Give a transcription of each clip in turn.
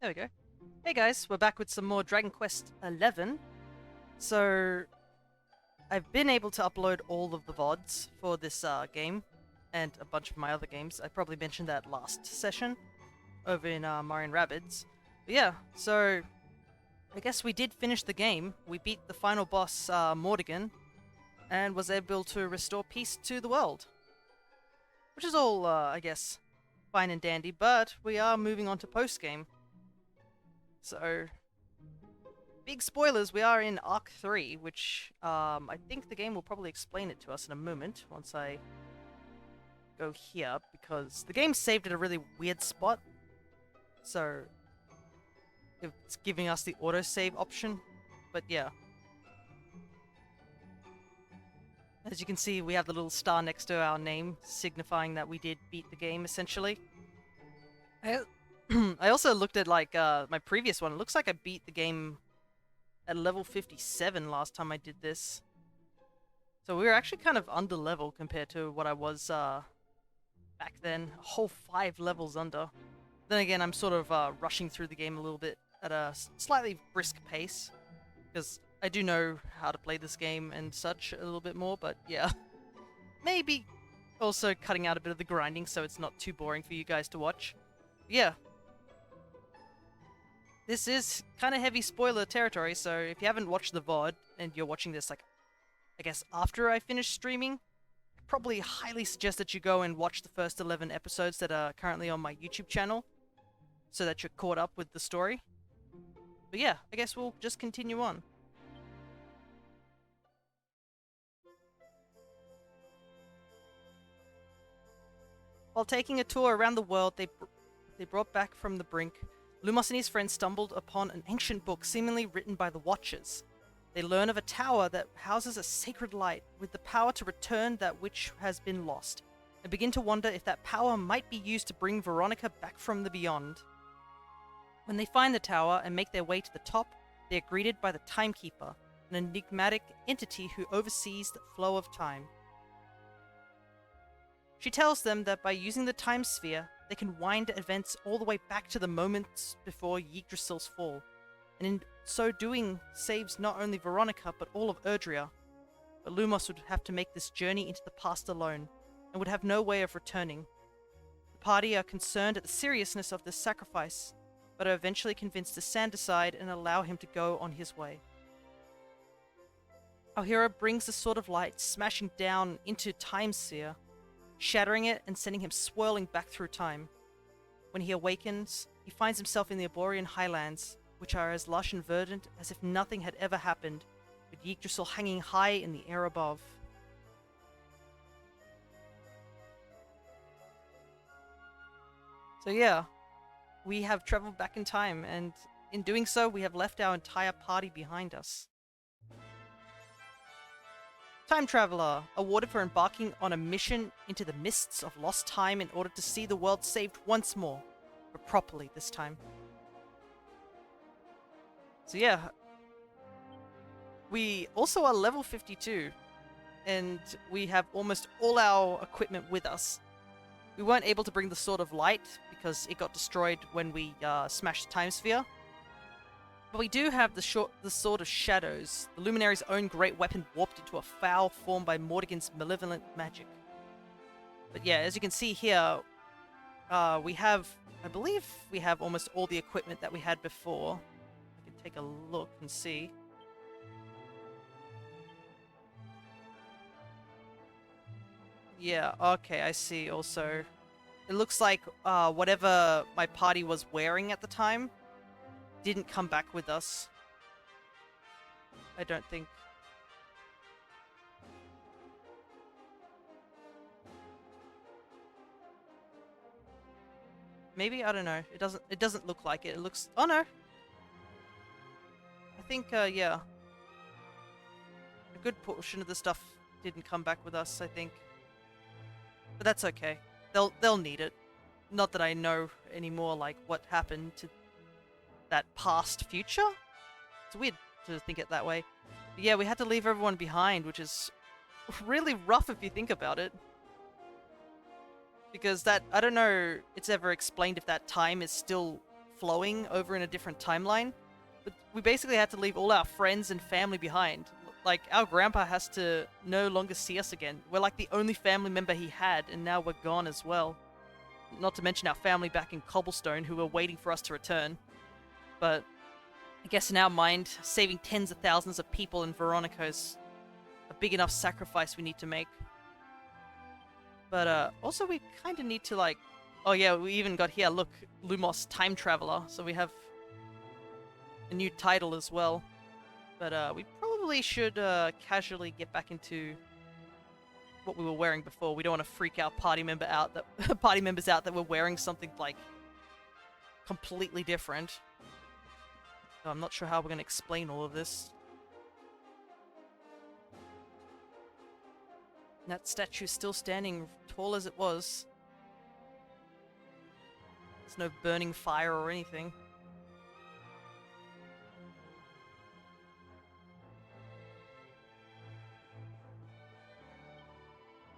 There we go. Hey guys, we're back with some more Dragon Quest XI. So, I've been able to upload all of the VODs for this game, and a bunch of my other games. I probably mentioned that last session over in Mario & Rabbids. But yeah, so I guess we did finish the game. We beat the final boss, Mordigan, and was able to restore peace to the world. Which is all, I guess, fine and dandy, but we are moving on to post-game. So, big spoilers, we are in Arc 3, which I think the game will probably explain it to us in a moment once I go here, because the game saved at a really weird spot. So, it's giving us the autosave option, but yeah. As you can see, we have the little star next to our name, signifying that we did beat the game, essentially. I also looked at, like, my previous one. It looks like I beat the game at level 57 last time I did this. So we were actually kind of under level compared to what I was back then. A whole 5 levels under. Then again, I'm sort of rushing through the game a little bit at a slightly brisk pace, because I do know how to play this game and such a little bit more, but yeah. Maybe also cutting out a bit of the grinding so it's not too boring for you guys to watch. Yeah. This is kind of heavy spoiler territory, so if you haven't watched the VOD and you're watching this, like, I guess after I finish streaming, I probably highly suggest that you go and watch the first 11 episodes that are currently on my YouTube channel, so that you're caught up with the story. But yeah, I guess we'll just continue on. While taking a tour around the world, they brought back from the brink, Lumos and his friends stumbled upon an ancient book seemingly written by the Watchers. They learn of a tower that houses a sacred light with the power to return that which has been lost, and begin to wonder if that power might be used to bring Veronica back from the beyond. When they find the tower and make their way to the top, they are greeted by the Timekeeper, an enigmatic entity who oversees the flow of time. She tells them that by using the Time Sphere, they can wind events all the way back to the moments before Yggdrasil's fall, and in so doing saves not only Veronica but all of Erdrea. But Lumos would have to make this journey into the past alone, and would have no way of returning. The party are concerned at the seriousness of this sacrifice, but are eventually convinced to stand aside and allow him to go on his way. Our hero brings the Sword of Light smashing down into Time Sphere, shattering it and sending him swirling back through time. When he awakens, he finds himself in the Arborean highlands, which are as lush and verdant as if nothing had ever happened, with Yggdrasil hanging high in the air above. So yeah, we have traveled back in time, and in doing so, we have left our entire party behind us. Time Traveler, awarded for embarking on a mission into the mists of lost time in order to see the world saved once more, but properly this time. So yeah, we also are level 52, and we have almost all our equipment with us. We weren't able to bring the Sword of Light because it got destroyed when we smashed the Time Sphere. But we do have the Sword of Shadows, the Luminary's own great weapon warped into a foul form by Mordigan's malevolent magic. But yeah, as you can see here, we have, I believe we have almost all the equipment that we had before. I can take a look and see. Yeah, okay, I see also. It looks like whatever my party was wearing at the time didn't come back with us. I don't think. Maybe, I don't know. It doesn't look like it. It looks, oh no. I think yeah. A good portion of the stuff didn't come back with us, I think. But that's okay. They'll need it. Not that I know anymore like what happened to that past future? It's weird to think it that way. But yeah, we had to leave everyone behind, which is really rough if you think about it. Because that, I don't know, it's ever explained if that time is still flowing over in a different timeline. But we basically had to leave all our friends and family behind. Like, our grandpa has to no longer see us again. We're like the only family member he had, and now we're gone as well. Not to mention our family back in Cobblestone who were waiting for us to return. But I guess in our mind, saving tens of thousands of people in Veronica is a big enough sacrifice we need to make. But also we kind of need to, like... Oh yeah, we even got here, look, Lumos Time Traveler. So we have a new title as well. But we probably should casually get back into what we were wearing before. We don't want to freak our party members out that we're wearing something like completely different. So I'm not sure how we're going to explain all of this. That statue's still standing tall as it was. There's no burning fire or anything.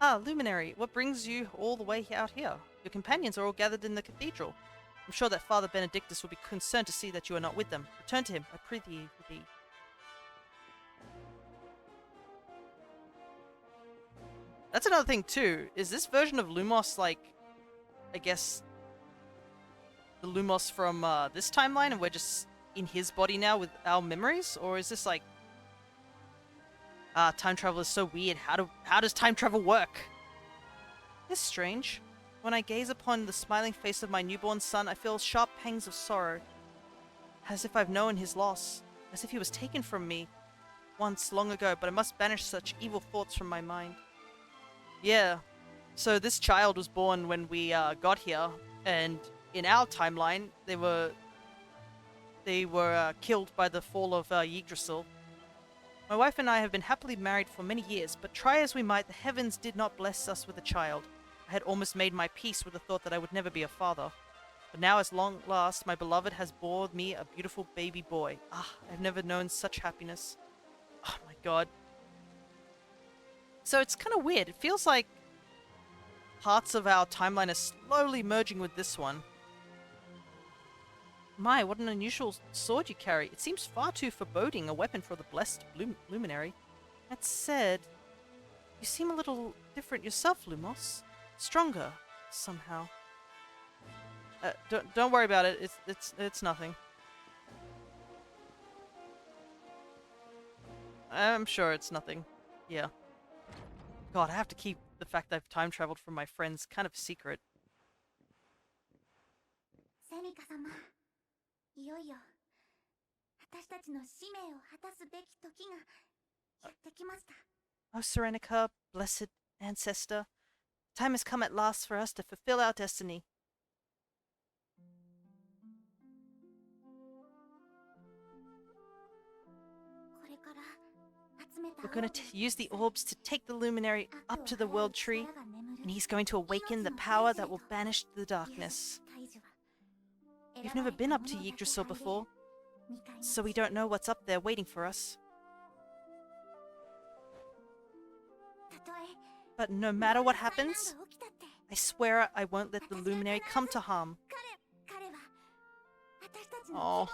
Ah, Luminary, what brings you all the way out here? Your companions are all gathered in the cathedral. I'm sure that Father Benedictus will be concerned to see that you are not with them. Return to him, I prithee thee. That's another thing too. Is this version of Lumos like, I guess, the Lumos from this timeline and we're just in his body now with our memories? Or is this like... time travel is so weird. How does time travel work? It's strange. When I gaze upon the smiling face of my newborn son, I feel sharp pangs of sorrow. As if I've known his loss. As if he was taken from me once, long ago, but I must banish such evil thoughts from my mind. Yeah. So this child was born when we got here, and in our timeline, they were killed by the fall of Yggdrasil. My wife and I have been happily married for many years, but try as we might, the heavens did not bless us with a child. I had almost made my peace with the thought that I would never be a father. But now, as long last, my beloved has borne me a beautiful baby boy. Ah, I've never known such happiness. Oh my god. So it's kind of weird. It feels like parts of our timeline are slowly merging with this one. My, what an unusual sword you carry. It seems far too foreboding, a weapon for the blessed luminary. That said, you seem a little different yourself, Lumos. Stronger, somehow. Don't worry about it. It's nothing. I'm sure it's nothing. Yeah. God, I have to keep the fact that I've time traveled from my friends kind of secret. いよいよ私たちの使命を果たすべき時がやってきました。 Oh, Serenica, blessed ancestor, time has come at last for us to fulfill our destiny. We're going to use the orbs to take the luminary up to the world tree, and he's going to awaken the power that will banish the darkness. We've never been up to Yggdrasil before, so we don't know what's up there waiting for us. But no matter what happens, I swear I won't let the luminary come to harm. Oh.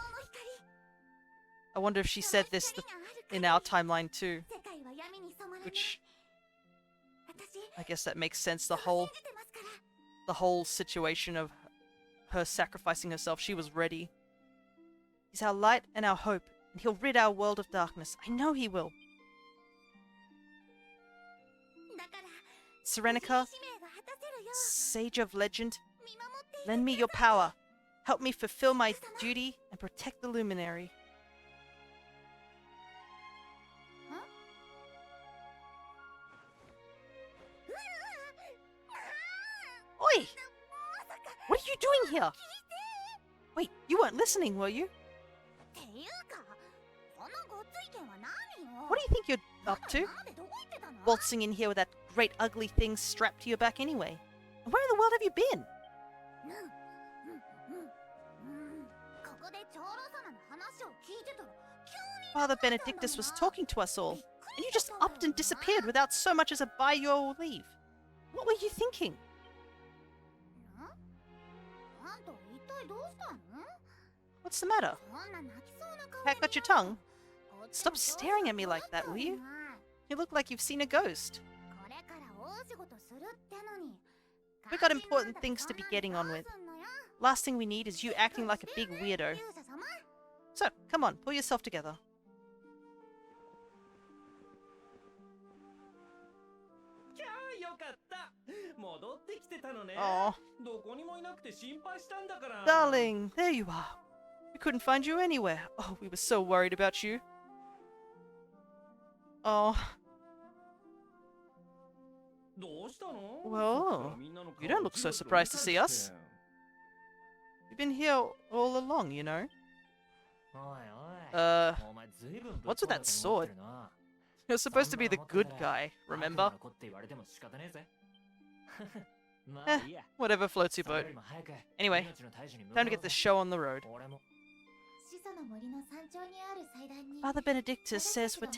I wonder if she said this in our timeline too. Which, I guess that makes sense. The whole situation of her sacrificing herself, she was ready. He's our light and our hope, and he'll rid our world of darkness. I know he will. Serenica, sage of legend, lend me your power. Help me fulfill my duty and protect the luminary. Oi! What are you doing here? Wait, you weren't listening, were you? What do you think you're up to? Waltzing in here with that great ugly thing strapped to your back anyway. And where in the world have you been? Father Benedictus was talking to us all, and you just upped and disappeared without so much as a by your leave. What were you thinking? What's the matter? そんな泣きそうな顔 Cat got your tongue? こっち Stop も調子 staring at me 狂っ like that, と will る you? な You look like you've seen a ghost. これから大仕事するってのに We got important things to be getting on with. Last thing we need is you acting like a big weirdo. 勇者様 So, come on, pull yourself together. キャーよかった。戻ってきてたのね。 Aw, どこにもいなくて心配したんだから。 darling, there you are. We couldn't find you anywhere. Oh, we were so worried about you. Oh, どうしたの？ well, みんなの顔 you don't look so じろじろ surprised to see us. 見たり we've been して。here all along, you know. おいおい。 Uh, お前ずいぶん what's with that ぶっ飛ばれて持ってるな。 you're supposed to be the good guy, 悪 remember? 魔の子って言われても仕方ねえぜ。まあいいや。 Whatever floats your それよ boat. りも早く Anyway, 命の大事に向 Time か to おう get ぜ this show on the road. 俺も。始祖の森の山頂にある祭壇に Father Benedictus says we're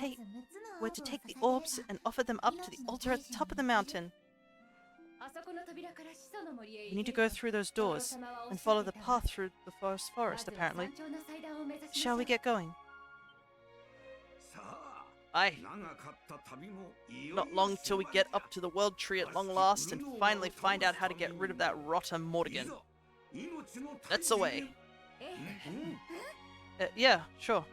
to take the orbs and offer them up to the altar at the top of the mountain. あそこの扉から始祖の森へ We need to go through those doors and follow the path through the forest, apparently. Shall we get going? さあ Aye. 長かった旅もいよいよ Not long till we get up to the world tree at long last and finally find out how to get rid of that rotter Mortigan. 命の That's the way. うん Yeah, sure.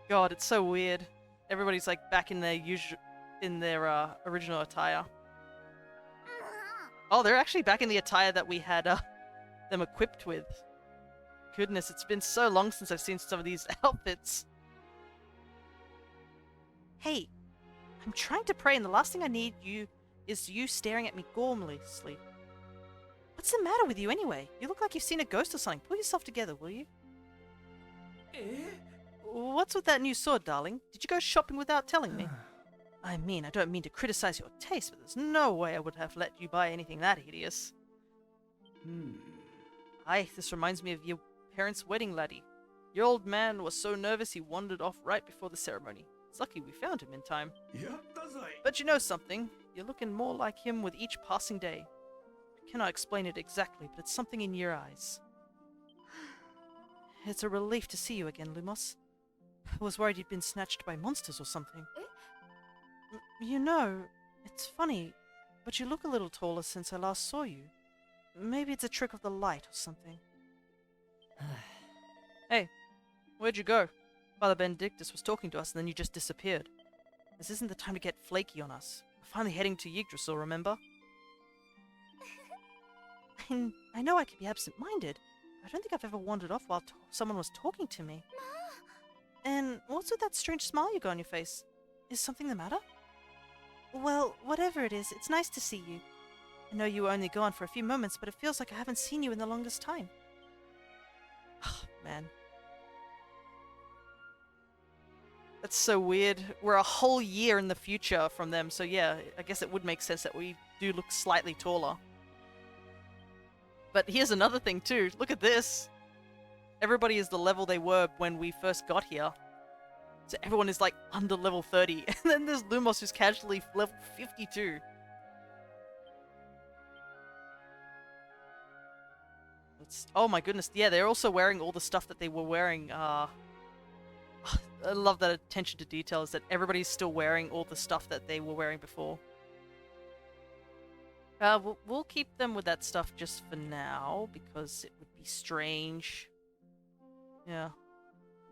God, it's so weird. Everybody's like back in their original attire. Oh, they're actually back in the attire that we had them equipped with. Goodness, it's been so long since I've seen some of these outfits. Hey, I'm trying to pray and the last thing I need is you staring at me gormlessly. What's the matter with you anyway? You look like you've seen a ghost or something. Pull yourself together, will you? え What's with that new sword, darling? Did you go shopping without telling me? I mean, I don't mean to criticize your taste, but there's no way I would have let you buy anything that hideous. うん Aye, this reminds me of your parents' wedding, laddie. Your old man was so nervous he wandered off right before the ceremony. It's lucky we found him in time. やったぞい But you know something? You're looking more like him with each passing day. I cannot explain it exactly, but it's something in your eyes. It's a relief to see you again, Lumos. I was worried you'd been snatched by monsters or something. You know, it's funny, but you look a little taller since I last saw you. Maybe it's a trick of the light or something. Hey, where'd you go? Father Benedictus was talking to us and then you just disappeared. This isn't the time to get flaky on us. We're finally heading to Yggdrasil, remember? I know I can be absent-minded, but I don't think I've ever wandered off while someone was talking to me. And what's with that strange smile you got on your face? Is something the matter? Well, whatever it is, it's nice to see you. I know you were only gone for a few moments, but it feels like I haven't seen you in the longest time. Man. That's so weird. We're a whole year in the future from them, so yeah, I guess it would make sense that we do look slightly taller. But here's another thing too. Look at this. Everybody is the level they were when we first got here. So everyone is like under level 30. And then there's Lumos who's casually level 52. Oh my goodness. Yeah, they're also wearing all the stuff that they were wearing. I love that attention to detail is that everybody's still wearing all the stuff that they were wearing before. We'll keep them with that stuff just for now, because it would be strange. Yeah.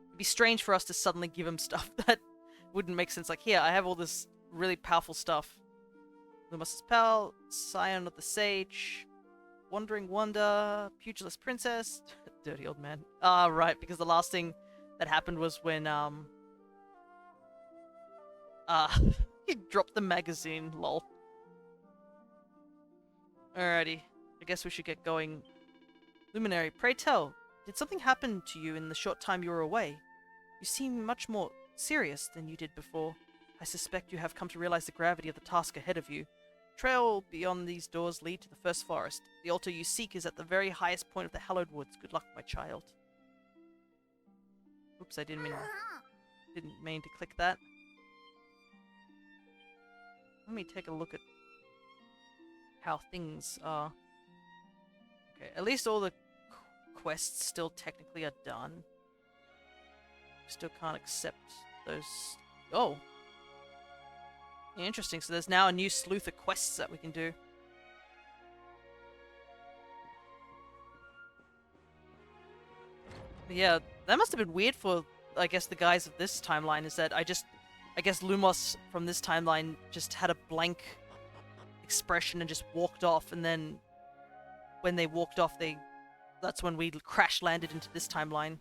It'd be strange for us to suddenly give them stuff that wouldn't make sense. Like, here, I have all this really powerful stuff. Lumos' Pal, Scion of the Sage, Wandering Wonder, Pugilist Princess, Dirty Old Man. Ah, right, because the last thing that happened was when, he dropped the magazine, lol. Alrighty, I guess we should get going. Luminary, pray tell, did something happen to you in the short time you were away? You seem much more serious than you did before. I suspect you have come to realize the gravity of the task ahead of you. Trail beyond these doors lead to the first forest. The altar you seek is at the very highest point of the hallowed woods. Good luck, my child. Oops, I didn't mean to click that. Let me take a look at how things are. Okay, at least all the quests still technically are done. Still can't accept those. Oh! Interesting, so there's now a new sleuth of quests that we can do. But yeah, that must have been weird for, I guess, the guys of this timeline, is that I guess Lumos from this timeline just had a blank expression and just walked off, and then when they walked off, that's when we crash landed into this timeline.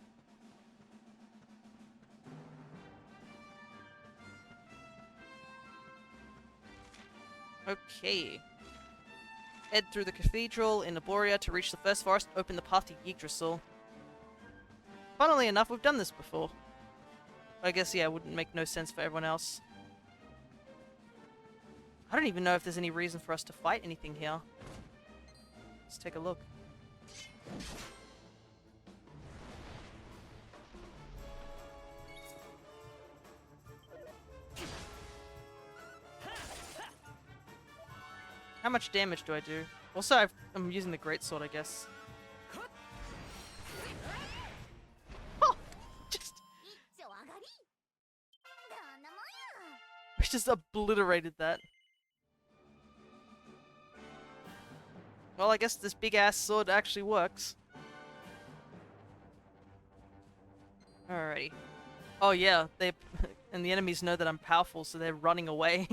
Okay. Head through the cathedral in Erdrea to reach the first forest, open the path to Yggdrasil. Funnily enough, we've done this before. I guess, yeah, it wouldn't make no sense for everyone else. I don't even know if there's any reason for us to fight anything here. Let's take a look. How much damage do I do? Also, I'm using the greatsword, I guess. Oh, we just obliterated that. Well, I guess this big-ass sword actually works. Alrighty. Oh yeah, and the enemies know that I'm powerful, so they're running away.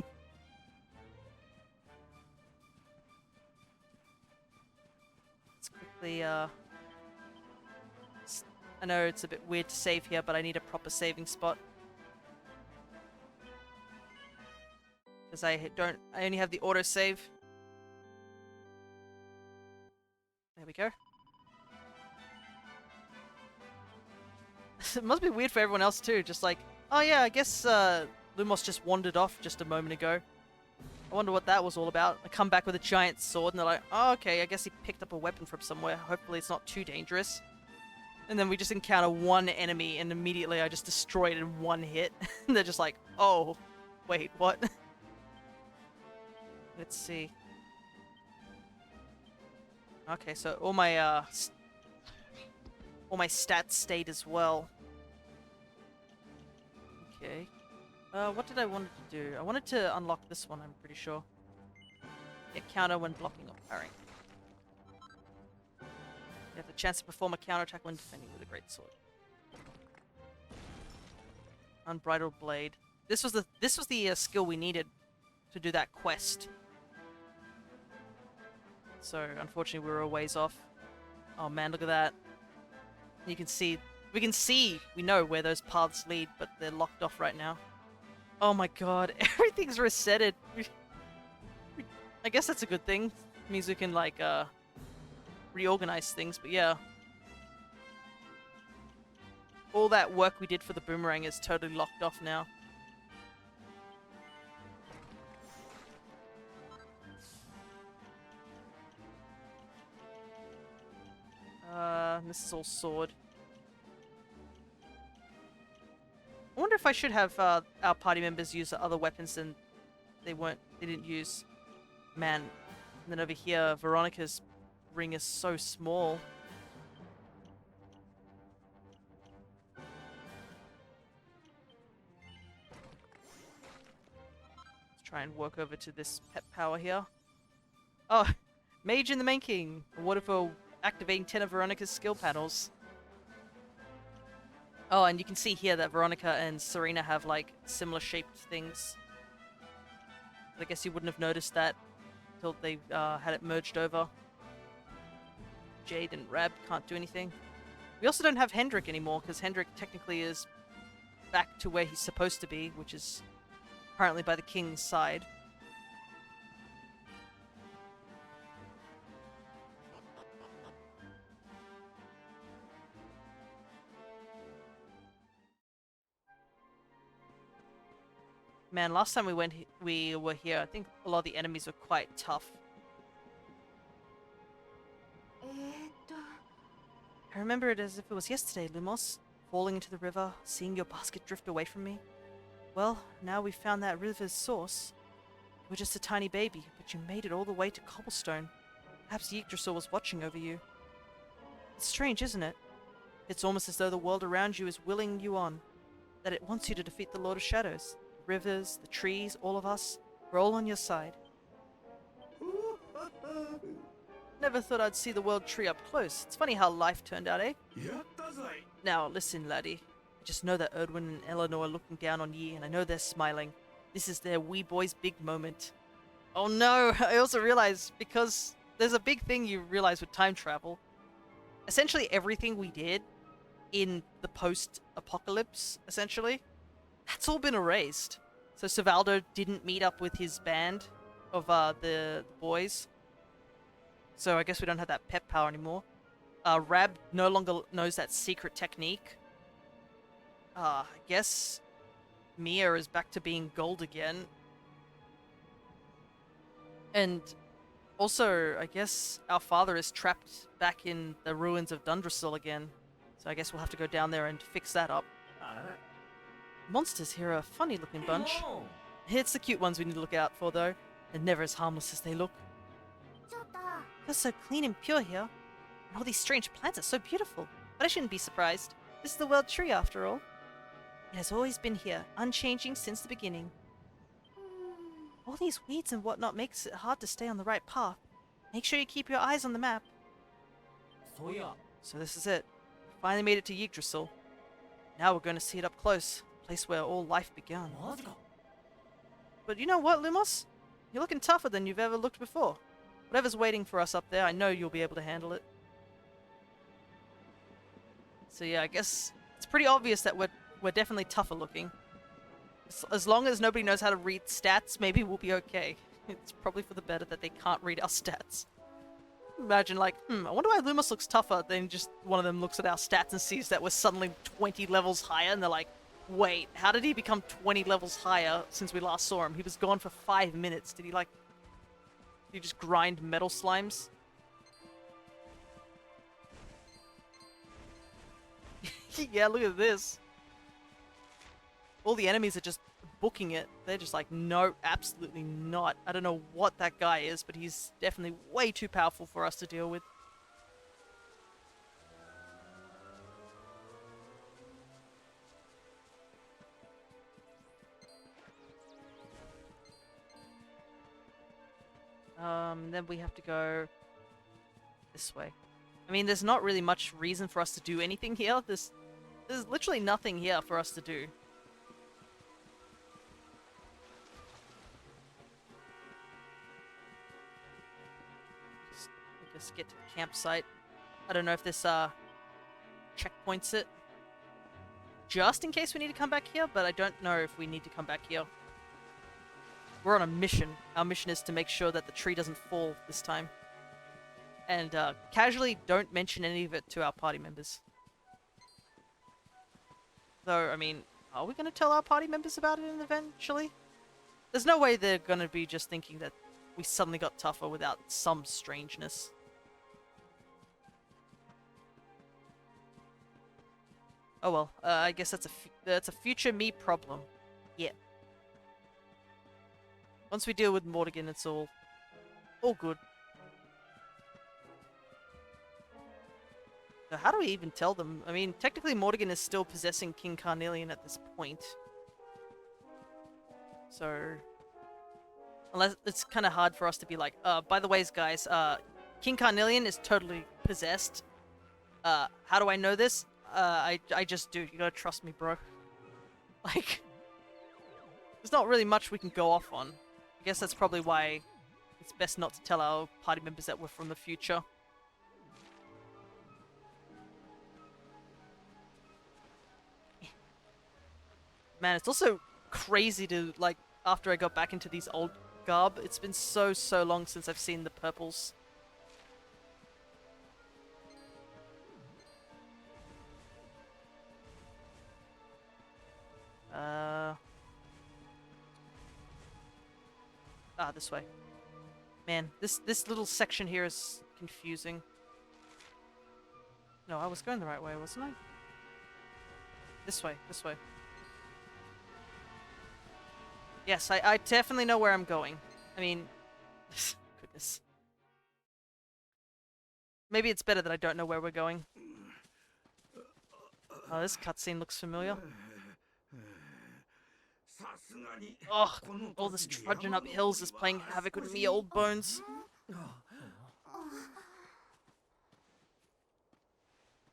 Let's quickly, I know it's a bit weird to save here, but I need a proper saving spot. Because I only have the autosave. There we go. It must be weird for everyone else too, just like, oh yeah, I guess Lumos just wandered off just a moment ago. I wonder what that was all about. I come back with a giant sword and they're like, oh okay, I guess he picked up a weapon from somewhere. Hopefully it's not too dangerous. And then we just encounter one enemy and immediately I just destroy it in one hit. And they're just like, oh, wait, what? Let's see. Okay, so all my stats stayed as well. Okay. What did I want to do? I wanted to unlock this one, I'm pretty sure. Get counter when blocking or parrying. You have the chance to perform a counterattack when defending with a greatsword. Unbridled blade. This was the skill we needed to do that quest. So unfortunately we were a ways off. Oh man, look at that. You can see, we know where those paths lead, but they're locked off right now. Oh my god, everything's resetted. I guess that's a good thing. It means we can like reorganize things, but yeah. All that work we did for the boomerang is totally locked off now. This is all sword. I wonder if I should have our party members use other weapons than they didn't use. Man. And then over here, Veronica's ring is so small. Let's try and work over to this pet power here. Oh, Mage in the making! What if we're activating 10 of Veronica's skill panels? Oh, and you can see here that Veronica and Serena have, like, similar shaped things. But I guess you wouldn't have noticed that until they had it merged over. Jade and Rab can't do anything. We also don't have Hendrik anymore, because Hendrik technically is back to where he's supposed to be, which is apparently by the king's side. Man, last time we were here, I think a lot of the enemies were quite tough. I remember it as if it was yesterday, Lumos. Falling into the river, seeing your basket drift away from me. Well, now we've found that river's source. You were just a tiny baby, but you made it all the way to Cobblestone. Perhaps Yggdrasil was watching over you. It's strange, isn't it? It's almost as though the world around you is willing you on, that it wants you to defeat the Lord of Shadows. The rivers, the trees, all of us, we're all on your side. Never thought I'd see the world tree up close. It's funny how life turned out, eh? やったぞい Now, listen, laddie. I just know that Erdwin and Eleanor are looking down on ye, and I know they're smiling. This is their wee boy's big moment. Oh no, I also realized, because there's a big thing you realize with time travel. Essentially everything we did in the post-apocalypse, essentially, that's all been erased. So Savaldo didn't meet up with his band of the boys. So I guess we don't have that pep power anymore. Rab no longer knows that secret technique. I guess Mia is back to being gold again. And also, I guess our father is trapped back in the ruins of Dundrasil again. So I guess we'll have to go down there and fix that up. あら Monsters here are a funny looking bunch. も It's the cute ones we need to look out for though, and never as harmless as they look. ちょっと They're so clean and pure here. And all these strange plants are so beautiful. But I shouldn't be surprised. This is the world tree after all. It has always been here, unchanging since the beginning. All these weeds and whatnot makes it hard to stay on the right path. Make sure you keep your eyes on the map. うそういや So this is it. We finally made it to Yggdrasil. Now we're going to see it up close. The place where all life began. マジか But you know what, Lumos? You're looking tougher than you've ever looked before. Whatever's waiting for us up there, I know you'll be able to handle it. So yeah, I guess it's pretty obvious that we're definitely tougher looking. As long as nobody knows how to read stats, maybe we'll be okay. It's probably for the better that they can't read our stats. Imagine like, I wonder why Lumos looks tougher. Then just one of them looks at our stats and sees that we're suddenly 20 levels higher, and they're like, wait, how did he become 20 levels higher since we last saw him? He was gone for 5 minutes. Did he just grind metal slimes? Yeah, look at this. All the enemies are just booking it. They're just like, no, absolutely not. I don't know what that guy is, but he's definitely way too powerful for us to deal with. Then we have to go this way. I mean, there's not really much reason for us to do anything here. There's literally nothing here for us to do. Just get to the campsite. I don't know if this checkpoints it. Just in case we need to come back here, but I don't know if we need to come back here. We're on a mission. Our mission is to make sure that the tree doesn't fall this time. And casually don't mention any of it to our party members. Though, I mean, are we going to tell our party members about it eventually? There's no way they're going to be just thinking that we suddenly got tougher without some strangeness. Oh well, I guess that's a future me problem. Yeah. Once we deal with Mortigan, it's all good. So how do we even tell them? I mean, technically Mortigan is still possessing King Carnelian at this point. So, unless it's kind of hard for us to be like, by the ways, guys, King Carnelian is totally possessed. How do I know this? I just do. You gotta trust me, bro. Like, there's not really much we can go off on. I guess that's probably why it's best not to tell our party members that we're from the future. Man, it's also crazy to, like, after I got back into these old garb, it's been so long since I've seen the purples. This way. Man, this little section here is confusing. No, I was going the right way, wasn't I? This way, this way. Yes, I definitely know where I'm going. I mean, goodness. Maybe it's better that I don't know where we're going. Oh, this cutscene looks familiar. さすがに Ugh, この all this 年で trudging 山 up 登り hills is は playing havoc with 少し me old bones.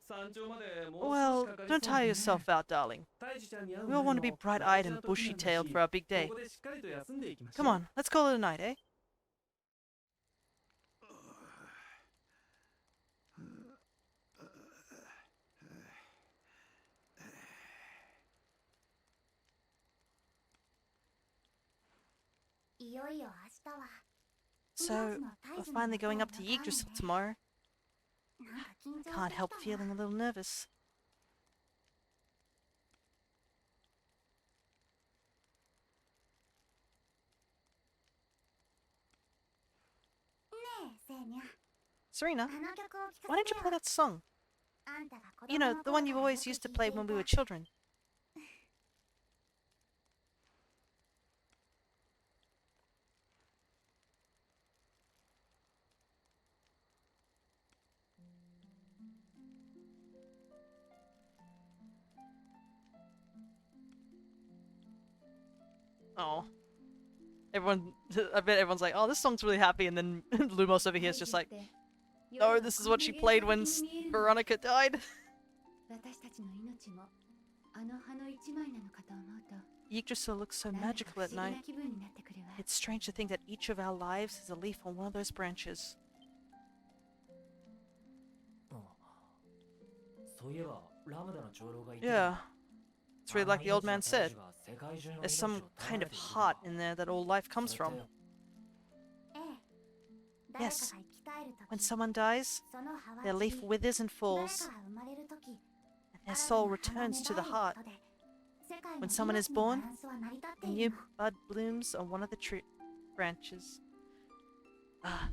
山頂までもう少し Well, かかり don't そう tire yourself out, darling. タイジちゃんに会う We all 前 want to be の bright-eyed 大事 and な時なんだし bushy-tailed for our big こ day. こでしっかりと休んでいきましょ Come う on, let's call it a night, eh? いよいよ明日は So, we're finally going up to Yggdrasil tomorrow. なんか緊張してき Can't た help わ feeling a little nervous. ねえセーニャ Serena, あの曲を聴 why か don't せ you て play よ that song? あんたが子 You 供 know, の the 頃 one you've から always よ used to く聴 play いて when い we were た children. Oh. Everyone, I bet everyone's like, oh, this song's really happy, and then Lumos over here is just like, no, this is what she played when Veronica died. 私たちの命もあの葉の一枚なのかと思うと Yggdrasil looks so なんだか magical 不 at 思議 night. な気分になってくるわ It's strange to think that each of our lives is a leaf on one of those branches. そういえばラムダの長老が言ってた Yeah. It's really like the old man said. There's some kind of heart in there that all life comes from. ええ誰か Yes. が生き絶える時 When someone dies, その葉は their 散 leaf り withers and 誰 falls, かが生まれる時 and their soul returns to the heart. When someone is born, a new bud blooms on one of the tree branches. Ah,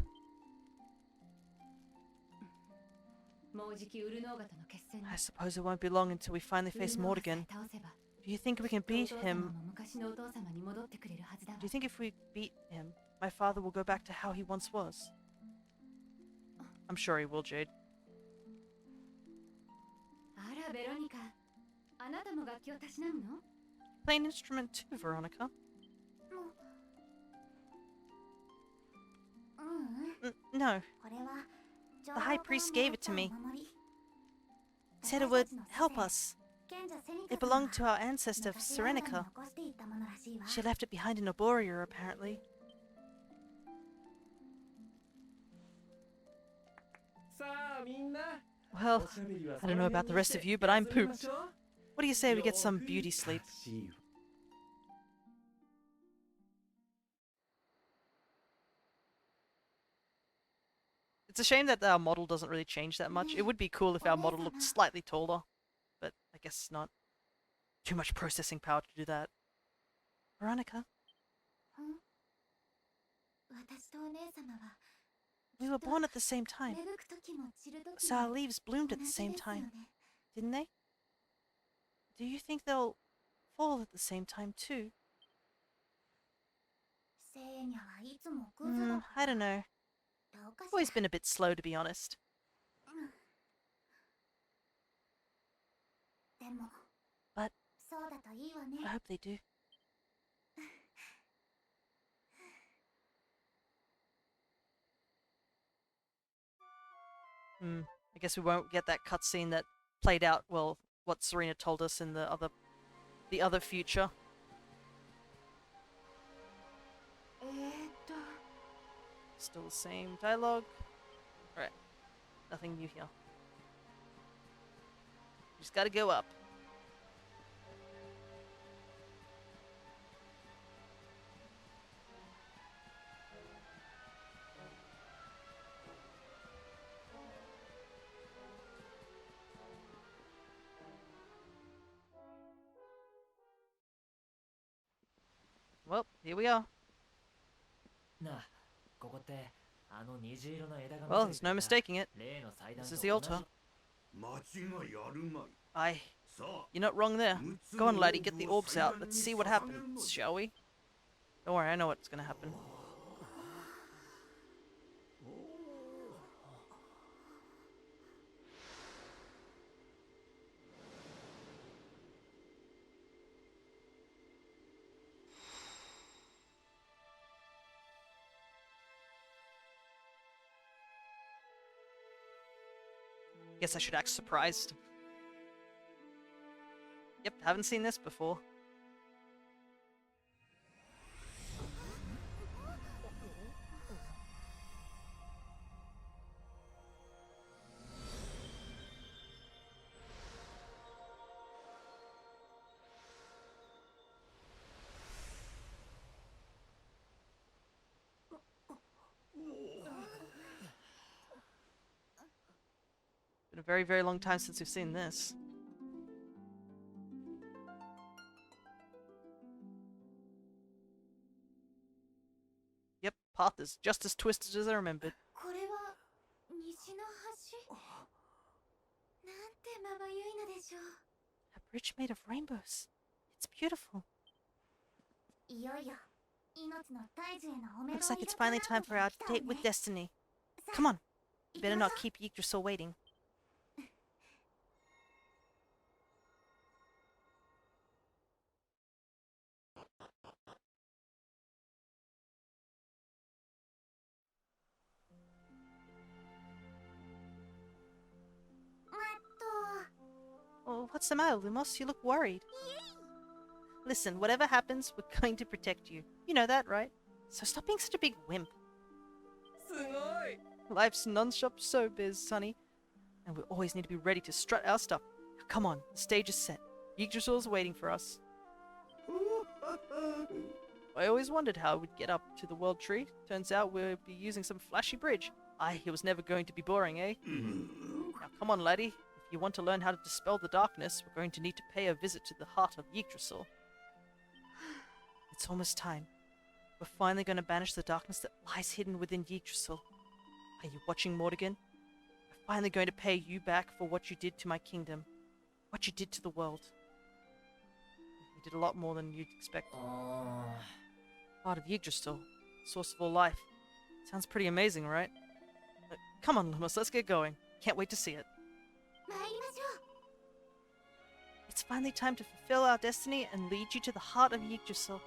もうじきウルノーガとの決戦 I suppose it won't be long until we finally face Mordegon. Do you think we can beat him? 昔のお父様に戻ってくれるはずだわ Do you think if we beat him, my father will go back to how he once was? I'm sure he will, Jade. あらベロニカあなたも楽器をたしなむの Play an instrument too, Veronica. ううん No, これは the High Priest gave it to me. He said it would help us. It belonged to our ancestor, Serenica. She left it behind in Oboria, apparently. さあみんな Well, おしゃべりは I don't know about the rest of you, but I'm pooped. What do you say we get some beauty sleep? It's a shame that our model doesn't really change that much. It would be cool if our model looked slightly taller, but I guess not. Too much processing power to do that. Veronica, 私とお姉様は we were born at the same time, 芽吹く時も散る時 so our も leaves 同 bloomed じ at で the すよ same ね time, didn't they? Do you think they'll fall at the same time too? セーニャはいつもクズだ I don't know. どうかし Always ら been a bit slow, to be honest. でも But そうだといいわ I ね hope they do. I guess we won't get that cutscene that played out, well, what Serena told us in the other future. えーっと Still the same dialogue. Alright. Nothing new here. Just gotta go up. Well, here we are. なあここってあの虹色の枝が Well, there's no mistaking it. 例の祭壇 This と is the 同じ altar. 間違いあるまい Aye, さあ you're not wrong there. Go on, laddie, get the orbs out. Let's see what happens, shall we? Don't worry, I know what's gonna happen. Guess I should act surprised. Yep, haven't seen this before. Been a very, very long time since we've seen this. Yep, path is just as twisted as I remembered. これは西の橋なんてまばゆいのでしょう。 A bridge made of rainbows. It's beautiful. いよいよ命の大樹へのお目 Looks like it's finally time for our date with destiny. Come on. You better not keep Yggdrasil waiting. Oh, what's the matter, Lumos? You look worried. Listen, whatever happens, we're going to protect you. You know that, right? So stop being such a big wimp. すごい Life's non-stop showbiz, Sonny. And we always need to be ready to strut our stuff. Now, come on, the stage is set. Yggdrasil's waiting for us. I always wondered how we'd get up to the World Tree. Turns out we'll be using some flashy bridge. It was never going to be boring, eh? Now, come on, laddie. If you want to learn how to dispel the darkness, we're going to need to pay a visit to the heart of Yggdrasil. It's almost time. We're finally going to banish the darkness that lies hidden within Yggdrasil. Are you watching, Mortigan? We're finally going to pay you back for what you did to my kingdom. What you did to the world. You did a lot more than you'd expect. Heart of Yggdrasil. Source of all life. Sounds pretty amazing, right? Come on, Lumos, let's get going. Can't wait to see it. 参りましょう。 It's finally time to fulfill our destiny and lead you to the heart of Yggdrasil.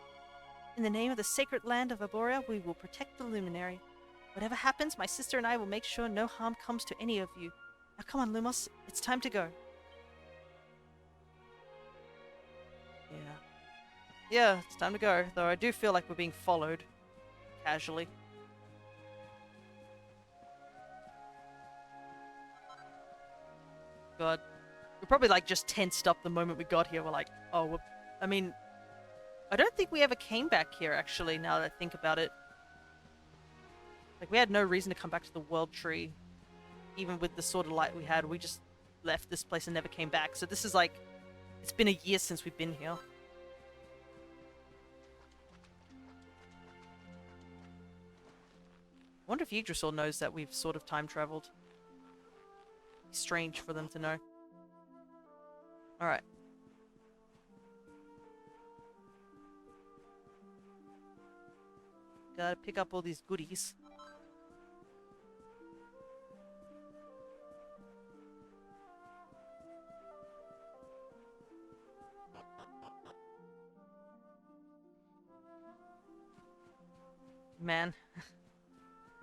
In the name of the sacred land of Arborea, we will protect the luminary. Whatever happens, my sister and I will make sure no harm comes to any of you. Now come on, Lumos, it's time to go. Yeah, it's time to go, though I do feel like we're being followed. Casually. God. We're probably like just tensed up the moment we got here. We're like, oh, I mean, I don't think we ever came back here, actually, now that I think about it. Like, we had no reason to come back to the World Tree. Even with the sort of light we had, we just left this place and never came back. So this is like, it's been a year since we've been here. I wonder if Yggdrasil knows that we've sort of time traveled. Strange for them to know. Alright. Gotta pick up all these goodies. Man.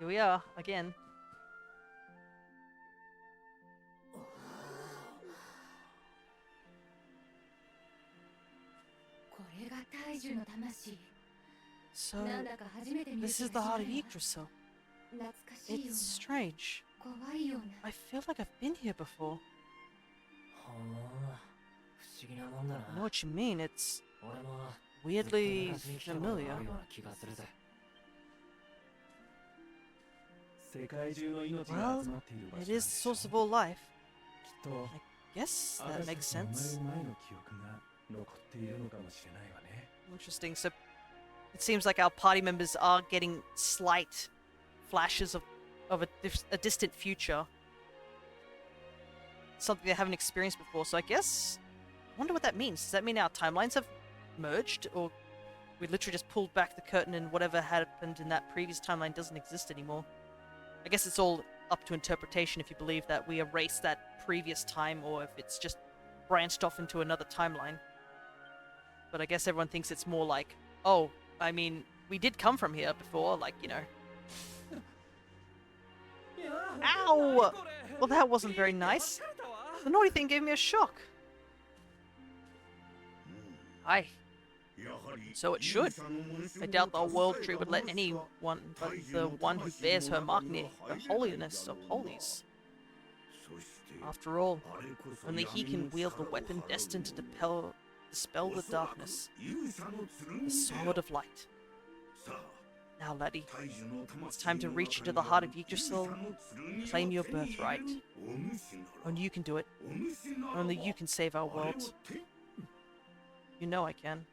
Here we are, again. これが大樹の魂。 So, なんだか初めて見る this 気 is が the し heart な of いわ。 Yggdrasil. 懐かしいよ It's strange. うな、怖いような。 I feel like I've been here before. ほう不思議なもんだ I know な what you mean, it's 俺も weirdly ずっと昔に来たことがあ familiar. るような気がするぜ世界中の命が集まっている場所 It is the source of all life. きっと Guess that 私た makes ちの生 sense. まれる前の記憶が残っているのかもしれないわね Interesting. So, it seems like our party members are getting slight flashes of a distant future. Something they haven't experienced before. So I guess, I wonder what that means. Does that mean our timelines have merged? Or we literally just pulled back the curtain and whatever happened in that previous timeline doesn't exist anymore? I guess it's all up to interpretation if you believe that we erased that previous time or if it's just branched off into another timeline. But I guess everyone thinks it's more like, oh, I mean, we did come from here before, like, you know. Ow! Well, that wasn't very nice. The naughty thing gave me a shock. Aye, so it should. I doubt the world tree would let anyone but the one who bears her mark near the holiness of holies. After all, only he can wield the weapon destined to dispel the darkness, the Sword of Light. Now, laddie, it's time to reach into the heart of Yggdrasil and claim your birthright. Only you can do it. Only you can save our world. You know I can.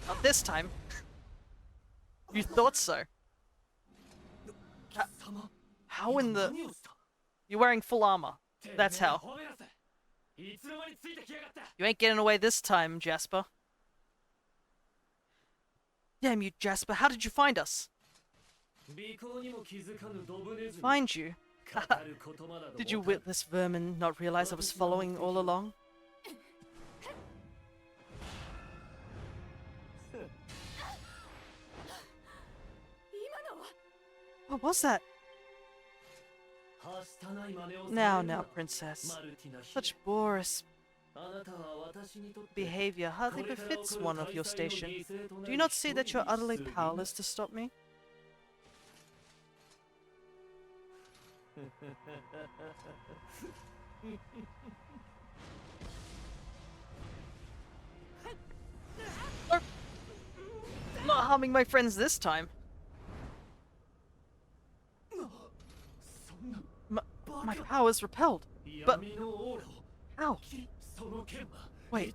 Not this time. You thought so. How in the... You're wearing full armor. That's how. You ain't getting away this time, Jasper. Damn you, Jasper. How did you find us? Find you? Did you witless vermin not realize I was following all along? What was that? Now, princess. Such boorish behavior hardly befits one of your station. Do you not see that you're utterly powerless to stop me? I'm not harming my friends this time. My power's repelled. But how? Wait,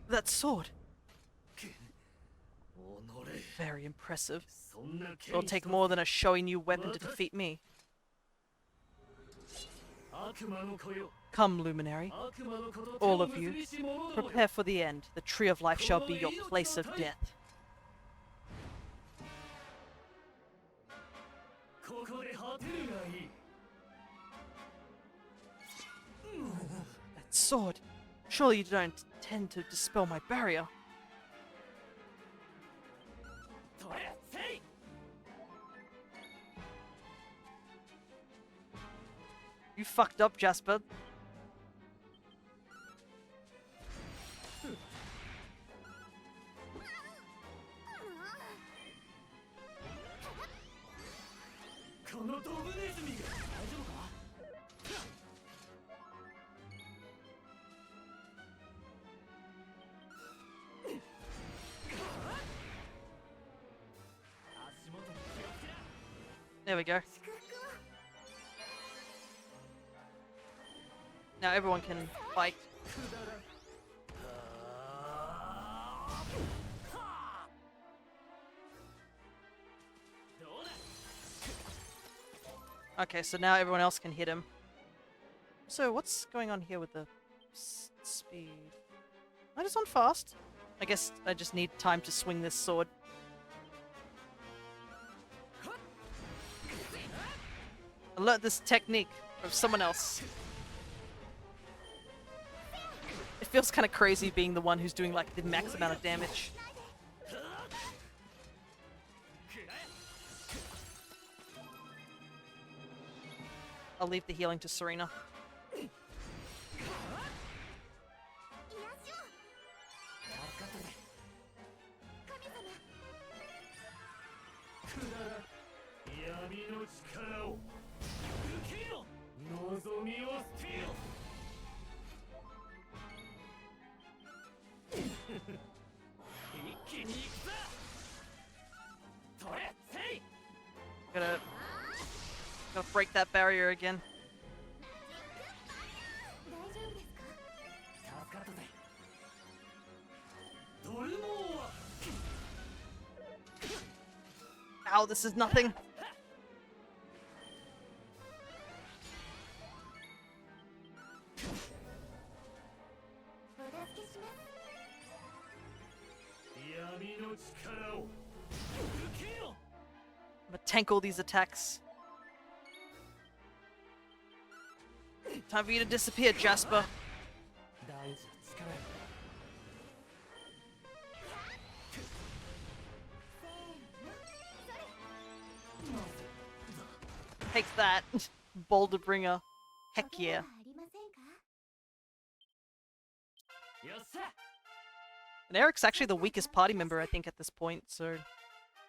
that sword. Very impressive. It'll take more than a showy new weapon to defeat me. Come, Luminary. All of you, prepare for the end. The Tree of Life shall be your place of death. That sword! Surely you don't intend to dispel my barrier. You fucked up, Jasper. There we go. Now everyone can fight. Okay, so now everyone else can hit him. So what's going on here with the speed? I just want fast. I guess I just need time to swing this sword. I learned this technique from someone else. It feels kind of crazy being the one who's doing like the max amount of damage. I'll leave the healing to Serena. Gotta break that barrier again. Ow, this is nothing. お助けします。闇の力を受けよ。 I'm gonna tank all these attacks. Time for you to disappear, Jasper. 大事な力よ。 Take that, Boulder Bringer. Heck yeah. お怪我はありませんか？ よっしゃ。 And Eric's actually the weakest party member, I think, at this point, so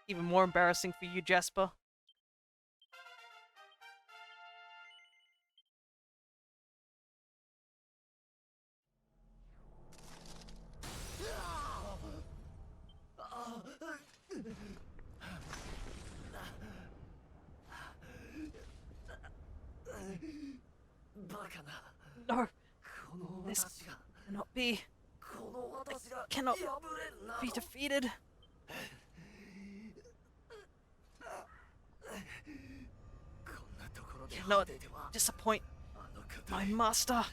even more embarrassing for you, Jasper. No, this cannot be. I cannot be defeated. Cannot disappoint my master.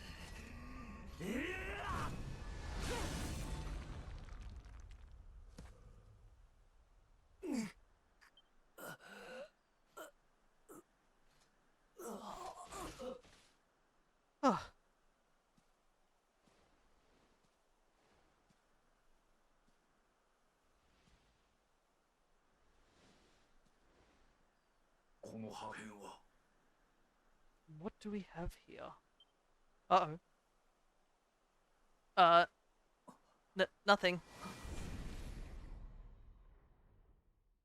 Oh. この破片は What do we have here? Uh-oh. Nothing.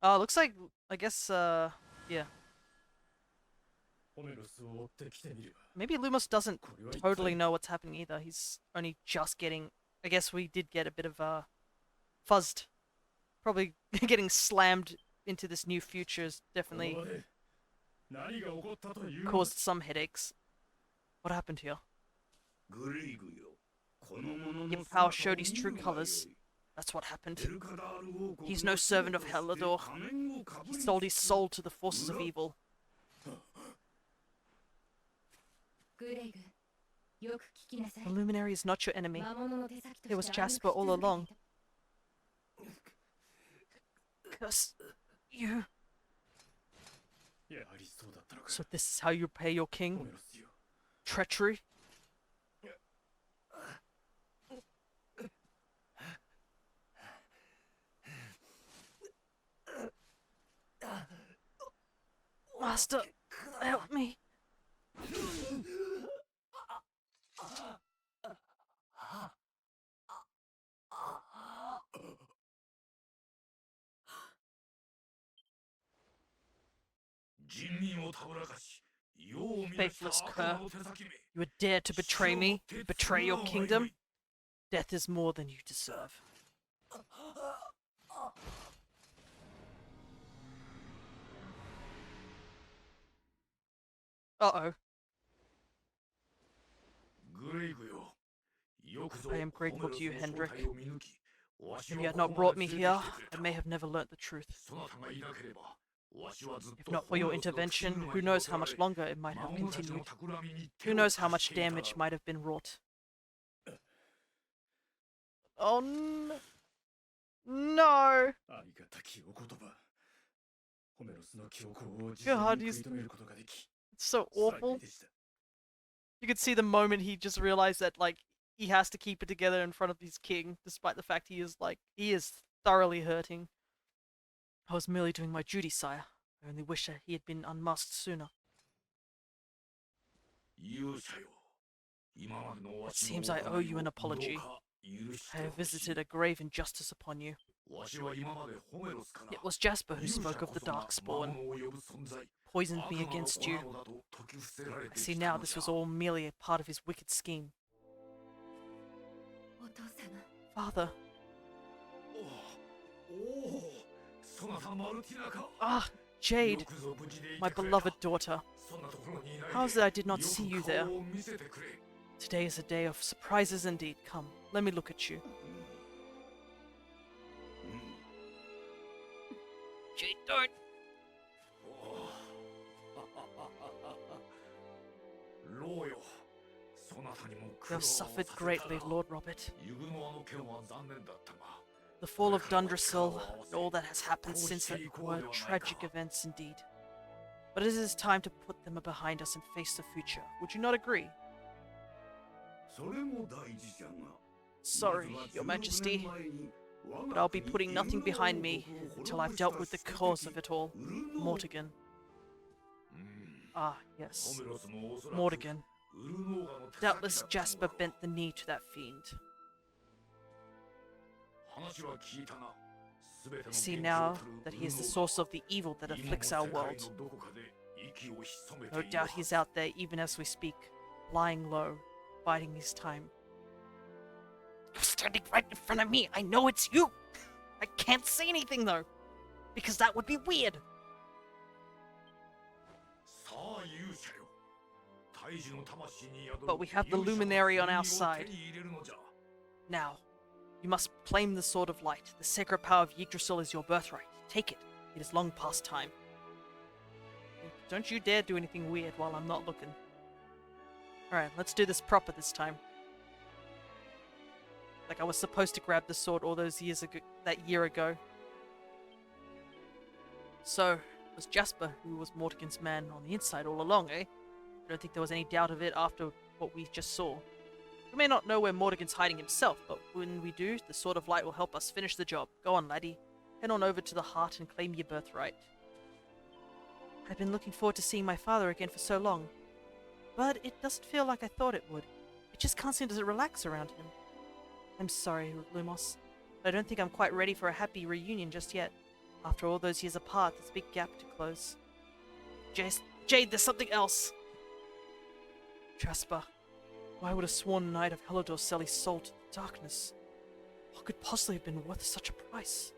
Oh, looks like, I guess, yeah. ホメロスを追ってきてみる。 Maybe Lumos doesn't totally know what's happening either. He's only just getting... I guess we did get a bit of, fuzzed. Probably getting slammed into this new future has definitely この場で何が起こったというの caused some headaches. What happened here? グレイグよこの者の Your power 姿を showed his 見 true るがよい colors. That's what happened. エルカダール王国 He's no servant of の Hellador. 仮面をかぶ He り sold his soul to the forces of evil. グレイグ、よく聞きなさい。 The Luminary is not your enemy. 魔物の手先として It was 暗 Jasper 躍 all し続けてい along. た。 Curse you. やはりそうだったのか。 So this is how you pay your ホ king? メロスよ。 Treachery? Master, help me. Faithless cur, you would dare to betray me, betray your kingdom? Death is more than you deserve. Uh-oh. I am grateful to you, Hendrik. If you had not brought me here, I may have never learnt the truth. If not for your intervention, who knows how much longer it might have continued. Who knows how much damage might have been wrought. Oh no! God, he's... It's so awful. You could see the moment he just realized that, like, he has to keep it together in front of his king, despite the fact he is thoroughly hurting. I was merely doing my duty, sire. I only wish that he had been unmasked sooner. It seems I owe you an apology. I have visited a grave injustice upon you. It was Jasper who spoke of the Darkspawn, poisoned me against you. I see now this was all merely a part of his wicked scheme. お父様、 Father. Ah, Jade, my beloved daughter. How is it I did not see you there? Today is a day of surprises indeed. Come, let me look at you. Jade, don't. You have suffered greatly, Lord Robert. ユグノアの件は残念だったが The fall of Dundrasil and all that has happened since it were tragic events indeed. But it is time to put them behind us and face the future. Would you not agree? それも大事じゃが Sorry, Your Majesty, but I'll be putting nothing behind me until I've dealt with the cause of it all. Mortigan. Ah, yes. ホメロスもおそらく Mortigan. ウルノーガの手先 Doubtless だったの Jasper だろう bent the knee to that fiend. 話は聞いたが全ての I see 元凶 now たる that he is the ウルノー source of the evil that ガ afflicts 今 our も世界 world. のどこかで息を潜めて No いる doubt は he's ず out there even as we speak, lying low, biding his time. You're standing right in front of me. I know it's you. I can't say anything though, because that would be weird. さあ勇者よ大樹の魂に宿る But we have the 勇者の luminary on our 剣を手 side. に入れるのじゃ Now, you must claim the Sword of Light. The sacred power of Yggdrasil is your birthright. Take it. It is long past time. Don't you dare do anything weird while I'm not looking. Alright, let's do this proper this time. Like I was supposed to grab the sword all those years ago, that year ago. So, it was Jasper who was Mortigan's man on the inside all along, eh? I don't think there was any doubt of it after what we just saw. We may not know where Mortigan's hiding himself, but when we do, the Sword of Light will help us finish the job. Go on, laddie. Head on over to the heart and claim your birthright. I've been looking forward to seeing my father again for so long. But it doesn't feel like I thought it would. It just can't seem to relax around him. I'm sorry, Lumos, but I don't think I'm quite ready for a happy reunion just yet. After all those years apart, there's a big gap to close. Jade, there's something else! Jasper, why would a sworn knight of Helidor sell his soul to the darkness? What could possibly have been worth such a price?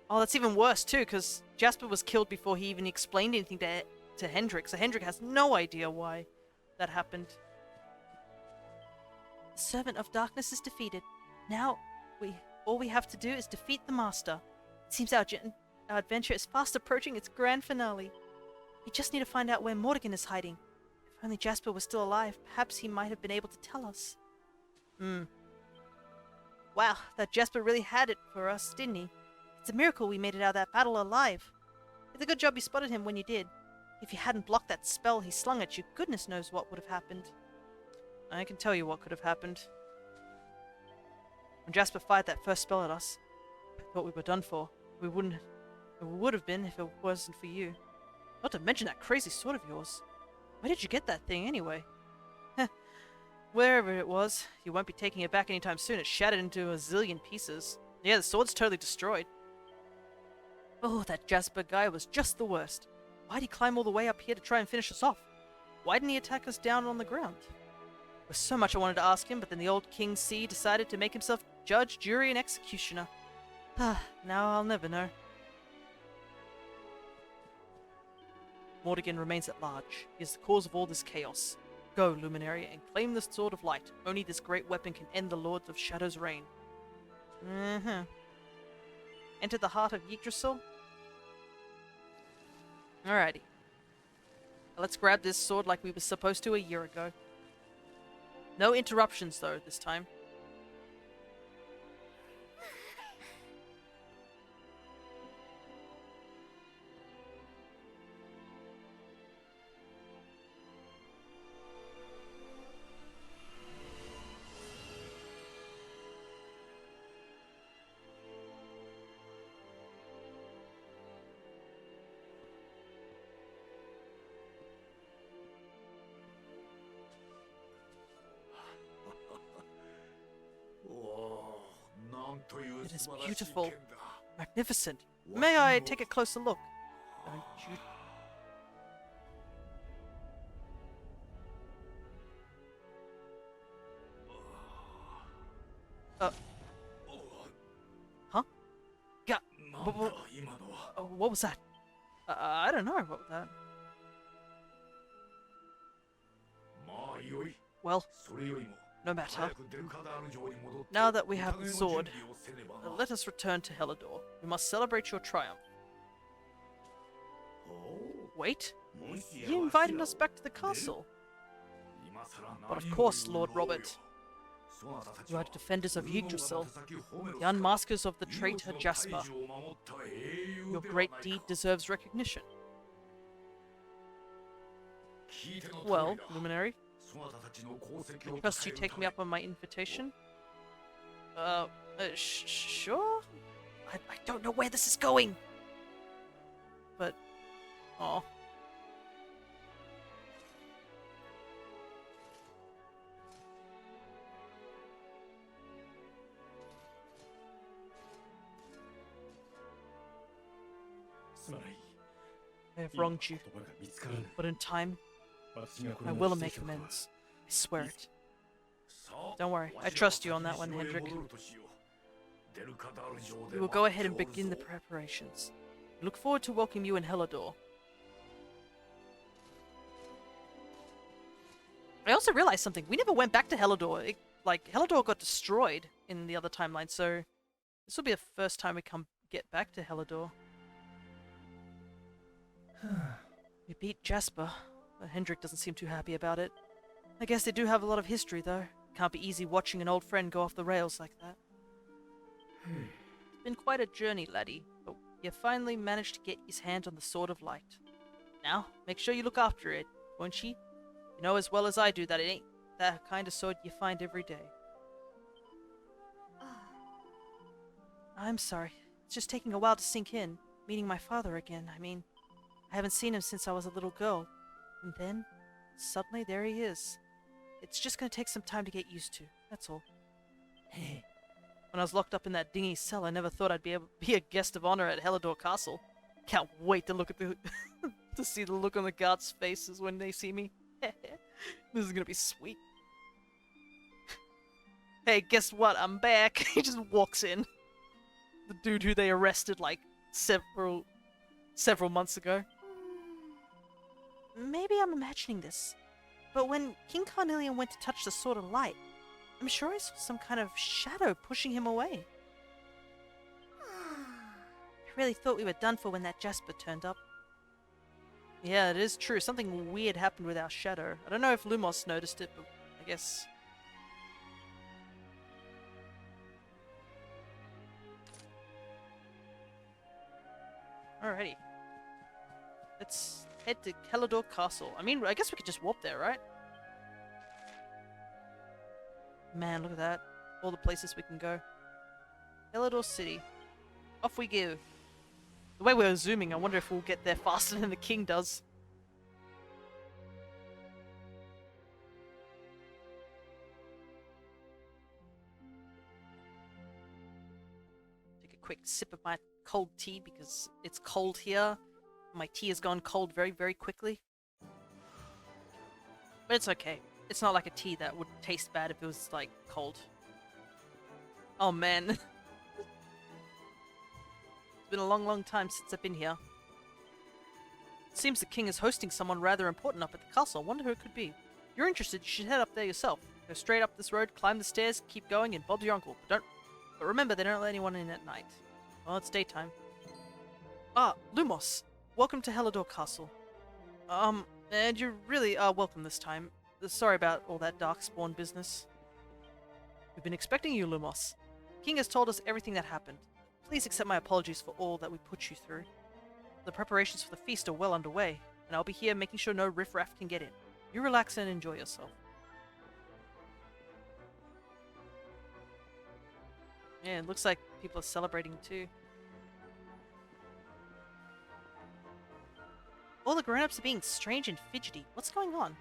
Oh, that's even worse too, because Jasper was killed before he even explained anything to Hendrik, so Hendrik has no idea why that happened. The Servant of Darkness is defeated. Now, all we have to do is defeat the Master. It seems our adventure is fast approaching its grand finale. We just need to find out where Mortigan is hiding. If only Jasper was still alive, perhaps he might have been able to tell us. Wow, that Jasper really had it for us, didn't he? It's a miracle we made it out of that battle alive. It's a good job you spotted him when you did. If you hadn't blocked that spell he slung at you, goodness knows what would have happened. I can tell you what could have happened. When Jasper fired that first spell at us, I thought we were done for. We would have been if it wasn't for you. Not to mention that crazy sword of yours. Where did you get that thing anyway? Wherever it was, you won't be taking it back anytime soon. It shattered into a zillion pieces. Yeah, the sword's totally destroyed. Oh, that Jasper guy was just the worst. Why'd he climb all the way up here to try and finish us off? Why didn't he attack us down on the ground? There was so much I wanted to ask him, but then the old King C decided to make himself judge, jury, and executioner. Now I'll never know. Mortigan remains at large. He is the cause of all this chaos. Go, Luminary, and claim the Sword of Light. Only this great weapon can end the Lords of Shadow's reign. Enter the heart of Yggdrasil? Alrighty. Let's grab this sword like we were supposed to a year ago. No interruptions, though, this time. It is beautiful, magnificent. May I take a closer look? Don't you... Huh? Yeah. What was that? I don't know. What was that? Well, no matter. Now that we have the sword, let us return to Helidor. We must celebrate your triumph. Wait, you invited us back to the castle. But of course, Lord Robert. You are the defenders of Yggdrasil, the unmaskers of the traitor Jasper. Your great deed deserves recognition. Well, Luminary, I trust you take me up on my invitation? Sure? I don't know where this is going! But, oh. I have wronged you, but in time, I will make amends. I swear it. Don't worry, I trust you on that one, Hendrik. We will go ahead and begin the preparations. I look forward to welcoming you in Hellador. I also realized something. We never went back to Hellador. Hellador got destroyed in the other timeline, so this will be the first time we get back to Hellador. We beat Jasper, but Hendrik doesn't seem too happy about it. I guess they do have a lot of history, though. Can't be easy watching an old friend go off the rails like that. It's been quite a journey, laddie, but you finally managed to get his hand on the Sword of Light. Now, make sure you look after it, won't she? You know as well as I do that it ain't that kind of sword you find every day. I'm sorry. It's just taking a while to sink in, meeting my father again. I mean, I haven't seen him since I was a little girl. And then, suddenly there he is. It's just gonna take some time to get used to, that's all. When I was locked up in that dingy cell, I never thought I'd be able to be a guest of honor at Hellador Castle. Can't wait to look at the to see the look on the guards' faces when they see me. This is gonna be sweet. Hey, guess what? I'm back. He just walks in. The dude who they arrested like several months ago. Maybe I'm imagining this, but when King Carnelian went to touch the Sword of Light, I'm sure I saw some kind of shadow pushing him away. I really thought we were done for when that Jasper turned up. Yeah, it is true. Something weird happened with our shadow. I don't know if Lumos noticed it, but I guess... Alrighty. Let's head to Hellador Castle. I mean, I guess we could just warp there, right? Man, look at that. All the places we can go. Hellador City. Off we go. The way we're zooming, I wonder if we'll get there faster than the king does. Take a quick sip of my cold tea because it's cold here. My tea has gone cold very, very quickly. But it's okay. It's not like a tea that would taste bad if it was, like, cold. Oh, man. It's been a long, long time since I've been here. It seems the king is hosting someone rather important up at the castle. I wonder who it could be. If you're interested, you should head up there yourself. Go straight up this road, climb the stairs, keep going, and Bob's your uncle. But remember, they don't let anyone in at night. Well, it's daytime. Ah, Lumos. Welcome to Hellador Castle. And you really are welcome this time. Sorry about all that Darkspawn business. We've been expecting you, Lumos. King has told us everything that happened. Please accept my apologies for all that we put you through. The preparations for the feast are well underway, and I'll be here making sure no riffraff can get in. You relax and enjoy yourself. Yeah, it looks like people are celebrating too. All the grown-ups are being strange and fidgety. What's going on?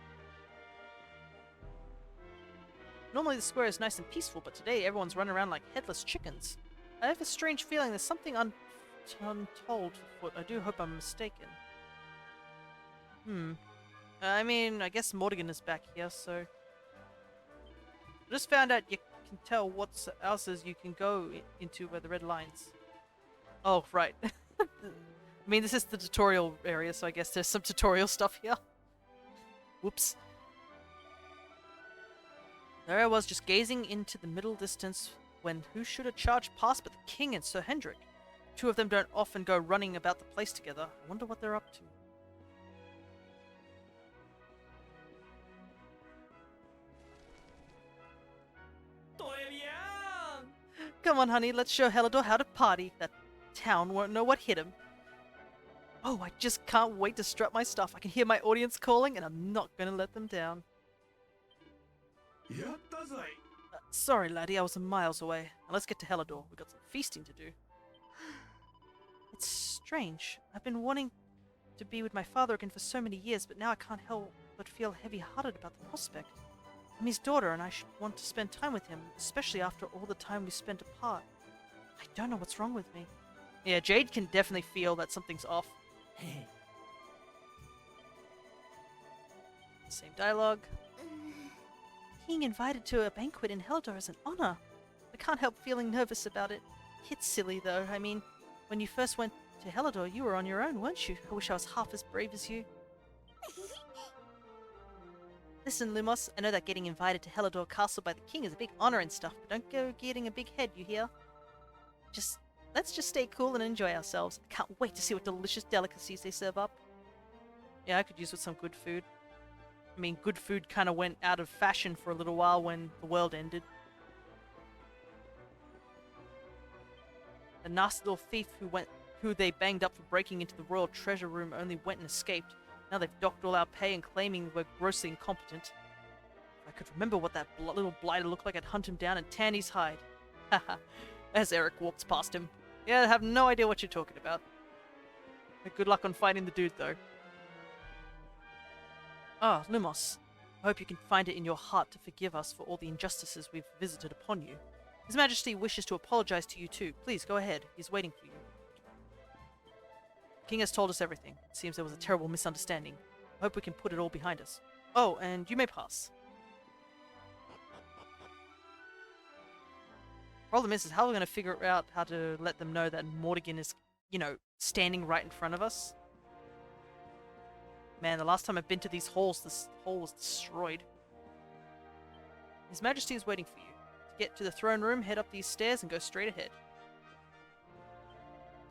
Normally the square is nice and peaceful, but today everyone's running around like headless chickens. I have a strange feeling there's something untold afoot. I do hope I'm mistaken. I mean, I guess Mordigan is back here, so... I just found out you can tell what else's you can go into where the red lines. Oh, right. I mean, this is the tutorial area, so I guess there's some tutorial stuff here. Whoops. There I was, just gazing into the middle distance when who should have charged past but the king and Sir Hendrik. Two of them don't often go running about the place together. I wonder what they're up to. Come on, honey, let's show Helidor how to party. That town won't know what hit him. Oh, I just can't wait to strut my stuff. I can hear my audience calling, and I'm not gonna let them down. やったぞい。 Sorry, laddie, I was miles away. Now let's get to Helidor. We've got some feasting to do. It's strange. I've been wanting to be with my father again for so many years, but now I can't help but feel heavy-hearted about the prospect. I'm his daughter, and I should want to spend time with him, especially after all the time we spent apart. I don't know what's wrong with me. Yeah, Jade can definitely feel that something's off. Same dialogue. Being invited to a banquet in Helidor is an honor. I can't help feeling nervous about it. It's silly, though. I mean, when you first went to Helidor, you were on your own, weren't you? I wish I was half as brave as you. Listen, Lumos, I know that getting invited to Helidor Castle by the king is a big honor and stuff, but don't go getting a big head, you hear? Let's just stay cool and enjoy ourselves. I can't wait to see what delicious delicacies they serve up. Yeah, I could use with some good food. I mean, good food kind of went out of fashion for a little while when the world ended. The nasty little thief who they banged up for breaking into the royal treasure room only went and escaped. Now they've docked all our pay and claiming we're grossly incompetent. If I could remember what that little blighter looked like, I'd hunt him down and tan his hide. Haha. As Eric walks past him. Yeah, I have no idea what you're talking about. Good luck on finding the dude, though. Ah, Lumos. I hope you can find it in your heart to forgive us for all the injustices we've visited upon you. His Majesty wishes to apologize to you too. Please, go ahead. He's waiting for you. The King has told us everything. It seems there was a terrible misunderstanding. I hope we can put it all behind us. Oh, and you may pass. Problem is how we're going to figure out how to let them know that Mortigan is, you know, standing right in front of us. Man, the last time I've been to these halls, this hall was destroyed. His Majesty is waiting for you. To get to the throne room, head up these stairs and go straight ahead.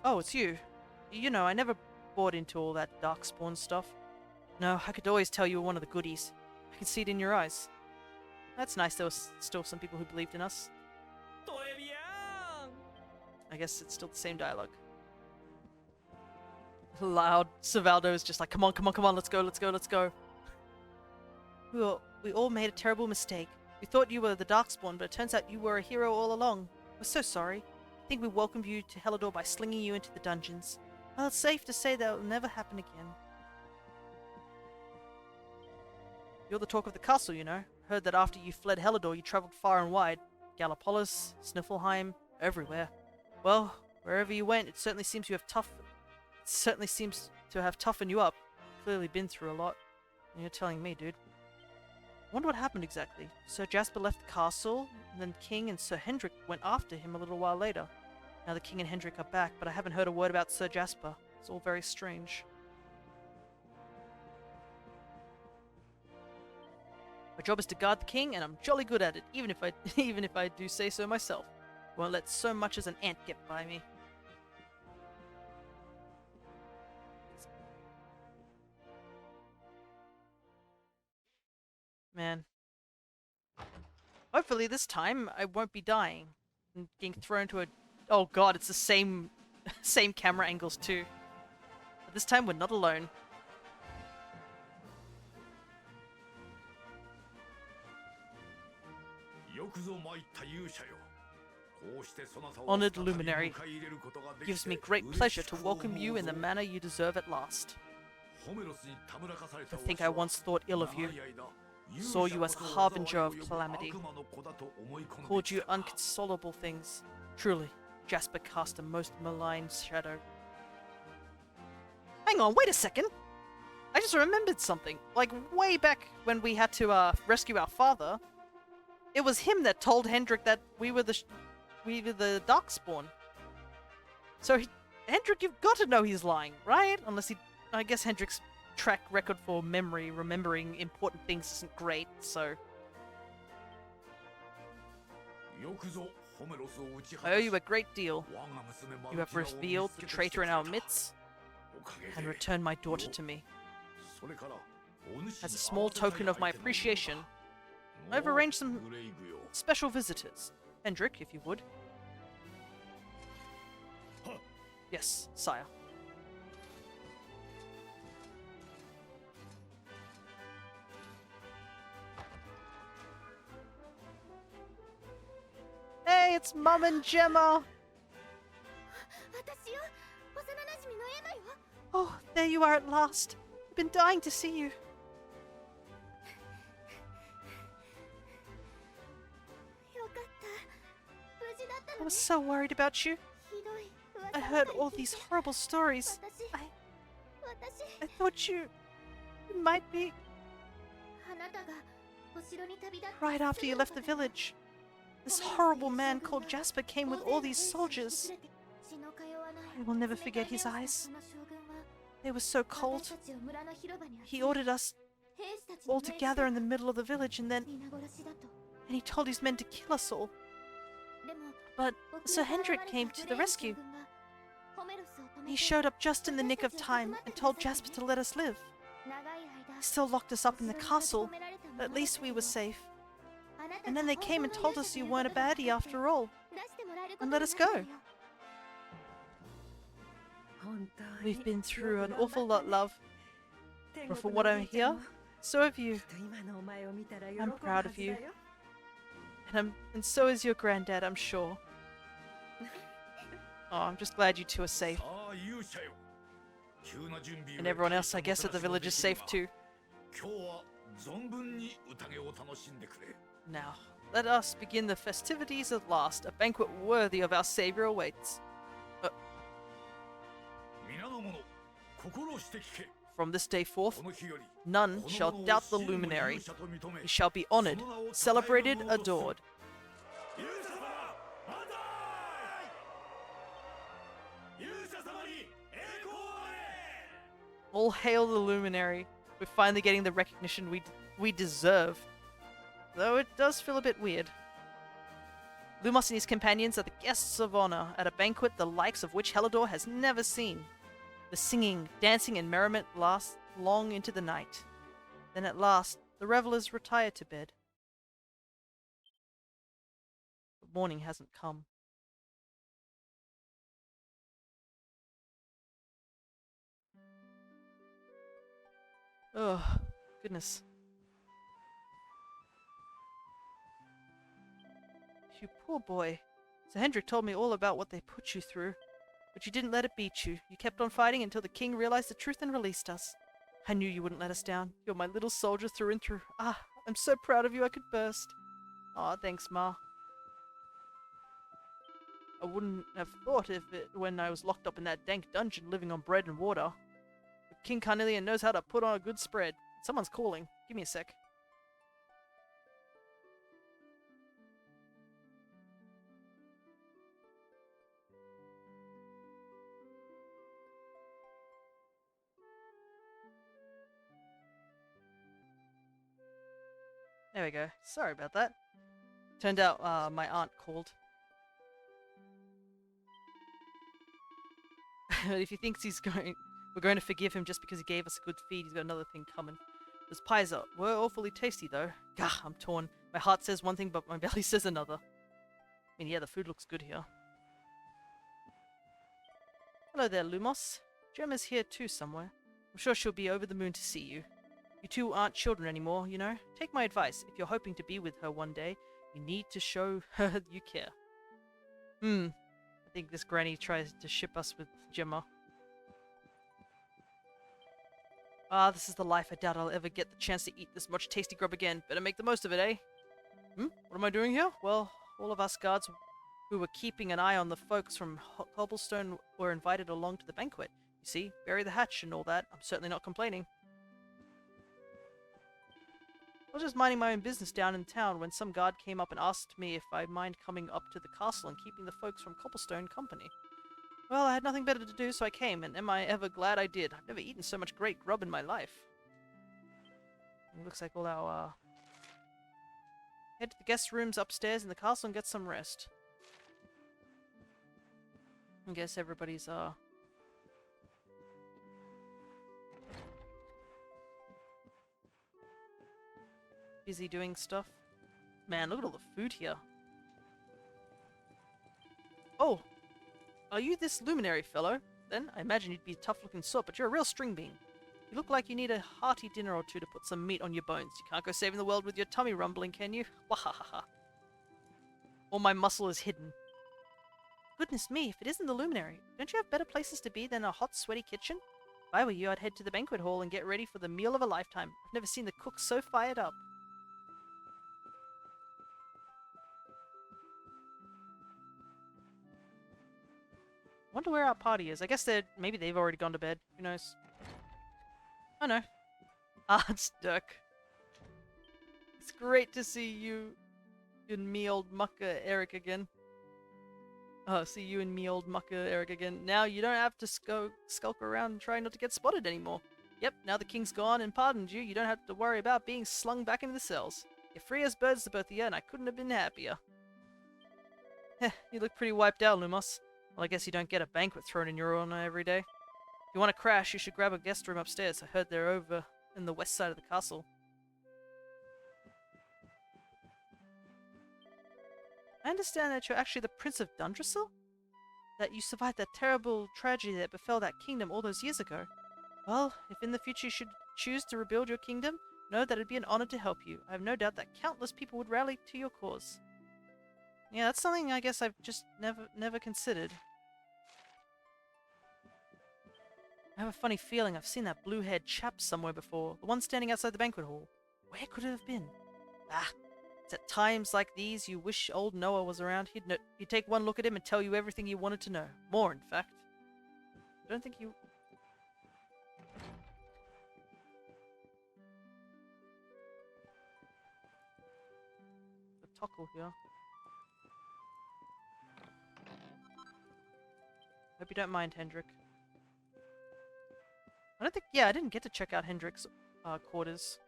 Oh, it's you. You know, I never bought into all that Darkspawn stuff. No, I could always tell you were one of the goodies. I can see it in your eyes. That's nice there was still some people who believed in us. I guess it's still the same dialogue. Loud Savaldo is just like, come on, come on, come on, let's go, let's go, let's go. We all made a terrible mistake. We thought you were the Darkspawn, but it turns out you were a hero all along. We're so sorry. I think we welcomed you to Helidor by slinging you into the dungeons. Well, it's safe to say that will never happen again. You're the talk of the castle, you know. Heard that after you fled Helidor, you traveled far and wide. Gallipolis, Sniffelheim, everywhere. Well, wherever you went, it certainly seems to have toughened you up. Clearly been through a lot. And you're telling me, dude. Wonder what happened exactly. Sir Jasper left the castle, and then King and Sir Hendrik went after him a little while later. Now the King and Hendrik are back, but I haven't heard a word about Sir Jasper. It's all very strange. My job is to guard the king, and I'm jolly good at it, even if I do say so myself. Won't let so much as an ant get by me. Man. Hopefully this time I won't be dying and getting thrown to a... Oh god, it's the same camera angles too. But this time we're not alone. Honored luminary, gives me great pleasure to welcome you in the manner you deserve at last. I think I once thought ill of you, saw you as a harbinger of calamity, called you unconsolable things. Truly, Jasper cast a most malign shadow. Hang on, wait a second! I just remembered something. Like, way back when we had to rescue our father, it was him that told Hendrik that we were the Darkspawn. So, Hendrik, you've got to know he's lying, right? Unless I guess Hendrik's track record for remembering important things isn't great, so... I owe you a great deal. You have revealed the traitor in our midst, and returned my daughter to me. As a small token of my appreciation, I've arranged some special visitors. Hendrik, if you would. Yes, sire. Hey, it's Mum and Gemma! 私よ、幼馴染のエマよ。 Oh, there you are at last. I've been dying to see you. よかった。無事だった I の was ね。 so worried about you. ひどい I 噂 heard ばかり all 聞い these て。 horrible stories. 私 I 私 thought you might be あなたがお城に旅立って right after you left the village. This horrible man called Jasper came with all these soldiers. 血の通わない I will never forget his 冷たい目を eyes. したその将軍は They were so 私 cold. たちを村の広場に集 He め ordered us 兵士たちに all 命じ together in た the middle of the village, and then 皆殺しだと。 he told his men to kill us all. でも But 僕 Sir が現 Hendrik れた came エ to ル the レア rescue. 将軍がホメロスを止め He て showed up just in the nick of time and told Jasper to let us live. 長い間 He still locked us up in the お城に castle, 閉じ込められた but at 者 least we were たち safe. あなた And then が they came and 本 told 当の us 勇 you 者 weren't a ということが baddie 分かって after all. 出してもらえること And let に us なった go. のよ。 We've been through an awful lot, love. But for what I'm here, so have you. I'm proud of you. And so is your granddad, I'm sure. Oh, I'm just glad you two are safe. さあ勇者よ。急な準備 And everyone else, I guess, at the village is safe too. 今日は存分に宴を楽しんでくれ。 Now, let us begin the festivities at last. A banquet worthy of our savior awaits. 皆の者、心して聞け。 From this day forth, この日より none この shall 者を doubt the 真の勇 luminary. 者と認め He shall be honored, celebrated, adored. 勇者様、万歳！勇者様に栄光あれ！ All hail the luminary. We're finally getting the recognition we deserve. Though it does feel a bit weird. Lumos and his companions are the guests of honor at a banquet the likes of which Helidor has never seen. The singing, dancing, and merriment lasts long into the night. Then at last, the revelers retire to bed. But morning hasn't come. Oh, goodness. You poor boy. Sir Hendrik told me all about what they put you through. But you didn't let it beat you. You kept on fighting until the king realized the truth and released us. I knew you wouldn't let us down. You're my little soldier through and through. Ah, I'm so proud of you I could burst. Aw, thanks, Ma. I wouldn't have thought of it when I was locked up in that dank dungeon living on bread and water. But King Carnelian knows how to put on a good spread. Someone's calling. Give me a sec. There we go. Sorry about that. Turned out my aunt called. If he thinks we're going to forgive him just because he gave us a good feed, he's got another thing coming. Those pies were awfully tasty though. Gah, I'm torn. My heart says one thing, but my belly says another. I mean, yeah, the food looks good here. Hello there, Lumos. Gemma's here too somewhere. I'm sure she'll be over the moon to see you. You two aren't children anymore, you know? Take my advice. If you're hoping to be with her one day, you need to show her you care. I think this granny tries to ship us with Gemma. Ah, this is the life. I doubt I'll ever get the chance to eat this much tasty grub again. Better make the most of it, eh? What am I doing here? Well, all of us guards who were keeping an eye on the folks from Cobblestone were invited along to the banquet. You see, bury the hatch and all that. I'm certainly not complaining. I was just minding my own business down in town when some guard came up and asked me if I'd mind coming up to the castle and keeping the folks from Cobblestone company. Well, I had nothing better to do, so I came, and am I ever glad I did. I've never eaten so much great grub in my life. It looks like all our, head to the guest rooms upstairs in the castle and get some rest. I guess everybody's, busy doing stuff. Man, look at all the food here. Oh! are you this luminary fellow? Then I imagine you'd be a tough-looking sort, but you're a real string bean. You look like you need a hearty dinner or two to put some meat on your bones. You can't go saving the world with your tummy rumbling, can you? Wahahaha. All my muscle is hidden. Goodness me, if it isn't the luminary, don't you have better places to be than a hot, sweaty kitchen? If I were you, I'd head to the banquet hall and get ready for the meal of a lifetime. I've never seen the cook so fired up. Wonder where our party is. I guess maybe they've already gone to bed. Who knows? Oh no. Ah, it's Dirk. It's great to see you and me old mucker Eric again. Oh, see you and me old mucker Eric again. Now you don't have to skulk around and try not to get spotted anymore. Yep, now the king's gone and pardoned you, you don't have to worry about being slung back into the cells. You're free as birds, the both of you, and I couldn't have been happier. Heh, you look pretty wiped out, Lumos. Well, I guess you don't get a banquet thrown in your honor every day. If you want to crash, you should grab a guest room upstairs. I heard they're over in the west side of the castle. I understand that you're actually the Prince of Dundrasil? That you survived that terrible tragedy that befell that kingdom all those years ago. Well, if in the future you should choose to rebuild your kingdom, know that it'd be an honor to help you. I have no doubt that countless people would rally to your cause. Yeah, that's something I guess I've just never considered. I have a funny feeling I've seen that blue-haired chap somewhere before. The one standing outside the banquet hall. Where could it have been? Ah, it's at times like these you wish old Noah was around. He'd take one look at him and tell you everything you wanted to know. More, in fact. I don't think you... The tockle here. Hope you don't mind, Hendrik. I don't think... Yeah, I didn't get to check out Hendrik's quarters.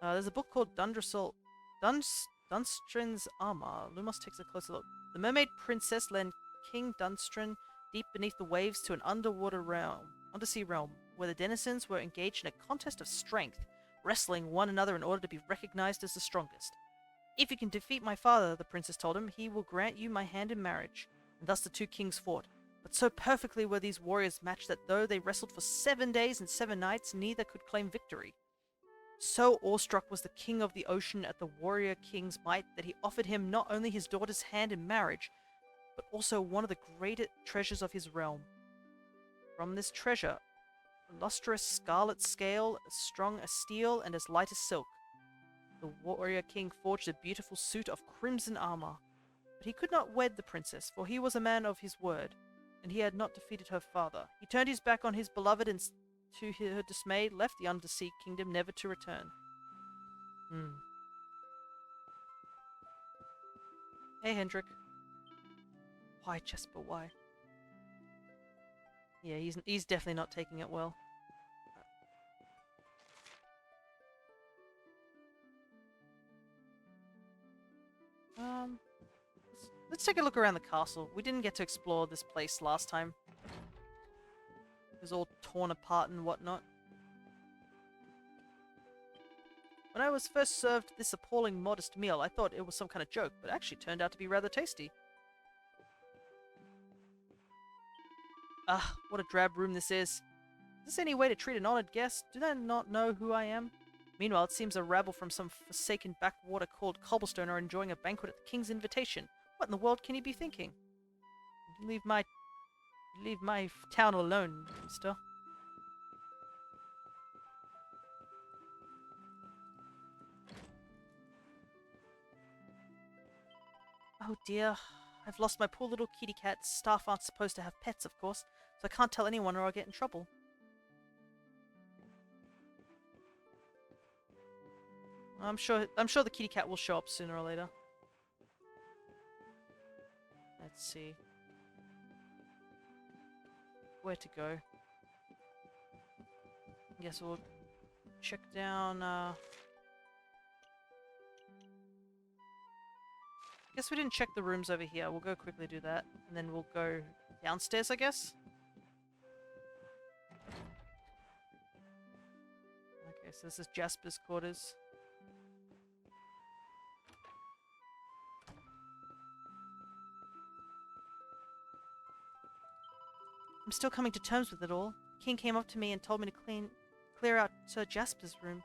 There's a book called Dunstrin's Armor. Lumos takes a closer look. The mermaid princess led King Dunstrin deep beneath the waves to an undersea realm, where the denizens were engaged in a contest of strength, wrestling one another in order to be recognized as the strongest. If you can defeat my father, the princess told him, he will grant you my hand in marriage. And thus the two kings fought. But so perfectly were these warriors matched that though they wrestled for 7 days and 7 nights, neither could claim victory. So awestruck was the king of the ocean at the warrior king's might that he offered him not only his daughter's hand in marriage, but also one of the greatest treasures of his realm. From this treasure, a lustrous scarlet scale, as strong as steel and as light as silk, the warrior king forged a beautiful suit of crimson armor. But he could not wed the princess, for he was a man of his word, and he had not defeated her father. He turned his back on his beloved and, to her dismay, left the undersea kingdom never to return. Hey, Hendrik. Why, Jesper, why? Yeah, he's definitely not taking it well. Let's take a look around the castle. We didn't get to explore this place last time. It was all torn apart and whatnot. When I was first served this appalling modest meal, I thought it was some kind of joke, but it actually turned out to be rather tasty. Ah, what a drab room this is. Is this any way to treat an honored guest? Do they not know who I am? Meanwhile, it seems a rabble from some forsaken backwater called Cobblestone are enjoying a banquet at the king's invitation. What in the world can he be thinking? Leave my town alone, mister. Oh dear, I've lost my poor little kitty cat. Staff aren't supposed to have pets, of course, so I can't tell anyone or I'll get in trouble. I'm sure the kitty cat will show up sooner or later. Let's see. Where to go? I guess we'll check down, guess we didn't check the rooms over here. We'll go quickly do that. And then we'll go downstairs, I guess? Okay, so this is Jasper's quarters. I'm still coming to terms with it all. The king came up to me and told me to clear out Sir Jasper's room.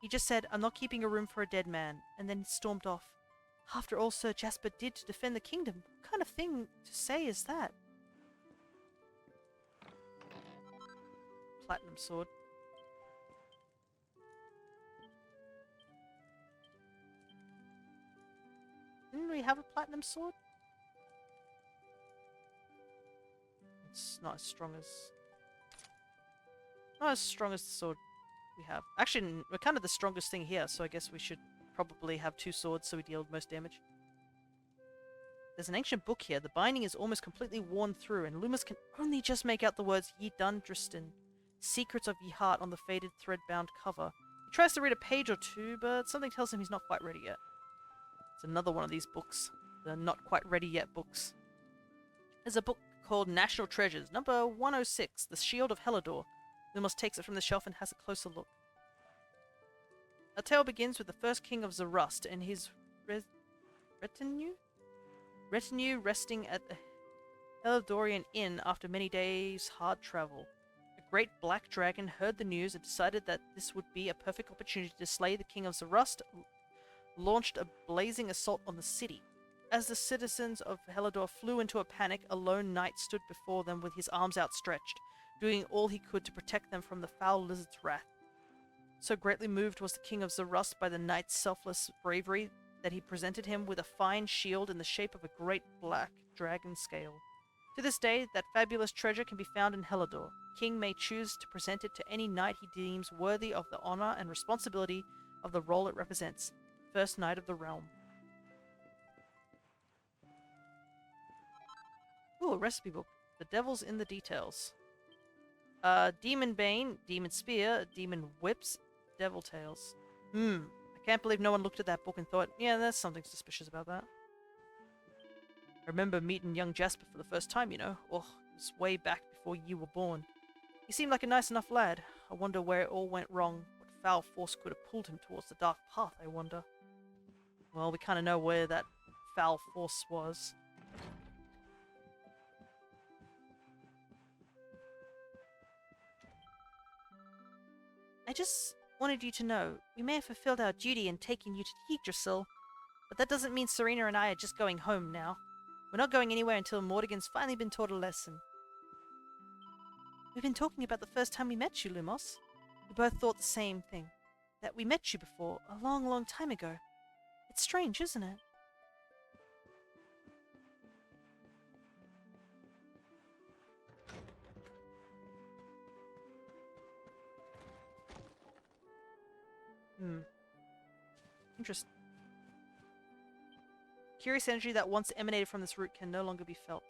He just said, I'm not keeping a room for a dead man, and then he stormed off. After all Sir Jasper did to defend the kingdom, what kind of thing to say is that? Platinum sword. Didn't we have a platinum sword? It's not as strong as... Not as strong as the sword we have. Actually, we're kind of the strongest thing here, so I guess we should probably have 2 swords so we deal most damage. There's an ancient book here. The binding is almost completely worn through, and Loomis can only just make out the words Ye Dun Dristan, Secrets of Ye Heart on the faded thread-bound cover. He tries to read a page or 2, but something tells him he's not quite ready yet. It's another one of these books. The not quite ready yet books. There's a book called National Treasures, number 106, The Shield of Helidor. Lumos takes it from the shelf and has a closer look. Our tale begins with the first king of Zarust and his retinue? Retinue resting at the Helidorian Inn after many days' hard travel. A great black dragon heard the news and decided that this would be a perfect opportunity to slay the king of Zarust, launched a blazing assault on the city. As the citizens of Helidor flew into a panic, a lone knight stood before them with his arms outstretched, doing all he could to protect them from the foul lizard's wrath. So greatly moved was the king of Zarust by the knight's selfless bravery that he presented him with a fine shield in the shape of a great black dragon scale. To this day, that fabulous treasure can be found in Helidor. King may choose to present it to any knight he deems worthy of the honor and responsibility of the role it represents. First Knight of the Realm. Ooh, a recipe book. The Devil's in the Details. Demon Bane, Demon Spear, Demon Whips, Devil Tails. I can't believe no one looked at that book and thought, yeah, there's something suspicious about that. I remember meeting young Jasper for the first time, you know. Oh, it was way back before you were born. He seemed like a nice enough lad. I wonder where it all went wrong. What foul force could have pulled him towards the dark path, I wonder. Well, we kind of know where that foul force was. I just wanted you to know, we may have fulfilled our duty in taking you to Yggdrasil, but that doesn't mean Serena and I are just going home now. We're not going anywhere until Mordegon's finally been taught a lesson. We've been talking about the first time we met you, Lumos. We both thought the same thing, that we met you before, a long, long time ago. It's strange, isn't it? Interesting. Curious energy that once emanated from this root can no longer be felt.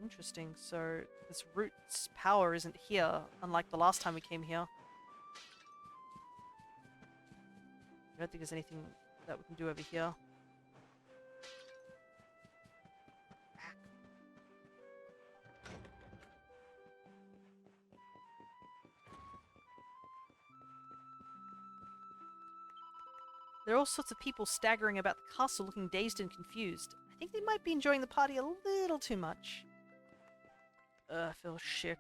Interesting. So this root's power isn't here, unlike the last time we came here. I don't think there's anything that we can do over here. There are all sorts of people staggering about the castle looking dazed and confused. I think they might be enjoying the party a little too much. I feel sick.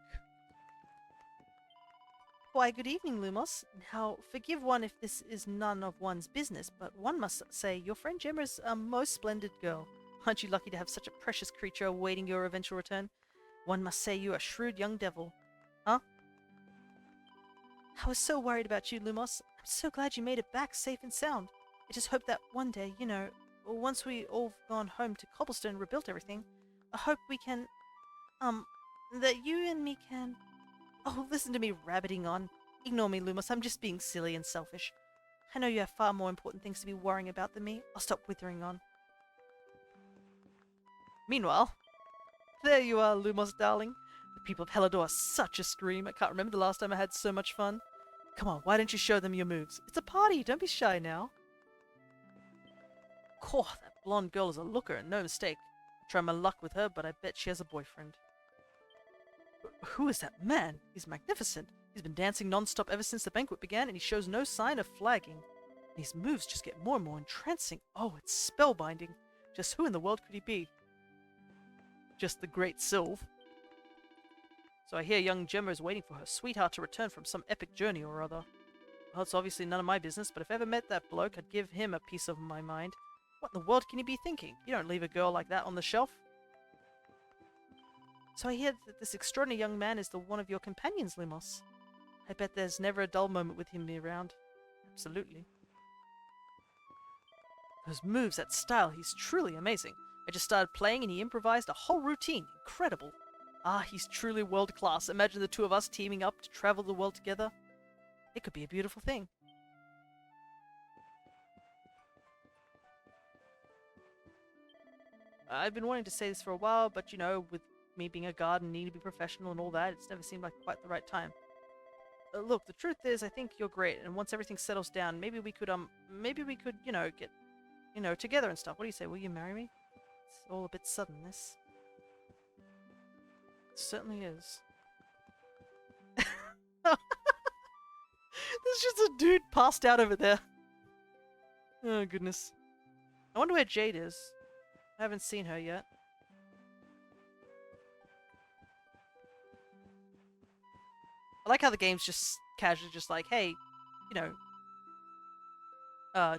Why, good evening, Lumos. Now, forgive one if this is none of one's business, but one must say your friend Gemma's a most splendid girl. Aren't you lucky to have such a precious creature awaiting your eventual return? One must say you are a shrewd young devil. Huh? I was so worried about you, Lumos. I'm so glad you made it back safe and sound. I just hope that one day, you know, once we all gone home to Cobblestone and rebuilt everything, I hope we can, that you and me can... Oh, listen to me rabbiting on. Ignore me, Lumos. I'm just being silly and selfish. I know you have far more important things to be worrying about than me. I'll stop withering on. Meanwhile, there you are, Lumos, darling. The people of Helidor are such a scream. I can't remember the last time I had so much fun. Come on, why don't you show them your moves? It's a party. Don't be shy now. Cough, that blonde girl is a looker and no mistake. I'll try my luck with her, but I bet she has a boyfriend. Who is that man? He's magnificent. He's been dancing non-stop ever since the banquet began, and he shows no sign of flagging. And his moves just get more and more entrancing. Oh, it's spellbinding. Just who in the world could he be? Just the great Sylve. So I hear young Gemma is waiting for her sweetheart to return from some epic journey or other. Well, it's obviously none of my business, but if I ever met that bloke, I'd give him a piece of my mind. What in the world can you be thinking? You don't leave a girl like that on the shelf. So I hear that this extraordinary young man is the one of your companions, Limos. I bet there's never a dull moment with him around. Absolutely. Those moves, that style, he's truly amazing. I just started playing and he improvised a whole routine. Incredible. Ah, he's truly world class. Imagine the two of us teaming up to travel the world together. It could be a beautiful thing. I've been wanting to say this for a while, but you know, with me being a guard and needing to be professional and all that, it's never seemed like quite the right time. Look, the truth is, I think you're great, and once everything settles down, maybe we could, you know, get, you know, together and stuff. What do you say? Will you marry me? It's all a bit sudden, this. It certainly is. There's just a dude passed out over there. Oh, goodness. I wonder where Jade is. I haven't seen her yet. I like how the game's just casually just like, hey, you know,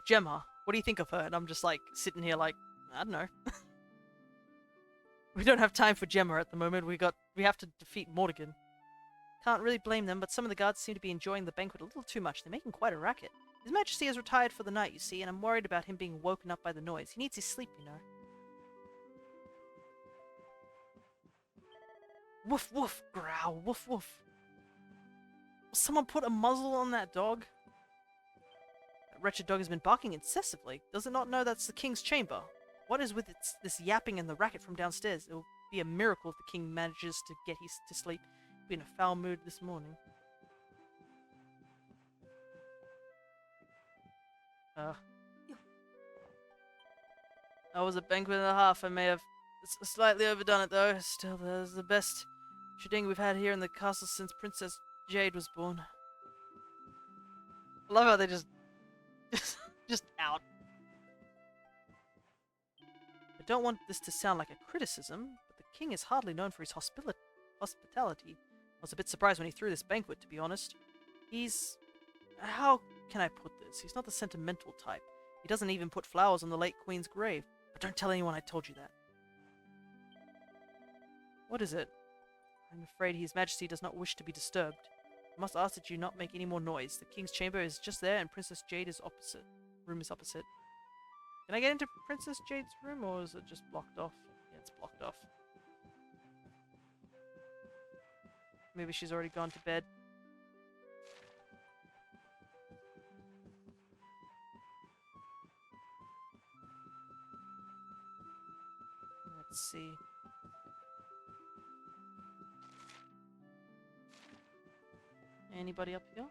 Gemma, what do you think of her? And I'm just like, sitting here like, I don't know. We don't have time for Gemma at the moment. We have to defeat Morrigan. Can't really blame them, but some of the guards seem to be enjoying the banquet a little too much. They're making quite a racket. His Majesty has retired for the night, you see, and I'm worried about him being woken up by the noise. He needs his sleep, you know. Woof woof, growl, woof woof. Someone put a muzzle on that dog? That wretched dog has been barking incessantly. Does it not know that's the king's chamber? What is with this yapping and the racket from downstairs? It will be a miracle if the king manages to get his to sleep. He'll be in a foul mood this morning. That was a banquet and a half. I may have slightly overdone it though. Still, there's the best shooting we've had here in the castle since Princess Jade was born. I love how they just out. I don't want this to sound like a criticism, but the king is hardly known for his hospitality. I was a bit surprised when he threw this banquet, to be honest. He's... how can I put this? He's not the sentimental type. He doesn't even put flowers on the late queen's grave. But don't tell anyone I told you that. What is it? I'm afraid His Majesty does not wish to be disturbed. I must ask that you not make any more noise. The king's chamber is just there and Princess Jade is opposite. Room is opposite. Can I get into Princess Jade's room or is it just blocked off? Yeah, it's blocked off. Maybe she's already gone to bed. Let's see. Anybody up here?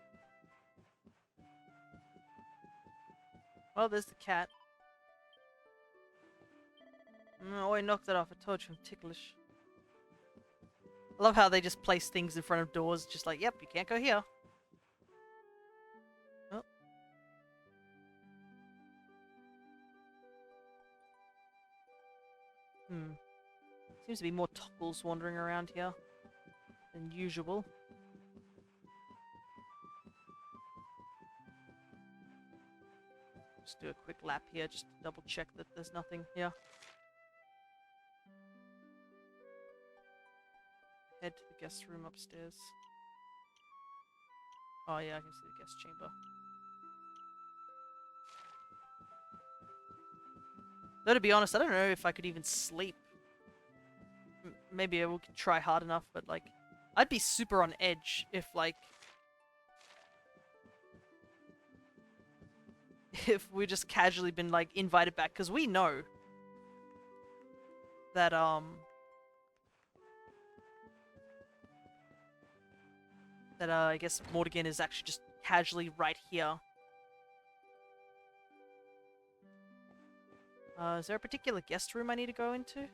Well, there's the cat. Oh, I knocked that off. I told you I'm ticklish. I love how they just place things in front of doors, just like, yep, you can't go here. Oh. Seems to be more toggles wandering around here than usual. Just do a quick lap here, just to double check that there's nothing here. Head to the guest room upstairs. Oh yeah, I can see the guest chamber. Though to be honest, I don't know if I could even sleep. Maybe I will try hard enough, but like, I'd be super on edge if like, if we just casually been like invited back, because we know that I guess Morrigan is actually just casually right here. Is there a particular guest room I need to go into?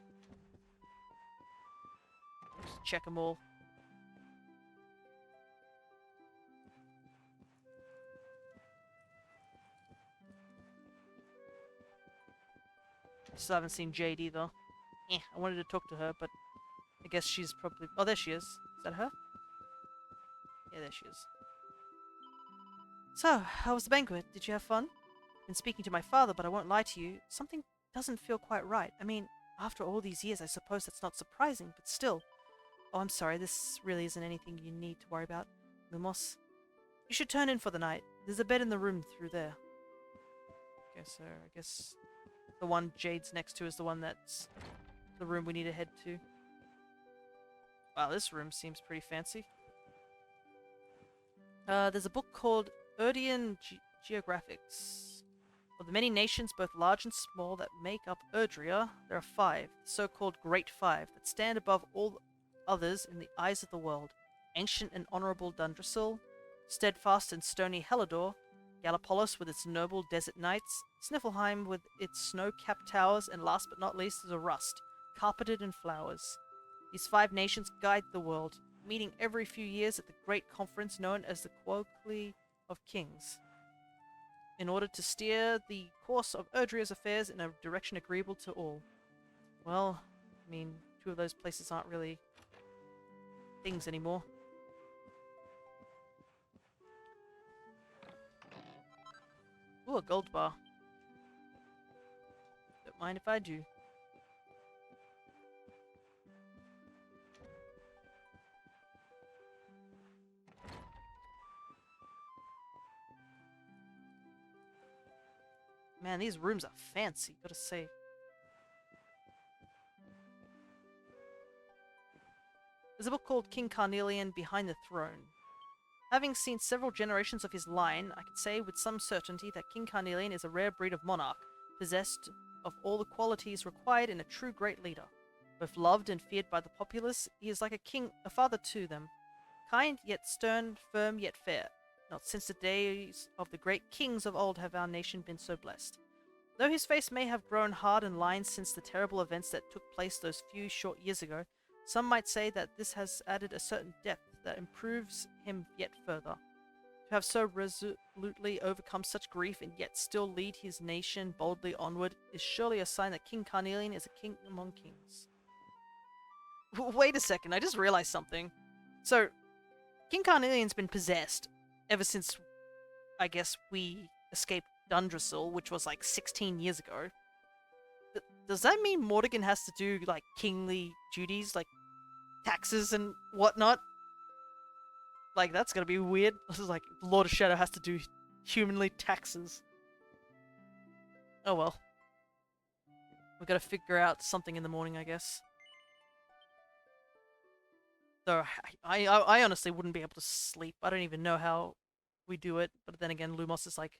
Just check them all. Still haven't seen Jade either. I wanted to talk to her, but I guess she's probably... oh, there she is. Is that her? Yeah, there she is. So, how was the banquet? Did you have fun? Been speaking to my father, but I won't lie to you. Something doesn't feel quite right. I mean, after all these years, I suppose that's not surprising, but still. Oh, I'm sorry. This really isn't anything you need to worry about. Lumos, you should turn in for the night. There's a bed in the room through there. Okay, so I guess the one Jade's next to is the one that's the room we need to head to. Wow, this room seems pretty fancy. There's a book called Erdrean Geographics. Of the many nations, both large and small, that make up Erdrea, there are 5, the so-called Great Five, that stand above all others in the eyes of the world. Ancient and honorable Dundrasil, steadfast and stony Helidor, Gallipolis with its noble desert knights, Sniffelheim with its snow-capped towers, and last but not least is a Rust, carpeted in flowers. These 5 nations guide the world, meeting every few years at the great conference known as the Colloquy of Kings, in order to steer the course of Erdrea's affairs in a direction agreeable to all. Well, I mean, 2 of those places aren't really things anymore. Ooh, a gold bar. Don't mind if I do. Man, these rooms are fancy, gotta say. There's a book called King Carnelian Behind the Throne. Having seen several generations of his line, I can say with some certainty that King Carnelian is a rare breed of monarch, possessed of all the qualities required in a true great leader. Both loved and feared by the populace, he is like a king, a father to them. Kind yet stern, firm yet fair. Not since the days of the great kings of old have our nation been so blessed. Though his face may have grown hard and lined since the terrible events that took place those few short years ago, some might say that this has added a certain depth that improves him yet further. To have so resolutely overcome such grief and yet still lead his nation boldly onward is surely a sign that King Carnelian is a king among kings. Wait a second, I just realized something. So, King Carnelian's been possessed ever since, I guess, we escaped Dundrasil, which was like 16 years ago. Does that mean Morrigan has to do, like, kingly duties, like taxes and whatnot? Like, that's gonna be weird. This is like, Lord of Shadow has to do humanly taxes. Oh well. We've got to figure out something in the morning, I guess. So, I honestly wouldn't be able to sleep. I don't even know how we do it. But then again, Lumos is like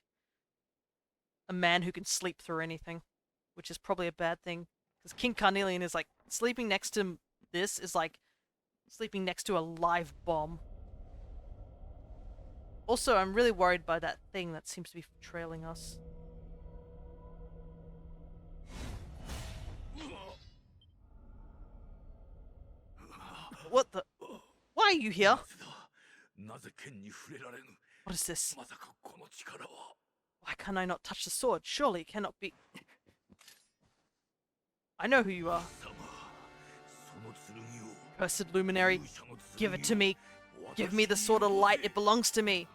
a man who can sleep through anything, which is probably a bad thing. Because King Carnelian is like, sleeping next to this is like sleeping next to a live bomb. Also, I'm really worried by that thing that seems to be trailing us. What the? Why are you here? What is this? Why can I not touch the sword? Surely it cannot be. I know who you are. Cursed luminary, give it to me. Give me the sword of light, it belongs to me.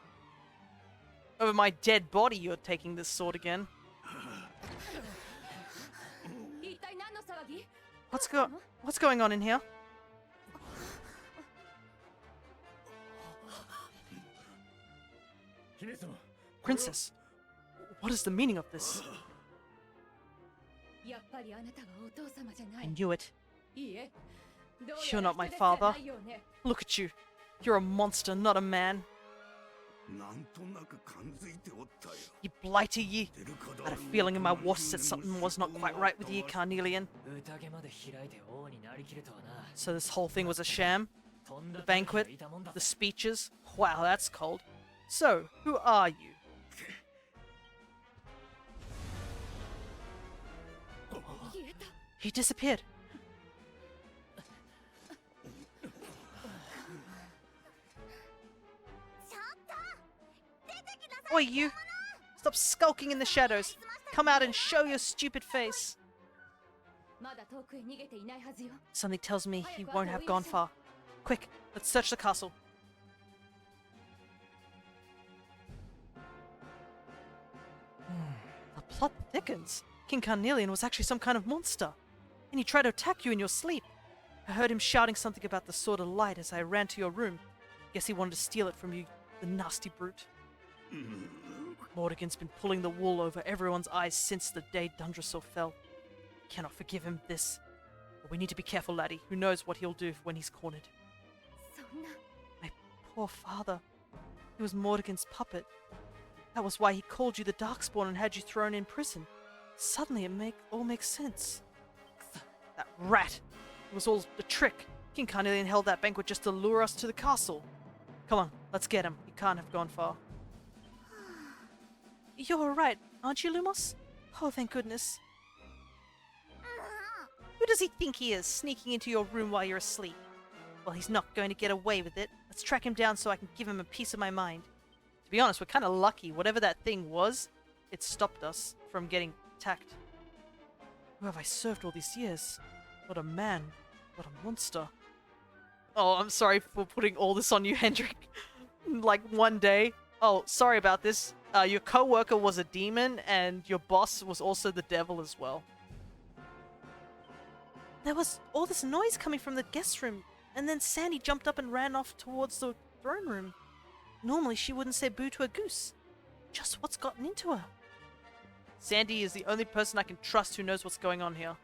Over my dead body you're taking this sword again. What's going on in here? Princess, what is the meaning of this? I knew it. You're not my father. Look at you. You're a monster, not a man. You blighter ye. I had a feeling in my warts that something was not quite right with ye, Carnelian. So this whole thing was a sham? The banquet? The speeches? Wow, that's cold. So, who are you? He disappeared. Oi, you! Stop skulking in the shadows! Come out and show your stupid face! Something tells me he won't have gone far. Quick, let's search the castle. The plot thickens. King Carnelian was actually some kind of monster, and he tried to attack you in your sleep. I heard him shouting something about the Sword of Light as I ran to your room. Guess he wanted to steal it from you, the nasty brute. Mordegon's been pulling the wool over everyone's eyes since the day Dundrasil fell. Cannot forgive him this. But we need to be careful, laddie. Who knows what he'll do when he's cornered. そんな My poor father. He was Mordegon's puppet. That was why he called you the Darkspawn and had you thrown in prison. Suddenly it all makes sense. That rat! It was all a trick. King Carnelian held that banquet just to lure us to the castle. Come on, let's get him. He can't have gone far. You're alright, aren't you, Lumos? Oh, thank goodness. Who does he think he is, sneaking into your room while you're asleep? Well, he's not going to get away with it. Let's track him down so I can give him a piece of my mind. To be honest, we're kind of lucky. Whatever that thing was, it stopped us from getting attacked. Who have I served all these years? What a man. What a monster. Oh, I'm sorry for putting all this on you, Hendrik. Like, one day. Oh, sorry about this. Your co-worker was a demon, and your boss was also the devil as well. There was all this noise coming from the guest room, and then Sandy jumped up and ran off towards the throne room. Normally, she wouldn't say boo to a goose. Just what's gotten into her? Sandy is the only person I can trust who knows what's going on here.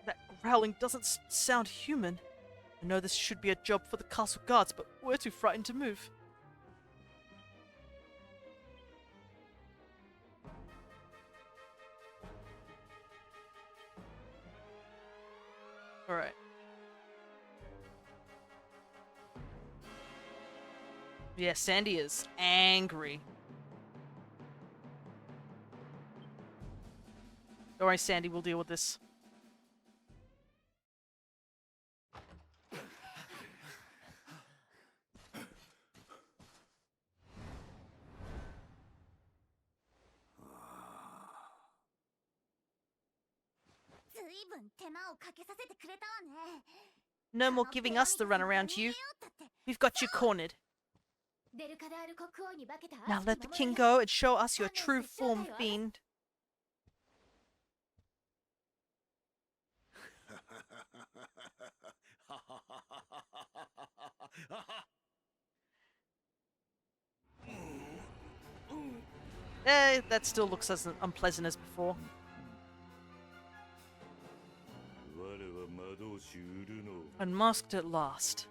That growling doesn't sound human. I know this should be a job for the castle guards, but we're too frightened to move. Alright. Yeah, Sandy is angry. Don't worry, Sandy, we'll deal with this. ずいぶん手間をかけさせてくれたわね。 No more giving us the runaround, you. We've got you cornered. デルカダール国王に化けた Now let the king go and show us your true form, fiend. That still looks as unpleasant as before. Unmasked at last.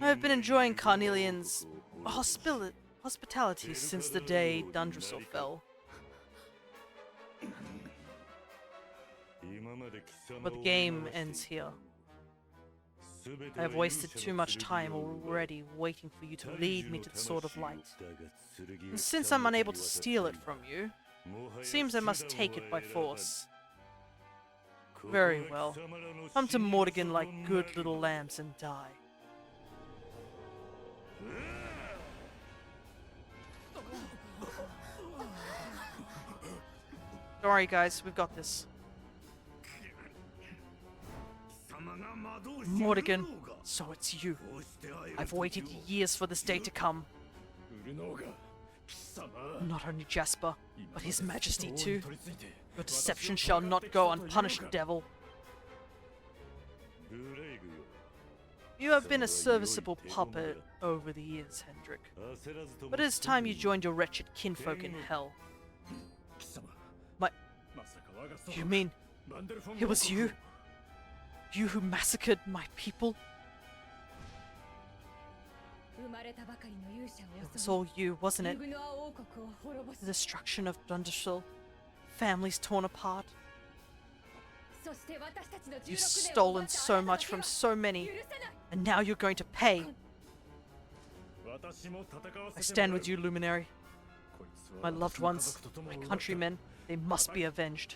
I've been enjoying Carnelian's hospitality since the day Dundrasil fell. But the game ends here. I have wasted too much time already waiting for you to lead me to the Sword of Light. And since I'm unable to steal it from you, seems I must take it by force. Very well. Come to Mordegon like good little lambs and die. Don't worry, guys, we've got this. Mordegon, so it's you. I've waited years for this day to come. Not only Jasper, but His Majesty too. Your deception shall not go unpunished, devil. You have been a serviceable puppet over the years, Hendrik. But it is time you joined your wretched kinfolk in hell. You mean it was you? You who massacred my people? It was all you, wasn't it? The destruction of Dundrasil, families torn apart. You've stolen so much from so many, and now you're going to pay. I stand with you, Luminary. My loved ones, my countrymen, they must be avenged.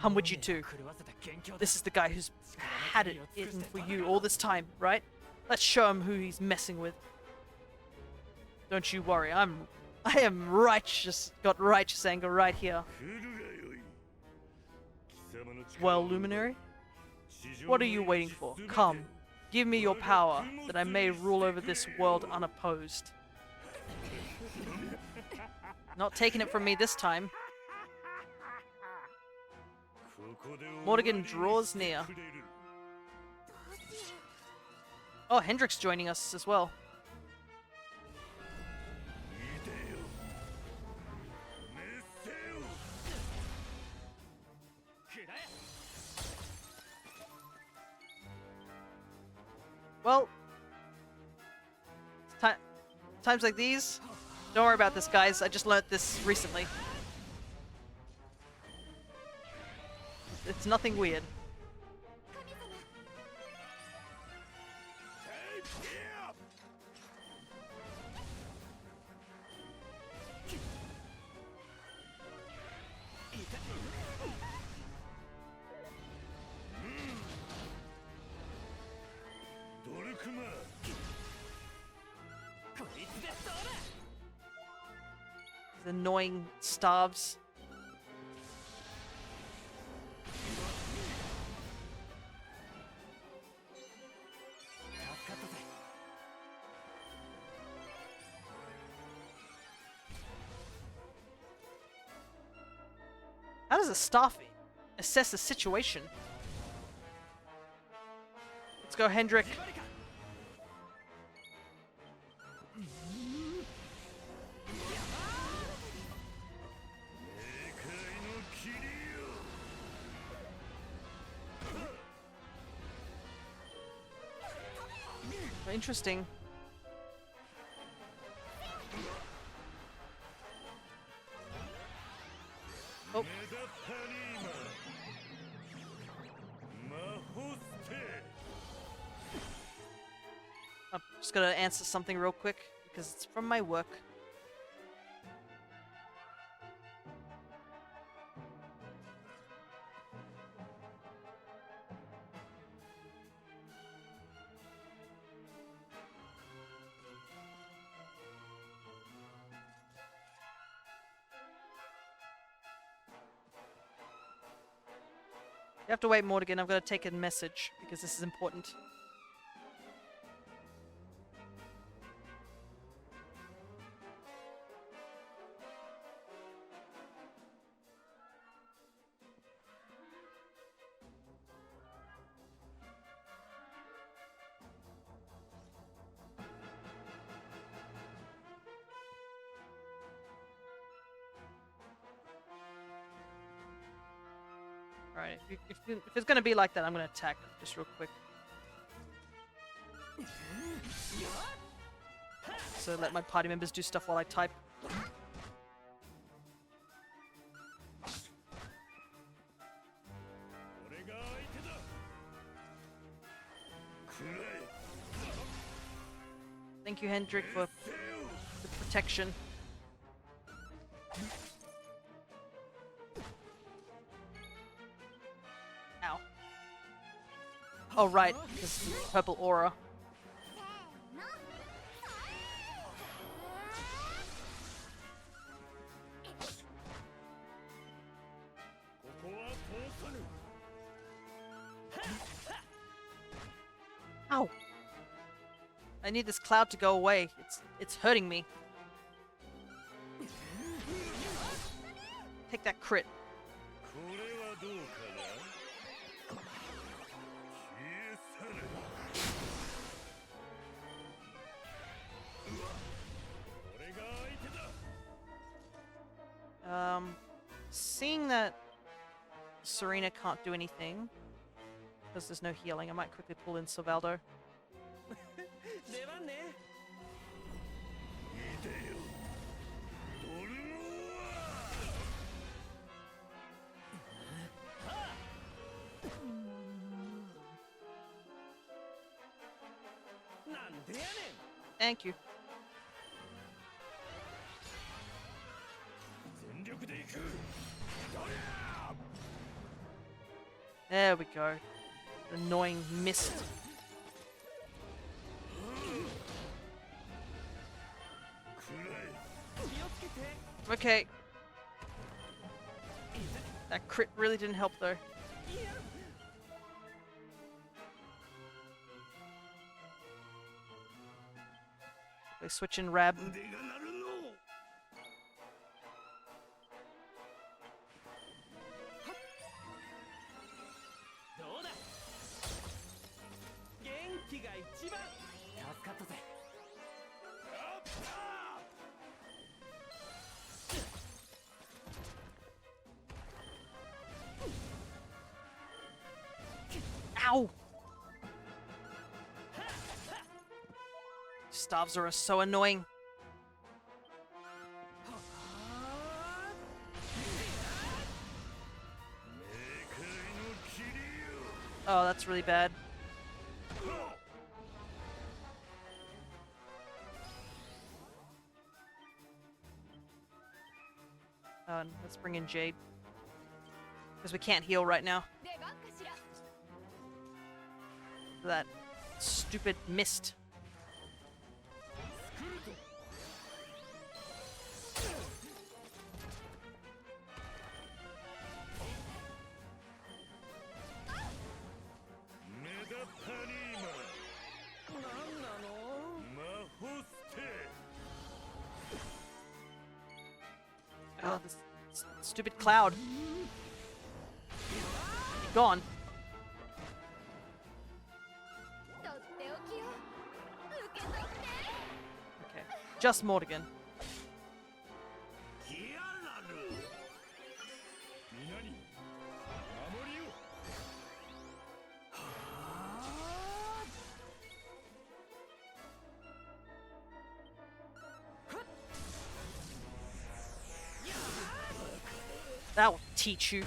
I'm with you too. This is the guy who's had it in for you all this time, right? Let's show him who he's messing with. Don't you worry, I am righteous, got righteous anger right here. Well, Luminary, What are you waiting for? Come, give me your power, that I may rule over this world unopposed. Not taking it from me this time. Morrigan draws near. どうしよ Oh, Hendrick's joining us as well. Well, times like these, don't worry about this, guys. I just learnt this recently. It's nothing weird. 神様 The annoying starves. How does a staff assess a situation? Let's go, Hendrick. Interesting. Oh. I'm just gonna answer something real quick because it's from my work. You have to wait, Mordigan. I've got to take a message because this is important. Alright, if it's gonna be like that, I'm gonna attack just real quick. So let my party members do stuff while I type. Thank you, Hendrick, for the protection. Ow. Oh, right, because the purple aura. せーの Ow! I need this cloud to go away. It's hurting me. Take that crit. Seeing that Serena can't do anything because there's no healing, I might quickly pull in Silvaldo. 出番ね なんでやねん Thank you. 全力で行く There we go. Annoying mist. 気をつけて Okay. That crit really didn't help though. They switch in Rab. 腕が鳴るの どうだ元気が一番助かったぜ Ow! Staves are so annoying. Oh, that's really bad. Let's bring in Jade. Because we can't heal right now. 出番かしら That stupid mist. Oh, this stupid cloud. Be gone. とっておきよ受け取って Okay. Just Mordigan. ギアラル皆に守りを That will teach you.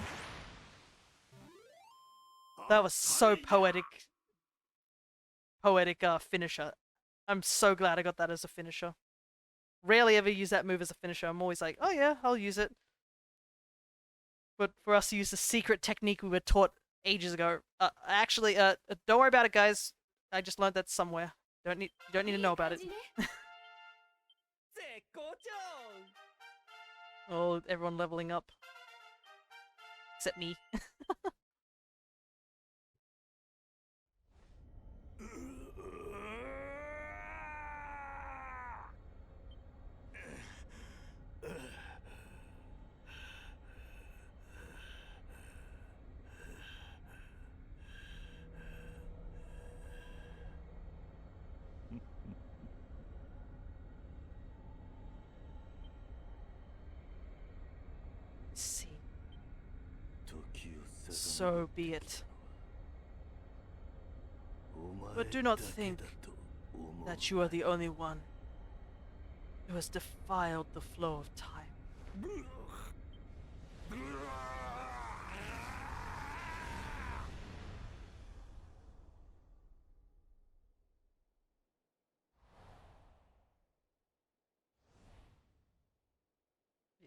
That was so poetic. Poetic finisher. I'm so glad I got that as a finisher. Rarely ever use that move as a finisher. I'm always like, oh yeah, I'll use it. But for us to use the secret technique we were taught ages ago, actually, don't worry about it, guys. I just learned that somewhere. You don't need to know about it. 絶好調 Oh, everyone leveling up. Except me. See. So be it. But do not think that you are the only one who has defiled the flow of time.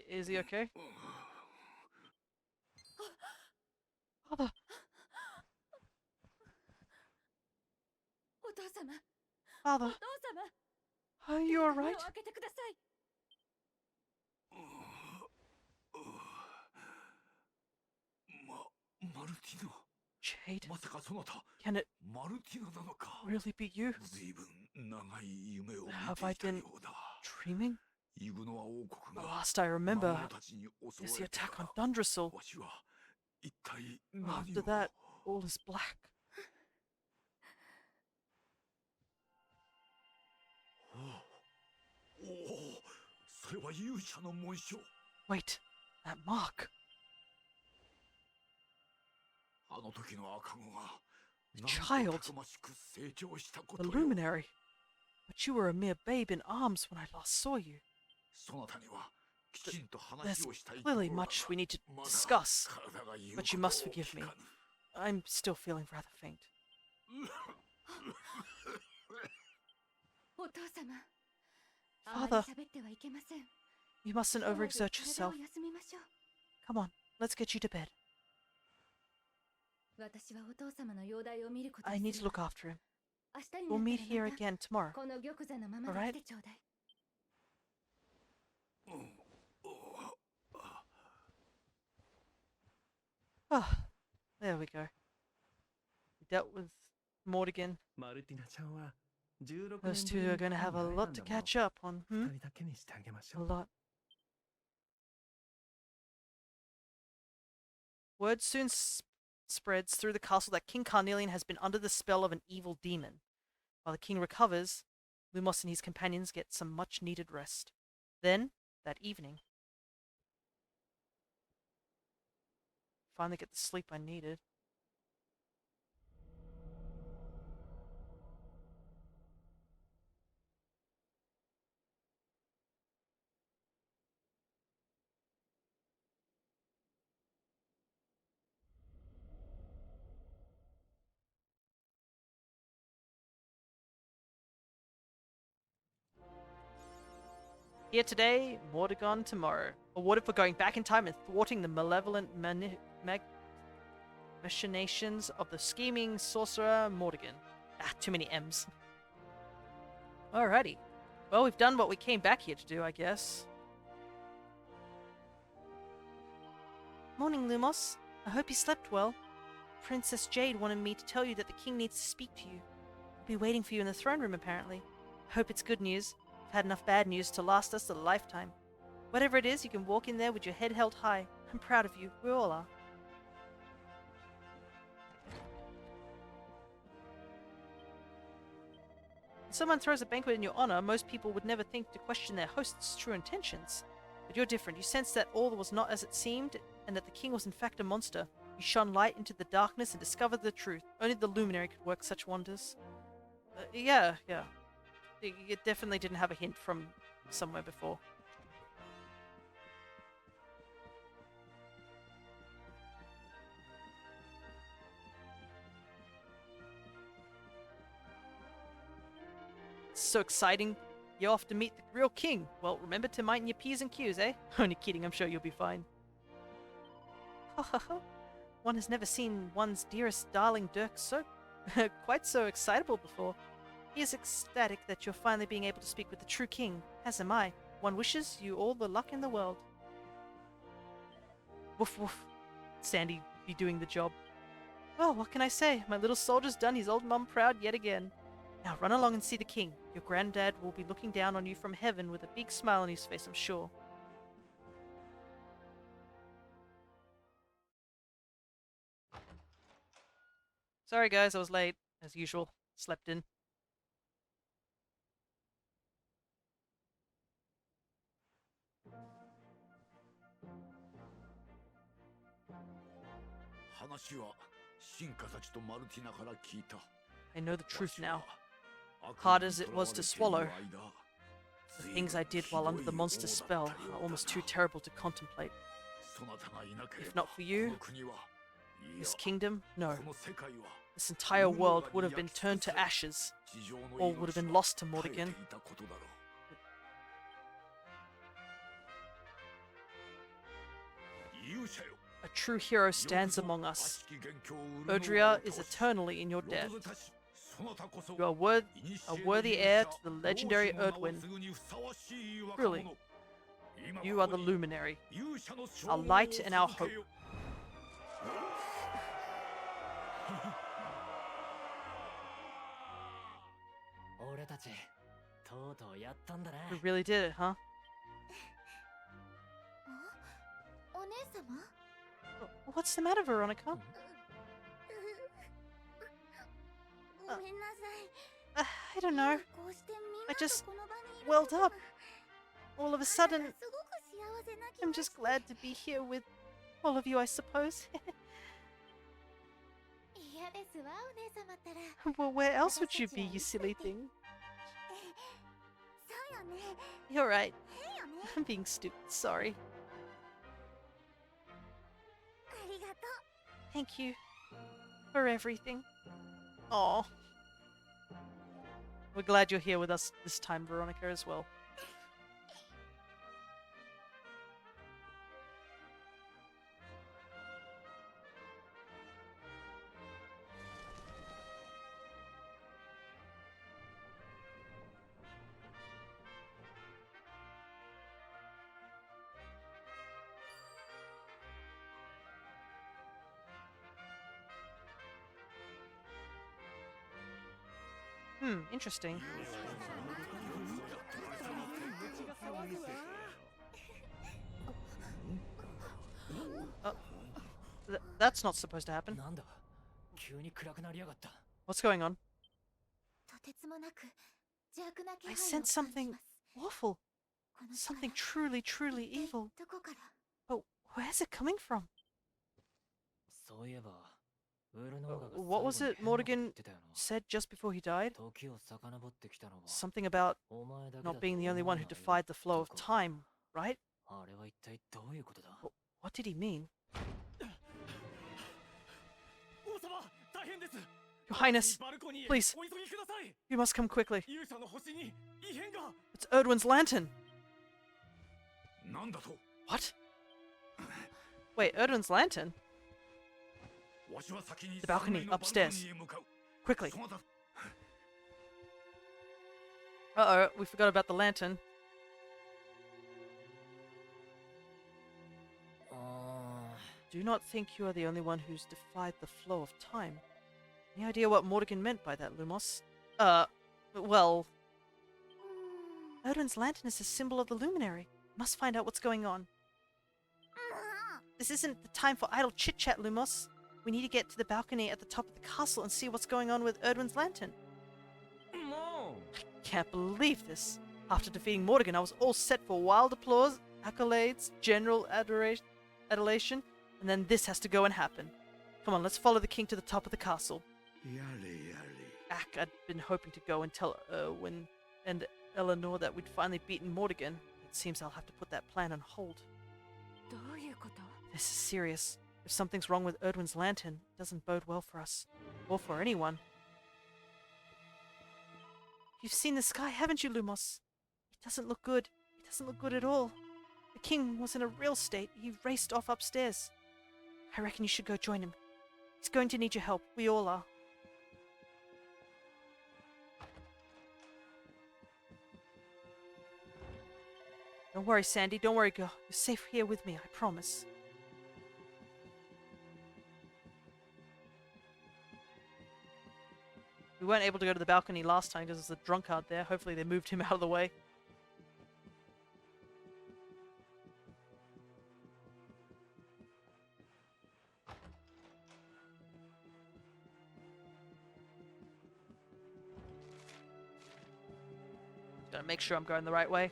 Is he okay? Father! お父様 Father! お父様 Are you 目 alright? を開けてください マルティノ Jade? まさかそなた Can it マルティノなのか really be you? ずいぶん長い夢を見 Have I ていた been ようだ dreaming? イグノア王 The 国が last I 魔 remember 物たちに襲 is わ the れた attack on が Dundrasil. わしは一体何を After that, all is black. おおそれは勇者の紋章 Wait, that mark. あの時の赤子が The なんと child. たくましく成長したこ The とよ luminary. But you were a mere babe in arms when I last saw you. そなたにはきちんと There's 話をしたい clearly ところだ much we need to まだ discuss, 体が言う but you こと must を forgive 聞 me. かぬ I'm still feeling rather faint. お父様 Father. あまり喋ってはいけません You mustn't 今日は overexert 体 yourself. を休みましょう Come on, let's get you to bed. 私はお父様の容体を見ること I に need す to る look after him. 明日に We'll な meet った here らまた again tomorrow. この玉座のままで Alright. 来てちょうだい Ah, there we go. We dealt with Mordigan. マルティナちゃんは Those two are going to have a lot to catch up on. 二人だけにしてあげまし A ょう。 lot. Word soon spreads through the castle that King Carnelian has been under the spell of an evil demon. While the king recovers, Lumos and his companions get some much-needed rest. Then, that evening, finally get the sleep I needed. Here today, Mordegon tomorrow. Awarded for going back in time and thwarting the malevolent machinations of the scheming sorcerer Mordegon. Ah, too many M's. Alrighty. Well, we've done what we came back here to do, I guess. Morning, Lumos. I hope you slept well. Princess Jade wanted me to tell you that the king needs to speak to you. I'll be waiting for you in the throne room, apparently. I hope it's good news. I've had enough bad news to last us a lifetime. Whatever it is, you can walk in there with your head held high. I'm proud of you. We all are. When someone throws a banquet in your honor, most people would never think to question their host's true intentions. But you're different. You sensed that all was not as it seemed, and that the king was in fact a monster. You shone light into the darkness and discovered the truth. Only the luminary could work such wonders. Yeah. It definitely didn't have a hint from somewhere before. It's so exciting. You're off to meet the real king. Well, remember to mind your P's and Q's, eh? Only kidding, I'm sure you'll be fine. One has never seen one's dearest darling Dirk so quite so excitable before. He is ecstatic that you're finally being able to speak with the true king, as am I. One wishes you all the luck in the world. Woof woof. Sandy be doing the job. Well, what can I say? My little soldier's done his old mum proud yet again. Now run along and see the king. Your granddad will be looking down on you from heaven with a big smile on his face, I'm sure. Sorry guys, I was late. As usual. Slept in. I know the truth now. Hard as it was to swallow, the things I did while under the monster's spell are almost too terrible to contemplate. If not for you, this kingdom, no. This entire world would have been turned to ashes, or would have been lost to Mordegon. A true hero stands among us. Erdrea is eternally in your debt. You are a worthy heir to the legendary Erdwin. Truly, you are the luminary, our light and our hope. We really did it, huh? What's the matter, Veronica? I don't know. I just welled up. All of a sudden, I'm just glad to be here with all of you, I suppose. Well, where else would you be, you silly thing? You're right. I'm being stupid, sorry. Thank you for everything. Aw. We're glad you're here with us this time, Veronica, as well. Interesting. Uh, that's not supposed to happen. なんだ急に暗くなりやがった What's going on? とてつもなく邪悪な気配 I を sense 感じ something ます awful. この Something 力 truly, truly 一体 evil. どこから But where's it coming from? そういえばウルノーガが What was 最後 it に変なこと言 Morgan ってたよな said just before he died? 時を遡ってきたのは Something about お前だけだ not と being the only 思う one who なよ defied the flow of とか time, right? あれは一体どういうことだ What did he mean? 王様大変です Your Highness, バルコニーへ please. お急ぎください you must come quickly. 勇者の星に異変が It's Erdwin's lantern. なんだと What? Wait, Erdwin's lantern? わしは先に The balcony 3階の upstairs. バルコニーへ向かう Quickly. そなた Uh-oh, we forgot about the lantern. あ Do not think you are the only one who's defied the flow of time. Any idea what Morgan meant by that, Lumos? Well, うーん Erdwin's lantern is a symbol of the luminary. Must find out what's going on. This isn't the time for idle chit-chat, Lumos. We need to get to the balcony at the top of the castle and see what's going on with Erdwin's lantern. も Can't believe this. After defeating Morgan, I was all set for wild applause, accolades, general adulation, and then this has to go and happen. Come on, let's follow the king to the top of the castle. やれやれ Ack, I'd been hoping to go and tell Erwin and Eleanor that we'd finally beaten Morgan. It seems I'll have to put that plan on hold. どういうこと This is serious. If something's wrong with Erdwin's lantern, it doesn't bode well for us. Or for anyone. You've seen the sky, haven't you, Lumos? It doesn't look good. It doesn't look good at all. The king was in a real state. He raced off upstairs. I reckon you should go join him. He's going to need your help. We all are. Don't worry, Sandy. Don't worry, girl. You're safe here with me, I promise. We weren't able to go to the balcony last time because there's a drunkard there. Hopefully they moved him out of the way. Gotta make sure I'm going the right way.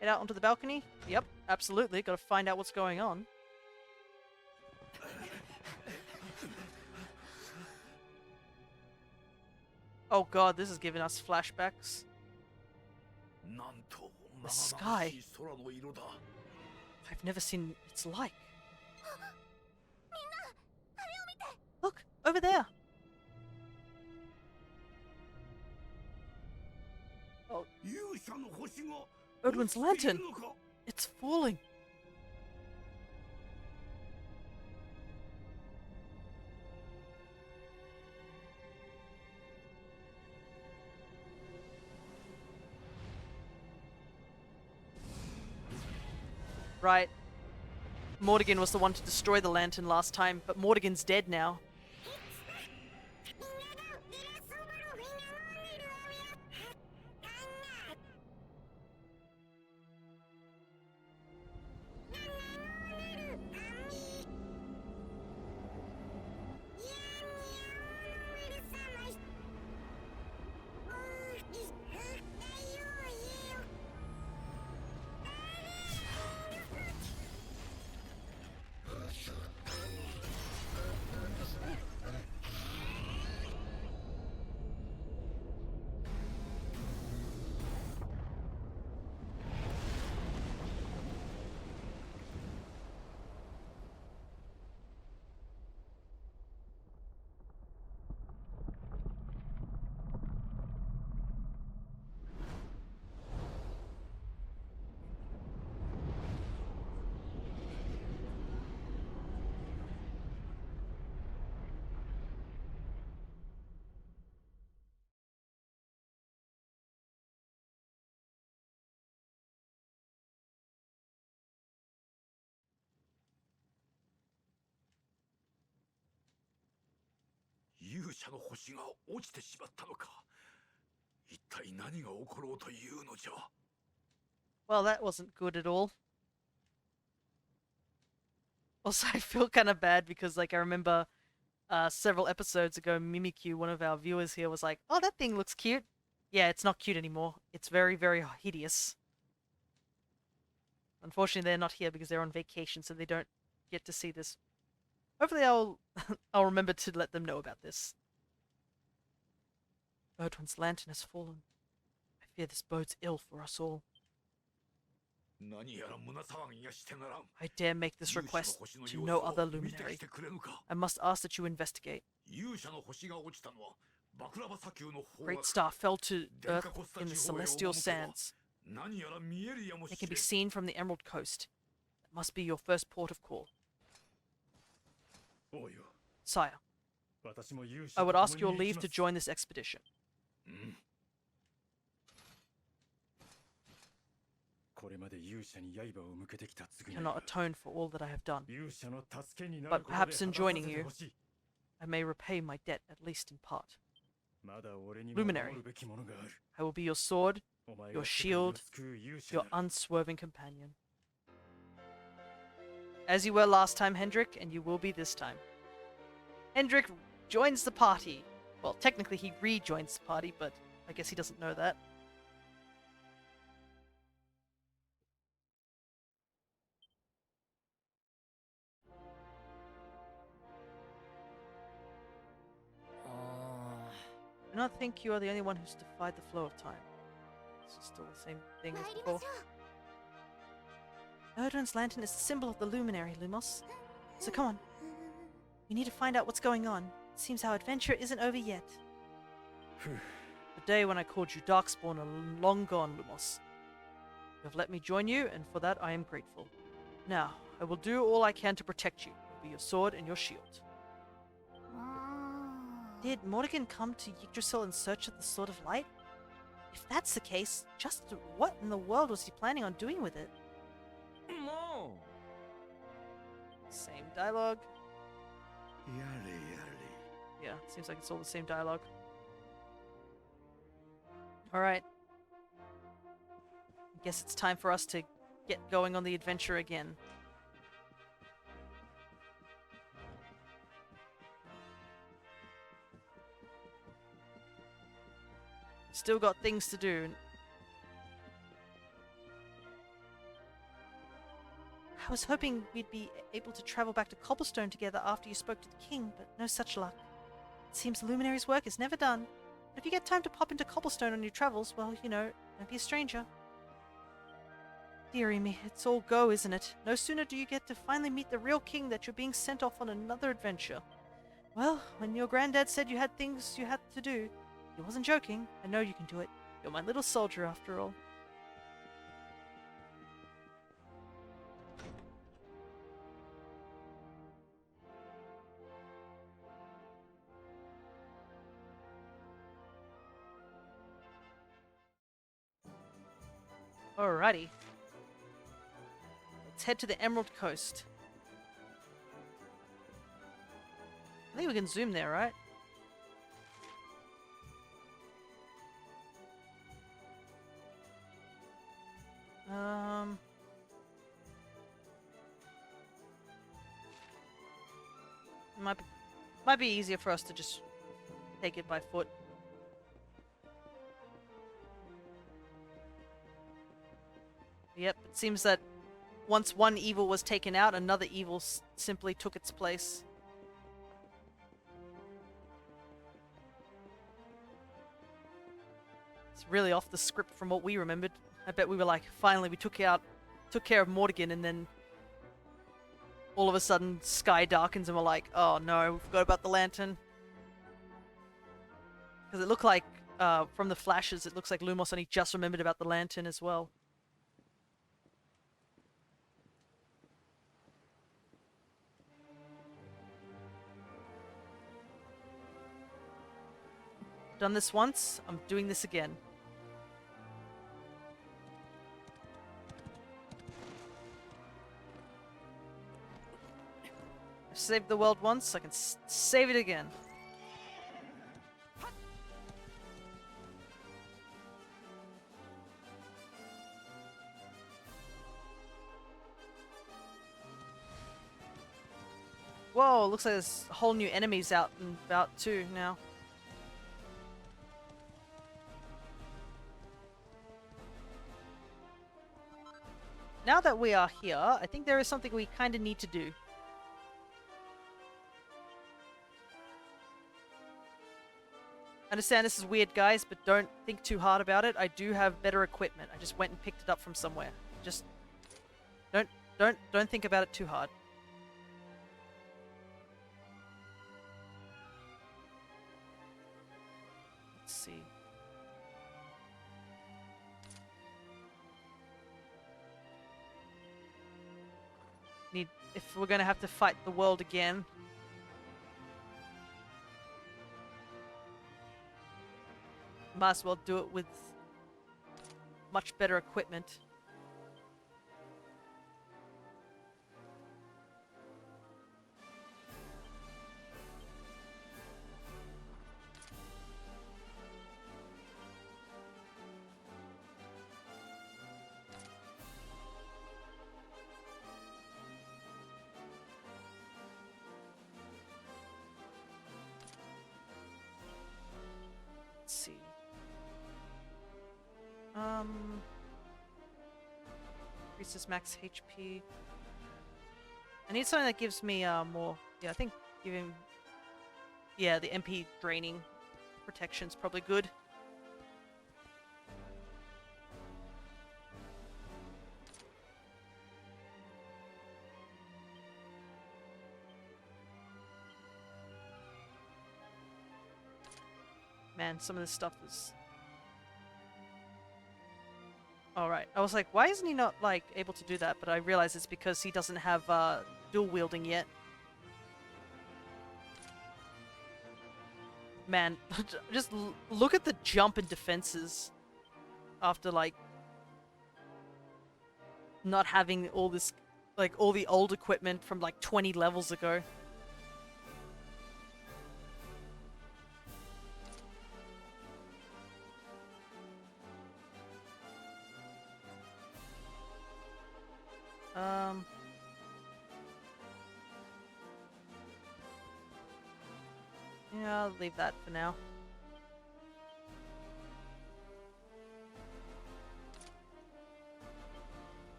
Head out onto the balcony? Yep, absolutely. Gotta find out what's going on. Oh god, this is giving us flashbacks. なんと The 生 sky. 々しい空の色だ I've never seen its like. Look, over there. Oh, 勇者の星が Erdwin's 落ちてい lantern. るのか It's falling. Right. Morgan was the one to destroy the lantern last time, but Morgan's dead now. 勇者の星が落ちてしまったのか。一体何が起ころうというのじゃ。 Well, that wasn't good at all. Also, I feel kind of bad because, like, I remember several episodes ago, Mimikyu, one of our viewers here, was like, "Oh, that thing looks cute." Yeah, it's not cute anymore. It's very, very hideous. Unfortunately, they're not here because they're on vacation, so they don't get to see this. Hopefully, I'll I'll remember to let them know about this. Erdrea's lantern has fallen. I fear this bodes ill for us all. 何やら胸騒ぎがしてならん。 I dare make this 勇者の request 星の to 様 no 子を other 見てき luminary. てくれぬか。 I must ask that you investigate. 勇者の星が落ちたのはバクラバ砂丘の方 Great 角。 star fell to Earth in the celestial sands. 何やら見えるやも It し can れ be ん。 seen from the Emerald Coast. That must be your first port of call. おうよ Sire, 私も勇者 I と would ask 共 your に行 leave き to ます join this expedition. これまで勇者に刃を向けてきた償い Cannot が atone for all that I have done. 勇者の助けにな But ることで perhaps 果 in たさ joining せて you, ほしい I may repay my debt, at least in part. まだ俺にも Luminary. 守るべきものがある I will be your sword, お前 your が世界を shield, 救う勇者 your なら unswerving companion. As you were last time, Hendrik, and you will be this time. Hendrik joins the party. Well, technically he rejoins the party, but I guess he doesn't know that. I do not think you are the only one who's defied the flow of time. This is still the same thing as 参り before. ましょう Erdrea's lantern is the symbol of the luminary, Lumos. So come on. We need to find out what's going on. It seems our adventure isn't over yet. The day when I called you Darkspawn are long gone, Lumos. You have let me join you, and for that I am grateful. Now, I will do all I can to protect you. I'll be your sword and your shield. Did Morrigan come to Yggdrasil in search of the Sword of Light? If that's the case, just what in the world was he planning on doing with it? も Same dialogue. やれや Yeah, seems like it's all the same dialogue. Alright. I guess it's time for us to get going on the adventure again. Still got things to do. I was hoping we'd be able to travel back to Cobblestone together after you spoke to the king, but no such luck. It seems Luminary's work is never done. But if you get time to pop into Cobblestone on your travels, well, you know, don't be a stranger. Dearie me, it's all go, isn't it? No sooner do you get to finally meet the real king that you're being sent off on another adventure. Well, when your granddad said you had things you had to do, he wasn't joking. I know you can do it. You're my little soldier after all. Alrighty. Let's head to the Emerald Coast. I think we can zoom there, right? Might be easier for us to just take it by foot. Yep, it seems that once one evil was taken out, another evil simply took its place. It's really off the script from what we remembered. I bet we were like, finally we took care of Morrigan, and then all of a sudden sky darkens and we're like, oh no, we forgot about the lantern. Because it looked like, from the flashes, it looks like Lumos only just remembered about the lantern as well. Done this once, I'm doing this again. I've saved the world once, I can save it again. Whoa, looks like there's whole new enemies out and about too now. Now that we are here, I think there is something we kind of need to do. I understand this is weird, guys, but don't think too hard about it. I do have better equipment. I just went and picked it up from somewhere. Just don't think about it too hard. Let's see. If we're gonna have to fight the world again. Might as well do it with much better equipment. Let's see. Increases max HP. I need something that gives me more. Yeah, I think giving. Yeah, the MP draining protection's probably good. Man, some of this stuff is. Alright, I was like, why isn't he not, like, able to do that? But I realize it's because he doesn't have, dual wielding yet. Man, just look at the jump in defenses after, like, not having all this, like, all the old equipment from, like, 20 levels ago. Yeah, I'll leave that for now.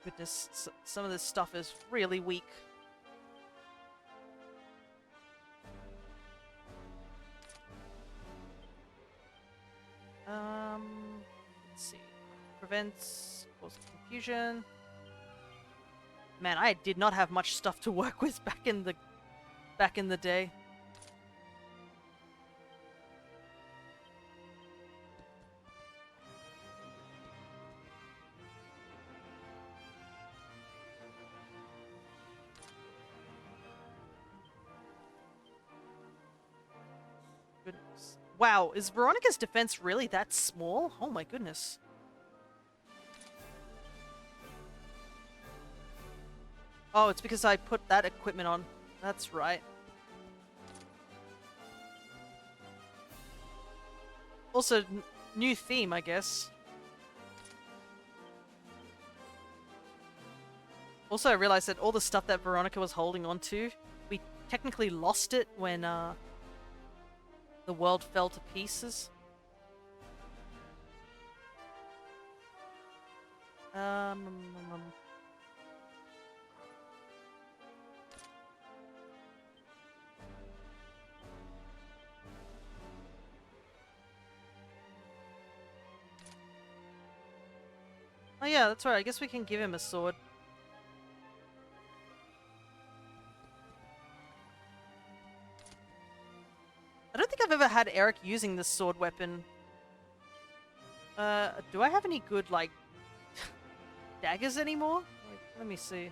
Goodness, some of this stuff is really weak. Let's see. Prevents, causes confusion. Man, I did not have much stuff to work with back in the day. Goodness. Wow, is Veronica's defense really that small? Oh my goodness. Oh, it's because I put that equipment on. That's right. Also, new theme, I guess. Also, I realized that all the stuff that Veronica was holding on to, we technically lost it when, the world fell to pieces. Oh yeah, that's right. I guess we can give him a sword. I don't think I've ever had Eric using this sword weapon. Do I have any good, like, daggers anymore? Like, let me see.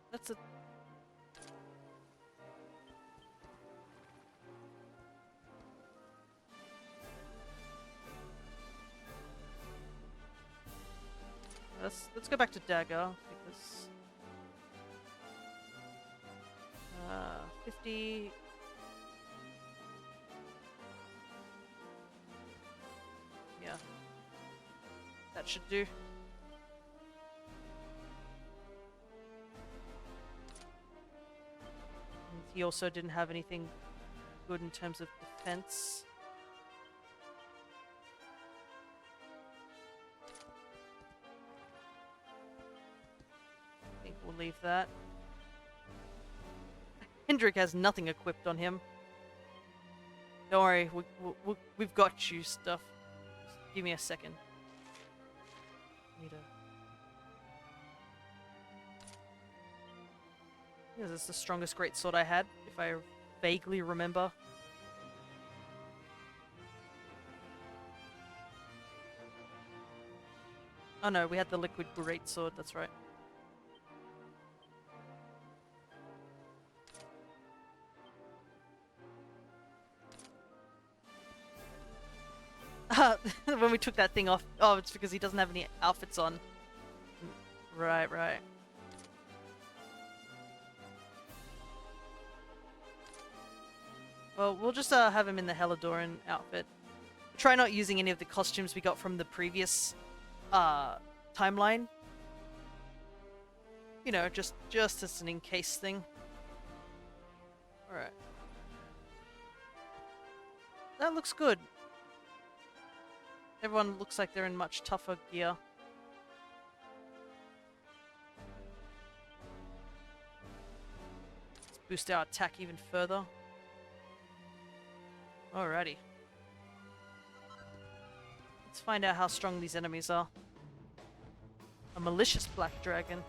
That's a... Let's go back to dagger, because... 50... That should do. And he also didn't have anything good in terms of defense. I think we'll leave that. Hendrik has nothing equipped on him. Don't worry, we've got you stuff. Just give me a second. Need a... Yeah, this is the strongest greatsword I had, if I vaguely remember. Oh no, we had the liquid greatsword, that's right. When we took that thing off, oh, it's because he doesn't have any outfits on. Right, right. Well, we'll just have him in the Helidoran outfit. Try not using any of the costumes we got from the previous timeline. You know, just as an in-case thing. Alright. That looks good. Everyone looks like they're in much tougher gear. Let's boost our attack even further. Alrighty. Let's find out how strong these enemies are. A malicious black dragon.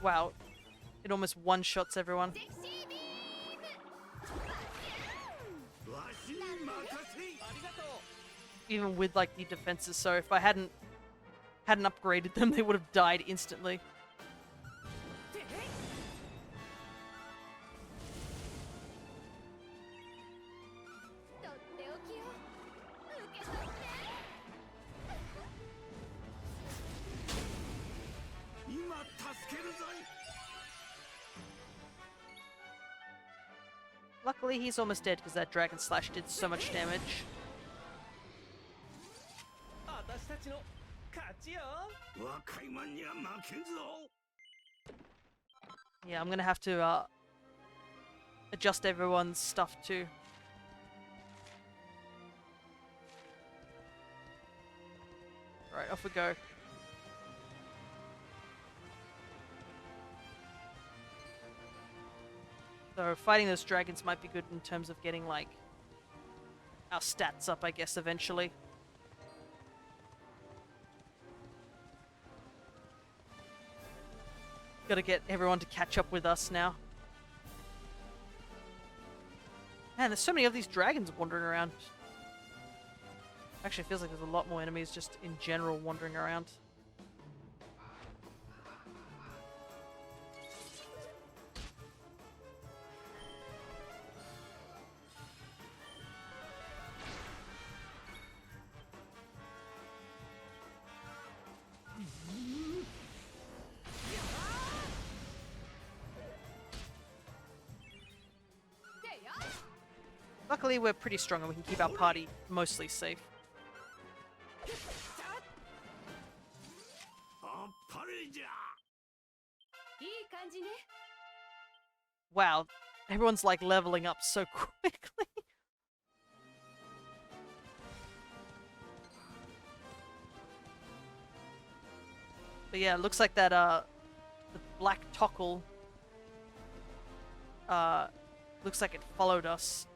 Wow. It almost one-shots everyone. Even with like the defenses, so if I hadn't upgraded them, they would have died instantly. Luckily, he's almost dead because that Dragon Slash did so much damage. Yeah, I'm gonna have to adjust everyone's stuff too. Alright, off we go. So fighting those dragons might be good in terms of getting like our stats up, I guess, eventually. Gotta get everyone to catch up with us now. Man, there's so many of these dragons wandering around. Actually, it feels like there's a lot more enemies just in general wandering around. Luckily, we're pretty strong and we can keep our party mostly safe. Wow, everyone's like leveling up so quickly. But yeah, it looks like that the black tockle looks like it followed us.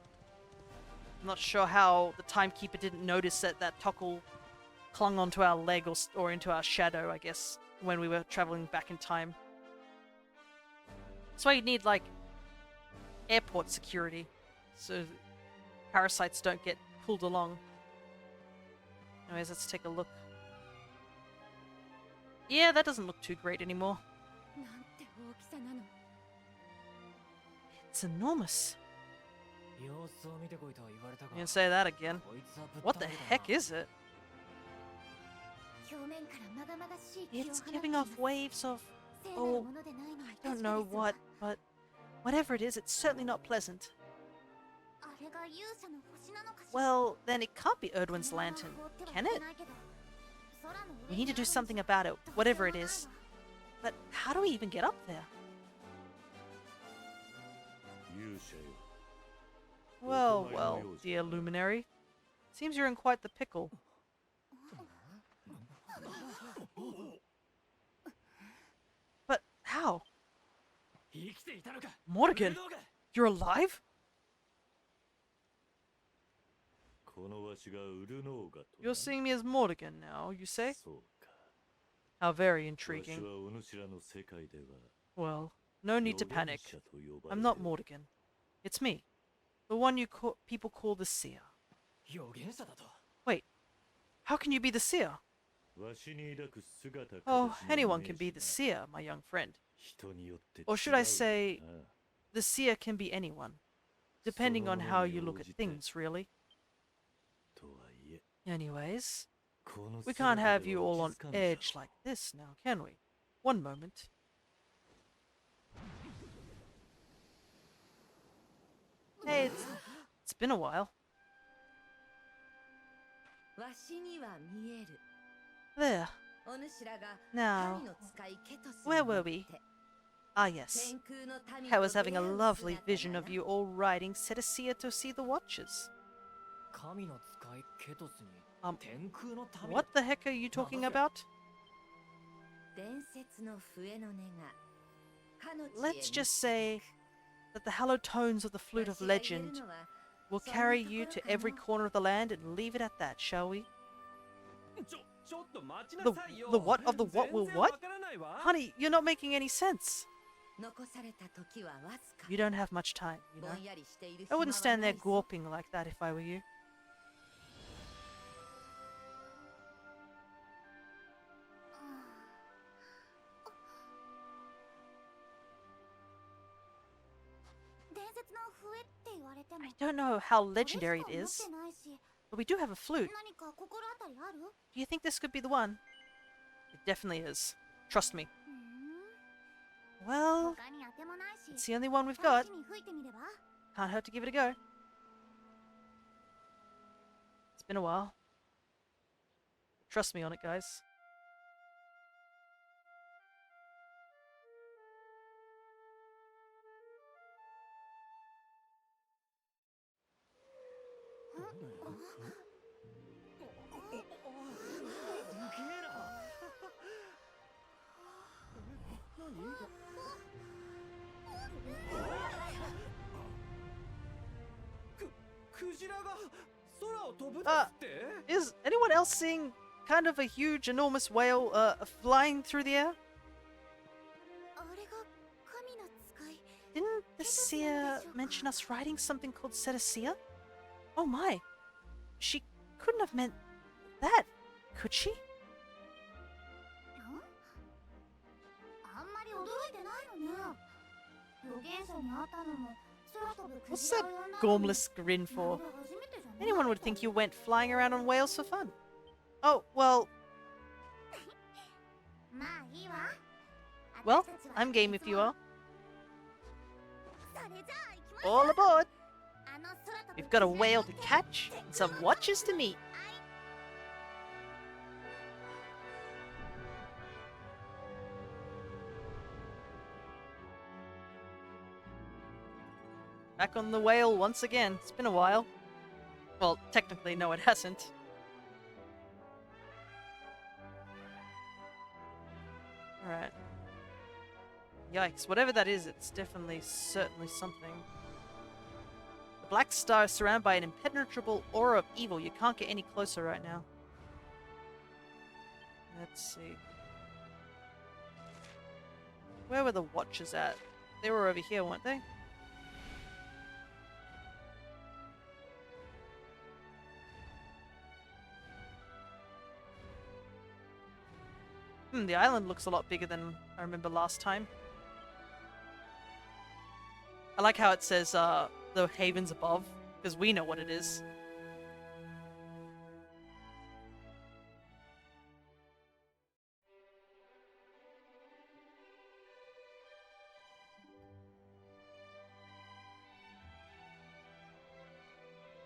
I'm not sure how the timekeeper didn't notice that that tockle clung onto our leg or into our shadow, I guess, when we were traveling back in time. That's why you need, like, airport security, so parasites don't get pulled along. Anyways, let's take a look. Yeah, that doesn't look too great anymore. It's enormous. You can say that again. What the heck is it? It's giving off waves of Oh, I don't know what, but whatever it is, it's certainly not pleasant. Well, then it can't be Erdwin's lantern, can it? We need to do something about it, whatever it is. But how do we even get up there? Well, well, dear luminary. Seems you're in quite the pickle. But how? Morgan, you're alive? You're seeing me as Morgan now, you say? How very intriguing. Well, no need to panic. I'm not Morgan. It's me. The one people call the seer. Wait, how can you be the seer? Oh, anyone can be the seer, my young friend. Or should I say, the seer can be anyone, depending on how you look at things, really. Anyways, we can't have you all on edge like this now, can we? One moment. Hey, it's been a while. There. Now, where were we? Ah, yes. I was having a lovely vision of you all riding Cetacea to see the Watchers. What the heck are you talking about? Let's just say that the hallowed tones of the Flute of Legend will carry you to every corner of the land and leave it at that, shall we? The what of the what will what? Honey, you're not making any sense. You don't have much time, you know. I wouldn't stand there gawping like that if I were you. I don't know how legendary it is, but we do have a flute. Do you think this could be the one? It definitely is. Trust me. Well, it's the only one we've got. Can't hurt to give it a go. It's been a while. Trust me on it, guys. Is anyone else seeing kind of a huge, enormous whale flying through the air? Didn't the seer mention us riding something called Cetacea? Oh my! She couldn't have meant that, could she? What's that gormless grin for? Anyone would think you went flying around on whales for fun. Oh, well... Well, I'm game if you are. All aboard! We've got a whale to catch and some watchers to meet. Back on the whale once again. It's been a while. Well, technically, no, it hasn't. Alright. Yikes. Whatever that is, it's definitely, certainly something. The black star is surrounded by an impenetrable aura of evil. You can't get any closer right now. Let's see. Where were the watchers at? They were over here, weren't they? The island looks a lot bigger than I remember last time. I like how it says the haven's above, because we know what it is.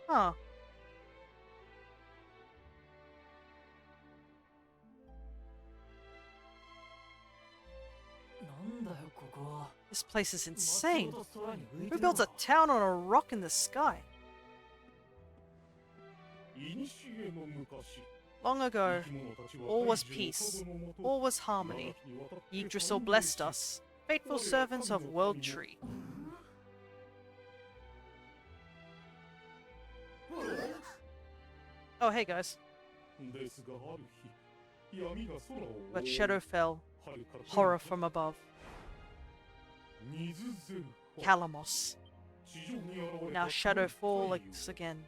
Huh. This place is insane. Who builds a town on a rock in the sky? Long ago, all was peace, all was harmony. Yggdrasil blessed us, faithful servants of World Tree. Oh, hey guys. But shadow fell, horror from above. Calamos. Now shadow falls again.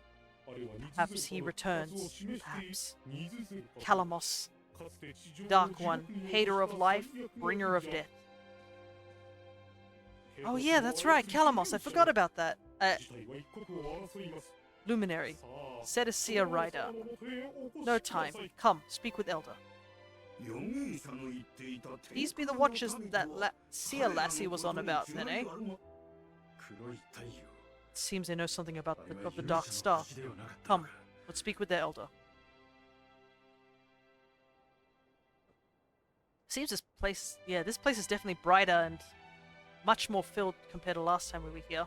Perhaps he returns. Perhaps. Calamos. Dark One, hater of life, bringer of death. Oh yeah, that's right, Calamos. I forgot about that. Luminary. Sedacia Rider. No time. Come, speak with Elder. These be the watches that Sia Lassie was on about, then, eh? Seems they know something about the Dark Star. Come, let's speak with their Elder. Seems this place is definitely brighter and much more filled compared to last time we were here.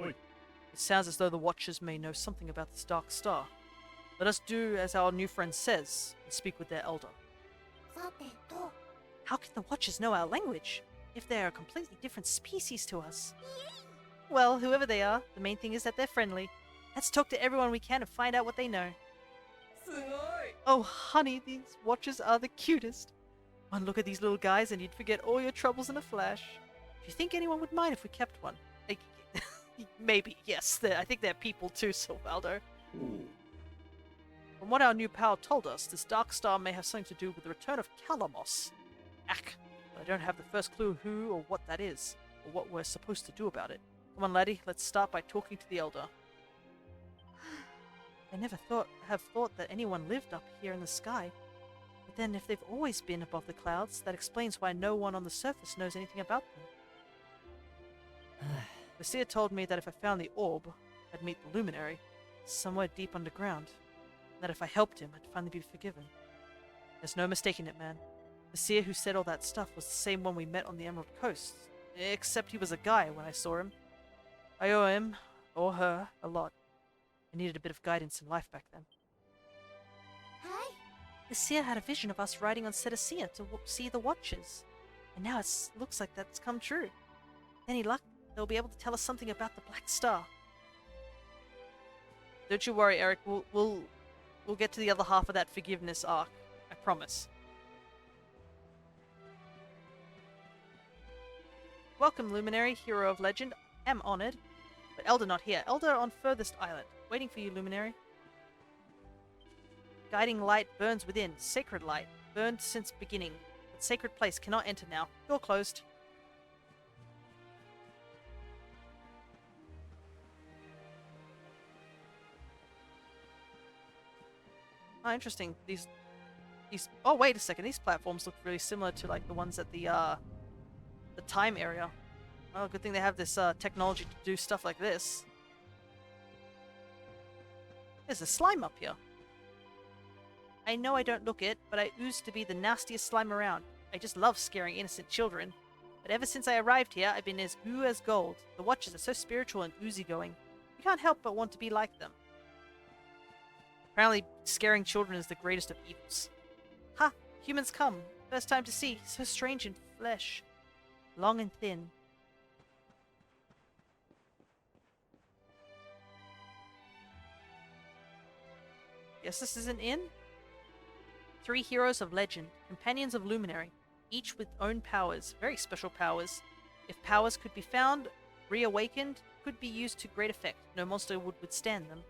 It sounds as though the Watchers may know something about this Dark Star. Let us do as our new friend says, and speak with their Elder. How can the Watchers know our language, if they are a completely different species to us? Well, whoever they are, the main thing is that they're friendly. Let's talk to everyone we can and find out what they know. Oh, honey, these Watchers are the cutest. One look at these little guys and you'd forget all your troubles in a flash. Do you think anyone would mind if we kept one? Maybe, yes. I think they're people too, Silvaldo. From what our new pal told us, this Dark Star may have something to do with the return of Calamos. Ack, but I don't have the first clue who or what that is, or what we're supposed to do about it. Come on, laddie, let's start by talking to the Elder. I never have thought that anyone lived up here in the sky. But then if they've always been above the clouds, that explains why no one on the surface knows anything about them. Lucia told me that if I found the orb, I'd meet the Luminary, somewhere deep underground. And that if I helped him, I'd finally be forgiven. There's no mistaking it, man. The seer who said all that stuff was the same one we met on the Emerald Coast, except he was a guy when I saw him. I owe him, or her, a lot. I needed a bit of guidance in life back then. The seer had a vision of us riding on Sedacia to see the Watchers, and now it looks like that's come true. Any luck, they'll be able to tell us something about the Black Star. Don't you worry, Eric. We'll get to the other half of that forgiveness arc. I promise. Welcome, Luminary, hero of legend. Am honored. But Elder not here. Elder on furthest island. Waiting for you, Luminary. Guiding light burns within. Sacred light. Burned since beginning. But sacred place cannot enter now. Door closed. Oh, interesting. These. Oh, wait a second. These platforms look really similar to like the ones at the time area. Oh, good thing they have this technology to do stuff like this. There's a slime up here. I know I don't look it, but I ooze to be the nastiest slime around. I just love scaring innocent children. But ever since I arrived here, I've been as ooh as gold. The Watchers are so spiritual and oozy-going. You can't help but want to be like them. Apparently, scaring children is the greatest of evils. Ha! Humans come. First time to see. So strange in flesh. Long and thin. Guess this is an inn? 3 heroes of legend. Companions of Luminary. Each with own powers. Very special powers. If powers could be found, reawakened, could be used to great effect. No monster would withstand them.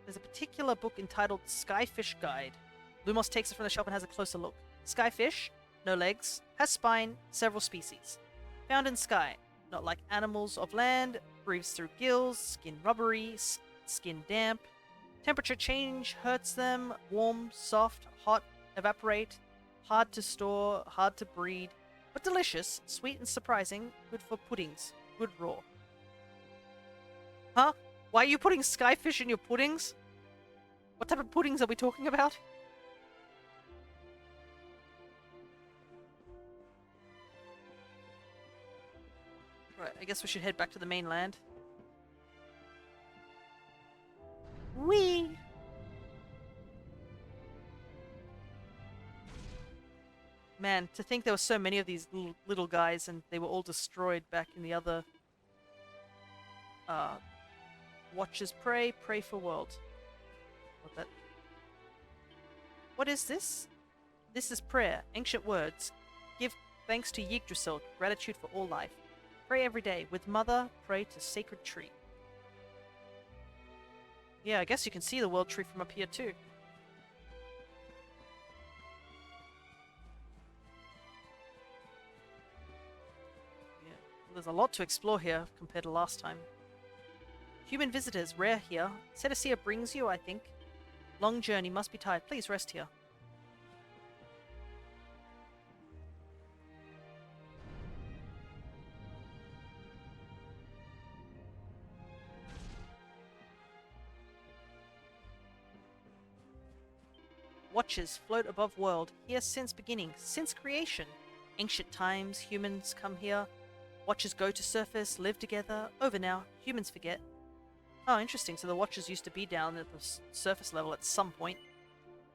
There's a particular book entitled Skyfish Guide. Lumos takes it from the shelf and has a closer look. Skyfish, no legs, has spine, several species. Found in sky, not like animals of land, breathes through gills, skin rubbery, skin damp, Temperature change hurts them. Warm, soft, hot, evaporate. Hard to store, hard to breed. But delicious, sweet and surprising. Good for puddings. Good raw. Huh? Why are you putting skyfish in your puddings? What type of puddings are we talking about? Right, I guess we should head back to the mainland. Whee! Man, to think there were so many of these little guys and they were all destroyed back in the other... Watchers pray, pray for world. What is this? This is prayer, ancient words. Give thanks to Yggdrasil, gratitude for all life. Pray every day. With mother, pray to sacred tree. Yeah, I guess you can see the world tree from up here too. Yeah, there's a lot to explore here compared to last time. Human visitors, rare here. Cetacea brings you, I think. Long journey, must be tired. Please rest here. Watches float above world, here since beginning, since creation. Ancient times, humans come here. Watchers go to surface, live together. Over now, humans forget. Oh, interesting. So the Watchers used to be down at the surface level at some point.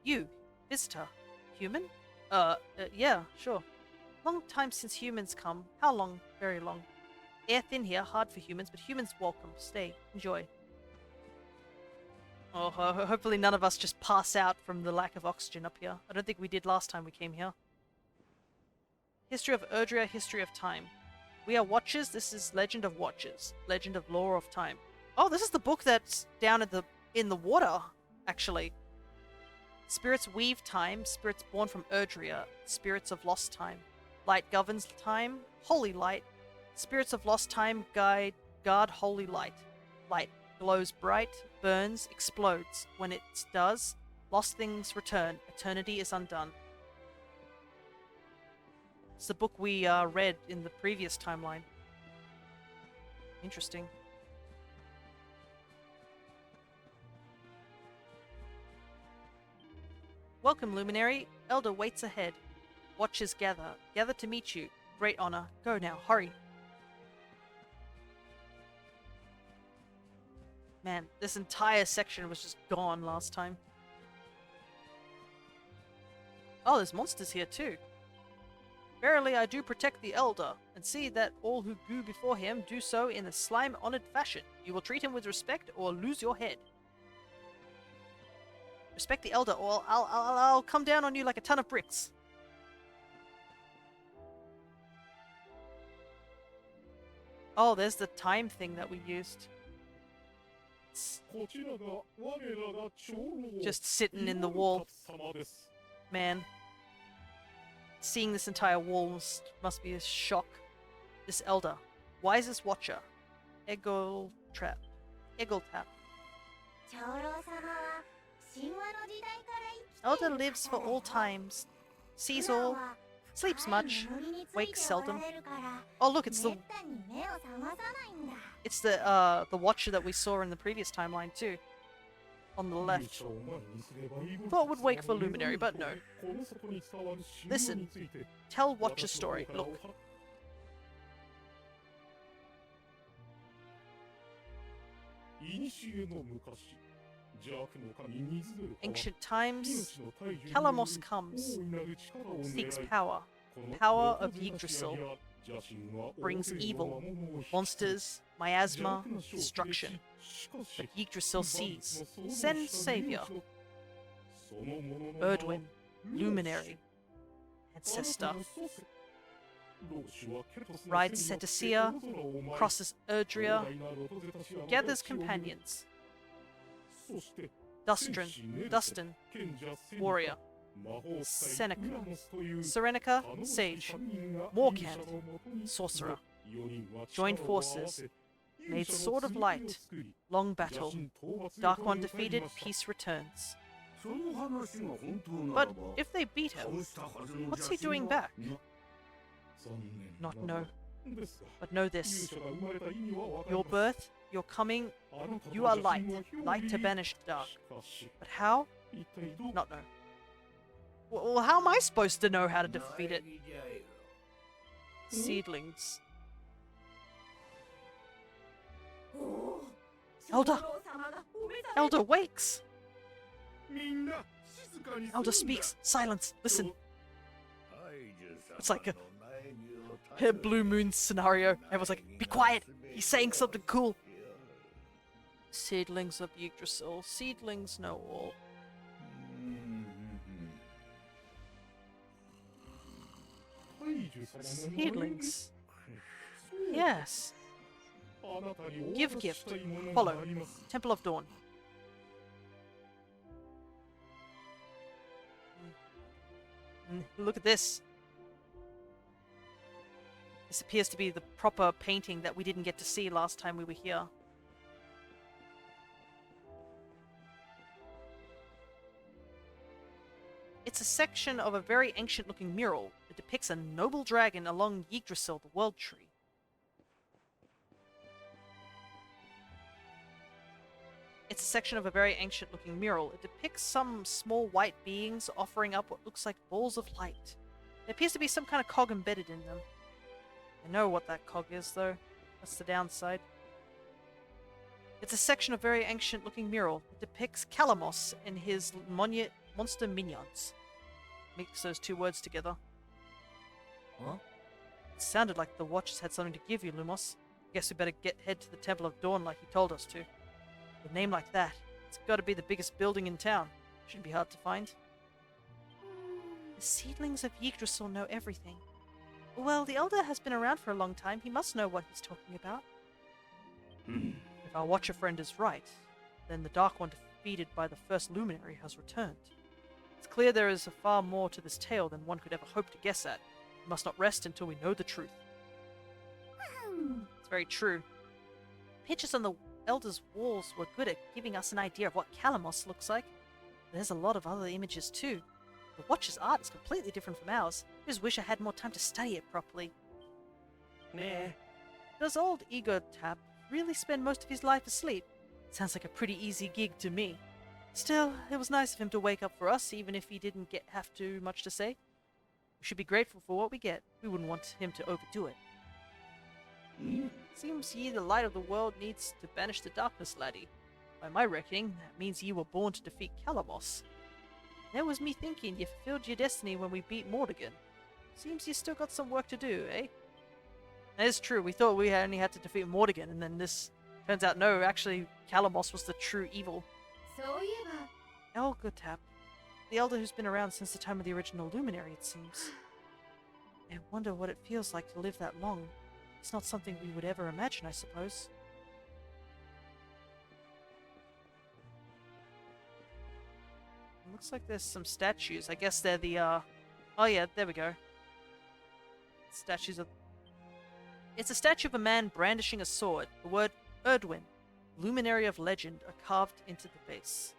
You, visitor, human? Yeah, sure. Long time since humans come. How long? Very long. Air thin here, hard for humans, but humans welcome. Stay, enjoy. Oh, hopefully none of us just pass out from the lack of oxygen up here. I don't think we did last time we came here. History of Erdrea, history of time. We are Watchers. This is Legend of Watchers. Legend of Lore of Time. Oh, this is the book that's down at in the water, actually. Spirits weave time. Spirits born from Erdrea. Spirits of lost time. Light governs time. Holy light. Spirits of lost time guard holy light. Light glows bright, burns, explodes. When it does, lost things return. Eternity is undone. It's the book we read in the previous timeline. Interesting. Welcome, Luminary. Elder waits ahead. Watchers gather. Gather to meet you. Great honor. Go now. Hurry. Man, this entire section was just gone last time. Oh, there's monsters here too. Verily I do protect the Elder, and see that all who go before him do so in a slime-honored fashion. You will treat him with respect or lose your head. Respect the Elder, or I'll come down on you like a ton of bricks. Oh, there's the time thing that we used. Just sitting in the wall. Man. Seeing this entire wall must be a shock. This Elder. Wisest Watcher. Eggletap. Elder lives for all times. Sees all. Sleeps much. Wakes seldom. Oh look, it's the Watcher that we saw in the previous timeline too. On the left. Thought would wake for Luminary, but no. Listen. Tell Watcher's story. Look. Ancient times, Kalamos comes, seeks power, power of Yggdrasil, brings evil, monsters, miasma, destruction. But Yggdrasil sees, sends savior, Erdwin, Luminary, Ancestor. Rides Cetacea, crosses Erdrea, gathers companions. Dustin, warrior. Serenica, sage. Morkant, sorcerer. Join forces. made sword of light. Long battle. Dark One defeated, peace returns. But if they beat him, what's he doing back? Not know. But know this. Your birth, your coming, you are light. Light to banish dark. But how? Not know. Well, how am I supposed to know how to defeat it? Seedlings. Elder! Elder wakes! Elder speaks. Silence. Listen. It's like a Blue Moon scenario. Everyone's like, be quiet! He's saying something cool! Seedlings of Yggdrasil. Seedlings know all. Seedlings. Yes. Give gift. Follow. Temple of Dawn. Look at this. This appears to be the proper painting that we didn't get to see last time we were here. It's a section of a very ancient-looking mural. It depicts a noble dragon along Yggdrasil, the World Tree. It's a section of a very ancient-looking mural. It depicts some small white beings offering up what looks like balls of light. There appears to be some kind of cog embedded in them. I know what that cog is, though. That's the downside. It's a section of very ancient-looking mural. It depicts Calamos and his monster minions. Mix those two words together. Huh? It sounded like the Watchers had something to give you, Lumos. Guess we better head to the Temple of Dawn like he told us to. With a name like that, it's got to be the biggest building in town. Shouldn't be hard to find. The seedlings of Yggdrasil know everything. Well, the Elder has been around for a long time. He must know what he's talking about. If our Watcher friend is right, then the Dark One defeated by the first Luminary has returned. It's clear there is far more to this tale than one could ever hope to guess at. We must not rest until we know the truth. It's very true. Pictures on the Elder's walls were good at giving us an idea of what Calamos looks like. There's a lot of other images too. The Watcher's art is completely different from ours. I just wish I had more time to study it properly. Nah. Does old Ego Tap really spend most of his life asleep? Sounds like a pretty easy gig to me. Still, it was nice of him to wake up for us, even if he didn't have too much to say. We should be grateful for what we get. We wouldn't want him to overdo it. Seems ye the light of the world needs to banish the darkness, laddie. By my reckoning, that means ye were born to defeat Calamos. That was me thinking you fulfilled your destiny when we beat Mordegon. Seems you still got some work to do, eh? That is true. We thought we only had to defeat Mordegon, and then this turns out no, actually Calamos was the true evil. Elgotap, the Elder who's been around since the time of the original Luminary, it seems. I wonder what it feels like to live that long. It's not something we would ever imagine, I suppose. It looks like there's some statues. I guess they're the, oh yeah, there we go. Statues of... It's a statue of a man brandishing a sword. The word Erdwin, Luminary of Legend, are carved into the base.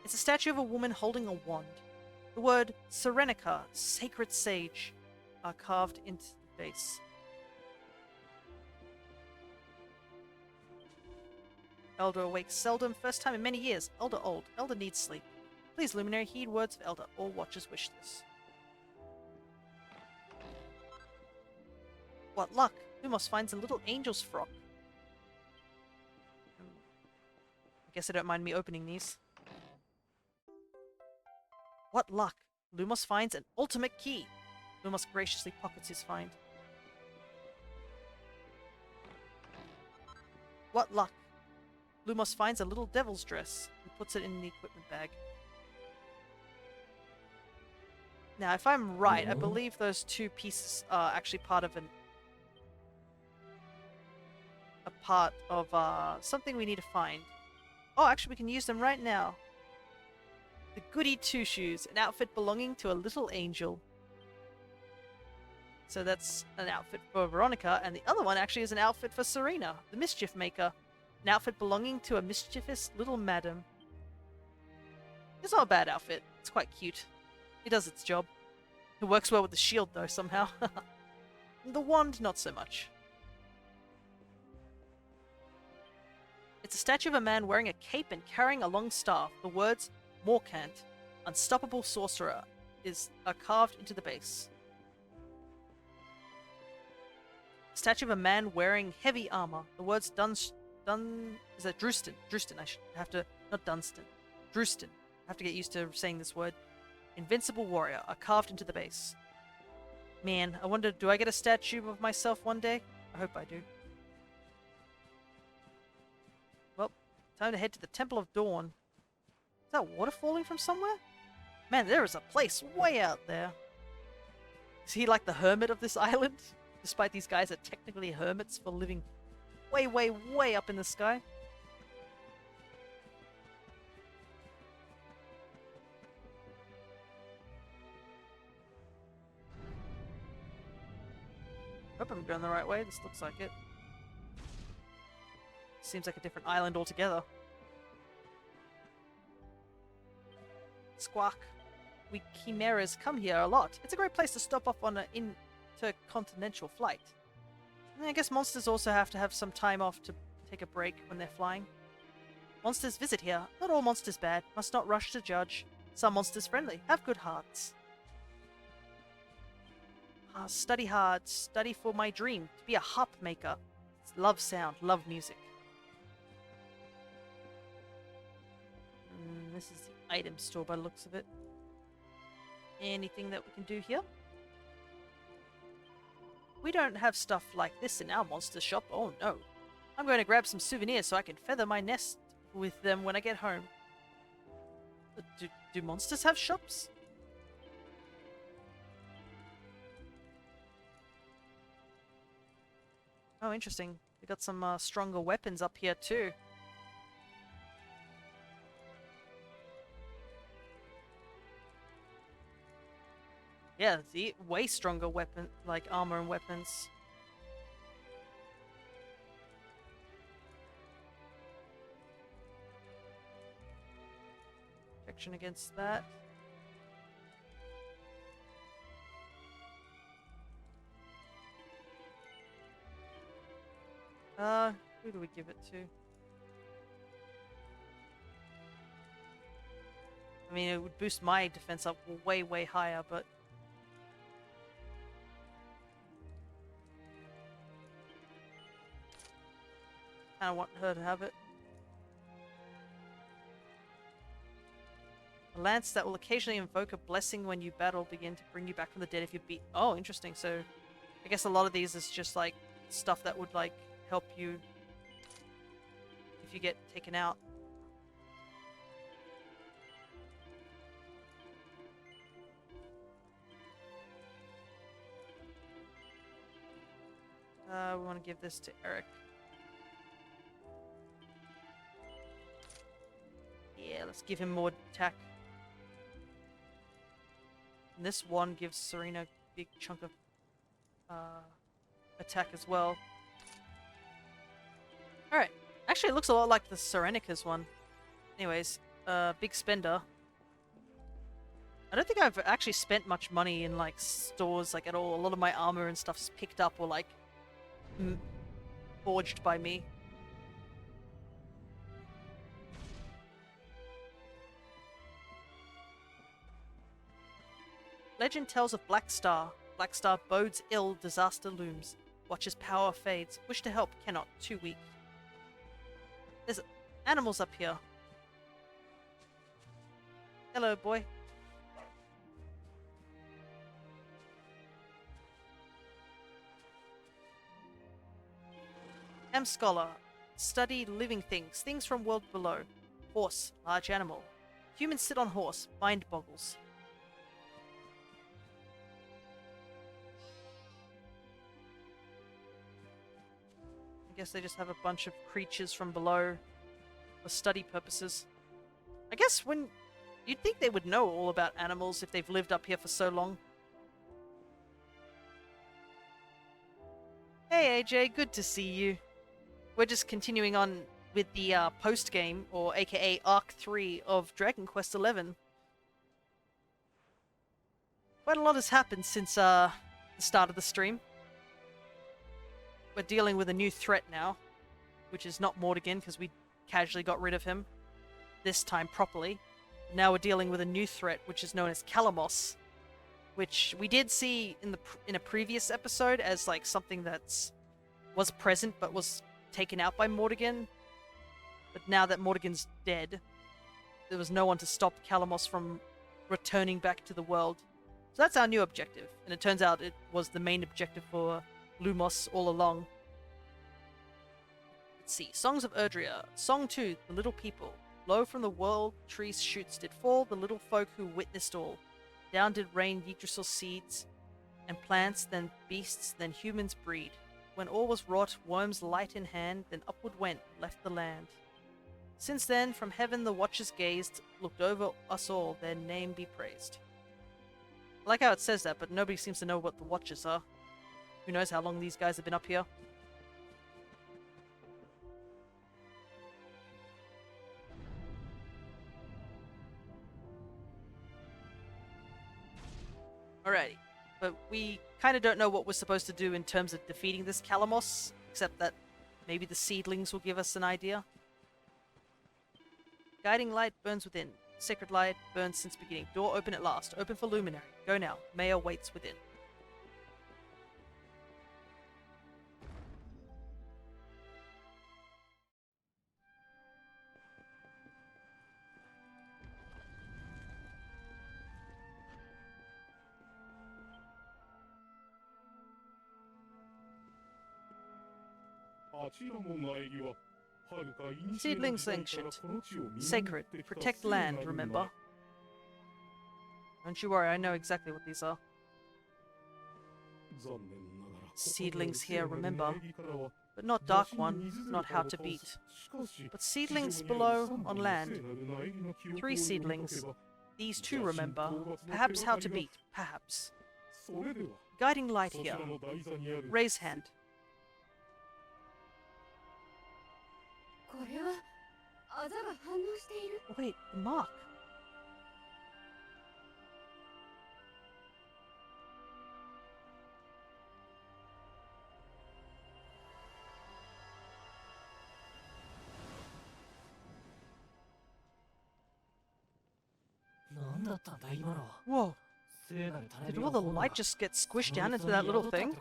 It's a statue of a woman holding a wand. The word Serenica, Sacred Sage, are carved into the base. Elder awakes seldom, first time in many years. Elder old. Elder needs sleep. Please, Luminary, heed words of Elder. All Watchers wish this. What luck! Lumos finds a little angel's frock. I guess I don't mind me opening these. What luck! Lumos finds an ultimate key. Lumos graciously pockets his find. What luck! Lumos finds a little devil's dress and puts it in the equipment bag. Now, if I'm right, I believe those two pieces are actually part of something we need to find. Oh, actually, we can use them right now. The Goody Two Shoes, an outfit belonging to a little angel. So that's an outfit for Veronica, and the other one actually is an outfit for Serena, the Mischief Maker. An outfit belonging to a mischievous little madam. It's not a bad outfit. It's quite cute. It does its job. It works well with the shield, though, somehow. The wand, not so much. It's a statue of a man wearing a cape and carrying a long staff. The words Morkant, unstoppable sorcerer, are carved into the base. Statue of a man wearing heavy armor. The words is that Drustin? Drustin, I should have to, not Dunstan. Drustin. I have to get used to saying this word. Invincible warrior are carved into the base. Man, I wonder, do I get a statue of myself one day? I hope I do. Well, time to head to the Temple of Dawn. Is that water falling from somewhere? Man, there is a place way out there. Is he like the hermit of this island? Despite these guys are technically hermits for living way, way, way up in the sky. Hope I'm going the right way. This looks like it. Seems like a different island altogether. Squawk. We chimeras come here a lot. It's a great place to stop off on an intercontinental flight. And I guess monsters also have to have some time off to take a break when they're flying. Monsters visit here. Not all monsters bad. Must not rush to judge. Some monsters friendly. Have good hearts. Study hard. Study for my dream. To be a harp maker. Love sound. Love music. This is the item store by the looks of it. Anything that we can do here? We don't have stuff like this in our monster shop. Oh no. I'm going to grab some souvenirs so I can feather my nest with them when I get home. Do monsters have shops? Oh, interesting. We got some stronger weapons up here too. Yeah, the way stronger weapon, like armor and weapons. Protection against that. Who do we give it to? I mean, it would boost my defense up way, way higher, but... I want her to have it. A lance that will occasionally invoke a blessing when you battle begin to bring you back from the dead if you beat... Oh, interesting. So, I guess a lot of these is just, like, stuff that would, like, help you if you get taken out. We want to give this to Eric. Yeah, let's give him more attack. And this one gives Serena a big chunk of attack as well. Alright. Actually, it looks a lot like the Serenica's one. Anyways, big spender. I don't think I've actually spent much money in, like, stores, like, at all. A lot of my armor and stuff's picked up or, like, forged by me. Legend tells of Black Star. Black Star bodes ill, disaster looms. Watches power fades. Wish to help, cannot, too weak. There's animals up here. Hello, boy. Scholar. Study living things. Things from world below. Horse. Large animal. Humans sit on horse. Mind boggles. I guess they just have a bunch of creatures from below for study purposes. I guess when... You'd think they would know all about animals if they've lived up here for so long. Hey AJ, good to see you. We're just continuing on with the post game, or aka Arc 3 of Dragon Quest XI. Quite a lot has happened since the start of the stream. We're dealing with a new threat now, which is not Mordegon because we casually got rid of him, this time properly. Now we're dealing with a new threat, which is known as Calamos, which we did see in a previous episode as like something that was present but was taken out by Mordegon. But now that Mordegon's dead, there was no one to stop Calamos from returning back to the world. So that's our new objective, and it turns out it was the main objective for Lumos all along. Let's see. Songs of Erdrea. Song 2, The Little People. Low from the world trees shoots did fall, the little folk who witnessed all. Down did rain Yggdrasil seeds, and plants, then beasts, then humans breed. When all was wrought, worms light in hand, then upward went, left the land. Since then, from heaven the watchers gazed, looked over us all, their name be praised. I like how it says that, but nobody seems to know what the watchers are. Who knows how long these guys have been up here? Alrighty, but we kind of don't know what we're supposed to do in terms of defeating this Calamos, except that maybe the seedlings will give us an idea. Guiding light burns within. Sacred light burns since beginning. Door open at last. Open for luminary. Go now. Mayor waits within. Seedlings ancient. Sacred. Protect land, remember? Don't you worry, I know exactly what these are. Seedlings here, remember? But not Dark One, not how to beat. But seedlings below, on land. 3 seedlings. These 2 remember. Perhaps how to beat, perhaps. Guiding light here. Raise hand. これはあざが反応している。 Wait, the mark. Whoa. Did all the light just get squished down into that little thing?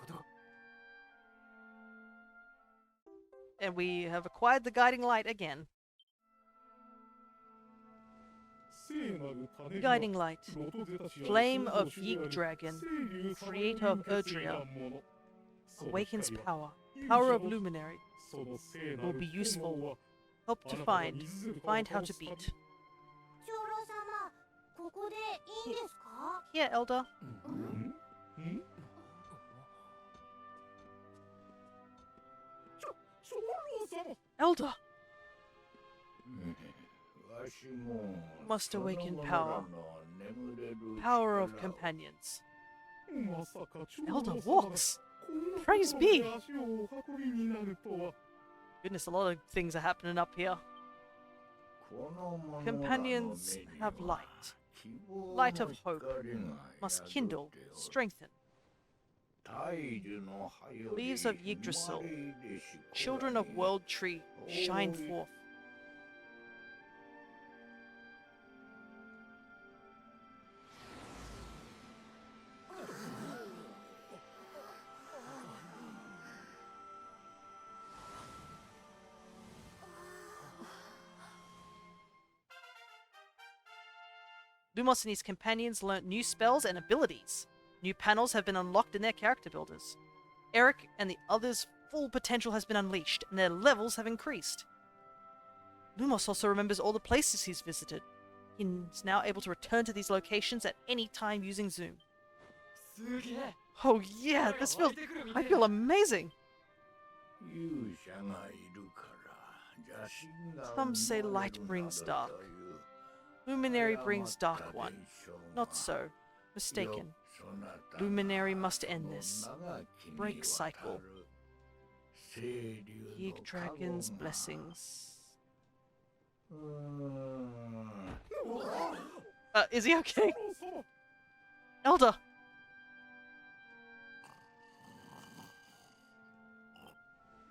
And we have acquired the guiding light again. Guiding light. Flame of Yggdragon. Creator of Erdrea. Awakens power. Power of luminary. Will be useful. Help to find. Find how to beat. 長老様、ここでいいんですか？ Here, Elder. Elder! Must awaken power. Power of companions. Elder walks! Praise be! Goodness, a lot of things are happening up here. Companions have light. Light of hope. Must kindle, strengthen. Leaves of Yggdrasil. Children of World Tree, shine forth. Lumos and his companions learnt new spells and abilities. New panels have been unlocked in their character builders. Eric and the others' full potential has been unleashed, and their levels have increased. Lumos also remembers all the places he's visited. He's now able to return to these locations at any time using Zoom. Oh yeah, I feel amazing! Some say light brings dark. Luminary brings Dark One. Not so. Mistaken. Luminary must end this. Break cycle. Geek Dragon's blessings. Is he okay? Elder!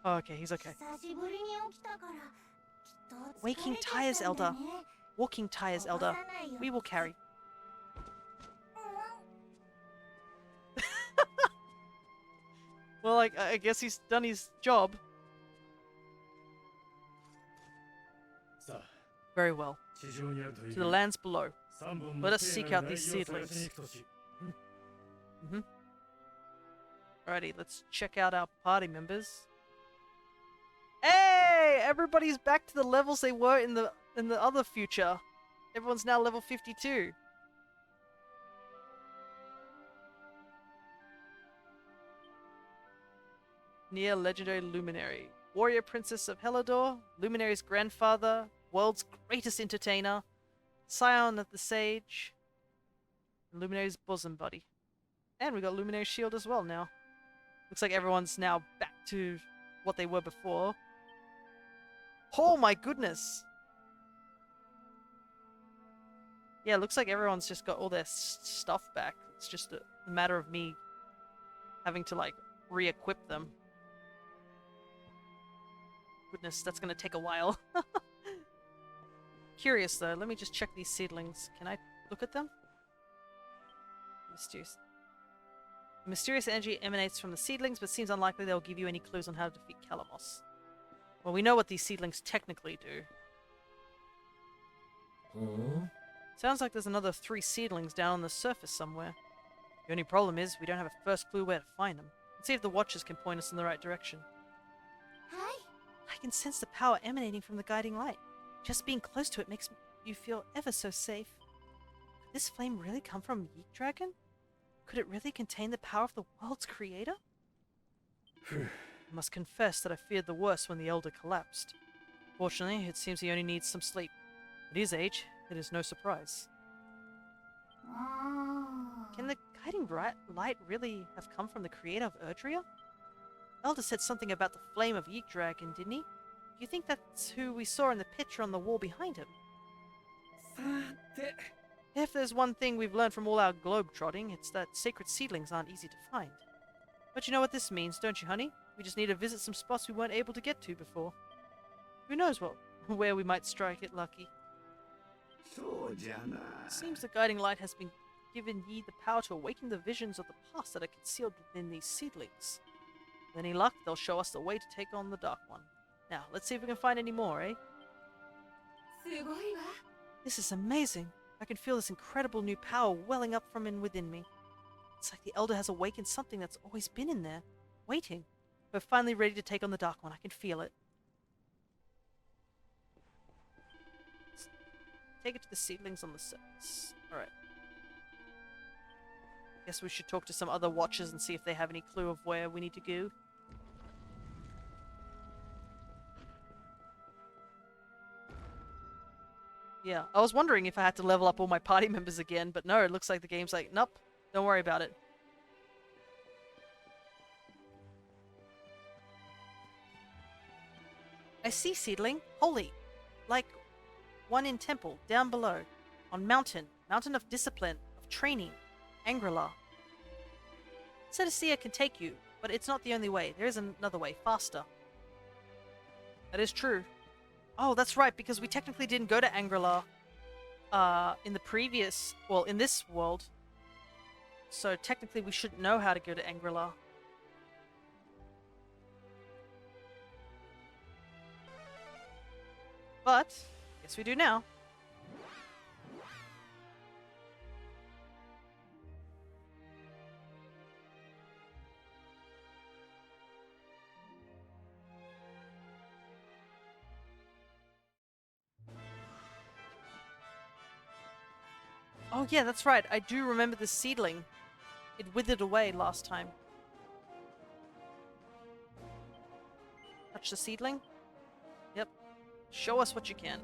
Oh, okay, he's okay. 久しぶりに起きたからきっと疲れ Waking ちゃったん tires, だ Elder. ね Walking tires, 起こ Elder. さないよ We will carry. Well, I guess he's done his job. さあ Very well. 地上にあるという To the lands below. 3本 Let の us 聖 seek な out る these 苗木を探し seedlings. に行くとし Alrighty, let's check out our party members. Hey! Everybody's back to the levels they were in the other future. Everyone's now level 52. Near legendary luminary. Warrior princess of Helidor, luminary's grandfather, world's greatest entertainer, scion of the sage, and luminary's bosom buddy. And we got luminary's shield as well now. Looks like everyone's now back to what they were before. Oh my goodness! Yeah, looks like everyone's just got all their stuff back. It's just a matter of me having to, like, re-equip them. Goodness, that's gonna take a while. Curious, though. Let me just check these seedlings. Can I look at them? Mysterious. Mysterious energy emanates from the seedlings, but seems unlikely they'll give you any clues on how to defeat Calamos. Well, we know what these seedlings technically do. Sounds like there's another 3 seedlings down on the surface somewhere. The only problem is we don't have a first clue where to find them. Let's see if the Watchers can point us in the right direction. はい I can sense the power emanating from the guiding light. Just being close to it makes you feel ever so safe. Could this flame really come from Yeek Dragon? Could it really contain the power of the world's creator? I must confess that I feared the worst when the Elder collapsed. Fortunately, it seems he only needs some sleep. At his age, it is no surprise. あー Can the guiding light really have come from the creator of Erdrea? Elder said something about the flame of Yeek Dragon, didn't he? Do you think that's who we saw in the picture on the wall behind him? さて If there's one thing we've learned from all our globe-trotting, it's that sacred seedlings aren't easy to find. But you know what this means, don't you, honey? We just need to visit some spots we weren't able to get to before. Who knows where we might strike it lucky. そうじゃな。 Seems the guiding light has been given ye the power to awaken the visions of the past that are concealed within these seedlings. With any luck, they'll show us the way to take on the Dark One. Now, let's see if we can find any more, eh? すごいわ This is amazing. I can feel this incredible new power welling up from within me. It's like the Elder has awakened something that's always been in there, waiting. We're finally ready to take on the Dark One. I can feel it. Take it to the seedlings on the surface. Alright. Guess we should talk to some other watchers and see if they have any clue of where we need to go. Yeah, I was wondering if I had to level up all my party members again, but no, it looks like the game's like, nope, don't worry about it. I see, Seedling. Holy. Like one in Temple, down below. On Mountain. Mountain of Discipline, of Training. Angrila. Cetacea can take you, but it's not the only way. There is another way, faster. That is true. Oh, that's right, because we technically didn't go to Angrila in the previous... well, in this world. So technically we should know how to go to Angrila. But, guess we do now. Oh yeah, that's right. I do remember the seedling. It withered away last time. Touch the seedling? Yep. Show us what you can.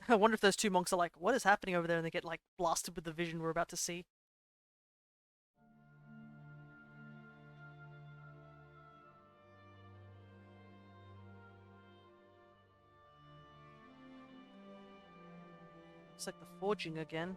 I wonder if those 2 monks are like, what is happening over there? And they get like blasted with the vision we're about to see. Looks like the forging again.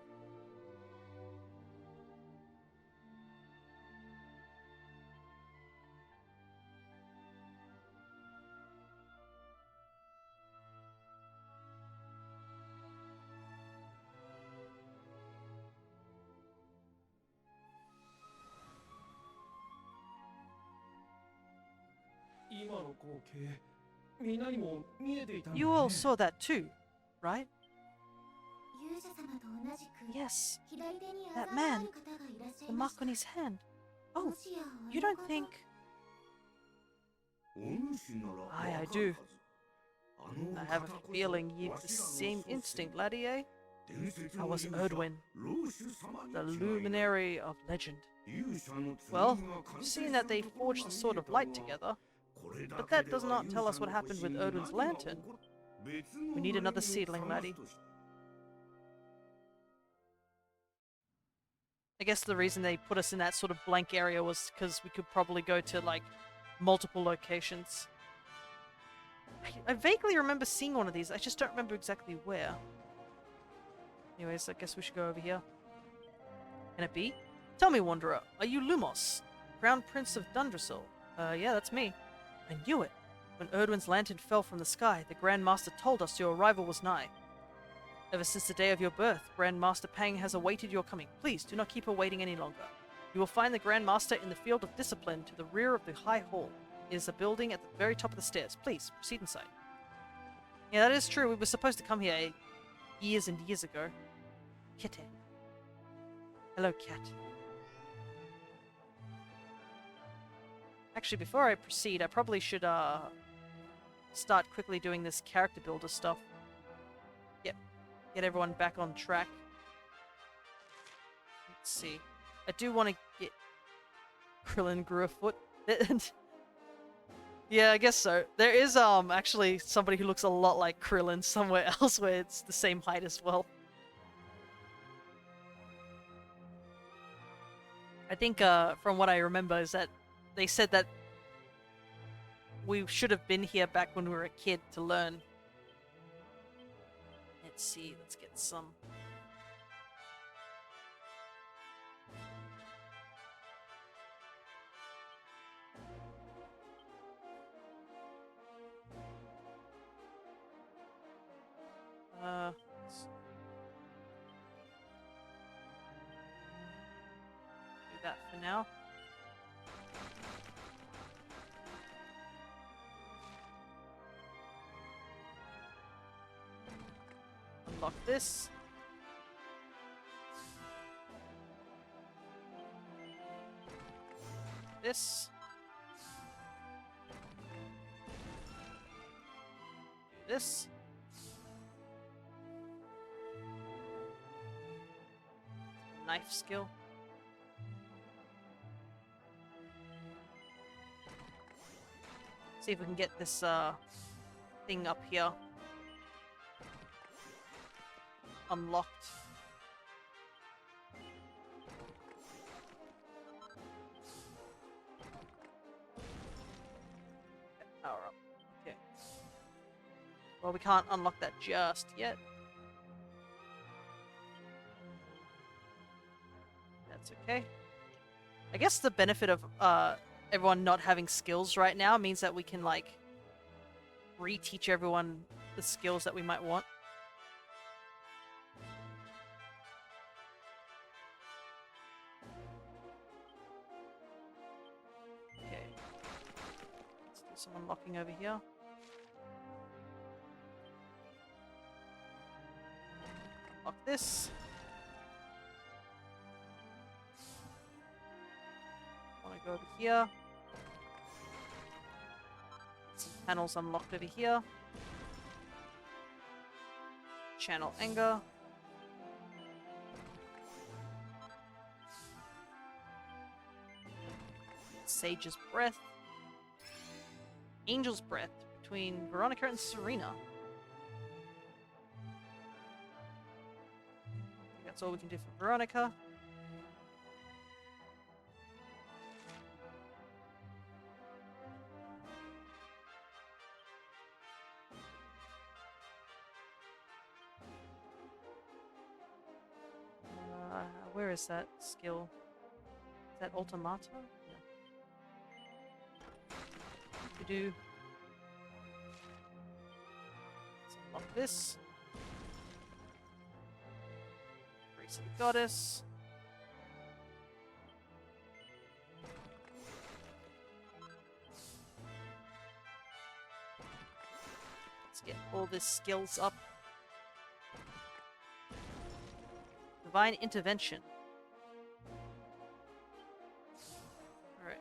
You all saw that too, right? 勇者様と同じく Yes, 左手に that あざがあ man, る方がいらっしゃ the いまし mark た on his hand. も Oh, しやあ you の don't 方 think... お主なら I わかる do. はず。あの I お have 方 a こそ feeling you've わ the しらの same 祖先 instinct, laddie, eh? 伝説 I の was 勇者 Erdwin, 老主様に the 違いない。 luminary of legend. 勇者の Well, 剣が we've 完成 seen す that る they ところ forged が the 見 sword え of た light が together, これだ but け that で does は not 勇 tell 者 us what の happened 星 with に Erdwin's 何が起 lantern. こる別の We need 悩 another みを seedling, 探す laddie. とし I guess the reason they put us in that sort of blank area was because we could probably go to, like, multiple locations. I vaguely remember seeing one of these, I just don't remember exactly where. Anyways, I guess we should go over here. Can it be? Tell me, Wanderer, are you Lumos, Crown Prince of Dundrasil? Yeah, that's me. I knew it. When Erdwin's lantern fell from the sky, the Grand Master told us your arrival was nigh. Ever since the day of your birth, Grand Master Pang has awaited your coming. Please, do not keep her waiting any longer. You will find the Grand Master in the Field of Discipline to the rear of the High Hall. It is a building at the very top of the stairs. Please, proceed inside. Yeah, that is true. We were supposed to come here years and years ago. Kete. Hello, cat. Actually, before I proceed, I probably should, start quickly doing this character builder stuff. Yep. Get everyone back on track. Let's see. I do want to get... Krillin grew a foot. Yeah, I guess so. There is, actually somebody who looks a lot like Krillin somewhere else where it's the same height as well. I think, from what I remember is that they said that we should have been here back when we were a kid to learn. Let's see, let's get some... let's do that for now. Unlock this. This. This. Knife skill. See if we can get this thing up here unlocked. Power up. Okay. Well, we can't unlock that just yet. That's okay. I guess the benefit of everyone not having skills right now means that we can, like, reteach everyone the skills that we might want. Okay. Let's do some unlocking over here. Unlock this. Want to go over here. Some panels unlocked over here. Channel anger. Sage's breath. Angel's breath between Veronica and Serena. I think that's all we can do for Veronica. where is that skill? Is that Ultimata? No. We do. Let's unlock this. Grace of the Goddess. Let's get all these skills up. Divine Intervention. Alright.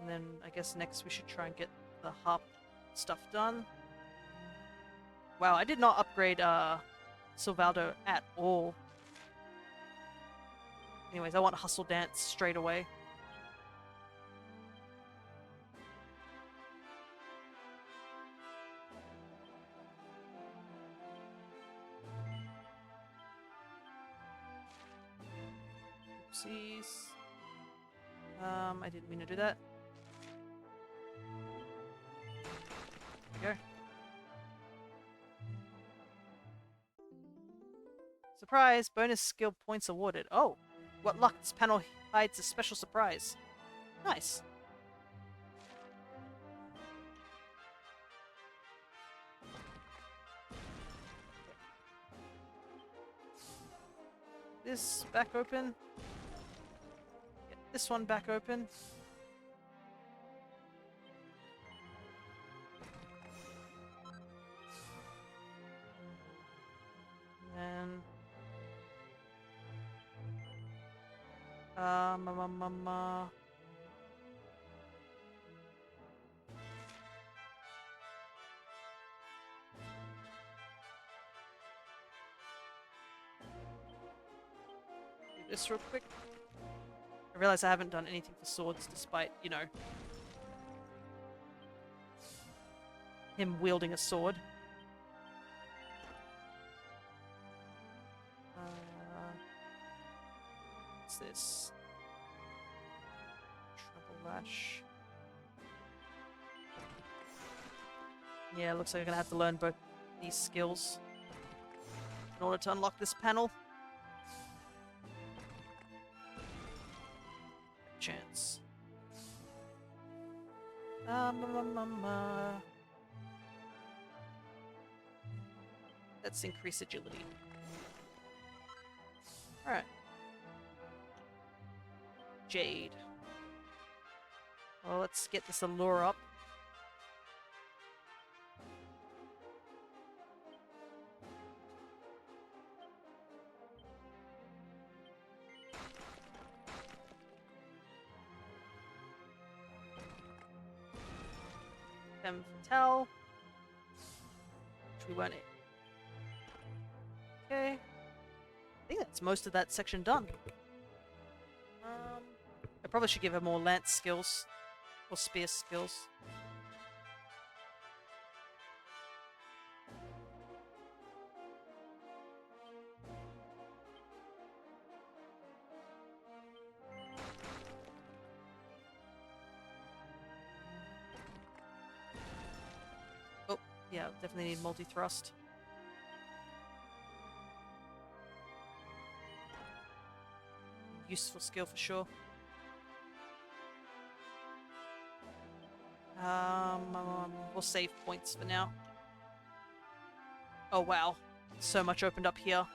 And then I guess next we should try and get the harp stuff done. Wow, I did not upgrade Silvaldo at all. Anyways, I want Hustle Dance straight away. Oopsies. I didn't mean to do that. There we go. Surprise! Bonus skill points awarded. Oh! What luck! This panel hides a special surprise. Nice. This back open. Get this one back open. And do this real quick. I realize I haven't done anything for swords despite, you know, him wielding a sword. What's this? Treble Lash. Yeah, looks like I'm gonna have to learn both these skills in order to unlock this panel. Chance. Let's increase agility. Alright. Jade. Well, let's get this allure up. Femme Fatale. Which we weren't. Okay. I think that's most of that section done. I probably should give her more lance skills. Or spear skills. Oh, yeah, definitely need multi-thrust. Useful skill for sure. We'll save points for now. Oh wow, so much opened up here.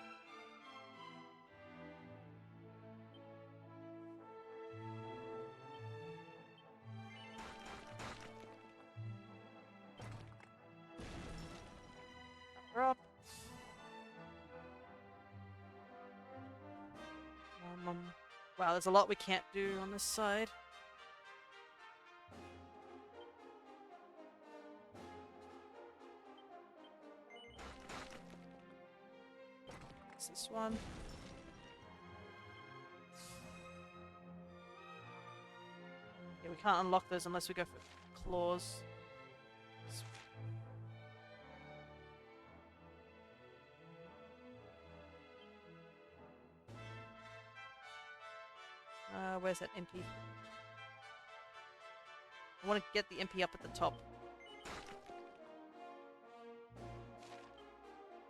We're up. Wow, there's a lot we can't do on this side. This one. Yeah, we can't unlock those unless we go for claws. Where's that MP? I want to get the MP up at the top.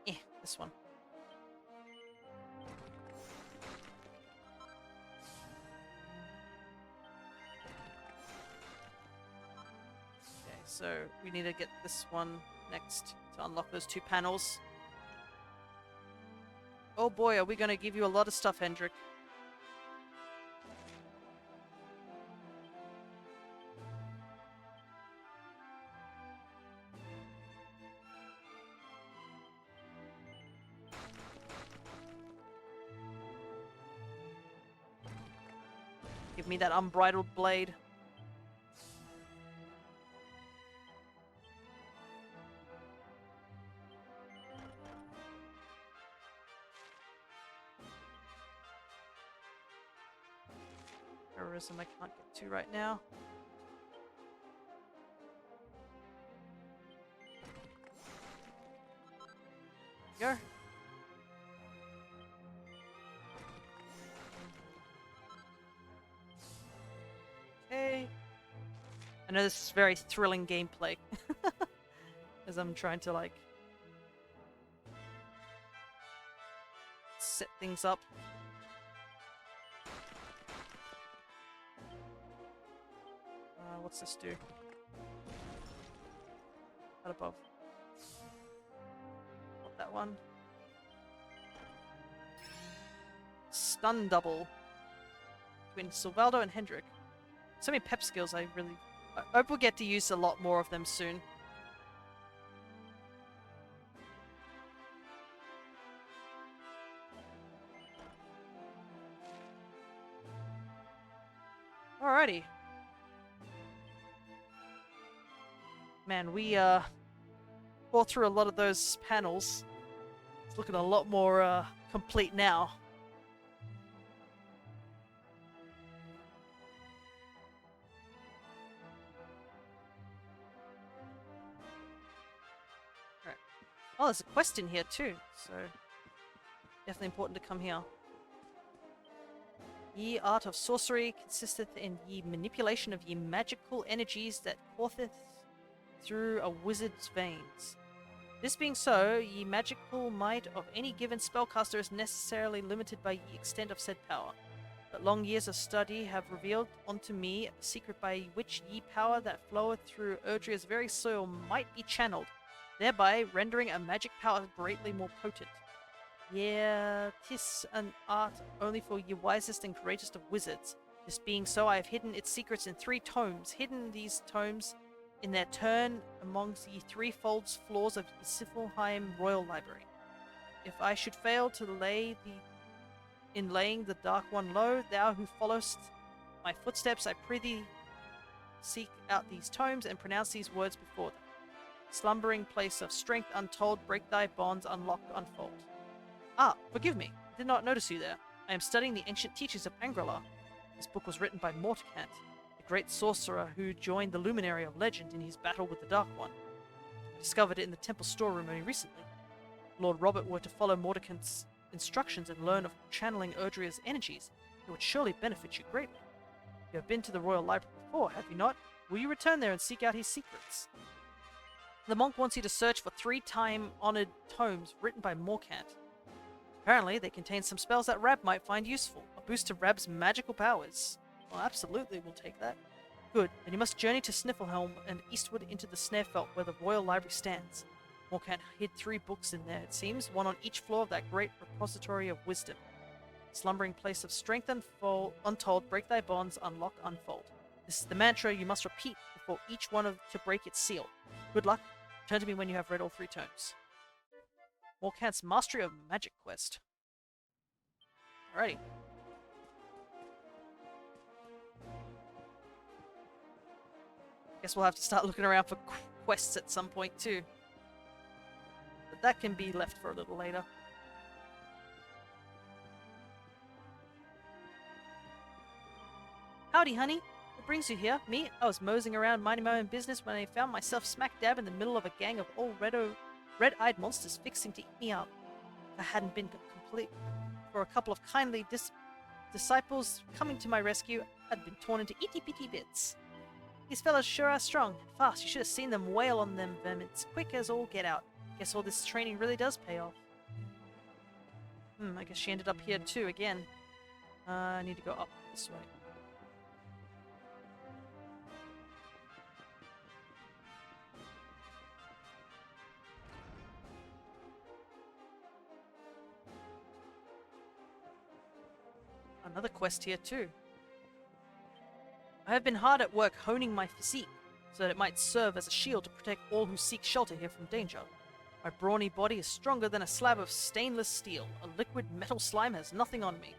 This one. So we need to get this one next to unlock those 2 panels. Oh boy, are we going to give you a lot of stuff, Hendrik. Give me that unbridled blade. Terrorism I can't get to right now. Go. Okay. I know this is very thrilling gameplay. As I'm trying to, like, set things up. What's this do? Right above. Not that one. Stun double. Between Silvaldo and Hendrik. So many pep skills I hope we'll get to use a lot more of them soon. Alrighty. Man, we fought through a lot of those panels. It's looking a lot more complete now. Alright. Oh, there's a quest in here too, so definitely important to come here. Ye art of sorcery consisteth in ye manipulation of ye magical energies that courseth through a wizard's veins. This being so, ye magical might of any given spellcaster is necessarily limited by ye extent of said power. But long years of study have revealed unto me a secret by which ye power that floweth through Erdrea's very soil might be channeled, thereby rendering a magic power greatly more potent. Yeah, 'tis an art only for ye wisest and greatest of wizards. This being so, I have hidden its secrets in 3 tomes, hidden these tomes in their turn amongst ye 3 folds floors of the Siflheim Royal Library. If I should fail to in laying the Dark One low, thou who followest my footsteps, I prithee seek out these tomes and pronounce these words before them. Slumbering place of strength untold, break thy bonds, unlock, unfold. Ah, forgive me, I did not notice you there. I am studying the ancient teachings of Angrelar. This book was written by Mordecant, the great sorcerer who joined the Luminary of Legend in his battle with the Dark One. I discovered it in the temple storeroom only recently. If Lord Robert were to follow Mordecant's instructions and learn of channeling Erdrea's energies, it would surely benefit you greatly. You have been to the Royal Library before, have you not? Will you return there and seek out his secrets? The monk wants you to search for 3 time-honored tomes written by Morkant. Apparently, they contain some spells that Rab might find useful. A boost to Rab's magical powers. Well, absolutely, we'll take that. Good, then you must journey to Sniffelhelm and eastward into the Snarefelt where the Royal Library stands. Morkant hid 3 books in there, it seems, 1 on each floor of that great repository of wisdom. Slumbering place of strength untold, break thy bonds, unlock, unfold. This is the mantra you must repeat before each one to break its seal. Good luck. Turn to me when you have read all 3 tomes. Morkant's Mastery of Magic quest. Alrighty. Guess we'll have to start looking around for quests at some point too. But that can be left for a little later. Howdy, honey. What brings you here? Me? I was moseying around minding my own business when I found myself smack dab in the middle of a gang of old red-eyed monsters fixing to eat me up. If I hadn't been complete for a couple of kindly disciples coming to my rescue, I'd been torn into itty-bitty bits. These fellas sure are strong and fast. You should have seen them wail on them vermins, quick as all get out. Guess all this training really does pay off. I guess she ended up here too again. I need to go up this way. another quest here too. I have been hard at work honing my physique, so that it might serve as a shield to protect all who seek shelter here from danger. My brawny body is stronger than a slab of stainless steel. A liquid metal slime has nothing on me.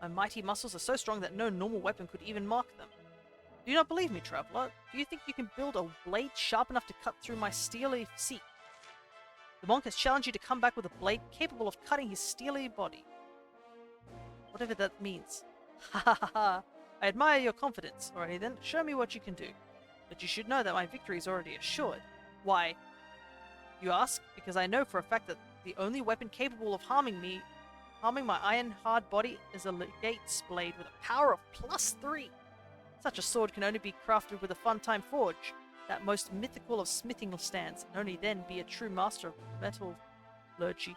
My mighty muscles are so strong that no normal weapon could even mark them. Do you not believe me, traveler? Do you think you can build a blade sharp enough to cut through my steely physique? The monk has challenged you to come back with a blade capable of cutting his steely body. Whatever that means. Ha ha ha ha. I admire your confidence. Alrighty then, show me what you can do. But you should know that my victory is already assured. Why? You ask? Because I know for a fact that the only weapon capable of harming my iron-hard body is a legate's blade with a power of +3. Such a sword can only be crafted with a Funtime Forge, that most mythical of smithing stands, and only then be a true master of metallurgy.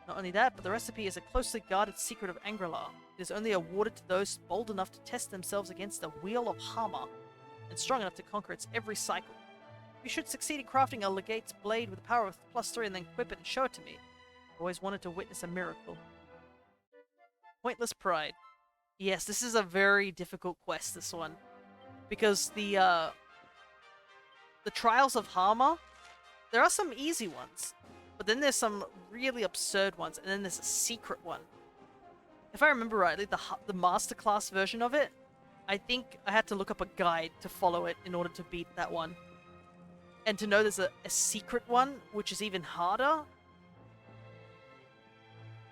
Not only that, but the recipe is a closely guarded secret of Angrelar. It is only awarded to those bold enough to test themselves against the Wheel of Hammer, and strong enough to conquer its every cycle. You should succeed in crafting a legate's blade with a power of +3 and then equip it and show it to me. I've always wanted to witness a miracle. Pointless Pride. Yes, this is a very difficult quest, this one. Because the Trials of Hammer, there are some easy ones, but then there's some really absurd ones, and then there's a secret one. If I remember rightly, the masterclass version of it, I think I had to look up a guide to follow it in order to beat that one. And to know there's a secret one, which is even harder,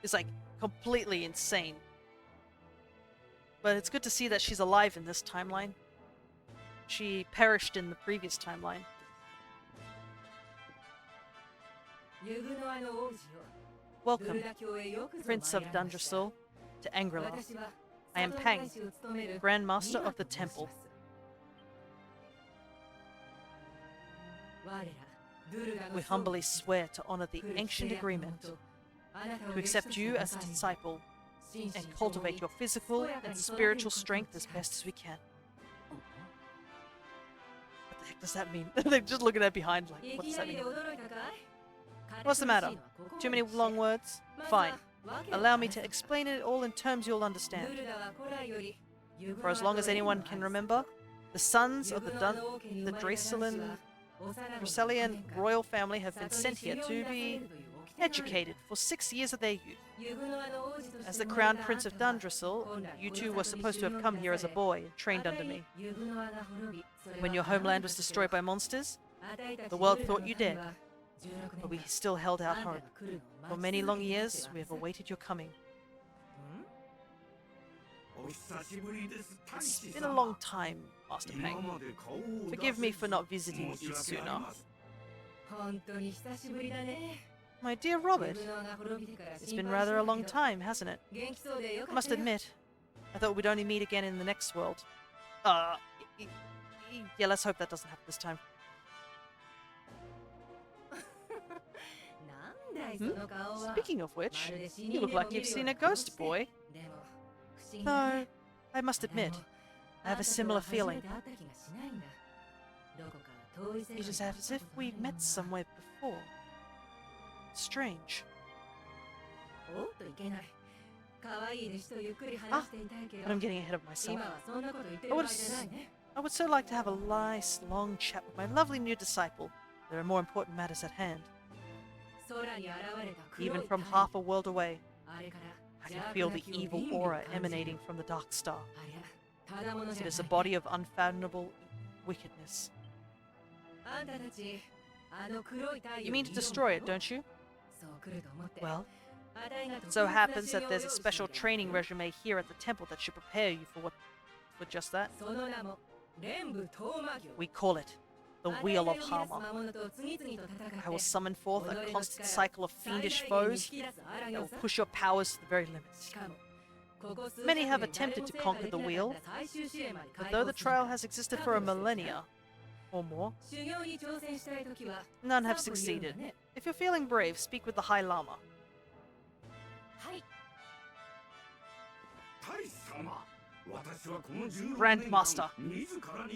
is like completely insane. But it's good to see that she's alive in this timeline. She perished in the previous timeline. Welcome, Prince of Dundrasil, to Angrelar. I am Pang, Grand Master of the Temple. We humbly swear to honor the ancient agreement, to accept you as a disciple, and cultivate your physical and spiritual strength as best as we can. What the heck does that mean? They're just looking at behind like, what does that mean? What's the matter? Too many long words? Fine. Allow me to explain it all in terms you'll understand. For as long as anyone can remember, the sons of the Dracelian royal family have been sent here to be educated for 6 years of their youth. As the Crown Prince of Dundrasil, you two were supposed to have come here as a boy and trained under me. When your homeland was destroyed by monsters, the world thought you dead, but we still held out hope. For many long years, we have awaited your coming. It's been a long time, Master Pang. Forgive me for not visiting you sooner. My dear Robert, it's been rather a long time, hasn't it? I must admit, I thought we'd only meet again in the next world. Yeah, let's hope that doesn't happen this time. Speaking of which, you look like you've seen a ghost, boy. Though, I must admit, I have a similar feeling. It is as if we've met somewhere before. Strange. But I'm getting ahead of myself. I would so like to have a nice, long chat with my lovely new disciple. There are more important matters at hand. Even from half a world away, I can feel the evil aura emanating from the Dark Star. It is a body of unfathomable wickedness. You mean to destroy it, don't you? Well, it so happens that there's a special training regime here at the temple that should prepare you for just that. We call it the Wheel of Hammer. I will summon forth a constant cycle of fiendish foes that will push your powers to the very limits. Many have attempted to conquer the wheel, but though the trial has existed for a millennia or more, none have succeeded. If you're feeling brave, speak with the High Lama. Grandmaster,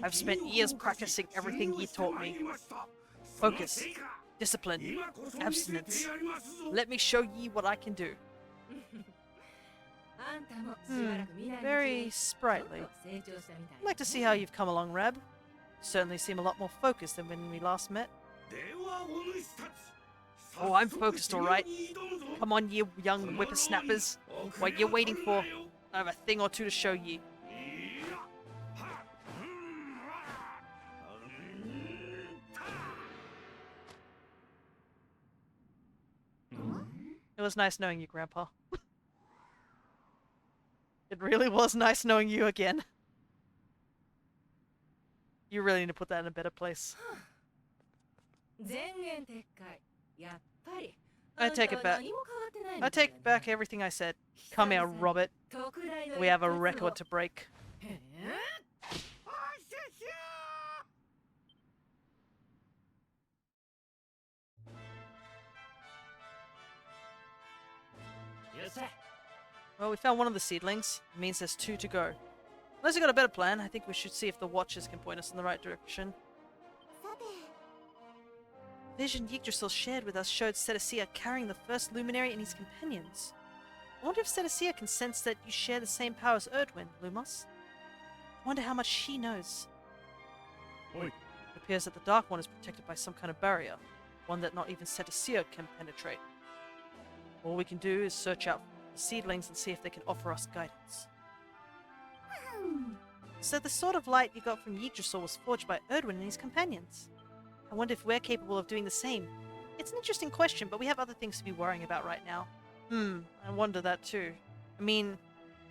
I've spent years practicing everything you taught me. Focus, discipline, abstinence. Let me show ye what I can do. Very sprightly. I'd like to see how you've come along, Rab. You certainly seem a lot more focused than when we last met. Oh, I'm focused, alright. Come on, you young whippersnappers. What you waiting for? I have a thing or two to show ye. It was nice knowing you, Grandpa. It really was nice knowing you again. You really need to put that in a better place. I take it back. I take back everything I said. Come here, Robert. We have a record to break. Well, we found one of the seedlings. It means there's 2 to go. Unless you got a better plan, I think we should see if the watchers can point us in the right direction. さて Vision Yggdrasil shared with us showed Cetacea carrying the first luminary and his companions. I wonder if Cetacea can sense that you share the same power as Erdwin, Lumos. I wonder how much she knows. It appears that the Dark One is protected by some kind of barrier, one that not even Cetacea can penetrate. All we can do is search out the seedlings and see if they can offer us guidance. So the sort of light you got from Yggdrasil was forged by Erdwin and his companions. I wonder if we're capable of doing the same. It's an interesting question, but we have other things to be worrying about right now. I wonder that too. I mean,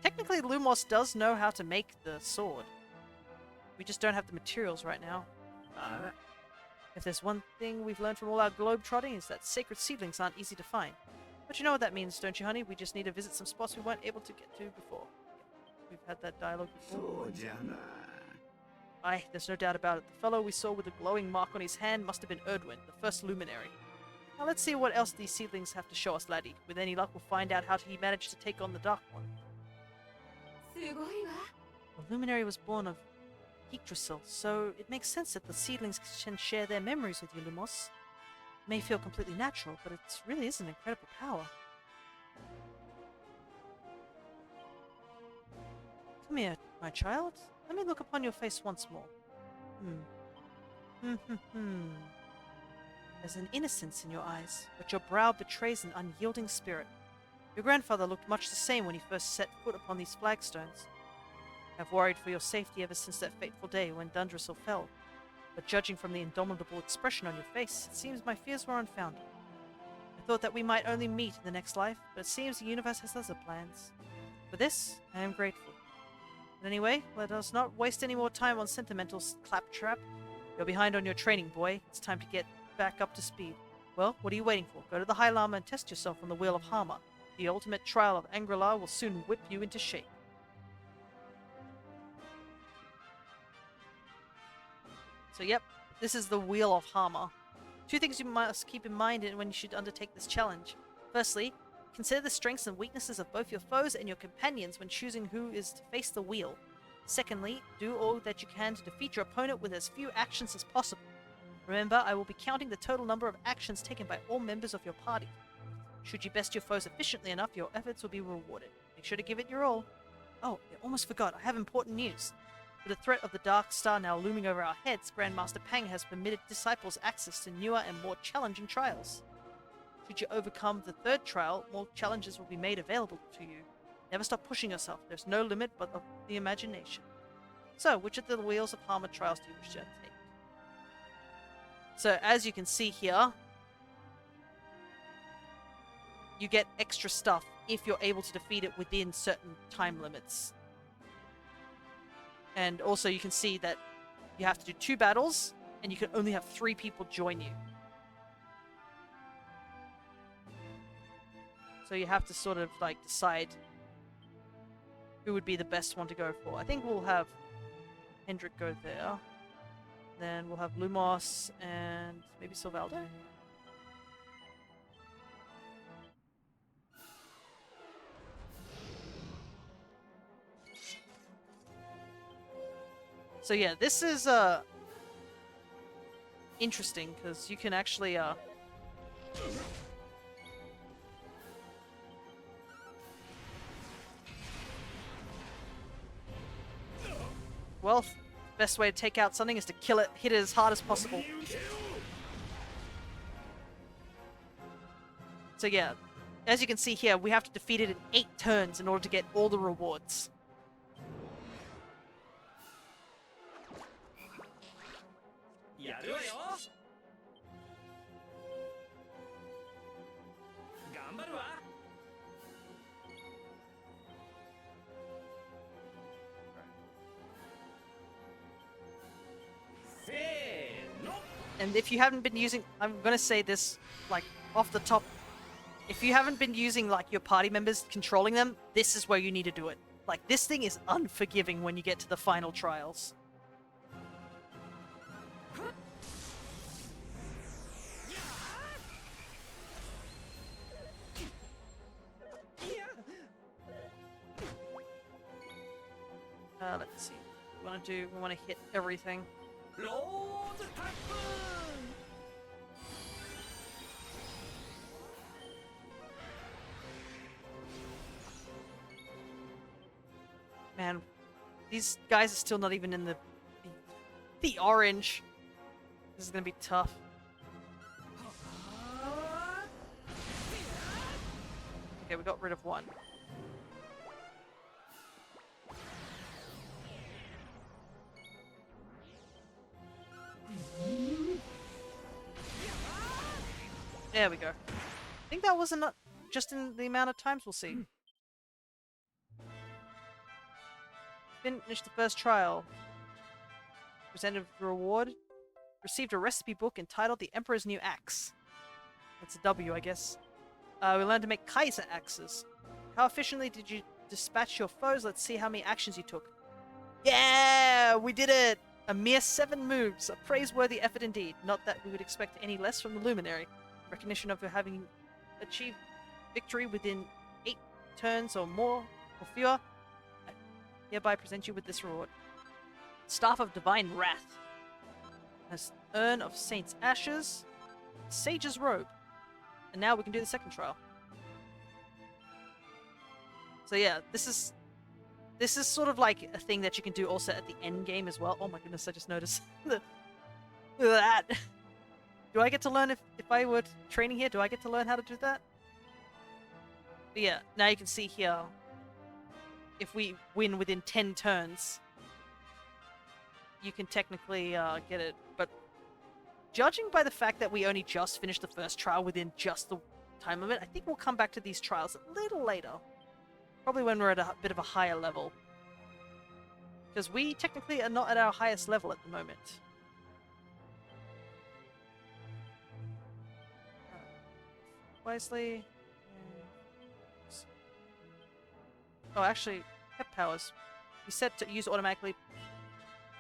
technically Lumos does know how to make the sword. We just don't have the materials right now. If there's one thing we've learned from all our globe-trotting, is that sacred seedlings aren't easy to find. But you know what that means, don't you, honey? We just need to visit some spots we weren't able to get to before. We've had that dialogue before. Aye, there's no doubt about it. The fellow we saw with the glowing mark on his hand must have been Erdwin, the first luminary. Now let's see what else these seedlings have to show us, laddie. With any luck, we'll find out how he managed to take on the Dark One. The luminary was born of Yggdrasil, so it makes sense that the seedlings can share their memories with you, Lumos. It may feel completely natural, but it really is an incredible power. Come here, my child. Let me look upon your face once more. There's an innocence in your eyes, but your brow betrays an unyielding spirit. Your grandfather looked much the same when he first set foot upon these flagstones. I've worried for your safety ever since that fateful day when Dundrasil fell, but judging from the indomitable expression on your face, it seems my fears were unfounded. I thought that we might only meet in the next life, but it seems the universe has other plans. For this, I am grateful. But anyway, let us not waste any more time on sentimental claptrap. You're behind on your training, boy. It's time to get back up to speed. Well, what are you waiting for? Go to the High Lama and test yourself on the Wheel of Harma. The ultimate trial of Angrelar will soon whip you into shape. So yep, this is the Wheel of Harma. 2 things you must keep in mind when you should undertake this challenge. Firstly, consider the strengths and weaknesses of both your foes and your companions when choosing who is to face the wheel. Secondly, do all that you can to defeat your opponent with as few actions as possible. Remember, I will be counting the total number of actions taken by all members of your party. Should you best your foes efficiently enough, your efforts will be rewarded. Make sure to give it your all. Oh, I almost forgot, I have important news. With the threat of the Dark Star now looming over our heads, Grandmaster Pang has permitted disciples access to newer and more challenging trials. Should you overcome the 3rd trial, more challenges will be made available to you. Never stop pushing yourself. There's no limit but of the imagination. So, which of the Wheels of Harma trials do you wish to take? So, as you can see here, you get extra stuff if you're able to defeat it within certain time limits. And also you can see that you have to do 2 battles, and you can only have 3 people join you. So you have to sort of like decide who would be the best one to go for. I think we'll have Hendrik go there. Then we'll have Lumos and maybe Silvaldo. So yeah, this is interesting because you can actually well. Best way to take out something is to kill it, hit it as hard as possible. So yeah, as you can see here, we have to defeat it in 8 turns in order to get all the rewards. And if you haven't been using, I'm gonna say this like off the top, if you haven't been using like your party members controlling them, this is where you need to do it. Like this thing is unforgiving when you get to the final trials. Let's see. We want to hit everything. Man, these guys are still not even in the orange. This is gonna be tough. Okay, we got rid of one. There we go. I think that was enough, just in the amount of times. We'll see. Finished the first trial. Presented a reward. Received a recipe book entitled The Emperor's New Axe. That's a W, I guess. We learned to make Kaiser axes. How efficiently did you dispatch your foes? Let's see how many actions you took. Yeah! We did it! A mere 7 moves. A praiseworthy effort indeed. Not that we would expect any less from the Luminary. Recognition of having achieved victory within 8 turns or more, or fewer. I hereby present you with this reward. Staff of Divine Wrath. As Urn of Saint's Ashes. Sage's Robe. And now we can do the second trial. So yeah, this is sort of like a thing that you can do also at the end game as well. Oh my goodness, I just noticed that. Do I get to learn if I were training here? Do I get to learn how to do that? But yeah, now you can see here, if we win within 10 turns, you can technically get it. But judging by the fact that we only just finished the first trial within just the time limit, I think we'll come back to these trials a little later. Probably when we're at a bit of a higher level. Because we technically are not at our highest level at the moment. Wisely. Oh, actually, pet powers. You set to use automatically.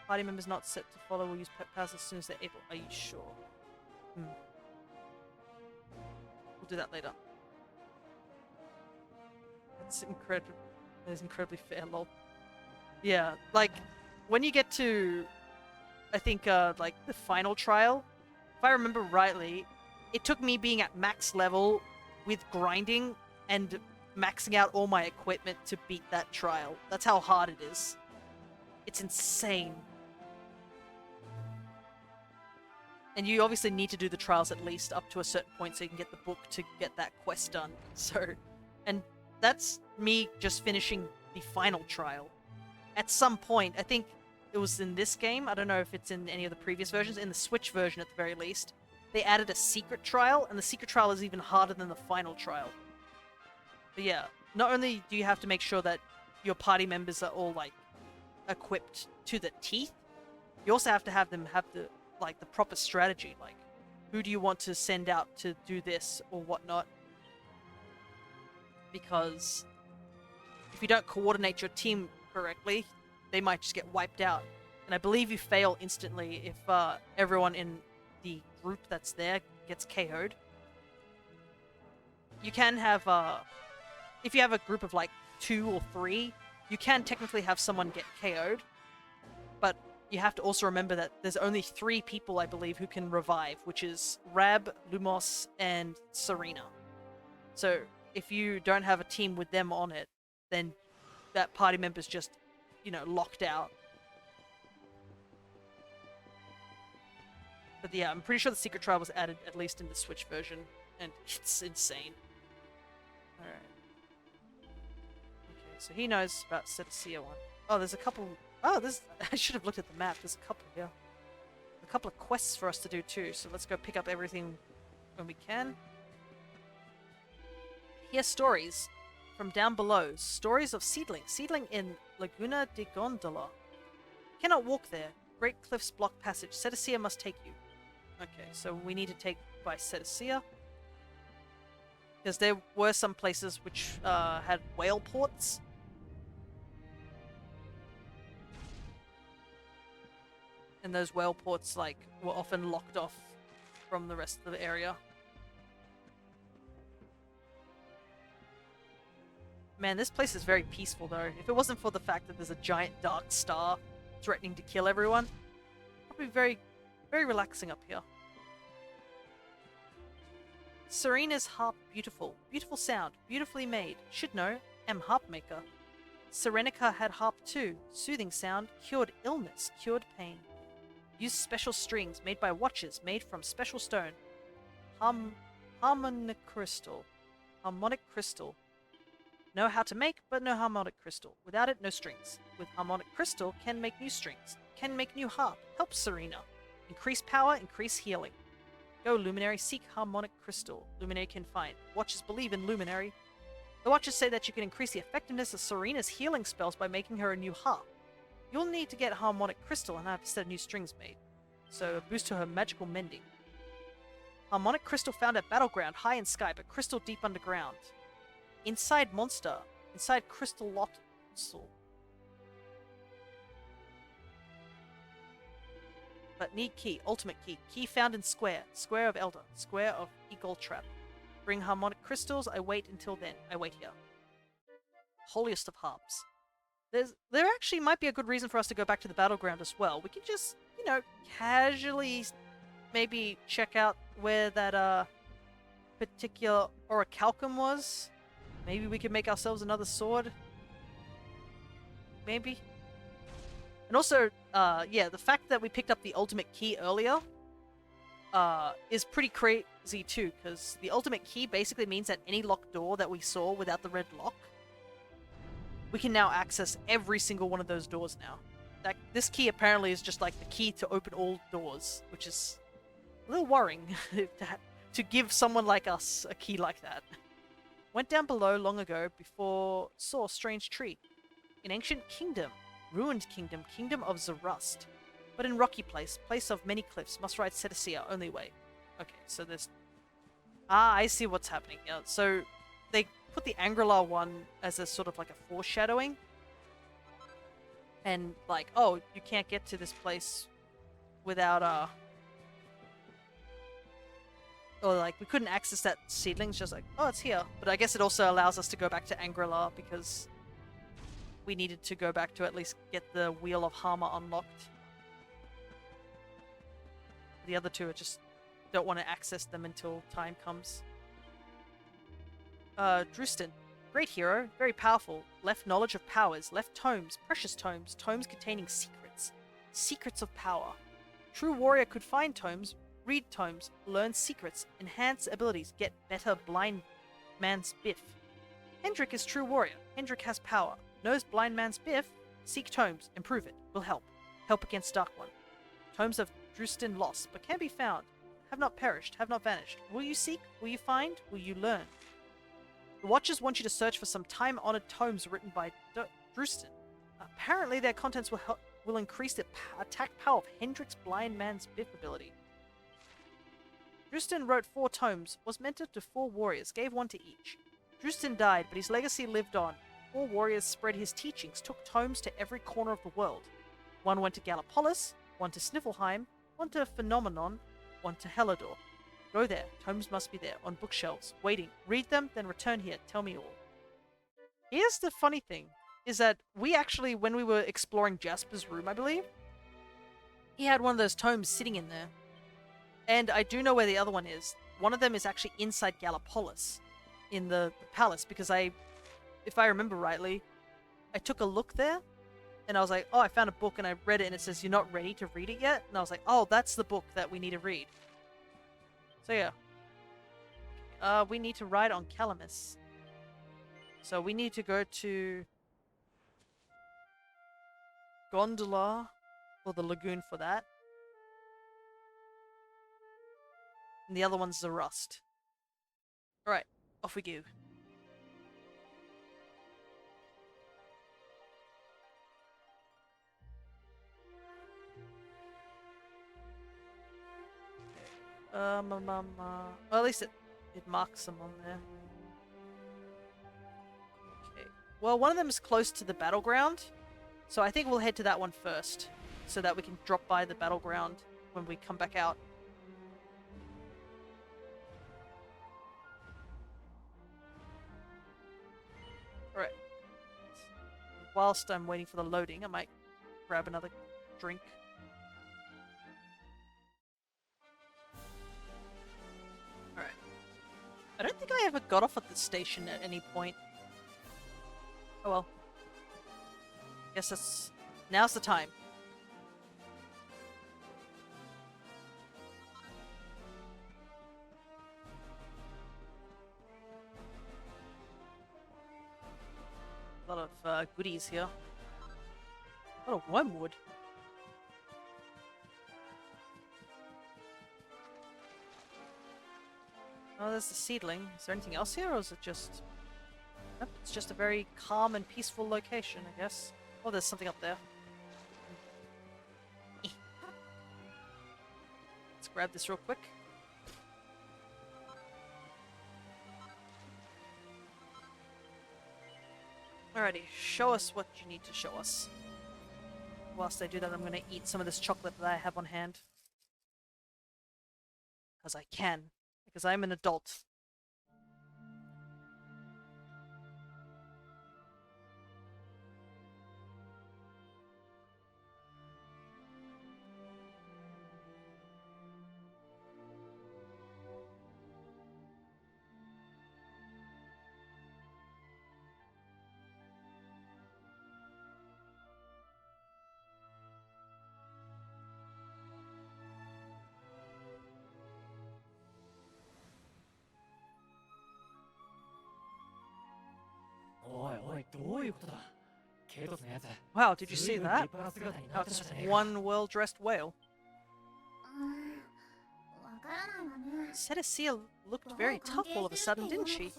Party members not set to follow will use pet powers as soon as they're able. Are you sure? We'll do that later. That's incredible. That is incredibly fair, lol. Yeah, like, when you get to, I think, like, the final trial, if I remember rightly, it took me being at max level with grinding and maxing out all my equipment to beat that trial. That's how hard it is. It's insane. And you obviously need to do the trials at least up to a certain point so you can get the book to get that quest done. So, and that's me just finishing the final trial. At some point, I think it was in this game, I don't know if it's in any of the previous versions, in the Switch version at the very least, they added a secret trial, and the secret trial is even harder than the final trial. But yeah, not only do you have to make sure that your party members are all, like, equipped to the teeth, you also have to have them have the, like, the proper strategy, like, who do you want to send out to do this or whatnot? Because if you don't coordinate your team correctly, they might just get wiped out. And I believe you fail instantly if everyone in the group that's there gets KO'd. You can have, if you have a group of like 2 or 3, you can technically have someone get KO'd, but you have to also remember that there's only 3 people, I believe, who can revive, which is Rab, Lumos, and Serena. So if you don't have a team with them on it, then that party member's just, you know, locked out. But yeah, I'm pretty sure the secret trial was added at least in the Switch version, and it's insane. Alright. Okay, so he knows about Cetacea one. Oh, there's a couple... Oh, there's... I should have looked at the map. There's a couple here. A couple of quests for us to do too, so let's go pick up everything when we can. Hear stories from down below. Stories of Seedling. Seedling in Laguna de Gondola. Cannot walk there. Great cliffs block passage. Cetacea must take you. Okay, so we need to take by Cetacea. Because there were some places which had whale ports. And those whale ports, like, were often locked off from the rest of the area. Man, this place is very peaceful, though. If it wasn't for the fact that there's a giant dark star threatening to kill everyone, probably very, very relaxing up here. Serena's harp beautiful. Beautiful sound. Beautifully made. Should know. Am harp maker. Serenica had harp too. Soothing sound. Cured illness. Cured pain. Use special strings made by watches made from special stone. Harmonic crystal. Harmonic crystal. Know how to make, but no harmonic crystal. Without it, no strings. With harmonic crystal, can make new strings. Can make new harp. Help Serena. Increase power, increase healing. Go, Luminary, seek harmonic crystal. Luminary can find. Watchers believe in Luminary. The watchers say that you can increase the effectiveness of Serena's healing spells by making her a new harp. You'll need to get harmonic crystal and have a set of new strings made. So, a boost to her magical mending. Harmonic crystal found at Battleground, high in sky, but crystal deep underground. Inside monster. Inside crystal lot. But need key. Ultimate key. Key found in square. Square of Elder. Square of Eagle Trap. Bring harmonic crystals. I wait until then. I wait here. Holiest of harps. There actually might be a good reason for us to go back to the Battleground as well. We can just, you know, casually maybe check out where that particular orichalcum was. Maybe we could make ourselves another sword. Maybe. And also, yeah, the fact that we picked up the ultimate key earlier is pretty crazy too, because the ultimate key basically means that any locked door that we saw without the red lock, we can now access every single one of those doors now. This key apparently is just like the key to open all doors, which is a little worrying to give someone like us a key like that. Went down below long ago before saw strange tree. In ancient kingdom, ruined kingdom, kingdom of Zarust. But in rocky place, place of many cliffs, must ride Cetacea, only way. Okay, so there's... Ah, I see what's happening here. So they put the Angela one as a sort of like a foreshadowing. And like, oh, you can't get to this place without or like we couldn't access that seedling, just like, oh, it's here. But I guess it also allows us to go back to Angela because we needed to go back to at least get the Wheel of Harma unlocked. The other two are just don't want to access them until time comes. Drustin. Great hero, very powerful. Left knowledge of powers, left tomes, precious tomes, tomes containing secrets. Secrets of power. True warrior could find tomes, read tomes, learn secrets, enhance abilities, get better blind man's biff. Hendrik is true warrior. Hendrik has power. Knows blind man's biff. Seek tomes, improve it, will help. Help against Dark One. Tomes of Drustin lost, but can be found. Have not perished, have not vanished. Will you seek? Will you find? Will you learn? The Watchers want you to search for some time-honored tomes written by Drustin. Apparently their contents will increase the attack power of Hendrik's blind man's biff ability. Drustin wrote 4 tomes, was mentored to 4 warriors, gave 1 to each. Drustin died, but his legacy lived on. 4 warriors spread his teachings, took tomes to every corner of the world. 1 went to Gallipolis, 1 to Snivelheim, 1 to Phenomenon, 1 to Helidor. Go there, tomes must be there, on bookshelves, waiting. Read them, then return here, tell me all. Here's the funny thing, is that we actually, when we were exploring Jasper's room, I believe, he had one of those tomes sitting in there. And I do know where the other one is. One of them is actually inside Gallipolis, in the palace, because if I remember rightly, I took a look there, and I was like, oh, I found a book, and I read it, and it says you're not ready to read it yet. And I was like, oh, that's the book that we need to read. So yeah. We need to ride on Calamus. So we need to go to Gondola, or the lagoon for that. And the other one's the Rust. Alright, off we go. Well, at least it marks them on there. Okay. Well, one of them is close to the battleground, so I think we'll head to that one first, so that we can drop by the battleground when we come back out. Alright. Whilst I'm waiting for the loading, I might grab another drink. Alright. I don't think I ever got off at the station at any point. Oh well. Guess that's... now's the time. A lot of goodies here. A lot of wormwood. Oh, there's the seedling. Is there anything else here, or is it just... Nope, it's just a very calm and peaceful location, I guess. Oh, there's something up there. Let's grab this real quick. Alrighty, show us what you need to show us. Whilst I do that, I'm going to eat some of this chocolate that I have on hand. Because I can. Because I'm an adult. Wow, did you see that? Oh, it's one well-dressed whale. わからないわね。 Said a seal looked very tough all of a sudden, didn't she?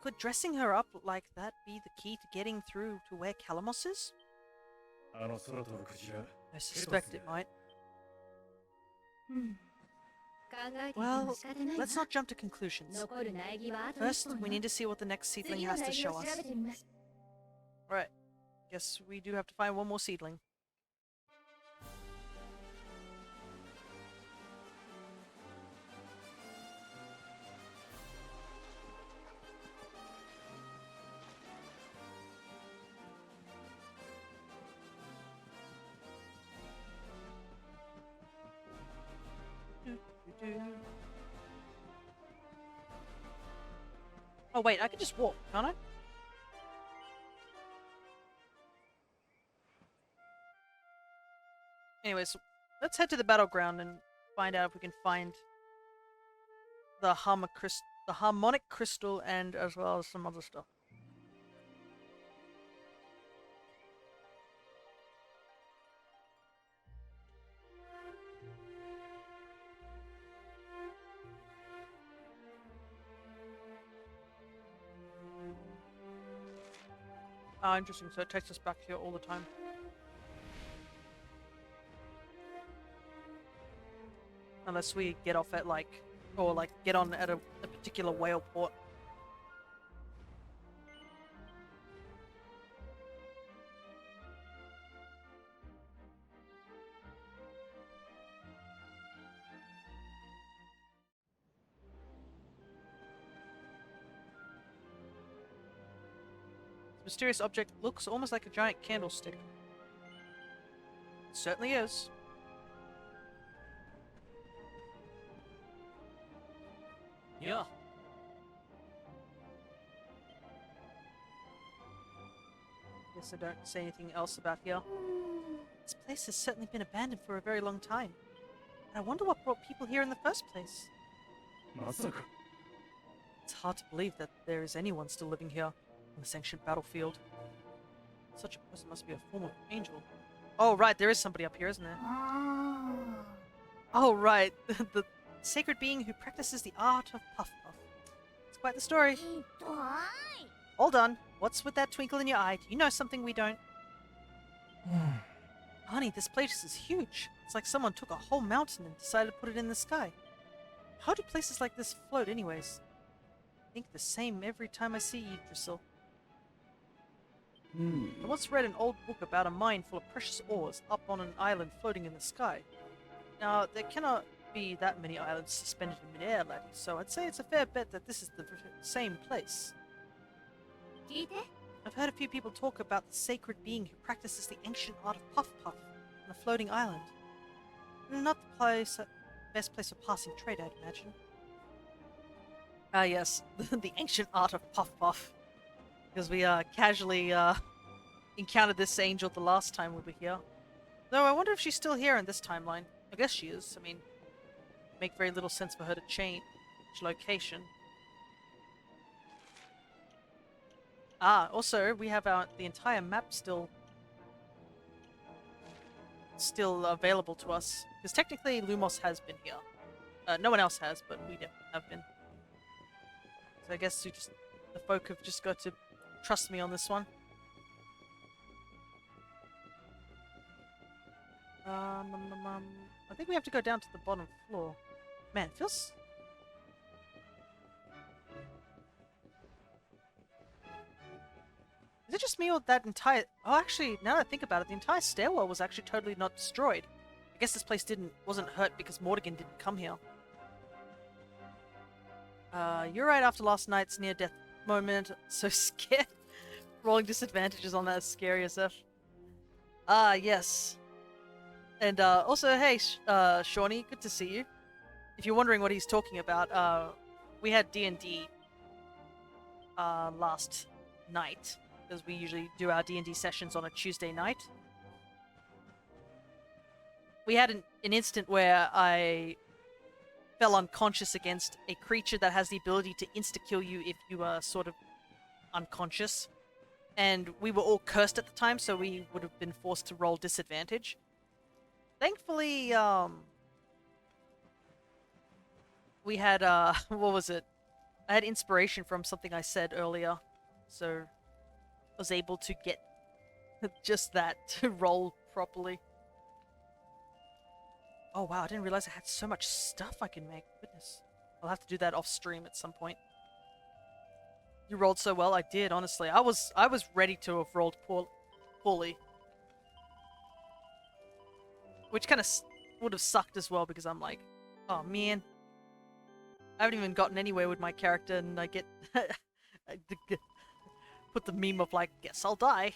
Could dressing her up like that be the key to getting through to where Calamos is? I suspect it might. Well, let's not jump to conclusions. First, we need to see what the next seedling has to show us. Right. Guess we do have to find one more seedling. Oh wait, I can just walk, can't I? Anyways, let's head to the battleground and find out if we can find the harmonic crystal, and as well as some other stuff. Ah, interesting. So it takes us back here all the time. Unless we get off at like, or like get on at a particular whale port. This mysterious object looks almost like a giant candlestick. It certainly is. Yeah. Guess I don't say anything else about here. This place has certainly been abandoned for a very long time. And I wonder what brought people here in the first place. まさか It's hard to believe that there is anyone still living here on this ancient battlefield. Such a person must be a form of angel. Oh, right, there is somebody up here, isn't there? あ Oh, right, the sacred being who practices the art of puff puff. It's quite the ー story. ひどい Hold on, what's with that twinkle in your eye? Do you know something we don't? Honey, this place is huge. It's like someone took a whole mountain and decided to put it in the sky. How do places like this float anyways? I think the same every time I see you, Drizzle. I once read an old book about a mine full of precious ores up on an island floating in the sky. Now, there cannot be that many islands suspended in midair, laddie, so I'd say it's a fair bet that this is the same place. 聞いて I've heard a few people talk about the sacred being who practices the ancient art of puff puff on a floating island. Not the best place for passing trade, I'd imagine. Ah, yes, the ancient art of puff puff. Because we casually encountered this angel the last time we were here. Though I wonder if she's still here in this timeline. I guess she is. I mean, make very little sense for her to change location. Ah, also we have the entire map still available to us, because technically Lumos has been here. No one else has, but we definitely have been. So I guess the folk have just got to trust me on this one. I think we have to go down to the bottom floor. Man, it feels... Is it just me or that entire... Oh, actually, now that I think about it, the entire stairwell was actually totally not destroyed. I guess this place wasn't hurt because Mortigan didn't come here. You're right, after last night's near-death moment. So scared. Rolling disadvantages on that is scary as F. Ah, yes. And also, hey, Shawnee, good to see you. If you're wondering what he's talking about, we had D&D last night, because we usually do our D&D sessions on a Tuesday night. We had an instant where I fell unconscious against a creature that has the ability to insta-kill you if you are sort of unconscious. And we were all cursed at the time, so we would have been forced to roll disadvantage. Thankfully, we had, what was it? I had inspiration from something I said earlier, so I was able to get just that to roll properly. Oh wow, I didn't realize I had so much stuff I can make. Goodness. I'll have to do that off stream at some point. You rolled so well. I did, honestly. I was ready to have rolled poorly. Which kind of would have sucked as well, because I'm like, oh man. I haven't even gotten anywhere with my character, and I get... put the meme of like, guess I'll die.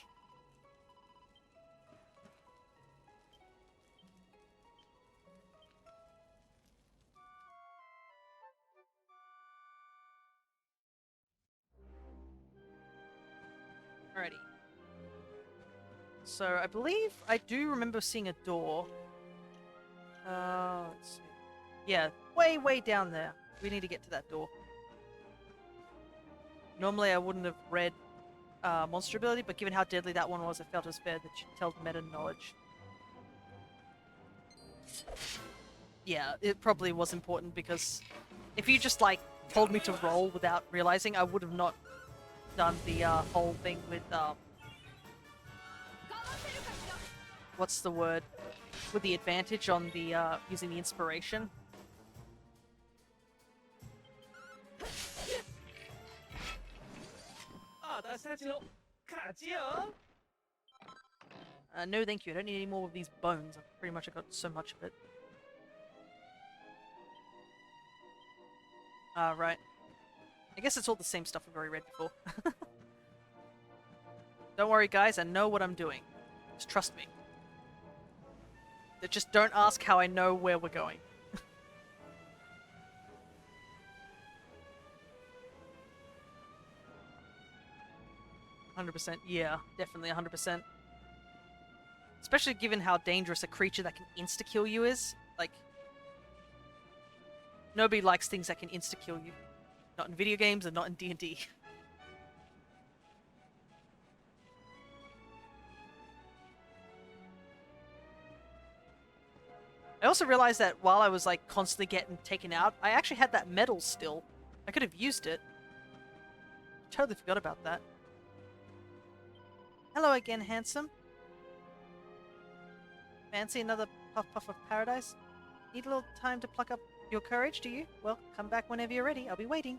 Alrighty. So, I believe I do remember seeing a door. Let's see. Yeah, way down there. We need to get to that door. Normally I wouldn't have read monster ability, but given how deadly that one was, I felt it was fair that you tell meta knowledge. Yeah, it probably was important, because if you just, like, told me to roll without realizing, I would have not done the whole thing with, what's the word? With the advantage on the, using the inspiration. No thank you, I don't need any more of these bones. Pretty much I got so much of it. Right. I guess it's all the same stuff I've already read before. Don't worry guys, I know what I'm doing. Just trust me. Just don't ask how I know where we're going. 100%. Yeah, definitely 100%. Especially given how dangerous a creature that can insta-kill you is. Like, nobody likes things that can insta-kill you. Not in video games and not in D&D. I also realized that while I was like constantly getting taken out, I actually had that medal still. I could have used it. Totally forgot about that. Hello again, handsome. Fancy another puff puff of paradise? Need a little time to pluck up your courage, do you? Well, come back whenever you're ready. I'll be waiting.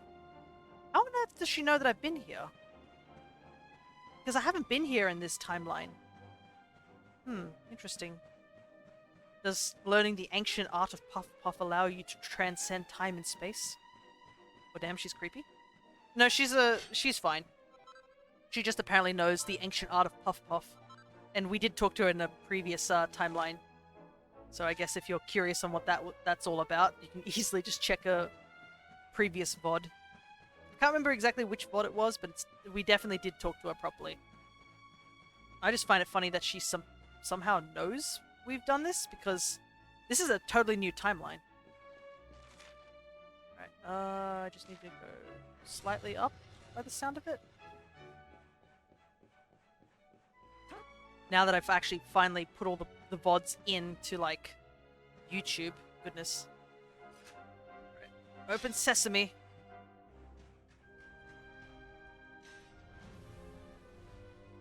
How on earth does she know that I've been here? Because I haven't been here in this timeline. Interesting. Does learning the ancient art of Puff Puff allow you to transcend time and space? Oh damn, she's creepy. No, she's fine. She just apparently knows the ancient art of Puff Puff. And we did talk to her in a previous timeline. So I guess if you're curious on what that's all about, you can easily just check a previous VOD. I can't remember exactly which VOD it was, but we definitely did talk to her properly. I just find it funny that she somehow knows we've done this, because this is a totally new timeline. Alright, I just need to go slightly up by the sound of it. Now that I've actually finally put all the VODs into, like, YouTube. Goodness. Right. Open sesame.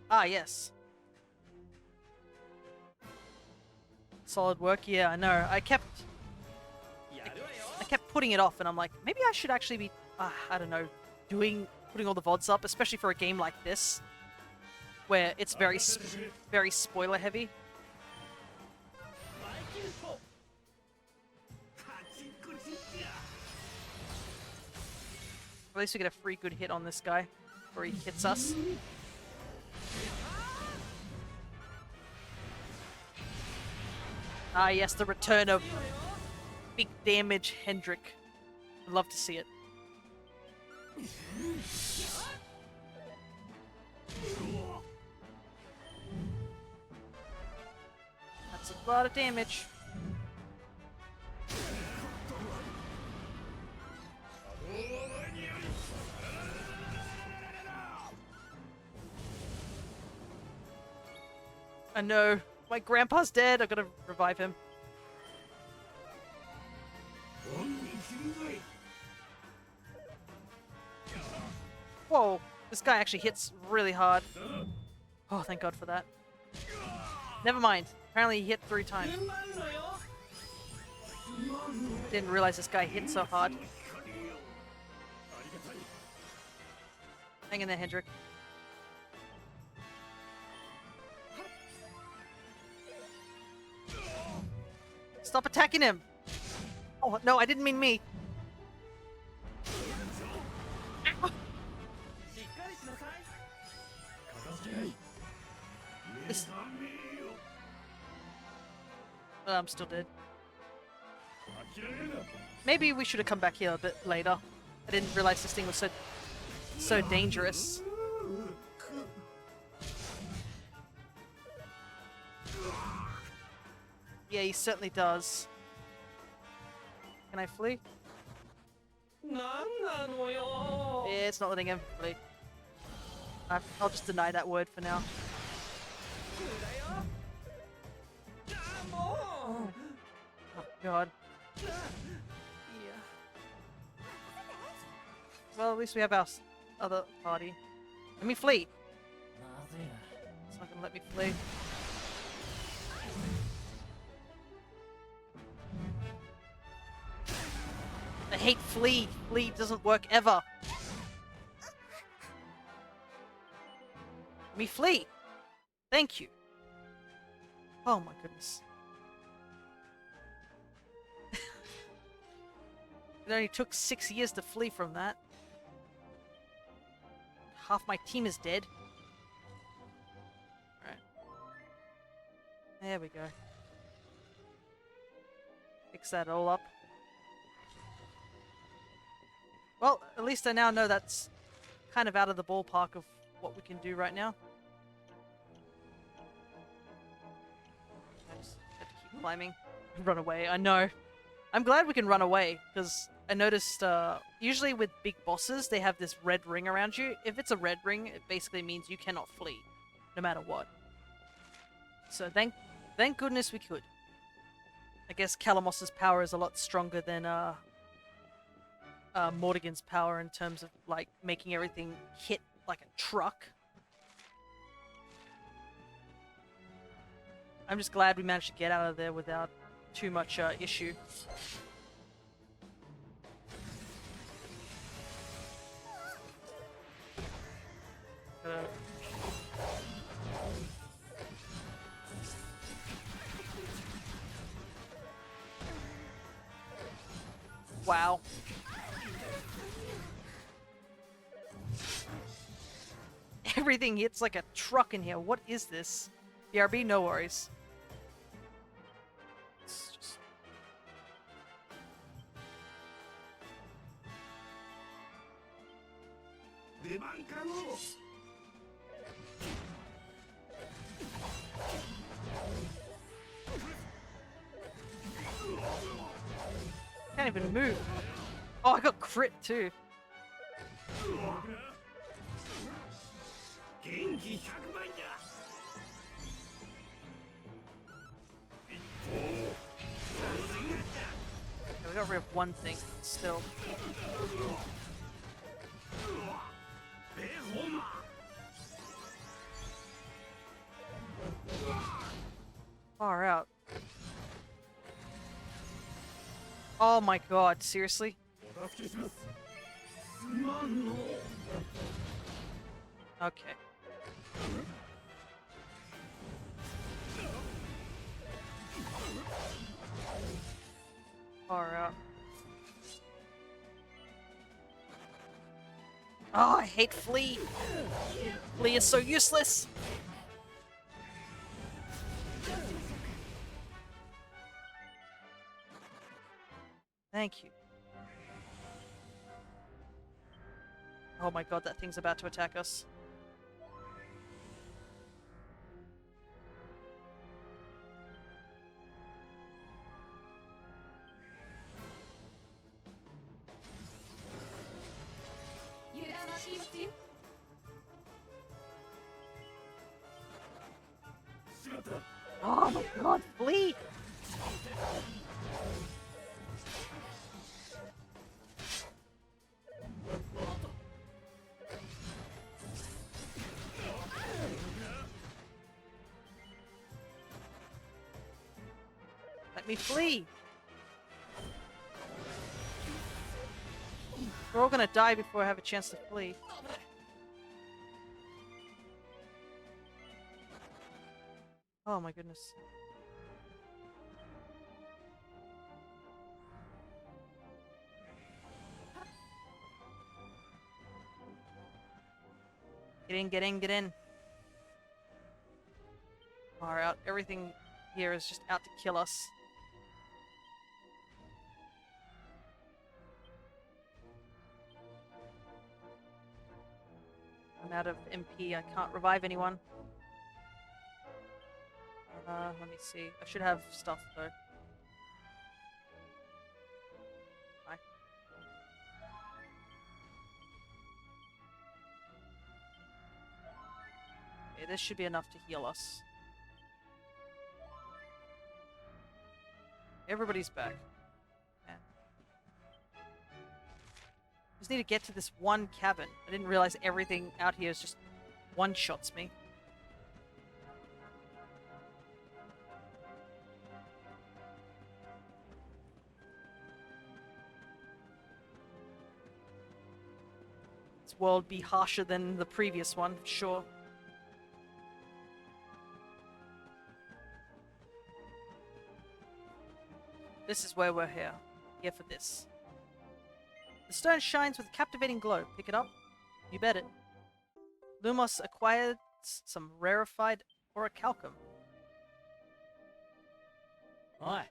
Ah, yes. Solid work. Yeah, I know. I kept putting it off, and I'm like, maybe I should actually be, I don't know, putting all the VODs up, especially for a game like this, where it's very spoiler heavy. At least we get a free good hit on this guy before he hits us. Ah, yes, the return of big damage Hendrik. I'd love to see it. That's a lot of damage. I know. My grandpa's dead. I've got to revive him. Whoa. This guy actually hits really hard. Oh, thank God for that. Never mind. Apparently he hit 3 times. Didn't realize this guy hit so hard. Hang in there, Hendrik. Stop attacking him! Oh, no, I didn't mean me. I'm still dead. Maybe we should have come back here a bit later. I didn't realize this thing was so dangerous. Yeah, he certainly does. Can I flee? Yeah, it's not letting him flee. I'll just deny that word for now. Oh God. Yeah. Well, at least we have our other party. Let me flee. It's not gonna let me flee. I hate flee. Flee doesn't work ever. Let me flee. Thank you. Oh my goodness. It only took 6 years to flee from that. Half my team is dead. Alright. There we go. Fix that all up. Well, at least I now know that's kind of out of the ballpark of what we can do right now. I just have to keep climbing. Run away, I know. I'm glad we can run away, because I noticed usually with big bosses, they have this red ring around you. If it's a red ring, it basically means you cannot flee, no matter what. So thank goodness we could. I guess Calamos's power is a lot stronger than Mortigan's power in terms of like making everything hit like a truck. I'm just glad we managed to get out of there without too much issue. Wow. Everything hits like a truck in here. What is this? BRB, no worries. It's just... Can't even move. Oh, I got crit too. Okay, we got rid of one thing still. Far out. Oh my god, seriously? Okay. Far out. Oh, I hate Flea! Flea is so useless! Thank you. Oh my god, that thing's about to attack us. Oh my god, Flea! Let me flee! We're all gonna die before I have a chance to flee. Oh my goodness. Get in, get in, get in. Far out. Everything here is just out to kill us. I'm out of MP. I can't revive anyone. Let me see. I should have stuff though. Hi. Okay, this should be enough to heal us. Everybody's back. Man. Just need to get to this one cabin. I didn't realize everything out here is just one-shots me. This world be harsher than the previous one, sure. This is where we're here. Here for this. The stone shines with a captivating glow. Pick it up. You bet it. Lumos acquired some rarefied orichalcum. Oi.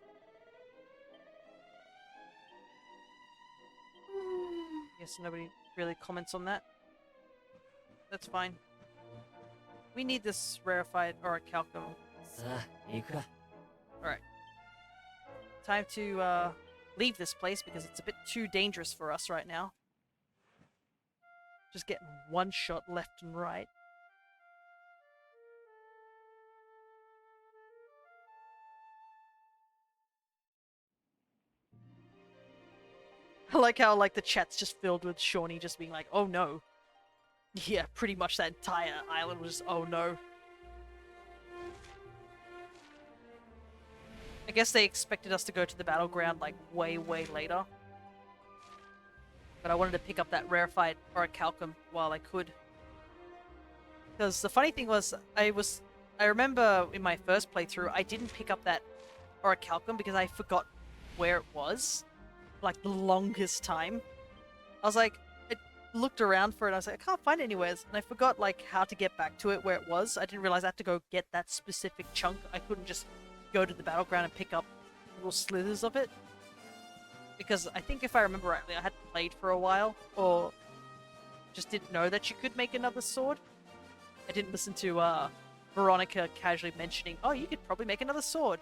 Guess nobody really comments on that. That's fine. We need this rarefied orichalcum. さあ行くか。 Alright. Time to leave this place because it's a bit too dangerous for us right now. Just getting one shot left and right. I like how like the chat's just filled with Shawnee just being like, oh no. Yeah, pretty much that entire island was just, oh no. I guess they expected us to go to the battleground like way, way later. But I wanted to pick up that rarefied orichalcum while I could. Because the funny thing was, I remember in my first playthrough, I didn't pick up that orichalcum because I forgot where it was. Like the longest time. I was like, I looked around for it and I was like, I can't find it anywhere. And I forgot like how to get back to it where it was. I didn't realize I had to go get that specific chunk. I couldn't just go to the battleground and pick up little slithers of it. Because I think if I remember rightly, I hadn't played for a while, or just didn't know that you could make another sword. I didn't listen to Veronica casually mentioning, oh, you could probably make another sword.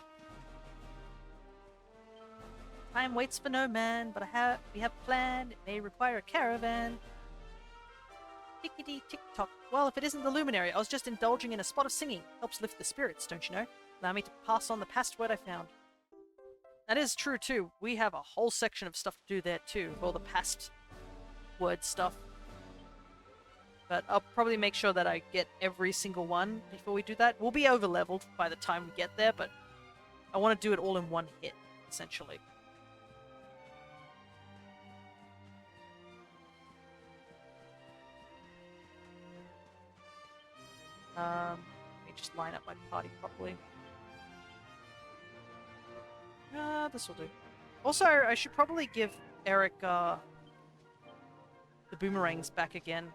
Time waits for no man, but we have a plan. It may require a caravan. Tickety tick tock. Well, if it isn't the luminary, I was just indulging in a spot of singing. Helps lift the spirits, don't you know? Allow me to pass on the past word I found. That is true too. We have a whole section of stuff to do there too, all the past word stuff. But I'll probably make sure that I get every single one before we do that. We'll be over leveled by the time we get there, but I want to do it all in one hit, essentially. Let me just line up my party properly. This will do. Also, I should probably give Eric the boomerangs back again.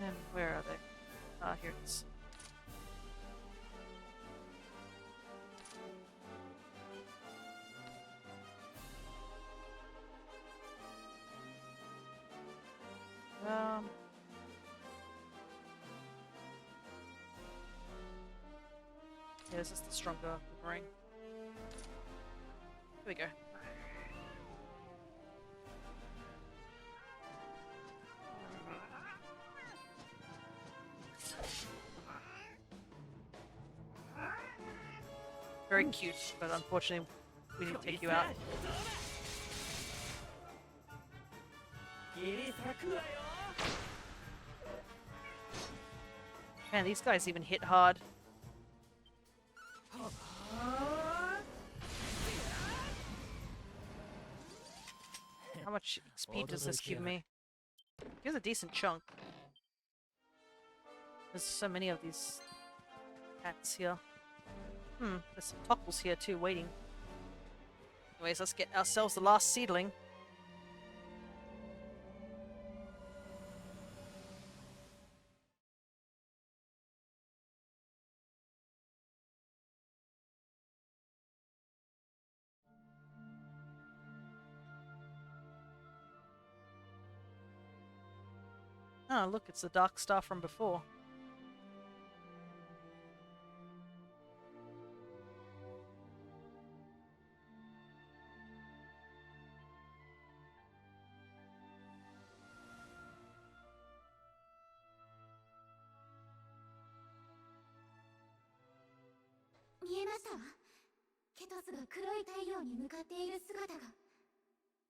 And where are they? Here it is. Yeah, this is the stronger boomerang. Here we go. Very cute, but unfortunately we need to take you out. Man, these guys even hit hard. How much XP does this give me? Gives a decent chunk. There's so many of these cats here. There's some tockles here too, waiting. Anyways, let's get ourselves the last seedling. Oh, look, it's the Dark Star from before.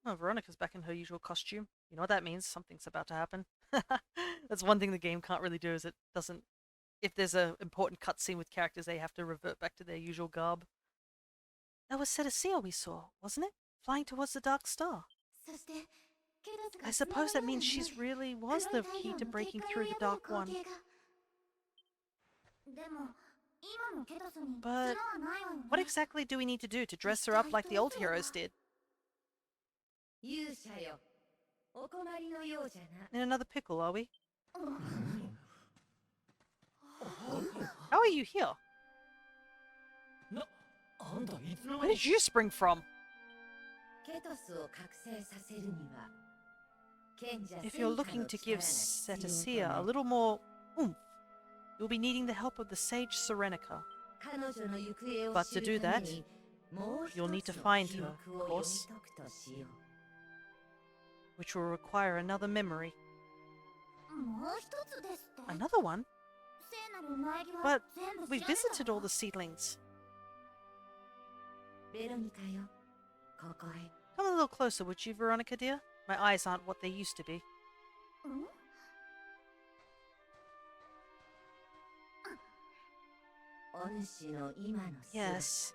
Oh, Veronica's back in her usual costume. You know what that means? Something's about to happen. That's one thing the game can't really do, is it doesn't... If there's an important cutscene with characters, they have to revert back to their usual garb. That was Cetacea we saw, wasn't it? Flying towards the Dark Star. I suppose that means she's really was the key to breaking through the Dark One. But what exactly do we need to do to dress her up like the old heroes did? In another pickle, are we? How are you here? Where did you spring from? If you're looking to give Cetacea a little more oomph, you'll be needing the help of the sage Serenica. But to do that, you'll need to find her, of course, which will require another memory. もう一つですって。 Another one? 聖なる苗木は But 全部 we 調べた visited わ all the seedlings. ベロニカよ、ここへ。 Come a little closer, would you, Veronica dear? My eyes aren't what they used to be. うんお主の今の姿。 Yes.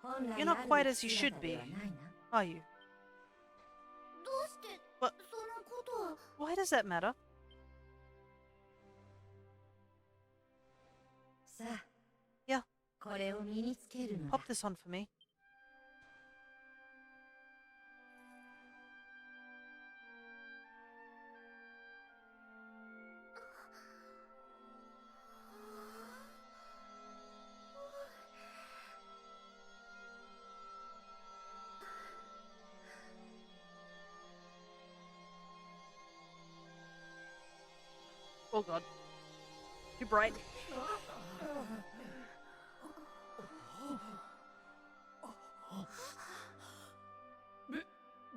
本来 You're not ある quite as you should 姿 be, ではないな。 are you? どうして What? そのことは Why does that matter? さあ、 Yeah. これを身につけるのだ Pop。this on for me. Oh god. Too bright.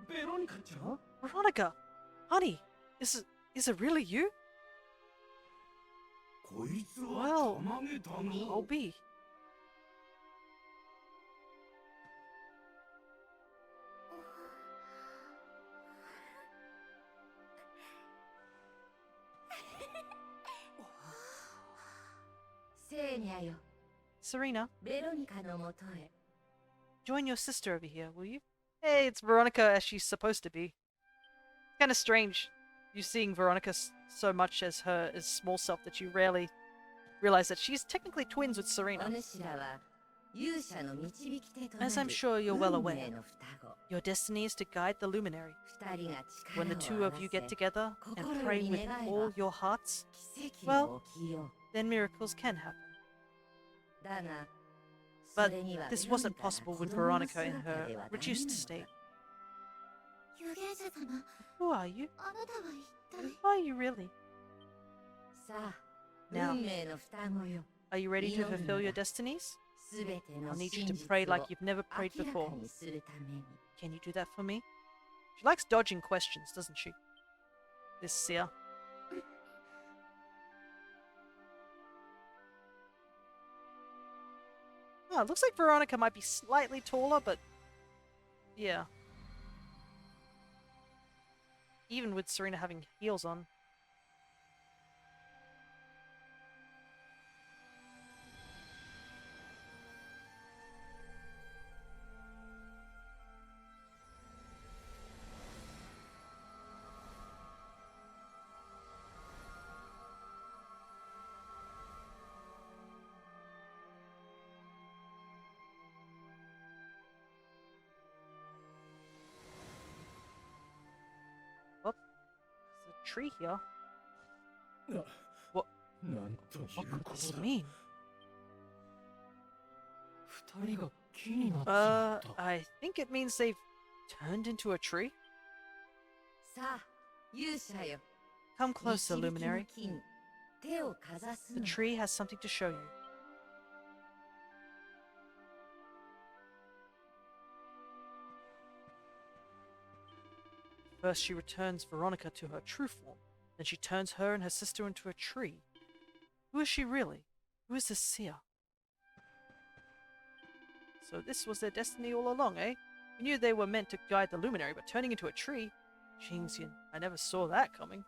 ベロニカちゃん Veronica! Honey! Is it really you? こいつ Well, はたまげた I'll の。 be. セーニャよ、 Serena, ベロニカのもとへ。 join your sister over here, will you? Hey, it's Veronica as she's supposed to be. Kind of strange, you seeing Veronica so much as her as small self that you rarely realize that she's technically twins with お Serena. 主らは勇者の導き手となる As I'm sure you're well 運 aware, 命の双子。 your destiny is to guide the luminary. 二人が When the 力 two を of you 合わ get せ together and 心 pray に with 願えば all your hearts, 奇跡 Well, が起きよ then miracles can happen. う。だが、 But それには this ベロニ wasn't カが possible 子 with 供の Veronica in 姿 her ではダメ reduced な state. のだ。預言者様 Who are you? あなたは一体 Who are you really? さあ、 Now, 運命の双子よ。 are you ready to Leon fulfill your Miller. destinies? すべて I'll の need 真 you to 実 pray を like you've never 明 prayed ら before. かにするために。 Can you do that for me? She likes dodging questions, doesn't she? This seer. Oh, it looks like Veronica might be slightly taller, but yeah. Even with Serena having heels on. Oh, there's a tree here. なんという What could こと this だ mean? 二人が木になってしまった I think it means they've turned into a tree. さあ、勇者よ。 Come closer, 導きの Luminary. 木に手をかざす The の。 tree has something to show you. First, she returns Veronica to her true form. Then she turns her and her sister into a tree. Who is she really? Who is this seer? So this was their destiny all along, eh? We knew they were meant to guide the luminary, but turning into a tree? Jingxian, I never saw that coming.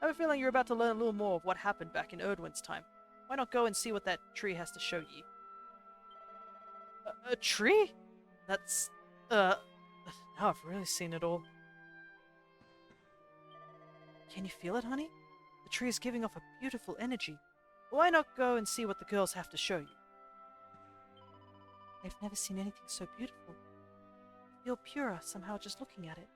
I have a feeling you're about to learn a little more of what happened back in Erdwin's time. Why not go and see what that tree has to show ye? A tree? That's... now I've really seen it all. Can you feel it, honey? The tree is giving off a beautiful energy. Why not go and see what the girls have to show you? I've never seen anything so beautiful. I feel purer somehow just looking at it.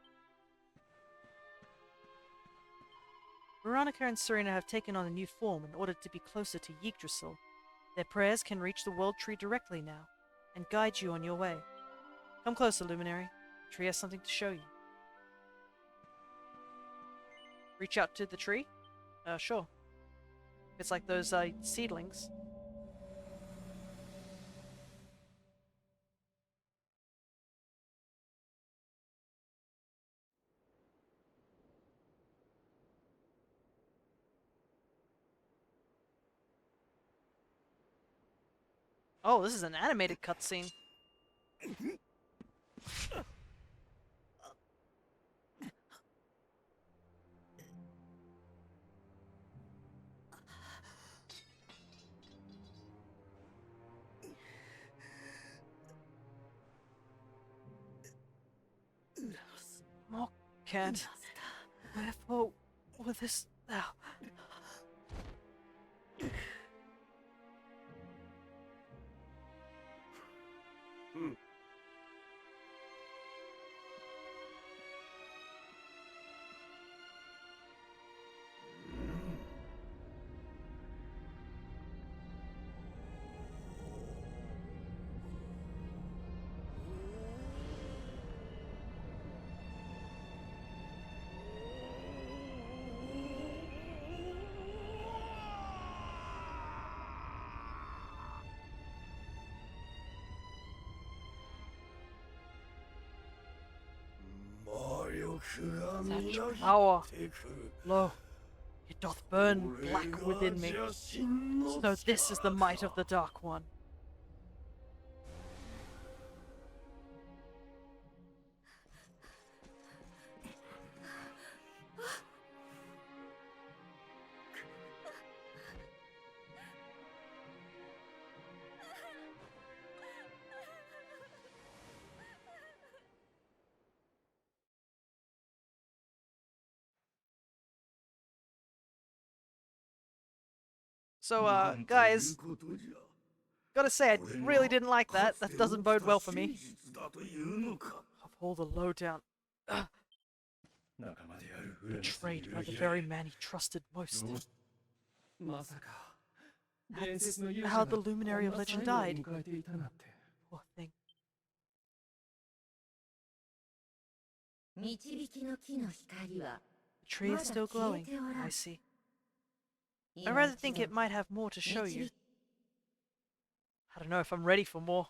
Veronica and Serena have taken on a new form in order to be closer to Yggdrasil. Their prayers can reach the world tree directly now, and guide you on your way. Come closer, Luminary. The tree has something to show you. Reach out to the tree? Sure. It's like those seedlings. Oh, this is an animated cutscene. More can't. Wherefore wouldst thou? Such power! Lo, it doth burn black within me. So this is the might of the Dark One. So, guys, gotta say, I really didn't like that. That doesn't bode well for me. Of all the lowdown. Betrayed by the very man he trusted most. まさか That's how the luminary of legend died. Poor thing. 導きの木の光は The tree is still glowing. I see. I rather think it might have more to show you. I don't know if I'm ready for more.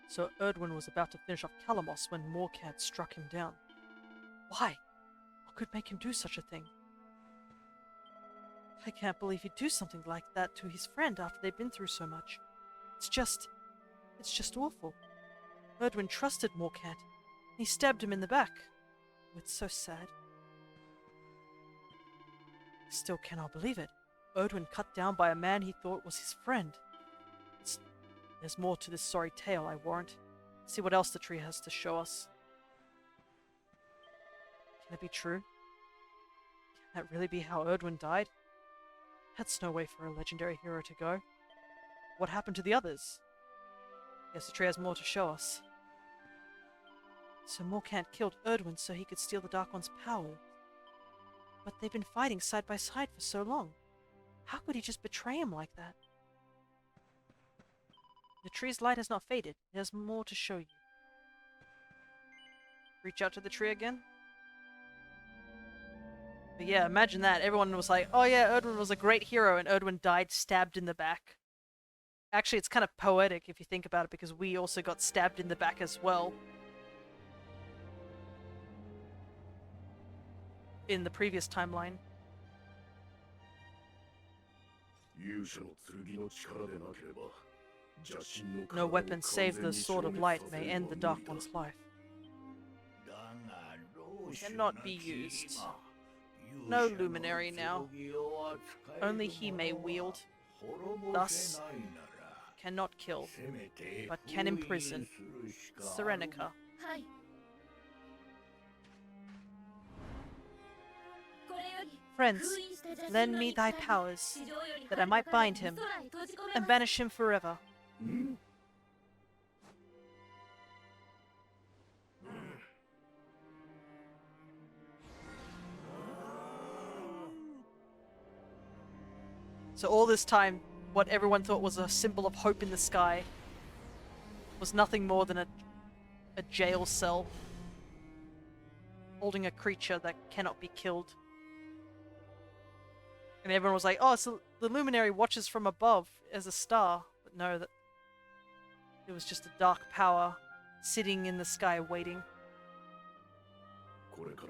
So Erdwin was about to finish off Calamos when Morcant struck him down. Why? What could make him do such a thing? I can't believe he'd do something like that to his friend after they've been through so much. It's just awful. Erdwin trusted Morcant. He stabbed him in the back. Oh, it's so sad. Still cannot believe it. Erdwin cut down by a man he thought was his friend. There's more to this sorry tale, I warrant. See what else the tree has to show us. Can it be true? Can that really be how Erdwin died? That's no way for a legendary hero to go. What happened to the others? Yes, the tree has more to show us. So Morcant killed Erdwin so he could steal the Dark One's power. But they've been fighting side by side for so long. How could he just betray him like that? The tree's light has not faded. It has more to show you. Reach out to the tree again? But yeah, imagine that. Everyone was like, oh yeah, Erdwin was a great hero, and Erdwin died stabbed in the back. Actually, it's kind of poetic if you think about it, because we also got stabbed in the back as well. In the previous timeline. No weapon save the Sword of Light may end the Dark One's life. Cannot be used. No luminary now. Only he may wield. Thus, cannot kill, but can imprison. Serenica. はい。これより Friends, 封印した邪 lend 神の me 肉 thy 体を powers, 地上より that I might 遥か bind に him 空へ閉じ込め and ます banish him forever. So all this time, what everyone thought was a symbol of hope in the sky was nothing more than a jail cell. holding a creature that cannot be killed. And everyone was like, oh, so the luminary watches from above as a star. But no, that it was just a dark power sitting in the sky waiting. これから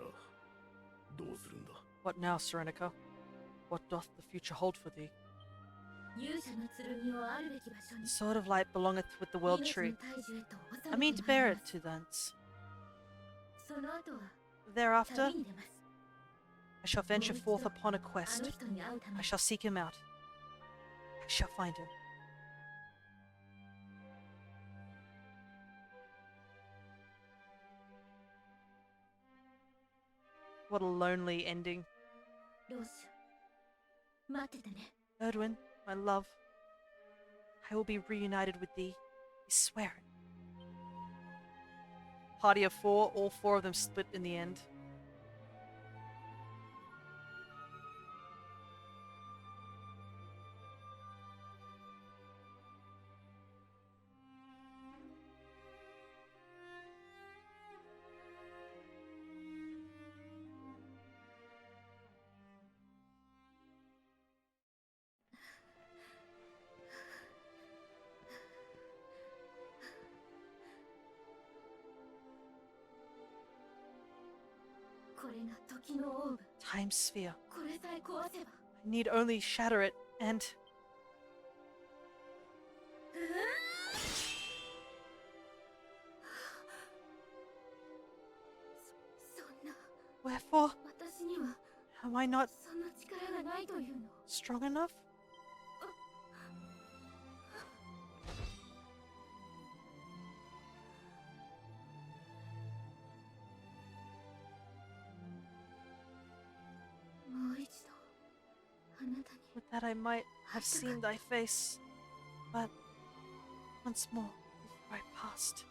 どうするんだ？ What now, Serenica? What doth the future hold for thee? 勇者の剣をあるべき場所 The に sword of light belongeth with the world 命 tree. の大樹へと収 I め mean て to まい bear り it ます to thence. その後は Thereafter, 旅に出ます I shall venture forth upon a あ quest. の人に会うため I shall seek him out. I shall find him. What a lonely ending. ローシュ待っててね Erdwin, my love, I will be reunited with thee. I swear it. Party of 4, all 4 of them split in the end. Time sphere. これさえ壊せば I need only shatter it, and... そんな Wherefore 私には am I not そんな力がないというの strong enough? もう一度あなたに Would that I might have seen thy face, but once more before I passed.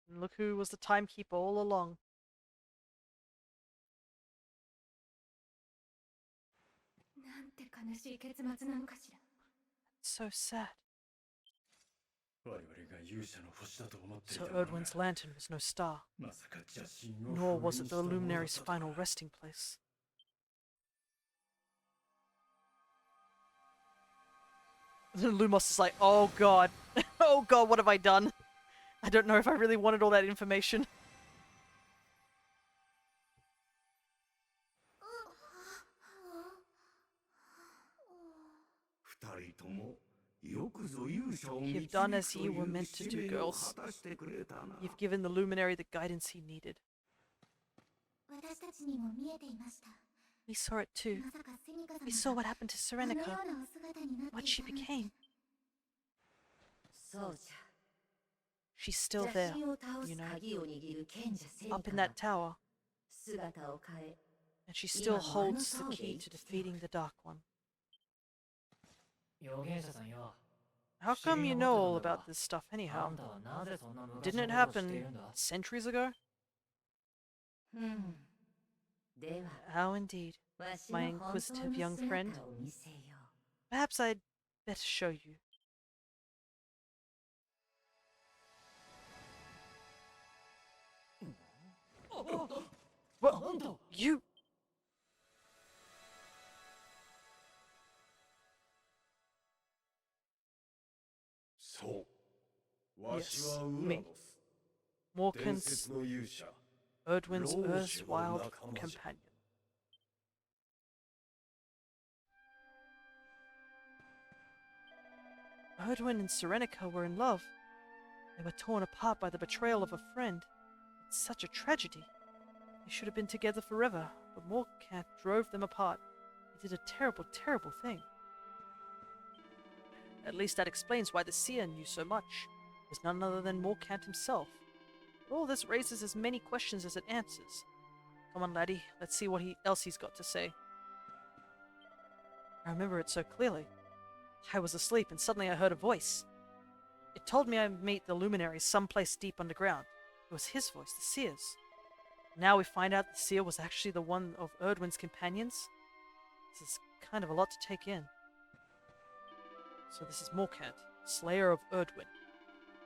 And look who was the timekeeper all along. なんて悲しい結末なのかしら So sad. 我々が勇者の星だと思ってい So たものが Erdwin's lantern was no star, まさか邪神を nor 封 was 印 it し the たものだ luminary's ったと final は resting place. Lumos is like, oh god, oh god, what have I done? I don't know if I really wanted all that information. 二人ともよくぞ勇者を You've 導く done と as い ye were う meant to 使 do, 命を girls. 果たしてくれたな。 You've given the luminary the guidance he needed. 私たちにも見えていました We saw it too. まさかセニカ We 様 saw が what happened to あのよ Serenica, うなお姿になって what い she たなんて became. そうじ She's ゃ still 邪 there, 神を倒 you す know, 鍵を握る賢者セニ up in カは that tower, 姿を変え and she still Ima no holds the ano key tao to de defeating the Dark One. 預言者さんよ How come you know all about this stuff あ anyhow? んたはなぜそんな昔 Didn't の it ことを知ってい happen るんだ centuries ago? では How indeed. わし My の本 inquisitive 当の young 姿 friend. を見せよ Perhaps I'd better show you. What? You? そうわしは Yes, ウ me. ラノス伝 Morkan's 説の勇者 Erdwin's Lord erstwhile Shiva companion. Erdwin and Serenica were in love. They were torn apart by the betrayal of a friend. It's such a tragedy. They should have been together forever, but Morkant drove them apart. He did a terrible, terrible thing. At least that explains why the seer knew so much. It was none other than Morkant himself. But all this raises as many questions as it answers. Come on, laddie, let's see what else he's got to say. I remember it so clearly. I was asleep and suddenly I heard a voice. It told me I'd meet the luminaries someplace deep underground. It was his voice, the seer's. Now we find out the seer was actually the one of Erdwin's companions. This is kind of a lot to take in. So this is Morkant, slayer of Erdwin.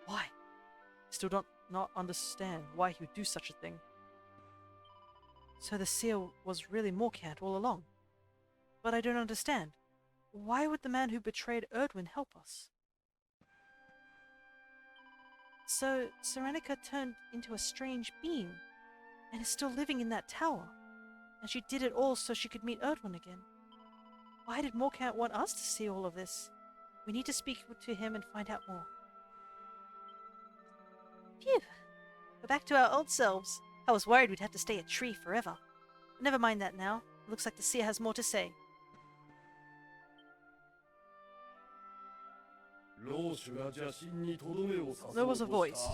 Why? I still don't not understand why he would do such a thing. So the seer was really Morkant all along. But I don't understand. Why would the man who betrayed Erdwin help us? So Serenica turned into a strange being, and is still living in that tower. And she did it all so she could meet Erdwin again. Why did Morkant want us to see all of this? We need to speak to him and find out more. Phew! We're back to our old selves. I was worried we'd have to stay a tree forever. But never mind that now. It looks like the seer has more to say. There was a voice,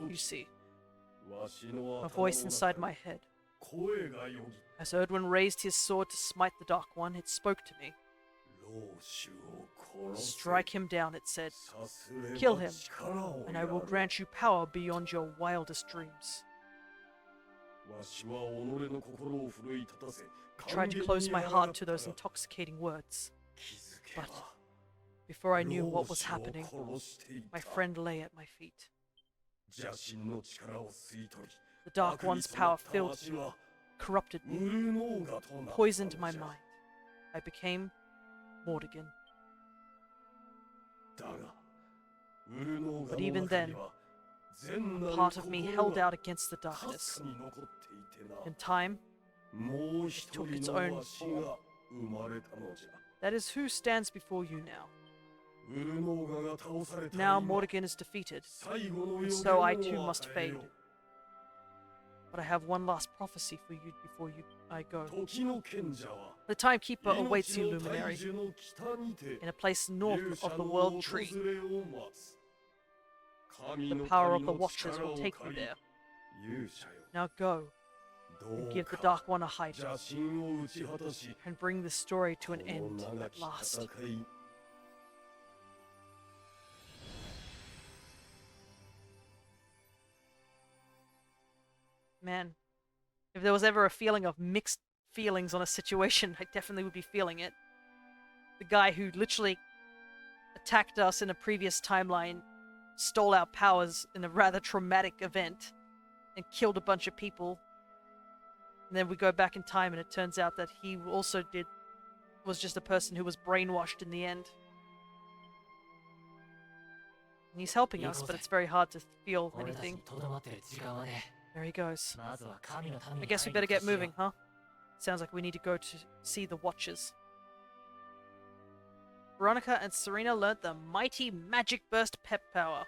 you see. A voice inside my head. As Erdwin raised his sword to smite the Dark One, it spoke to me. Strike him down, it said. Kill him, and I will grant you power beyond your wildest dreams. I tried to close my heart to those intoxicating words. But before I knew what was happening, my friend lay at my feet. The Dark One's power filled me, corrupted me, poisoned my mind. I became Mordegon. But even then, part of me held out against the darkness. In time, it took its own form. That is who stands before you now. Now Mordegon is defeated, and so I too must fade. But I have one last prophecy for you before I go. The Timekeeper awaits you, Luminary, in a place north of the World Tree. The power of the Watchers will take you there. Now go, and give the Dark One a hiding, and bring this story to an end at last. Man, if there was ever a feeling of mixed feelings on a situation, I definitely would be feeling it. The guy who literally attacked us in a previous timeline, stole our powers in a rather traumatic event, and killed a bunch of people. And then we go back in time and it turns out that he also was just a person who was brainwashed in the end. And he's helping us, but it's very hard to feel anything. There he goes. I guess we better get moving, huh? Sounds like we need to go to see the Watchers. Veronica and Serena learnt the mighty Magic Burst pep power.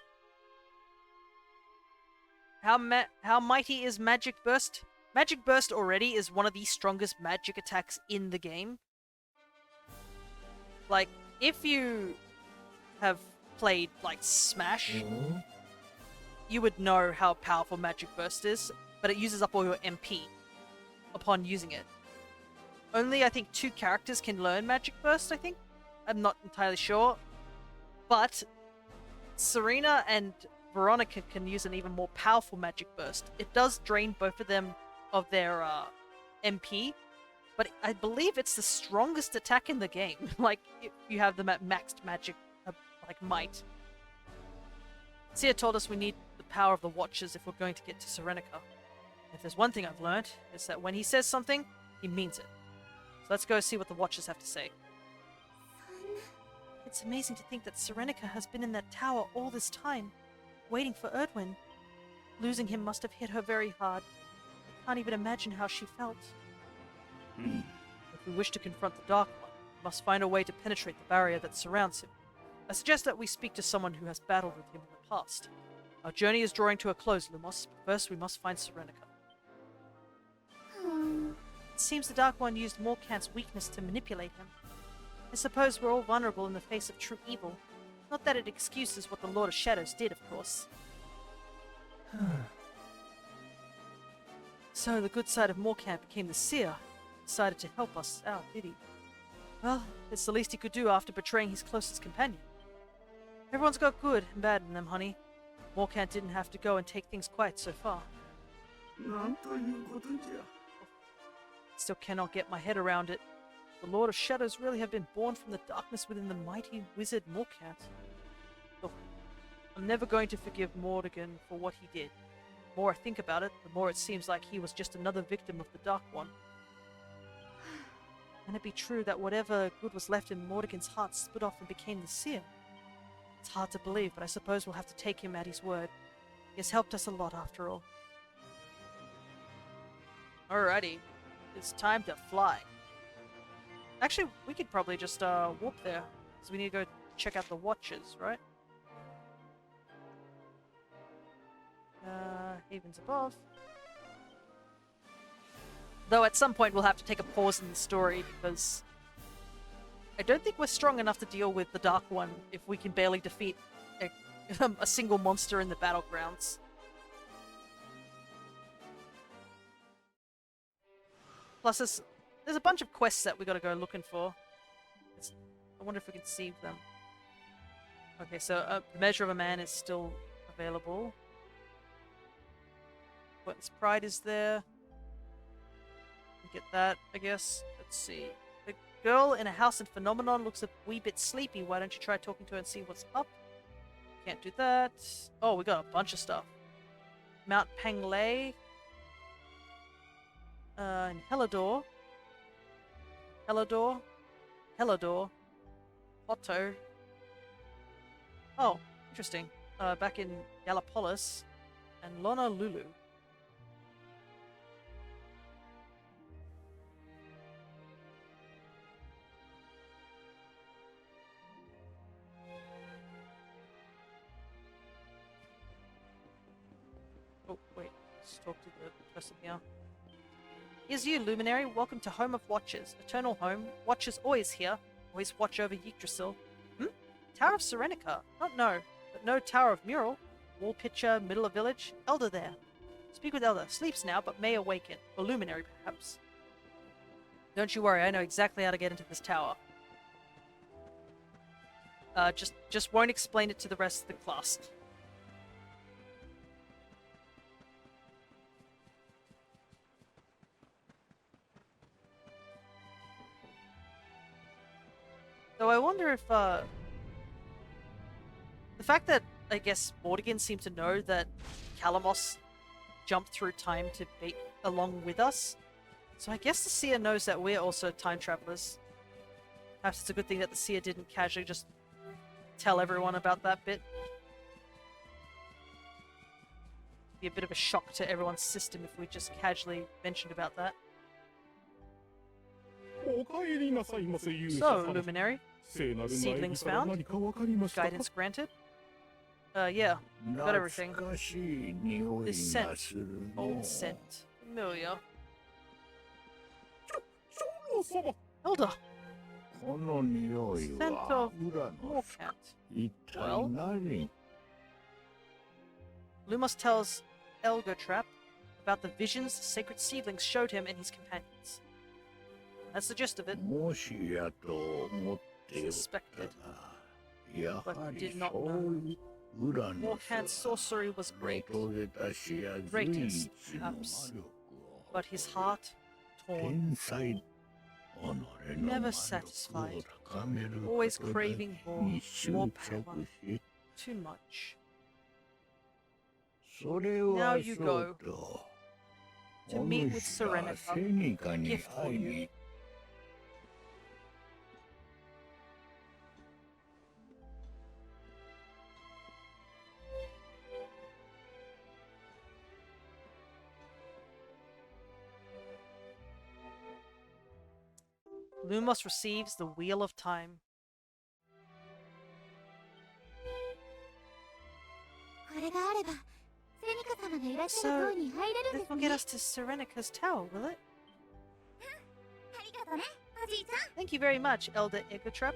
How mighty is Magic Burst? Magic Burst already is one of the strongest magic attacks in the game. Like, if you have played, like, Smash, you would know how powerful Magic Burst is, but it uses up all your MP upon using it. Only, I think, 2 characters can learn Magic Burst, I think? I'm not entirely sure. But Serena and Veronica can use an even more powerful Magic Burst. It does drain both of them of their MP, but I believe it's the strongest attack in the game. Like, if you have them at maxed magic, like, might. Sia told us we need the power of the Watchers if we're going to get to Serenica. If there's one thing I've learned, it's that when he says something, he means it. So let's go see what the Watchers have to say. It's amazing to think that Serenica has been in that tower all this time, waiting for Erdwin. Losing him must have hit her very hard. I can't even imagine how she felt. If we wish to confront the Dark One, we must find a way to penetrate the barrier that surrounds him. I suggest that we speak to someone who has battled with him in the past. Our journey is drawing to a close, Lumos. First, we must find Serenica. It seems the Dark One used Morkant's weakness to manipulate him. I suppose we're all vulnerable in the face of true evil. Not that it excuses what the Lord of Shadows did, of course. So the good side of Morkant became the seer. Decided to help us out, did he? Well, it's the least he could do after betraying his closest companion. Everyone's got good and bad in them, honey. Morkant didn't have to go and take things quite so far. なんということじゃ。 Still cannot get my head around it. The Lord of Shadows really have been born from the darkness within the mighty wizard Morkant. Look, I'm never going to forgive Morrigan for what he did. The more I think about it, the more it seems like he was just another victim of the Dark One. Can it be true that whatever good was left in Morrigan's heart split off and became the seer? It's hard to believe, but I suppose we'll have to take him at his word. He has helped us a lot after all. Alrighty. It's time to fly. Actually, we could probably just warp there. Because we need to go check out the watches, right? Haven's above. Though at some point we'll have to take a pause in the story because I don't think we're strong enough to deal with the Dark One if we can barely defeat a single monster in the battlegrounds. Plus, there's a bunch of quests that we gotta go looking for. I wonder if we can save them. Okay, so the Measure of a Man is still available. Quentin's Pride is there. Get that, I guess. Let's see. The girl in a house in Phenomenon looks a wee bit sleepy. Why don't you try talking to her and see what's up? Can't do that. Oh, we got a bunch of stuff. Mount Panglay. And Hellador. Hellador. Otto. Oh, interesting. Back in Gallipolis. And Lona Lulu. Oh, wait. Let's talk to the person here. Here's you, Luminary. Welcome to Home of Watchers. Eternal home. Watchers always here. Always watch over Yggdrasil. Tower of Serenica. Not no, but no Tower of Mural. Wall picture, middle of village. Elder there. Speak with Elder. Sleeps now, but may awaken. Or Luminary, perhaps. Don't you worry, I know exactly how to get into this tower. Just won't explain it to the rest of the class. Though I wonder if, the fact that, I guess, Mordigan seemed to know that Calamos jumped through time to be along with us, so I guess the Seer knows that we're also time travelers. Perhaps it's a good thing that the Seer didn't casually just tell everyone about that bit. Be a bit of a shock to everyone's system if we just casually mentioned about that. So, Luminary, seedlings found, guidance granted. Yeah, got everything. This scent, old scent, familiar. Elder! Scent of Morkant. Well, Lumos tells Elgotrap about the visions the sacred seedlings showed him and his companions. That's the gist of it. Suspected, but did not know. Morkant's sorcery was great. Greatest, perhaps. But his heart torn. Never satisfied. Always craving more power. Too much. Now you go. To meet with Serenica. Gift for you. Lumos receives the Wheel of Time. これがあれればセニカ様のいらっしゃ So, る塔に入れるん this です will ね。 get us to Serenica's tower, will it? ありがとね、おじいちゃん。 Thank you very much, Elder Egotrap.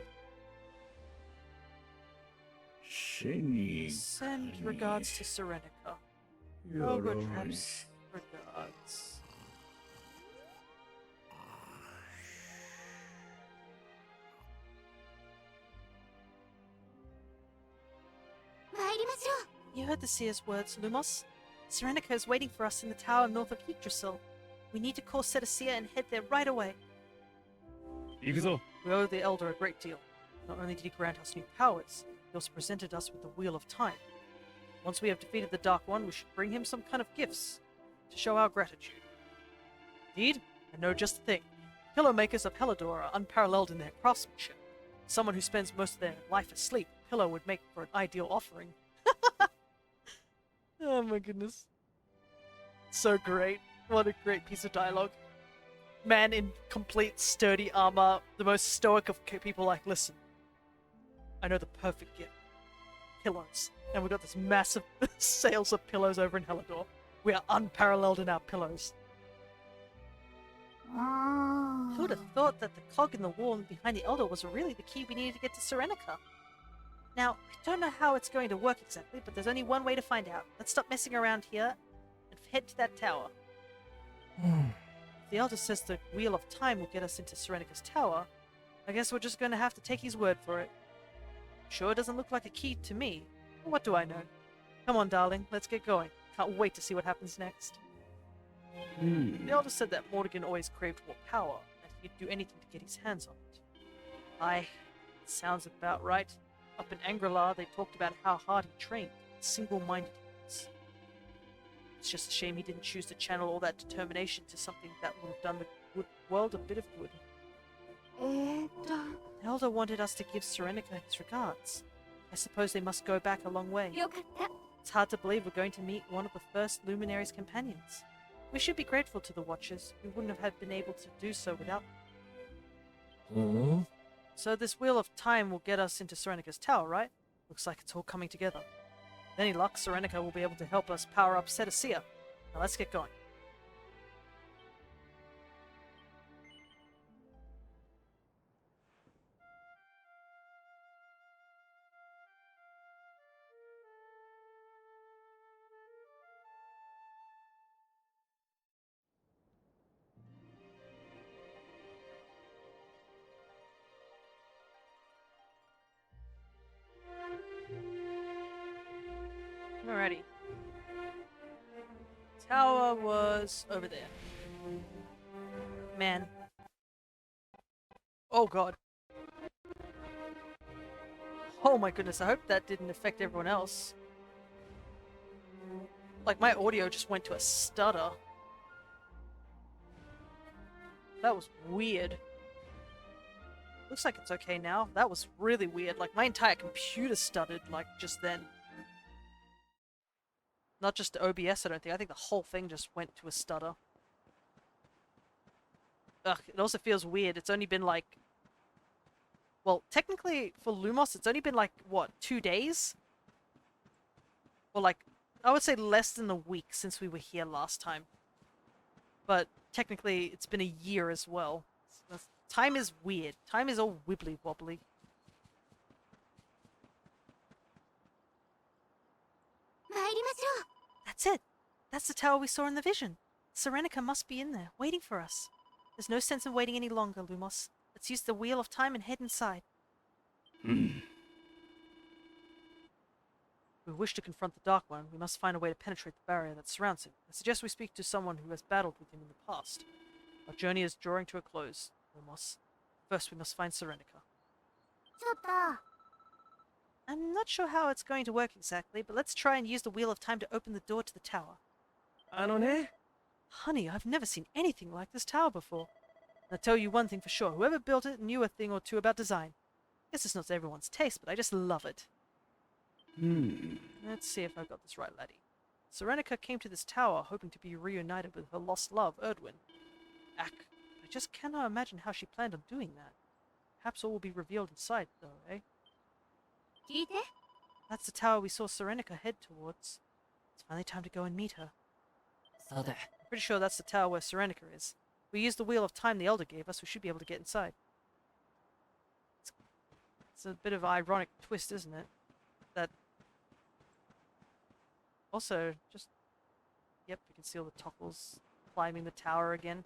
シェニー Send regards to Serenica. よろい Egotrap's regards. 参りましょう。 You heard the seer's words, Lumos. Serenica is waiting for us in the tower north of Yggdrasil. We need to call Cetacea and head there right away. 行くぞ。 We owe the Elder a great deal. Not only did he grant us new powers, he also presented us with the Wheel of Time. Once we have defeated the Dark One, we should bring him some kind of gifts to show our gratitude. Indeed, I know just the thing. Pillow makers of Helidor are unparalleled in their craftsmanship. Someone who spends most of their life asleep, a pillow would make for an ideal offering. Oh my goodness. So great. What a great piece of dialogue. Man in complete sturdy armor, the most stoic of people like, listen, I know the perfect gift. Pillows. And we've got this massive sales of pillows over in Helidor. We are unparalleled in our pillows. Who would have thought that the cog in the wall behind the Elder was really the key we needed to get to Serenica? Now, I don't know how it's going to work exactly, but there's only one way to find out. Let's stop messing around here and head to that tower. If the Elder says the Wheel of Time will get us into Serenica's tower, I guess we're just going to have to take his word for it. Sure doesn't look like a key to me. What do I know? Come on, darling, let's get going. Can't wait to see what happens next. The Elder said that Morrigan always craved more power, and he'd do anything to get his hands on it. Aye, it sounds about right. Up in Angrelar, they talked about how hard he trained, single-minded he was. It's just a shame he didn't choose to channel all that determination to something that would have done the world a bit of good. The Elder wanted us to give Serenica his regards. I suppose they must go back a long way. よかった。 It's hard to believe we're going to meet one of the first Luminary's companions. We should be grateful to the Watchers. We wouldn't have been able to do so without them. So this Wheel of Time will get us into Serenica's tower, right? Looks like it's all coming together. With any luck, Serenica will be able to help us power up Cetacea. Now let's get going. Alrighty. Tower was over there. Man. Oh god. Oh my goodness, I hope that didn't affect everyone else. Like, my audio just went to a stutter. That was weird. Looks like it's okay now. That was really weird. Like, my entire computer stuttered, like, just then. Not just the OBS, I don't think. I think the whole thing just went to a stutter. Ugh, it also feels weird. It's only been like... Well, technically, for Lumos, it's only been like, what, 2 days? Or like, I would say less than a week since we were here last time. But technically, it's been a year as well. Time is weird. Time is all wibbly-wobbly. That's it. That's the tower we saw in the vision. Serenica must be in there, waiting for us. There's no sense in waiting any longer, Lumos. Let's use the Wheel of Time and head inside. If we wish to confront the Dark One, we must find a way to penetrate the barrier that surrounds him. I suggest we speak to someone who has battled with him in the past. Our journey is drawing to a close, Lumos. First, we must find Serenica. ちょっと。 I'm not sure how it's going to work exactly, but let's try and use the Wheel of Time to open the door to the tower. あのね、 Honey, I've never seen anything like this tower before. And I'll tell you one thing for sure, whoever built it knew a thing or two about design. Guess it's not everyone's taste, but I just love it. Let's see if I've got this right, laddie. Serenica came to this tower hoping to be reunited with her lost love, Erdwin. Ack, I just cannot imagine how she planned on doing that. Perhaps all will be revealed inside, though, eh? 聞いて。 That's the tower we saw Serenica head towards. It's finally time to go and meet her. そうだ。 I'm pretty sure that's the tower where Serenica is. If we use the wheel of time the Elder gave us, we should be able to get inside. It's a bit of an ironic twist, isn't it? That... Also, just... Yep, we can see all the toggles climbing the tower again.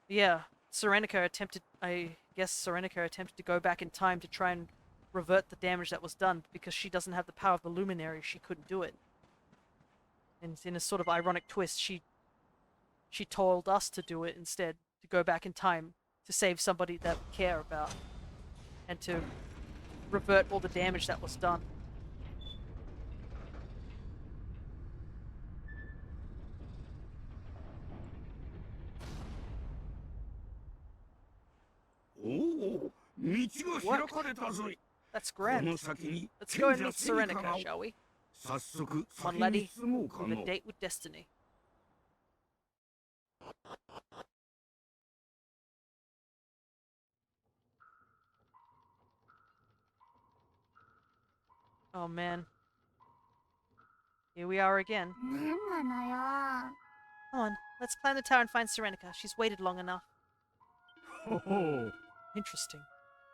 Yeah, Serenica attempted... I guess Serenica attempted to go back in time to try and revert the damage that was done. Because she doesn't have the power of the Luminary, she couldn't do it. And in a sort of ironic twist, she told us to do it instead, to go back in time to save somebody that we care about and to revert all the damage that was done. Oh, 道が開かれたぞい。 That's こ grand. の先に Let's go and 賢 meet 者セリカ Serenica, が shall we? 早速 Come 先 on, に laddie. 進もうか We have の a date with destiny. Oh man. Here we are again. なんなのよ。 Come on, let's climb the tower and find Serenica. She's waited long enough. ほほ Interesting.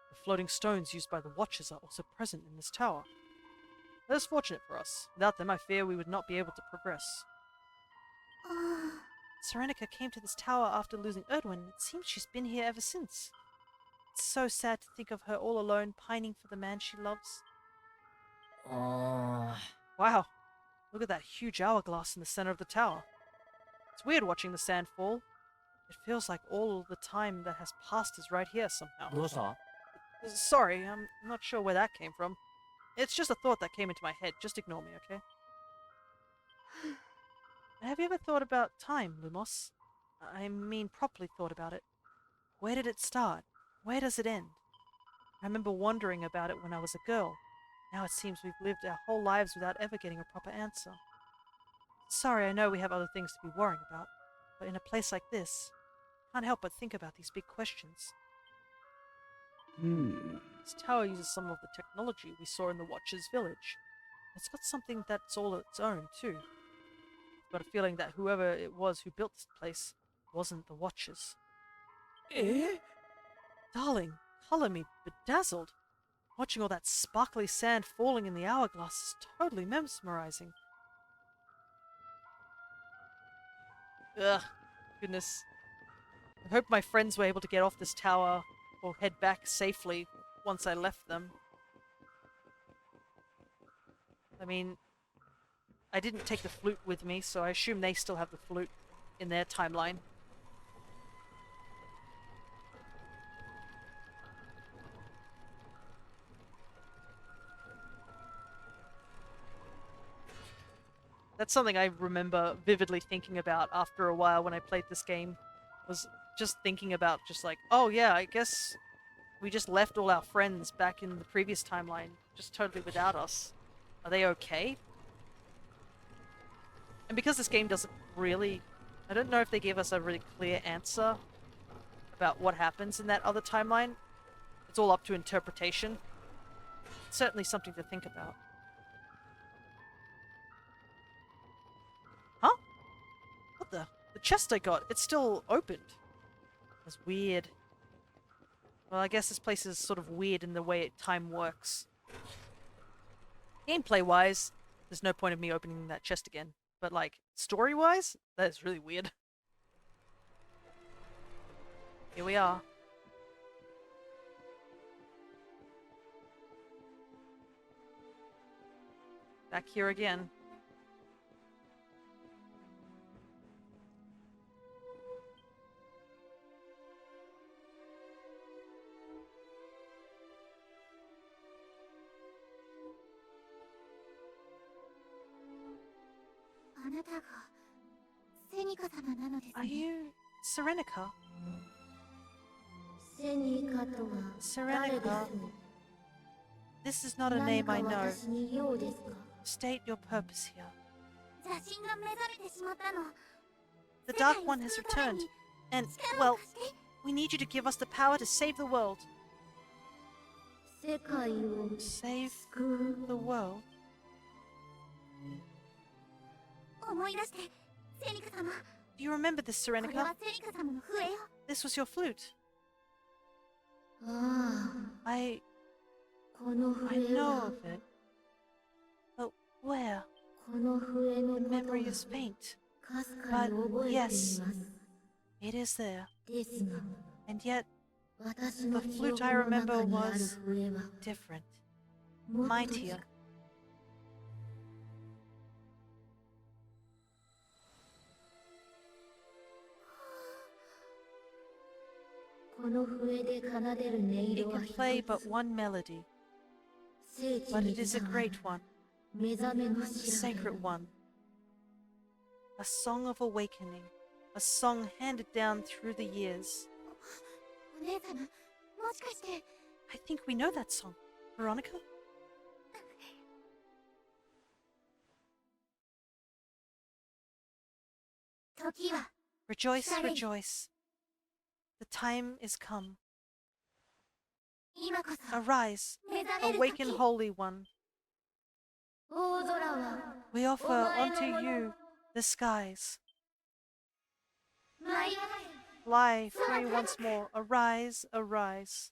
The floating stones used by the Watchers are also present in this tower. That is fortunate for us. Without them, I fear we would not be able to progress. ああ Serenica came to this tower after losing Erdwin, and it seems she's been here ever since. It's so sad to think of her all alone, pining for the man she loves. あ Wow, look at that huge hourglass in the center of the tower. It's weird watching the sand fall. It feels like all the time that has passed is right here あ。 somehow. どうした？ Sorry, I'm not sure where that came from. It's just a thought that came into my head. Just ignore me, okay? Have you ever thought about time, Lumos? I mean, properly thought about it. Where did it start? Where does it end? I remember wondering about it when I was a girl. Now it seems we've lived our whole lives without ever getting a proper answer. Sorry, I know we have other things to be worrying about, but in a place like this, I can't help but think about these big questions. う。うん。 This tower uses some of the technology we saw in the Watcher's village. It's got something that's all its own, too. I've got a feeling that whoever it was who built this place wasn't the Watchers. え Darling, color me bedazzled. Watching all that sparkly sand falling in the hourglass is totally mesmerizing. Ugh, goodness. I hope my friends were able to get off this tower or head back safely once I left them. I mean, I didn't take the flute with me, so I assume they still have the flute in their timeline. That's something I remember vividly thinking about after a while when I played this game. Was just thinking about just like, oh yeah, I guess we just left all our friends back in the previous timeline, just totally without us. Are they okay? And because this game doesn't really... I don't know if they gave us a really clear answer about what happens in that other timeline. It's all up to interpretation. It's certainly something to think about. Huh? What the? The chest I got, it's still opened. That's weird. Well, I guess this place is sort of weird in the way time works. Gameplay-wise, there's no point of me opening that chest again. But, like, story-wise, that is really weird. Here we are. Back here again. Are you Serenica? セニカとは誰です Serenica. This is not a name 何 I か know. 私に用ですか State your purpose here. 邪神が目覚めてしまったの The Dark One has returned, and, well, we need you to give us the power to save the world. 世界を Save 救う the world? 思い出して、セニカ様。 Do you remember this, これ Serenica? はセニカ様の笛よ。 This was your flute. ああ、 I この I 笛 know は of it. But where? この笛の The ことは memory is faint. かすかに But 覚えています it is there. ですが And yet 私の the 記 flute 憶 I の中 remember にある was 笛は different, もっと mightier. この笛で奏でる音 It 色は can 一 play but つ one melody, 聖地 but に it is a 伝わる great one, 目覚めの a 知られ sacred one. A song of awakening, a song handed down through the years. お姉様、もしかして。 I think we know that song. Veronica? 時は Rejoice, Sorry. rejoice. The time is come. 今こそ Arise, 目覚める awaken, 時。 Holy One. 大空は We offer unto you the skies. 舞い Fly free once more. Arise, arise.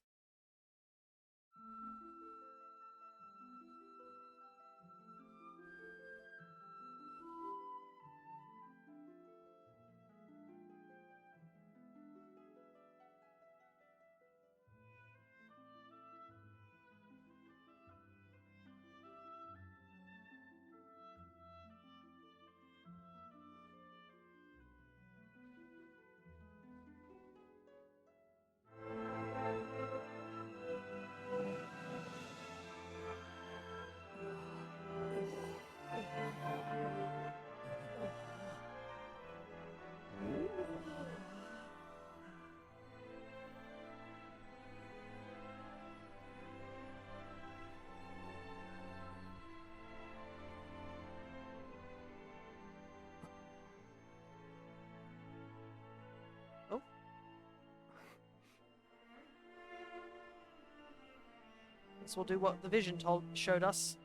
Oh. Guess we'll do what the vision showed us.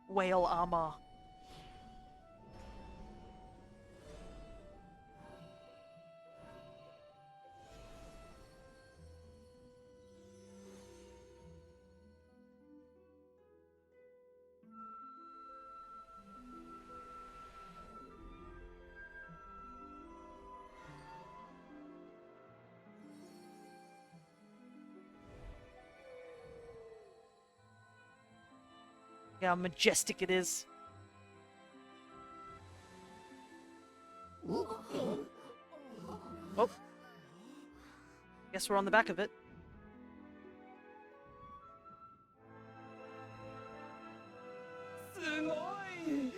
Whale armor. Yeah, how majestic it is. Oh. Guess we're on the back of it. すごい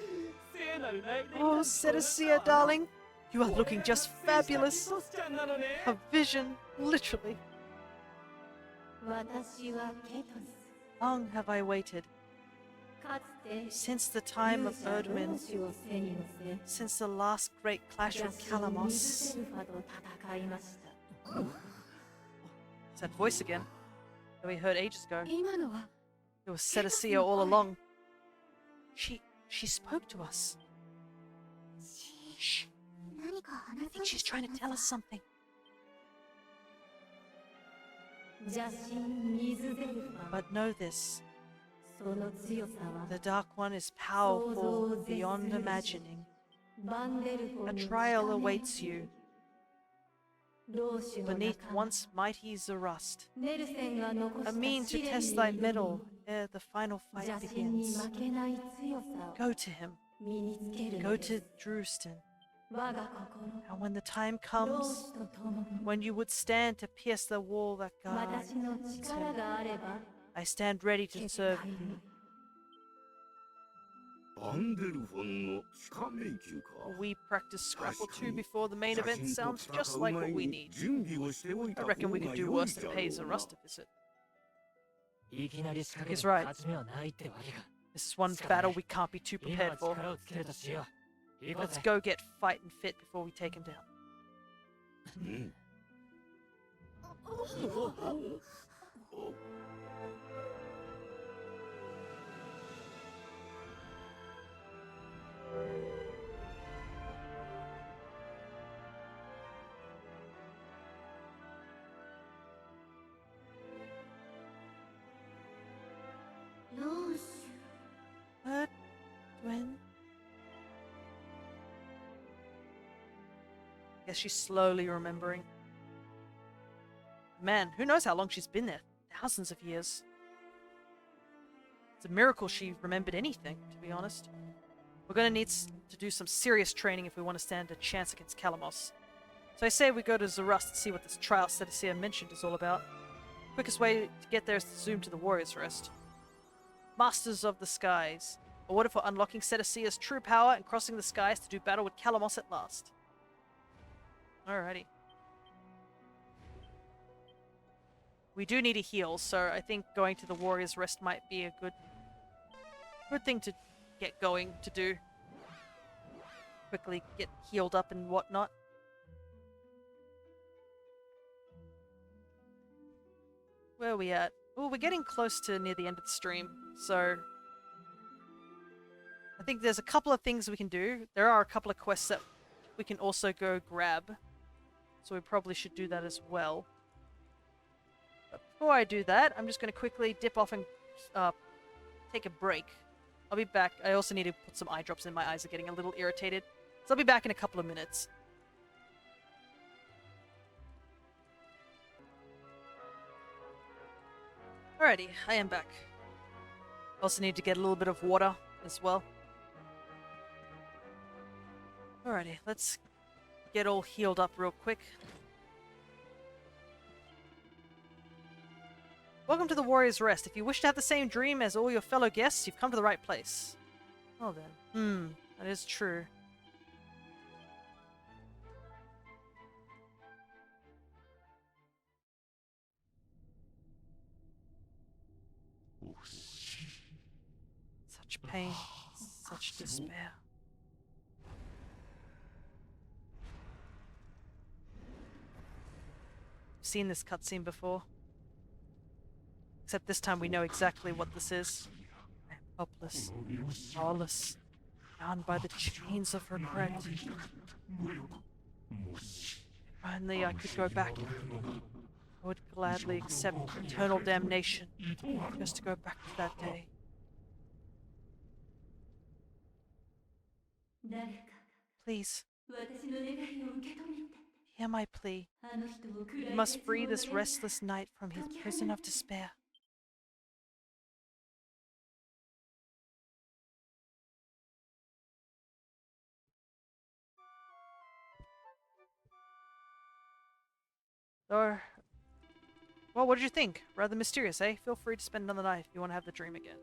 聖なる内定 Oh, Ceticia, darling. You are looking just fabulous. トスちゃんなのね A vision, literally. 私はケトス Long have I waited, かつて since the time of 勇者 Erdwin, 同士を背に乗せ since the last great clash 邪 of 神ミズ Calamos. セルファと戦いました It's that voice again that we heard ages ago. 今のは It was Ceticia all along. She spoke to us. Shh. 何か I 話 think she's trying to tell us something. 邪神ミズデルファ But know this, その強さは the Dark One is powerful beyond imagining. バンデルフォ A ンに trial 近め awaits you 同種の beneath 仲間 once mighty Zarust. ネルセンが残し A た mean 試 to 練 test に thy 挑み mettle ere the final fight 邪神に begins. 負けない強さ Go to him. を身につける Go のです to Drewston. 我が心 And when the time 同 comes, 志と共に when you would stand to pierce the wall that 私 guards の力があれば I stand ready to 決 serve 壊 you. にアンデルフォンの地下迷宮か。 We practice Scrapple 2 before the main 写 event 真と sounds 戦 just う like 前 what we に need. 準備をしておい I た方 reckon が we could do 良い worse じ than ゃ pay ろう Zerust な。 a visit. いきなり仕掛け He's て right. 勝ち目はないってわけか。 This is one 仕方ない。 battle we can't be too 今 prepared は for. 力をつけるとしよう。行こう Let's ぜ。 go get fight and fit before we take him down. うん。 When? Guess she's slowly remembering. Man, who knows how long she's been there? Thousands of years. It's a miracle she remembered anything, to be honest. We're gonna need to do some serious training if we want to stand a chance against Kalamos. So I say we go to Zerust and see what this trial Ceticia mentioned is all about. Quickest way to get there is to zoom to the Warrior's Rest. Masters of the Skies. Awarded for unlocking Ceticia's true power and crossing the skies to do battle with Kalamos at last. Alrighty. We do need a heal, so I think going to the Warrior's Rest might be a good thing to get going to do. Quickly get healed up and whatnot. Where are we at? Oh, we're getting close to near the end of the stream, so I think there's a couple of things we can do. There are a couple of quests that we can also go grab, so we probably should do that as well. But before I do that, I'm just going to quickly dip off and take a break. I'll be back. I also need to put some eye drops in. My eyes are getting a little irritated. So I'll be back in a couple of minutes. Alrighty, I am back. Also need to get a little bit of water as well. Alrighty, let's get all healed up real quick. Welcome to the Warrior's Rest. If you wish to have the same dream as all your fellow guests, you've come to the right place. Oh then. That is true. Such pain, such despair. I've seen this cutscene before. Except this time we know exactly what this is. I am helpless, powerless, bound by the chains of regret. If only I could go back. I would gladly accept eternal damnation just to go back to that day. 誰か Please, 私の願いを受け止めて hear my plea. あの人を暗 We い must 絶 free 望の this 連鎖 restless knight from his prison of despair. Or, well, what did you think? Rather mysterious, eh? Feel free to spend another night if you want to have the dream again.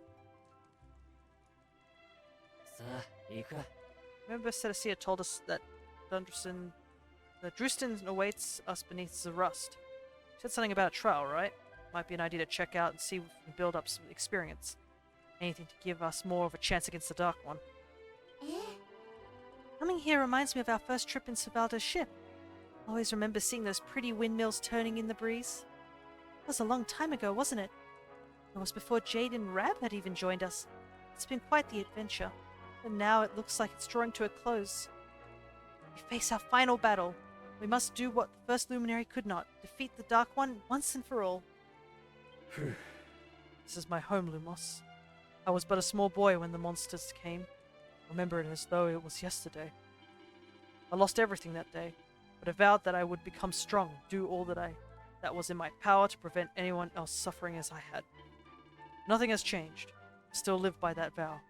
さあ、行くか。 Remember Ceticia told us that Drustin awaits us beneath the rust. Said something about a trial, right? Might be an idea to check out and see if we can build up some experience. Anything to give us more of a chance against the Dark One. え Coming here reminds me of our first trip in Savalda's ship. Always remember seeing those pretty windmills turning in the breeze. That was a long time ago, wasn't it? It was before Jade and Rab had even joined us. It's been quite the adventure. And now it looks like it's drawing to a close. We face our final battle. We must do what the first luminary could not. Defeat the Dark One once and for all. This is my home, Lumos. I was but a small boy when the monsters came. Remember it as though it was yesterday. I lost everything that day, but I vowed that I would become strong, do all that was in my power to prevent anyone else suffering as I had. Nothing has changed. I still live by that vow.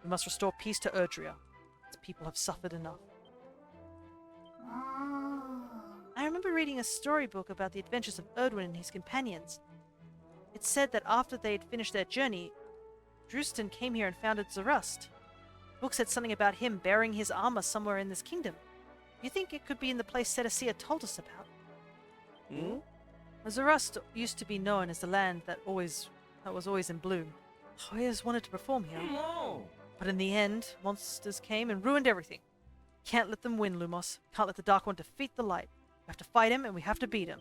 We must restore peace to Erdrea. Its people have suffered enough. あ I remember reading a storybook about the adventures of Erdwin and his companions. It said that after they had finished their journey, Drustin came here and founded Zerust. Book said something about him burying his armor somewhere in this kingdom. You think it could be in the place Sedacia told us about? Hmm? Zarust used to be known as the land that was always in bloom. I always wanted to perform here. No! But in the end, monsters came and ruined everything. Can't let them win, Lumos. Can't let the Dark One defeat the light. We have to fight him and we have to beat him.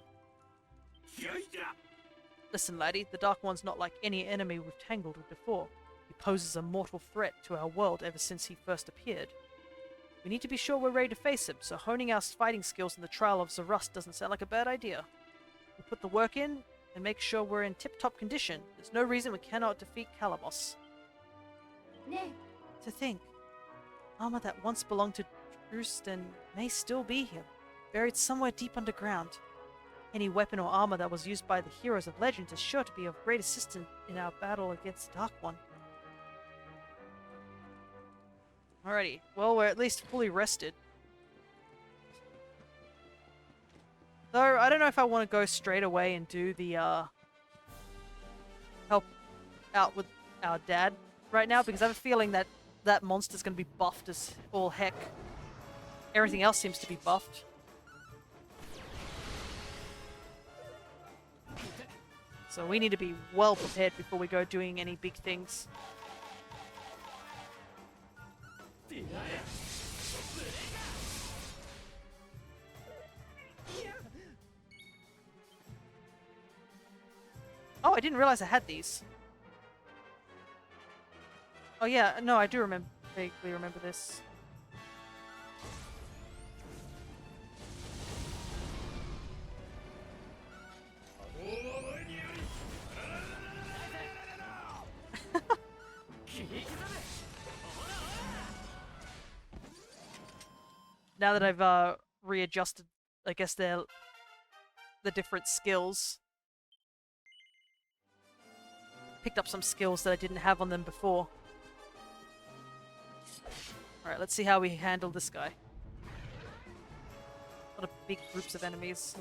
Listen, laddie, the Dark One's not like any enemy we've tangled with before. He poses a mortal threat to our world ever since he first appeared. We need to be sure we're ready to face him, so honing our fighting skills in the trial of Zarust doesn't sound like a bad idea. We'll put the work in and make sure we're in tip-top condition. There's no reason we cannot defeat Calamos. ね To think, armor that once belonged to Drustan may still be here, buried somewhere deep underground. Any weapon or armor that was used by the heroes of legend is sure to be of great assistance in our battle against the Dark One. Alrighty, well, we're at least fully rested. Though, I don't know if I want to go straight away and do the, help out with our dad right now, because I have a feeling that that monster's going to be buffed as all heck. Everything else seems to be buffed. So we need to be well prepared before we go doing any big things. Oh, I didn't realize I had these. Oh yeah, no, I do vaguely remember this. Now that I've readjusted, I guess the different skills. Picked up some skills that I didn't have on them before. Alright, let's see how we handle this guy. A lot of big groups of enemies.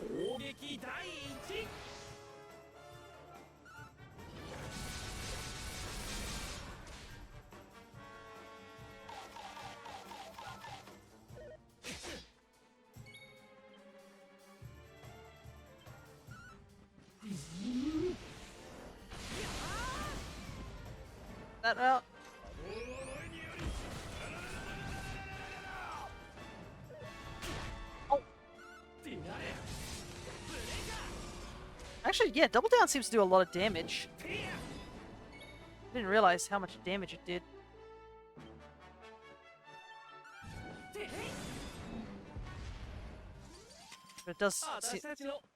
That out. Oh. Actually, yeah, Double Down seems to do a lot of damage. I didn't realize how much damage it did. But it does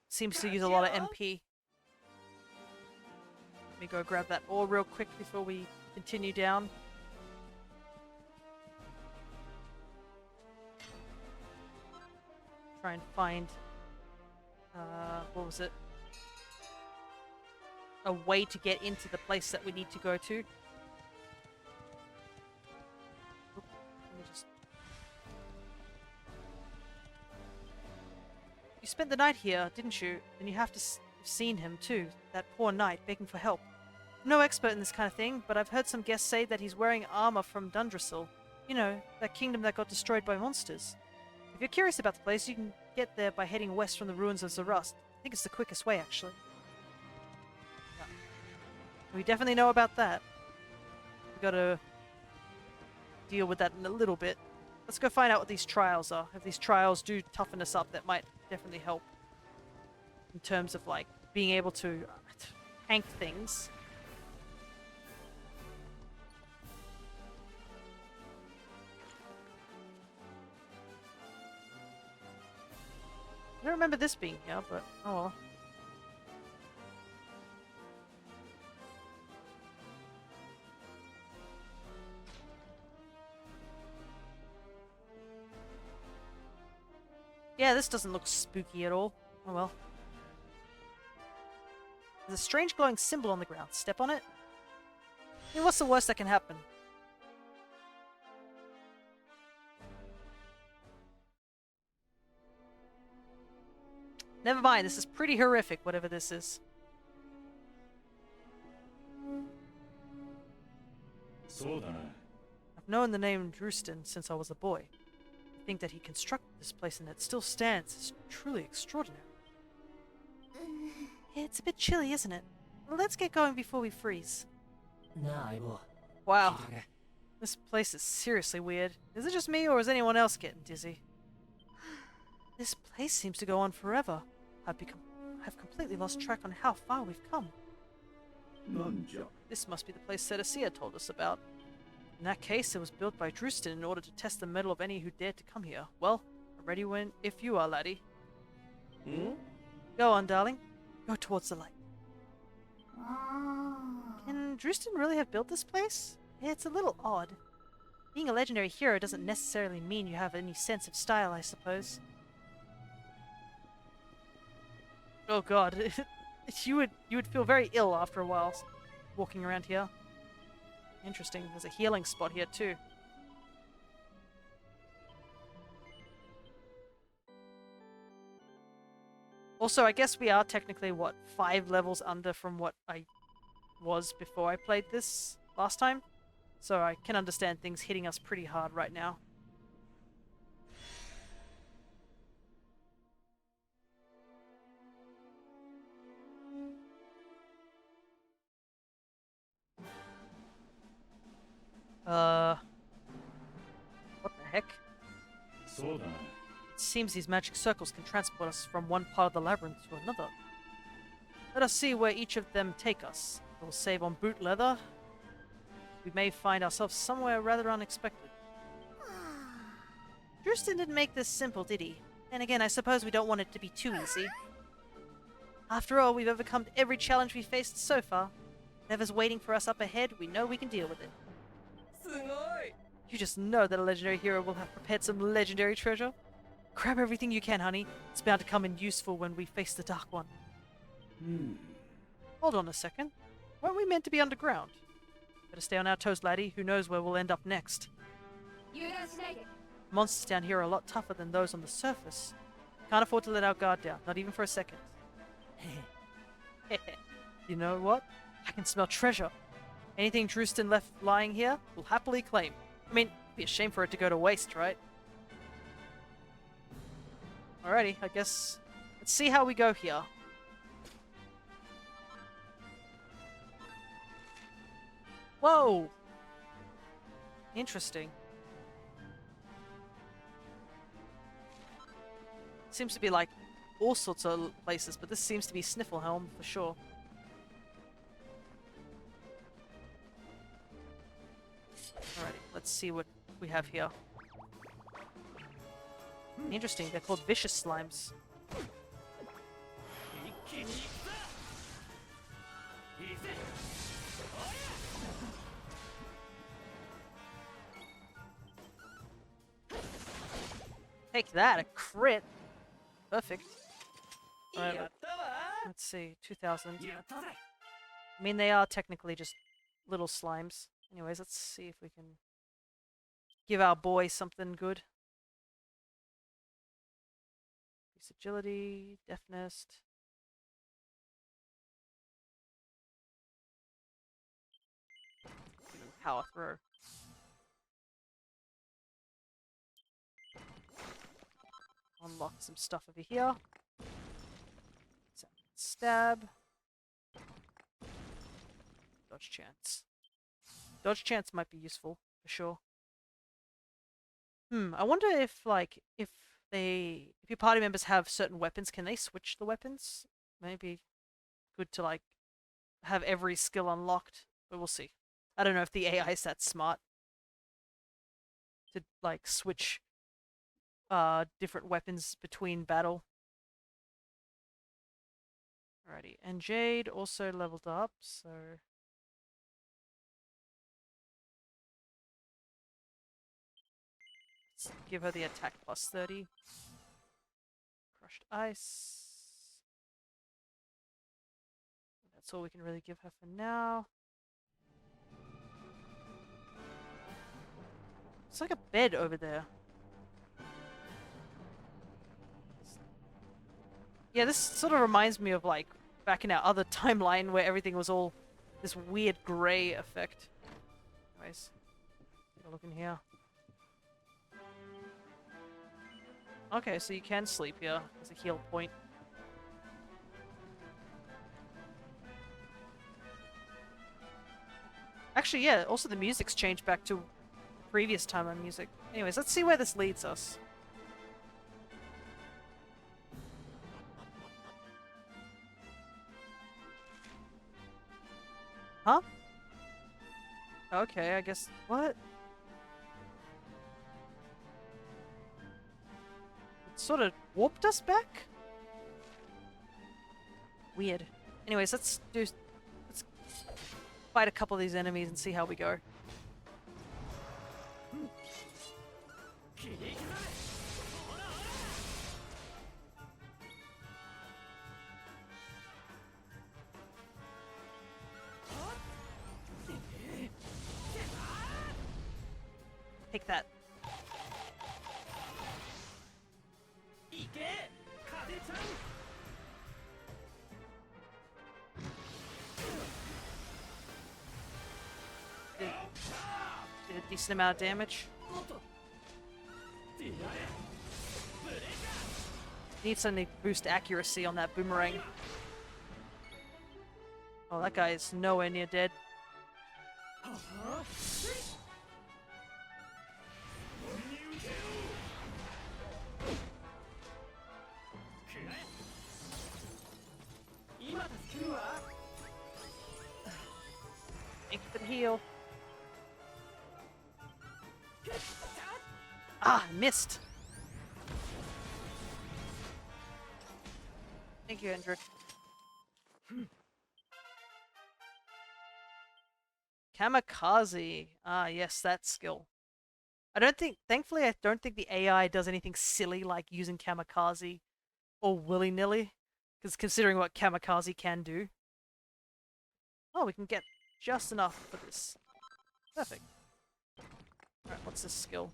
seems to use a lot of MP. Let me go grab that ore real quick before we continue down. Try and find, what was it? A way to get into the place that we need to go to. Oop, let me just... You spent the night here, didn't you? And you have to have seen him too, that poor knight begging for help. I'm no expert in this kind of thing, but I've heard some guests say that he's wearing armor from Dundrasil. You know, that kingdom that got destroyed by monsters. If you're curious about the place, you can get there by heading west from the ruins of Zarust. I think it's the quickest way, actually. Yeah. We definitely know about that. We gotta deal with that in a little bit. Let's go find out what these trials are. If these trials do toughen us up, that might definitely help. In terms of, like, being able to tank things. I don't remember this being here, but oh well. Yeah, this doesn't look spooky at all. Oh well. There's a strange glowing symbol on the ground. Step on it? I mean, what's the worst that can happen? Never mind, this is pretty horrific, whatever this is. A I've known the name Drustin since I was a boy. I think that he constructed this place and it still stands is truly extraordinary. Yeah, it's a bit chilly, isn't it? Well, let's get going before we freeze. なあ相棒 Wow, 聞いてくれ this place is seriously weird. Is it just me or is anyone else getting dizzy? This place seems to go on forever. I've completely lost track on how far we've come. なんじゃ This must be the place Cetacea told us about. In that case, it was built by Drustin in order to test the mettle of any who dared to come here. Well, I'm ready if you are, laddie. Go on, darling. Go towards the light. あ Can Drustin really have built this place? It's a little odd. Being a legendary hero doesn't necessarily mean you have any sense of style, I suppose. Oh god, you would feel very ill after a while walking around here. Interesting, there's a healing spot here too. Also, I guess we are technically, what, 5 levels under from what I was before I played this last time? So I can understand things hitting us pretty hard right now. What the heck? そうだな It seems these magic circles can transport us from one part of the labyrinth to another. Let us see where each of them take us. We'll save on boot leather. We may find ourselves somewhere rather unexpected. Drustin didn't make this simple, did he? And again, I suppose we don't want it to be too easy. After all, we've overcome every challenge we've faced so far. Whatever's waiting for us up ahead, we know we can deal with it. すごい You just know that a legendary hero will have prepared some legendary treasure. Grab everything you can, honey. It's bound to come in useful when we face the Dark One. うん Hold on a second. Weren't we meant to be underground? Better stay on our toes, laddie. Who knows where we'll end up next. 油断しないで Monsters down here are a lot tougher than those on the surface. Can't afford to let our guard down, not even for a second. You know what? I can smell treasure. Anything Drustin left lying here, we'll happily claim. I mean, it'd be a shame for it to go to waste, right? Alrighty, I guess... Let's see how we go here. Whoa! Interesting. Seems to be like all sorts of places, but this seems to be Snifflehelm for sure. Alrighty, let's see what we have here. Interesting, they're called vicious slimes. 一気に行くぞいくぜ Take that, a crit! Perfect. や Alright, ったわ let's see, 2000. やったぜ I mean, they are technically just little slimes. Anyways, let's see if we can give our boy something good. Increase agility, deafness. Give him power throw. Unlock some stuff over here. Stab. Dodge chance. Dodge chance might be useful, for sure. I wonder if, like, if your party members have certain weapons, can they switch the weapons? Maybe good to, like, have every skill unlocked, but we'll see. I don't know if the AI is that smart to, like, switch different weapons between battle. Alrighty, and Jade also leveled up, so... Let's give her the attack plus 30. Crushed ice. That's all we can really give her for now. It's like a bed over there. Yeah, this sort of reminds me of, like, back in our other timeline where everything was all this weird grey effect. Anyways. Look in here. Okay, so you can sleep here. There's a heal point. Actually, yeah, also the music's changed back to previous time on music. Anyways, let's see where this leads us. Huh? Okay, I guess... What? It sort of warped us back? Weird. Anyways, let's fight a couple of these enemies and see how we go. Take that. Did a decent amount of damage. Need something to boost accuracy on that boomerang. Oh, that guy is nowhere near dead. Thank you for the heal. Ah, missed. Thank you, Hendrik. Kamikaze. Ah, yes, that skill. Thankfully, I don't think the AI does anything silly like using Kamikaze or willy-nilly, because considering what Kamikaze can do. Oh, we can get just enough for this. Perfect. Alright, what's this skill?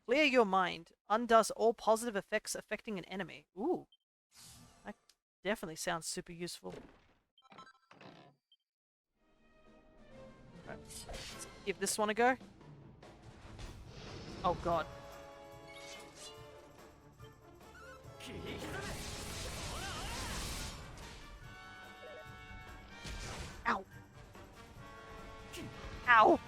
Clear your mind. Undoes all positive effects affecting an enemy. Ooh. That definitely sounds super useful. Alright, let's give this one a go. Oh god. Ow! Ow!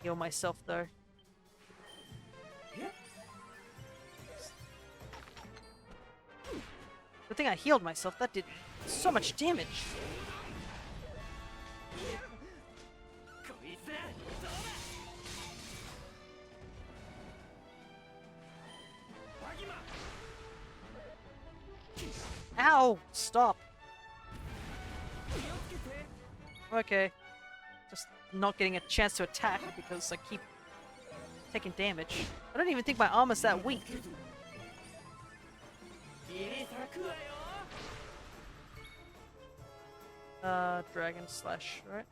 Heal myself though. Good thing I healed myself. That did so much damage. Ow! Stop. Okay. Just not getting a chance to attack because I keep taking damage. I don't even think my armor's that weak. Dragon Slash, right?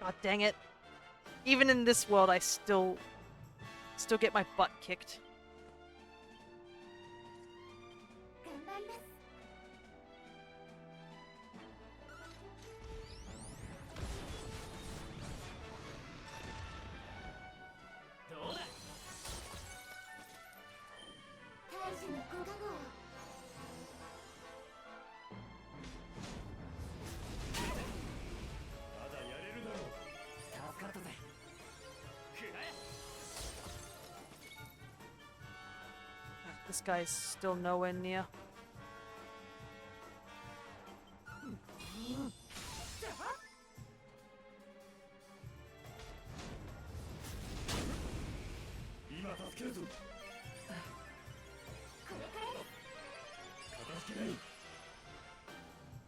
God dang it. Even in this world, I still get my butt kicked. This guy's still nowhere near.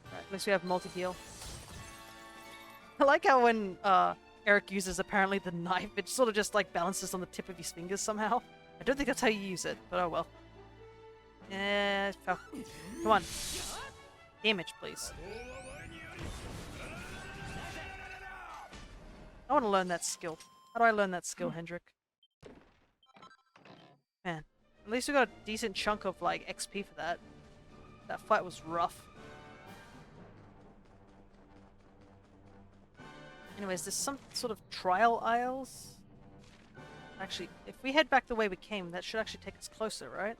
Alright, at least we have multi-heal. I like how when Eric uses apparently the knife, it sort of just like balances on the tip of his fingers somehow. I don't think that's how you use it, but oh well. Come on. Damage, please. I want to learn that skill. How do I learn that skill, Hendrik? Man, at least we got a decent chunk of, like, XP for that. That fight was rough. Anyways, there's some sort of trial isles. Actually, if we head back the way we came, that should actually take us closer, right?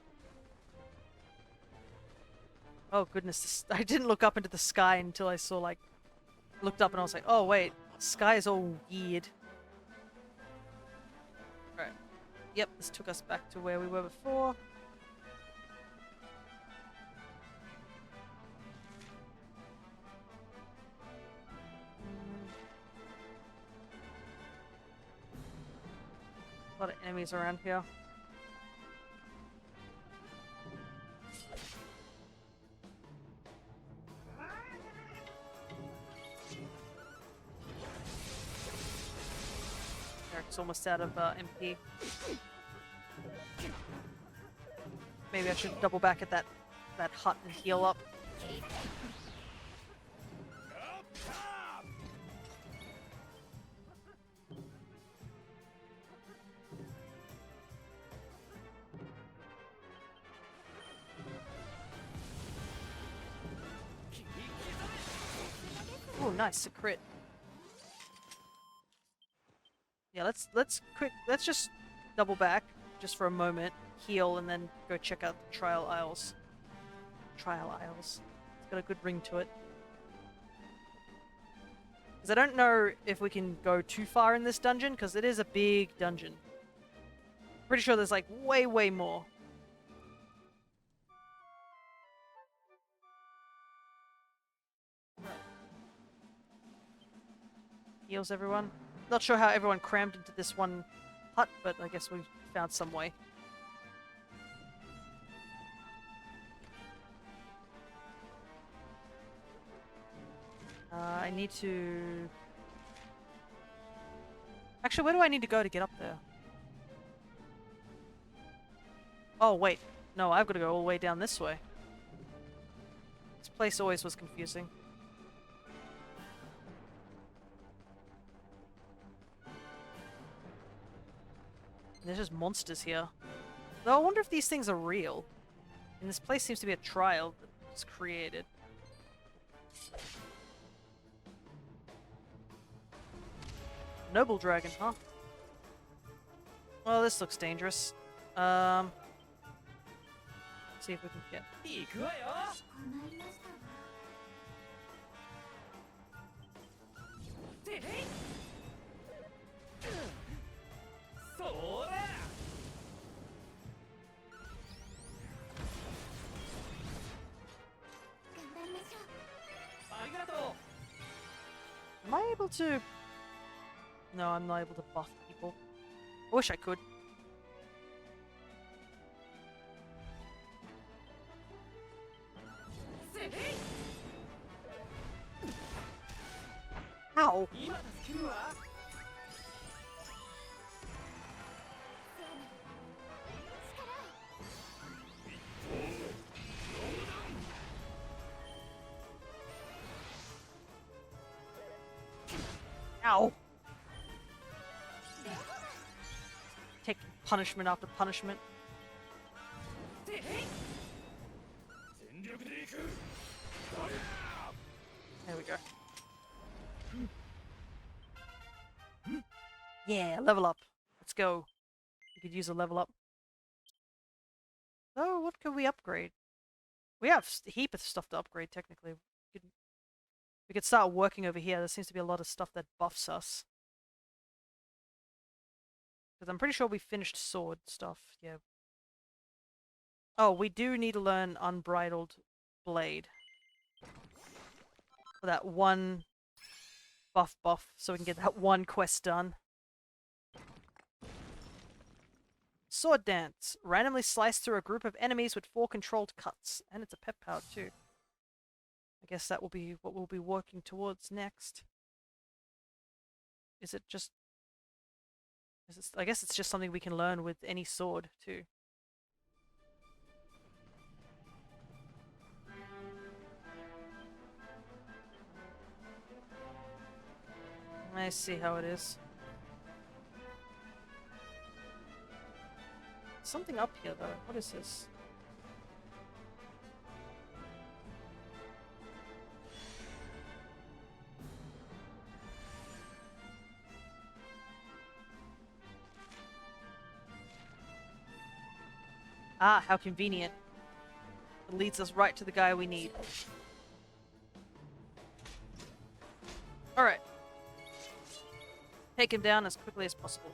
Oh goodness, I didn't look up into the sky until I saw, like, looked up and I was like, oh wait, the sky is all weird. Right. Yep, this took us back to where we were before. A lot of enemies around here. Eric's almost out of MP. Maybe I should double back at that hut and heal up. Oh, nice, a crit. Yeah, let's just double back just for a moment, heal, and then go check out the trial isles. Trial isles. It's got a good ring to it. Because I don't know if we can go too far in this dungeon, because it is a big dungeon. Pretty sure there's like way more. Heals everyone. Not sure how everyone crammed into this one hut, but I guess we found some way. I need to... Actually, where do I need to go to get up there? Oh, wait. No, I've got to go all the way down this way. This place always was confusing. There's just monsters here. Though I wonder if these things are real. And this place seems to be a trial that's created. Noble dragon, huh? Well, this looks dangerous. Let's see if we can get... 行くわよ。困りましたわ。てへい。そーら。頑張りましょう。ありがとう。 Am I able to... No, I'm not able to buff people. I wish I could. Ow! 今助けるわ。 Ow! Taking punishment after punishment. てへい。 全力で行く。 There we go. Yeah, level up. Let's go. We could use a level up. Oh, what could we upgrade? We have a heap of stuff to upgrade, technically. We could start working over here. There seems to be a lot of stuff that buffs us. Because I'm pretty sure we finished sword stuff, yeah. Oh, we do need to learn Unbridled Blade. For that one buff, so we can get that one quest done. Sword Dance. Randomly slice through a group of enemies with 4 controlled cuts. And it's a pet power too. I guess that will be what we'll be working towards next. Is it just... I guess it's just something we can learn with any sword too. I see how it is. Something up here though. What is this? Ah, how convenient. It leads us right to the guy we need. Alright. Take him down as quickly as possible.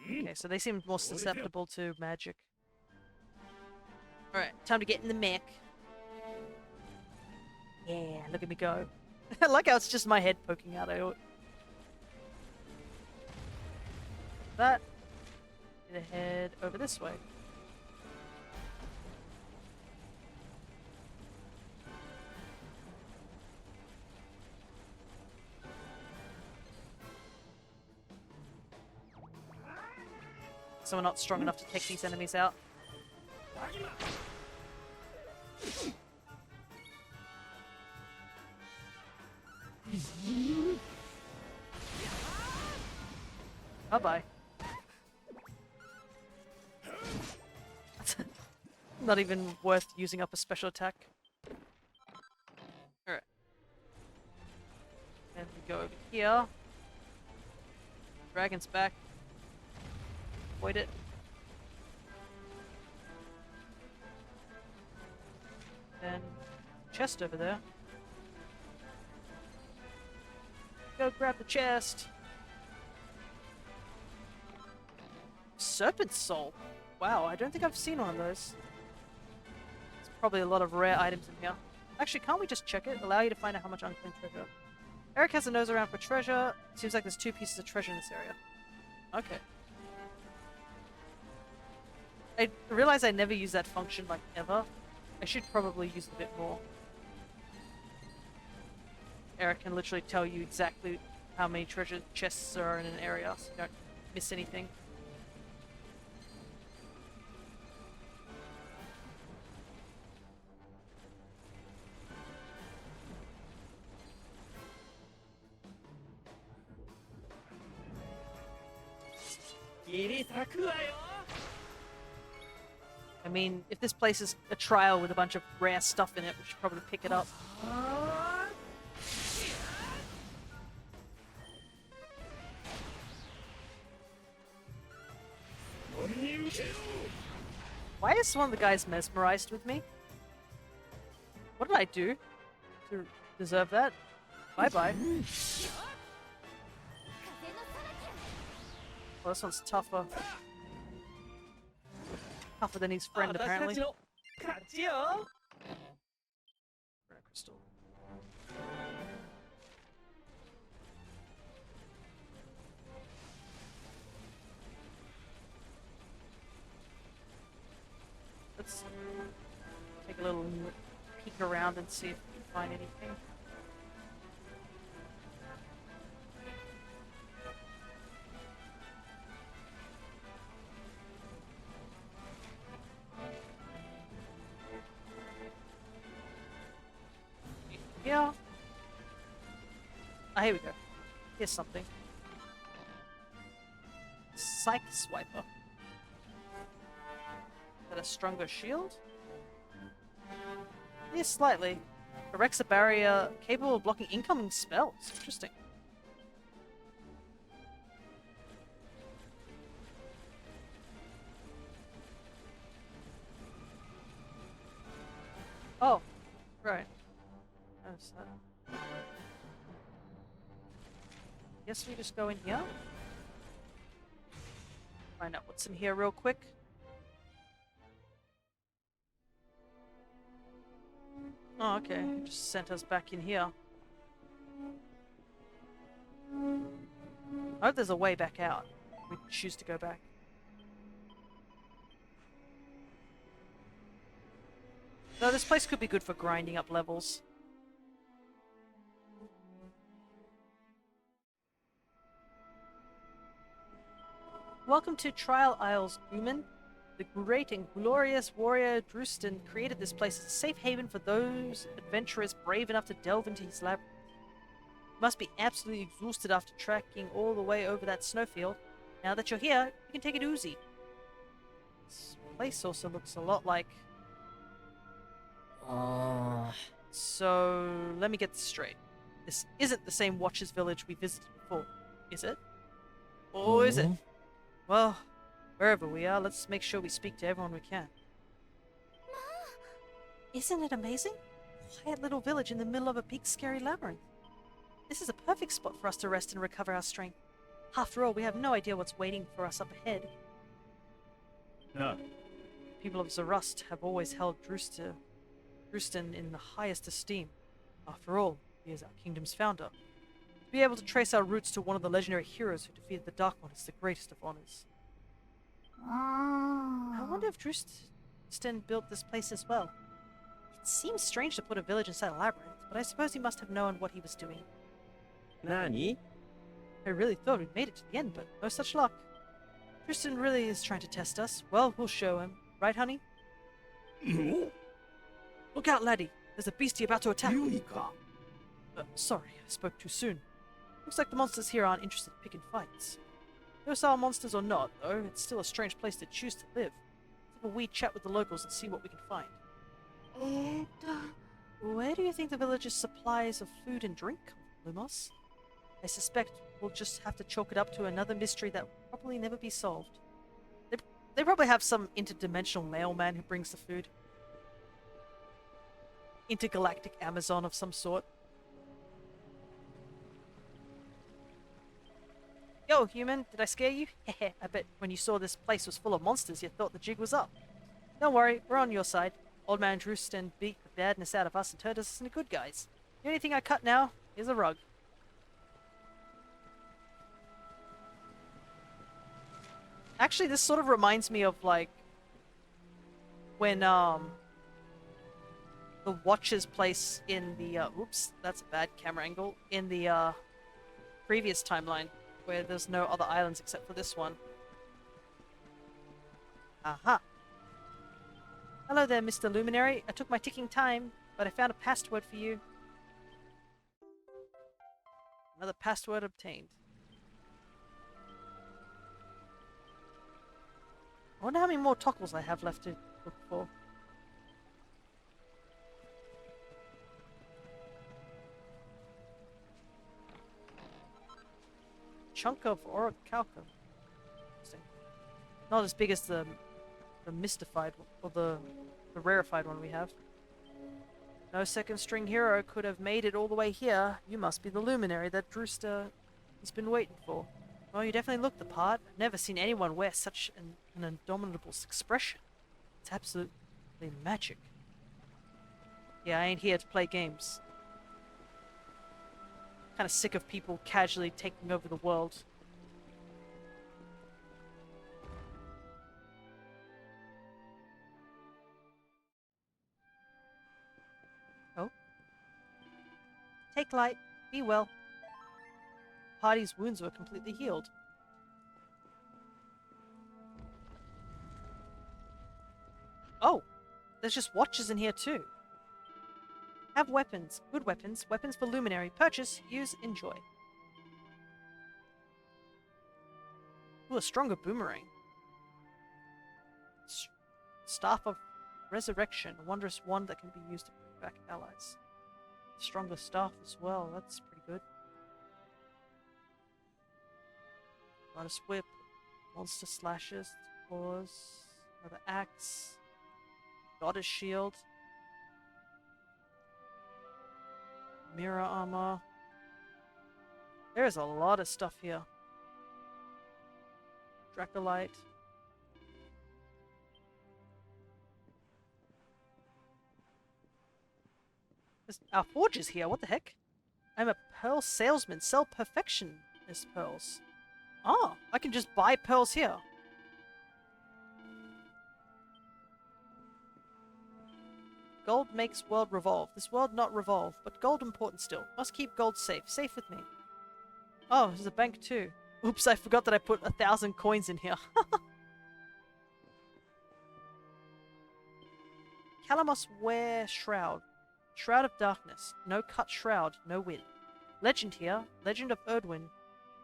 Okay, so they seem more susceptible to magic. Alright, time to get in the mech. Yeah, look at me go. I like how it's just my head poking out. That. Gonna head over this way. So we're not strong enough to take these enemies out. Bye-bye. Not even worth using up a special attack. Alright. And we go over here. Dragon's back. Avoid it. Then chest over there. Go grab the chest. Serpent soul. Wow, I don't think I've seen one of those. There's probably a lot of rare items in here. Actually, can't we just check it? Allow you to find out how much unclaimed treasure. Eric has a nose around for treasure. Seems like there's 2 pieces of treasure in this area. Okay. I realize I never use that function, like, ever. I should probably use it a bit more. Eric can literally tell you exactly how many treasure chests there are in an area, so you don't miss anything. I mean, if this place is a trial with a bunch of rare stuff in it, we should probably pick it up. Why is one of the guys mesmerized with me? What did I do to deserve that? Bye-bye. Well, this one's tougher. Tougher than his friend, apparently. Rare crystal. Let's take a little peek around and see if we can find anything. Yeah. Ah, here we go. Here's something. Psych Swiper. Is that a stronger shield? Yes, slightly. Erects a barrier capable of blocking incoming spells. Interesting. Oh, right. Notice that. Guess we just go in here. Find out what's in here real quick. Oh, okay. It just sent us back in here. I hope there's a way back out. We choose to go back. No, this place could be good for grinding up levels. Welcome to Trial Isles, Uman. The great and glorious warrior Drustin created this place as a safe haven for those adventurers brave enough to delve into his labyrinth. You must be absolutely exhausted after trekking all the way over that snowfield. Now that you're here, you can take it easy. This place also looks a lot like... So, let me get this straight. This isn't the same Watcher's village we visited before, is it? Or is it? Well, wherever we are, let's make sure we speak to everyone we can. Isn't it amazing? Quiet little village in the middle of a big scary labyrinth. This is a perfect spot for us to rest and recover our strength. After all, we have no idea what's waiting for us up ahead. No. People of Zarust have always held Drustin in the highest esteem. After all, he is our kingdom's founder. To be able to trace our roots to one of the legendary heroes who defeated the Dark One is the greatest of honors. I wonder if Drustin built this place as well. It seems strange to put a village inside a labyrinth, but I suppose he must have known what he was doing. Nani? I really thought we'd made it to the end, but no such luck. Drustin really is trying to test us. Well, we'll show him. Right, honey? Look out, laddie. There's a beastie about to attack. Sorry, I spoke too soon. Looks like the monsters here aren't interested in picking fights. Docile monsters or not, though, it's still a strange place to choose to live. Let's have a wee chat with the locals and see what we can find. Where do you think the village's supplies of food and drink come from, Lumos? I suspect we'll just have to chalk it up to another mystery that will probably never be solved. They probably have some interdimensional mailman who brings the food. Intergalactic Amazon of some sort. Yo, human, did I scare you? Heh, I bet when you saw this place was full of monsters, you thought the jig was up. Don't worry, we're on your side. Old man Drustin beat the badness out of us and turned us into good guys. The only thing I cut now is a rug. Actually, this sort of reminds me of, like, when, the Watcher's place in the, oops, that's a bad camera angle, in the, previous timeline, where there's no other islands except for this one. Aha. Hello there, Mr. Luminary. I took my ticking time, but I found a password for you. Another password obtained. I wonder how many more toggles I have left to look for. Chunk of orichalcum. Interesting. Not as big as the mystified one, or the rarefied one we have. No second string hero could have made it all the way here. You must be the luminary that Drustin has been waiting for. Well, you definitely look the part. I've never seen anyone wear such an indomitable expression. It's absolutely magic. Yeah, I ain't here to play games. Kind of sick of people casually taking over the world. Oh. Take light. Be well. Party's wounds were completely healed. Oh, there's just watchers in here too. Have weapons. Good weapons. Weapons for Luminary. Purchase. Use. Enjoy. Ooh, a stronger boomerang. Staff of Resurrection. A wondrous wand that can be used to bring back allies. Stronger staff as well. That's pretty good. Goddess Whip. Monster Slashes. Claws. Another axe. Goddess Shield. Mirror armor. There's a lot of stuff here. Dracolite. Our forge is here. What the heck? I'm a pearl salesman. Sell perfectionist pearls. Oh, I can just buy pearls here. Gold makes world revolve. This world not revolve, but gold important still. Must keep gold safe. Safe with me. Oh, there's a bank too. Oops, I forgot that I put 1,000 coins in here. Calamos wear shroud. Shroud of darkness. No cut shroud, no wind. Legend here. Legend of Erdwin.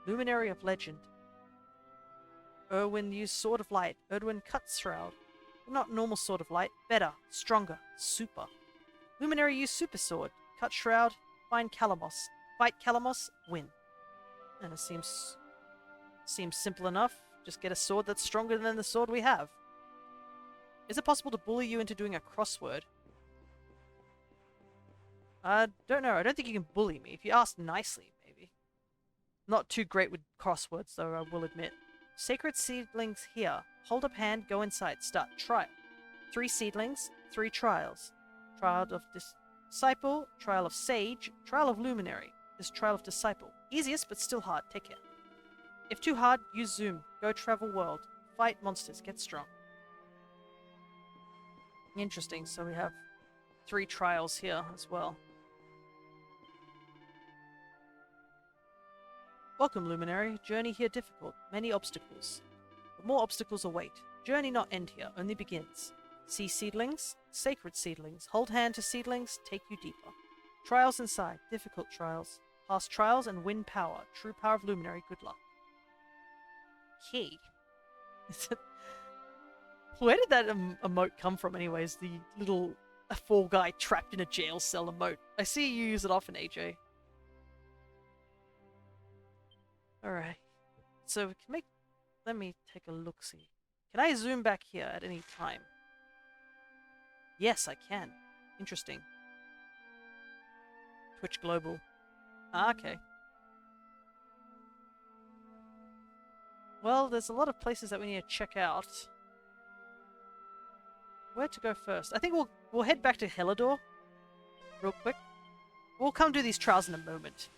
Luminary of legend. Erwin used sword of light. Erdwin cuts shroud. But not normal sword of light. Better. Stronger. Super. Luminary used super sword. Cut shroud. Find Calamos. Fight Calamos. Win. And it seems simple enough. Just get a sword that's stronger than the sword we have. Is it possible to bully you into doing a crossword? I don't know. I don't think you can bully me. If you ask nicely, maybe. Not too great with crosswords, though, I will admit. Sacred seedlings here. Hold up hand, go inside. Start trial. 3 seedlings, 3 trials. Trial of disciple, trial of sage, trial of luminary. This trial of disciple. Easiest, but still hard. Take care. If too hard, use zoom. Go travel world. Fight monsters. Get strong. Interesting. So we have 3 trials here as well. Welcome, Luminary. Journey here difficult. Many obstacles. But more obstacles await. Journey not end here. Only begins. See seedlings. Sacred seedlings. Hold hand to seedlings. Take you deeper. Trials inside. Difficult trials. Pass trials and win power. True power of Luminary. Good luck. Key. Where did that emote come from anyways? The little Fall Guy trapped in a jail cell emote. I see you use it often, AJ. Alright. So we can make... Let me take a look-see. Can I zoom back here at any time? Yes, I can. Interesting. Twitch Global. Ah, okay. Well, there's a lot of places that we need to check out. Where to go first? I think we'll head back to Helidor real quick. We'll come do these trials in a moment.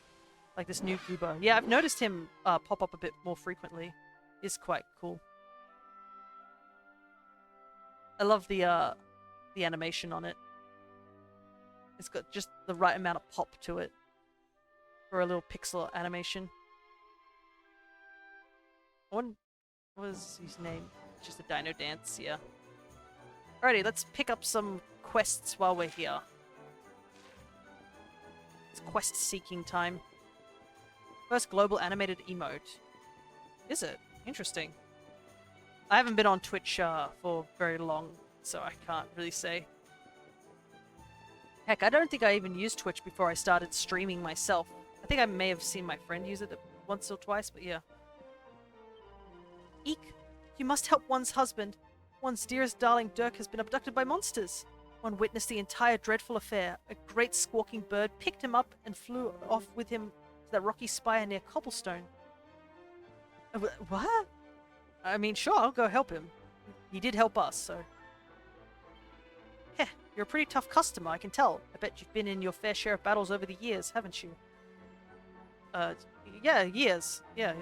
Like this new Goober. Yeah, I've noticed him pop up a bit more frequently. It's quite cool. I love the animation on it. It's got just the right amount of pop to it for a little pixel animation. What was his name? Just a Dino Dance, yeah. Alrighty, let's pick up some quests while we're here. It's quest-seeking time. First global animated emote. Is it? Interesting. I haven't been on Twitch for very long, so I can't really say. Heck, I don't think I even used Twitch before I started streaming myself. I think I may have seen my friend use it once or twice, but yeah. Eek! You must help one's husband. One's dearest darling Dirk has been abducted by monsters. One witnessed the entire dreadful affair. A great squawking bird picked him up and flew off with him to that rocky spire near Cobblestone. What? I mean, sure, I'll go help him. He did help us, so... Heh, you're a pretty tough customer, I can tell. I bet you've been in your fair share of battles over the years, haven't you? Yeah, years. Yeah.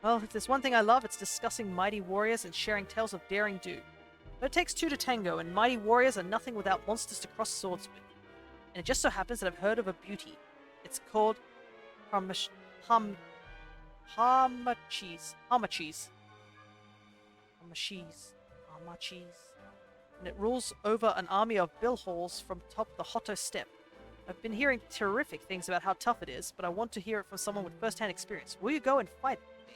Well, if there's one thing I love, it's discussing mighty warriors and sharing tales of daring do. But it takes 2 to tango, and mighty warriors are nothing without monsters to cross swords with. And it just so happens that I've heard of a beauty. It's called Hamachis. And it rules over an army of billhauls from top the Hotto Steppe. I've been hearing terrific things about how tough it is, but I want to hear it from someone with first-hand experience. Will you go and fight with me?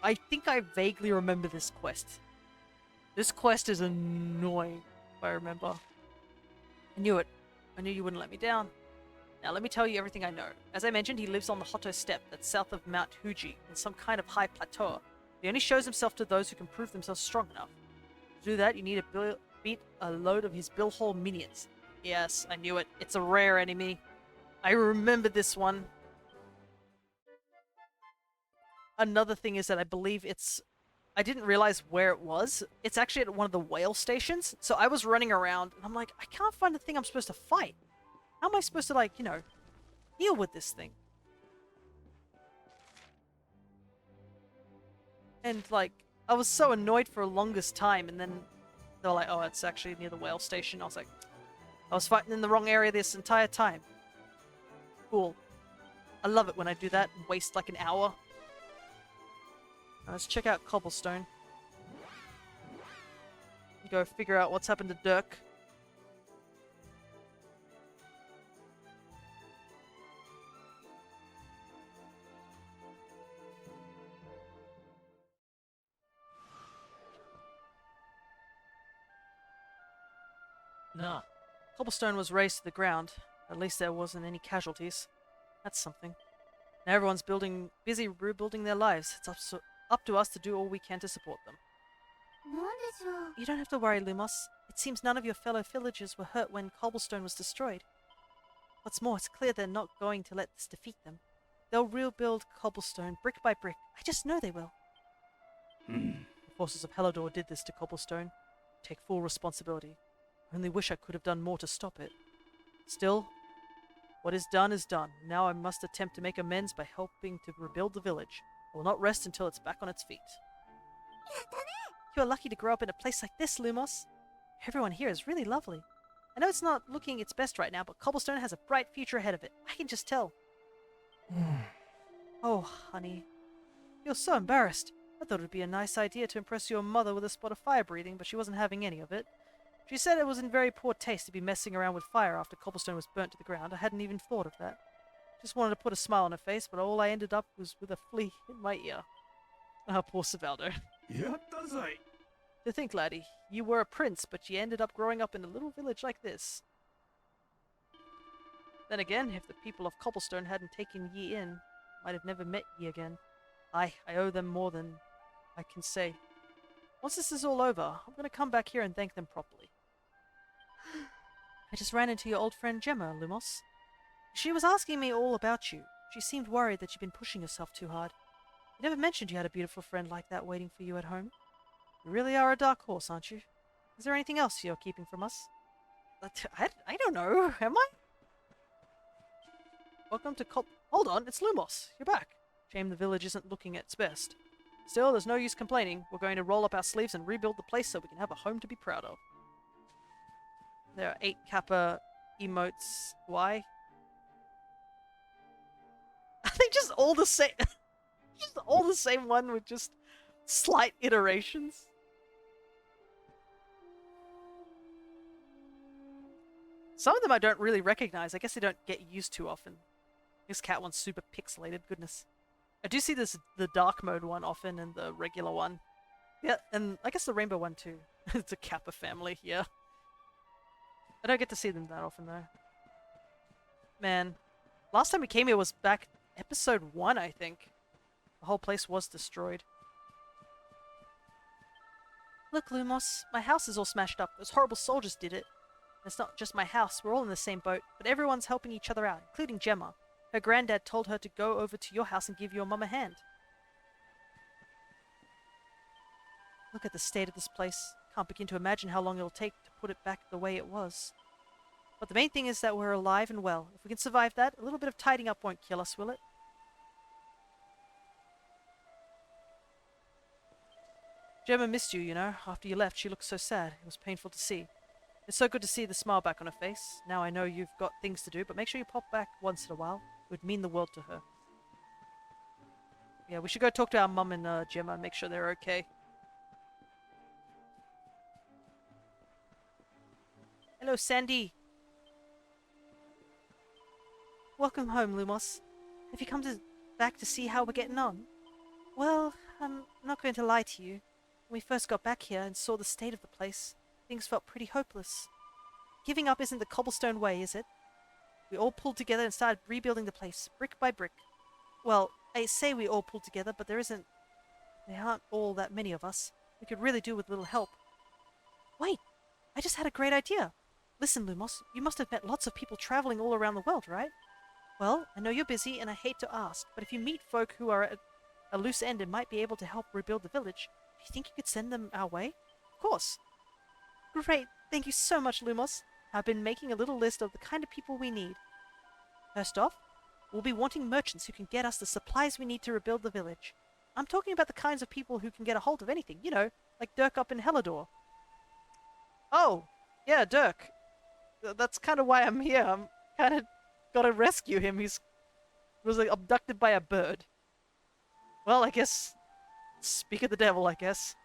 I think I vaguely remember this quest. This quest is annoying, if I remember. I knew it. I knew you wouldn't let me down. Now let me tell you everything I know. As I mentioned, he lives on the Hotto Steppe, that's south of Mount Fuji, in some kind of high plateau. He only shows himself to those who can prove themselves strong enough. To do that, you need to beat a load of his billhaul minions. Yes, I knew it. It's a rare enemy. I remember this one. Another thing is that I believe it's... I didn't realize where it was. It's actually at one of the whale stations. So I was running around, and I'm like, I can't find the thing I'm supposed to fight. How am I supposed to, like, you know, deal with this thing? And, like, I was so annoyed for the longest time, and then they were like, oh, it's actually near the whale station. I was like, I was fighting in the wrong area this entire time. Cool. I love it when I do that and waste like an hour. Now let's check out Cobblestone. Go figure out what's happened to Dirk.なあ、 Cobblestone was razed to the ground. At least there wasn't any casualties. That's something. Now everyone's busy rebuilding their lives. It's up to us to do all we can to support them. なんでしょう。 You don't have to worry, Lumos. It seems none of your fellow villagers were hurt when Cobblestone was destroyed. What's more, it's clear they're not going to let this defeat them. They'll rebuild Cobblestone brick by brick. I just know they will. The forces of Helidor did this to Cobblestone. Take full responsibility. Only wish I could have done more to stop it. Still, what is done is done. Now I must attempt to make amends by helping to rebuild the village. I will not rest until it's back on its feet. You are lucky to grow up in a place like this, Lumos. Everyone here is really lovely. I know it's not looking its best right now, but Cobblestone has a bright future ahead of it. I can just tell. Oh, honey. You're so embarrassed. I thought it would be a nice idea to impress your mother with a spot of fire breathing, but she wasn't having any of it. She said it was in very poor taste to be messing around with fire after Cobblestone was burnt to the ground. I hadn't even thought of that. Just wanted to put a smile on her face, but all I ended up was with a flea in my ear. Ah, poor Savaldo. やったぞい。 To think, laddie, you were a prince, but you ended up growing up in a little village like this. Then again, if the people of Cobblestone hadn't taken ye in, I might have never met ye again. I owe them more than I can say. Once this is all over, I'm going to come back here and thank them properly. I just ran into your old friend Gemma, Lumos. She was asking me all about you. She seemed worried that you'd been pushing yourself too hard. You never mentioned you had a beautiful friend like that waiting for you at home. You really are a dark horse, aren't you? Is there anything else you're keeping from us? I don't know, am I? Welcome to Hold on, it's Lumos. You're back. Shame the village isn't looking its best. Still, there's no use complaining. We're going to roll up our sleeves and rebuild the place so we can have a home to be proud of. There are 8 Kappa emotes. Why? Are they just all the same? Just all the same one with just slight iterations? Some of them I don't really recognize. I guess they don't get used too often. This cat one's super pixelated. Goodness. I do see the dark mode one often and the regular one. Yeah, and I guess the rainbow one too. It's a Kappa family here. I don't get to see them that often though. Man, last time we came here was back episode 1, I think. The whole place was destroyed. Look, Lumos, my house is all smashed up. Those horrible soldiers did it. It's not just my house, we're all in the same boat, but everyone's helping each other out, including Gemma. Her granddad told her to go over to your house and give your mum a hand. Look at the state of this place. Can't begin to imagine how long it'll take to put it back the way it was. But the main thing is that we're alive and well. If we can survive that, a little bit of tidying up won't kill us, will it? Gemma missed you, you know. After you left, she looked so sad. It was painful to see. It's so good to see the smile back on her face. Now I know you've got things to do, but make sure you pop back once in a while. It would mean the world to her. Yeah, we should go talk to our mum and Gemma and make sure they're okay. Hello, Sandy. Welcome home, Lumos. Have you come back to see how we're getting on? Well, I'm not going to lie to you. When we first got back here and saw the state of the place, things felt pretty hopeless. Giving up isn't the Cobblestone way, is it? We all pulled together and started rebuilding the place, brick by brick. Well, I say we all pulled together, but there aren't all that many of us. We could really do with a little help. Wait, I just had a great idea. Listen, Lumos, you must have met lots of people traveling all around the world, right? Well, I know you're busy and I hate to ask, but if you meet folk who are at a loose end and might be able to help rebuild the village, do you think you could send them our way? Of course. Great, thank you so much, Lumos. I've been making a little list of the kind of people we need. First off, we'll be wanting merchants who can get us the supplies we need to rebuild the village. I'm talking about the kinds of people who can get a hold of anything, you know, like Dirk up in Helidor. Oh, yeah, Dirk. That's kind of why I'm here. I'm kind of got to rescue him. He's was like abducted by a bird. Well, I guess. Speak of the devil, I guess.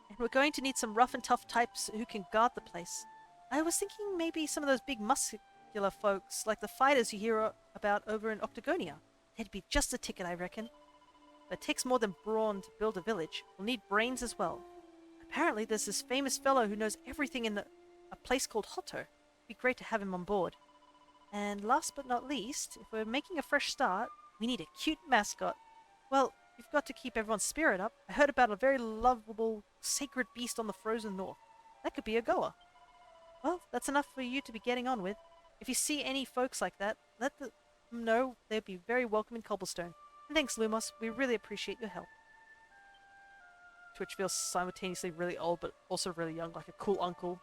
And we're going to need some rough and tough types who can guard the place. I was thinking maybe some of those big muscular folks, like the fighters you hear about over in Octagonia. They'd be just a ticket, I reckon. But it takes more than brawn to build a village. We'll need brains as well. Apparently there's this famous fellow who knows everything in a place called Hotto. It'd be great to have him on board. And last but not least, if we're making a fresh start, we need a cute mascot. Well, we've got to keep everyone's spirit up. I heard about a very lovable, sacred beast on the frozen north. That could be a goer. Well, that's enough for you to be getting on with. If you see any folks like that, let them know they'd be very welcome in Cobblestone. And thanks, Lumos. We really appreciate your help. Twitch feels simultaneously really old, but also really young, like a cool uncle.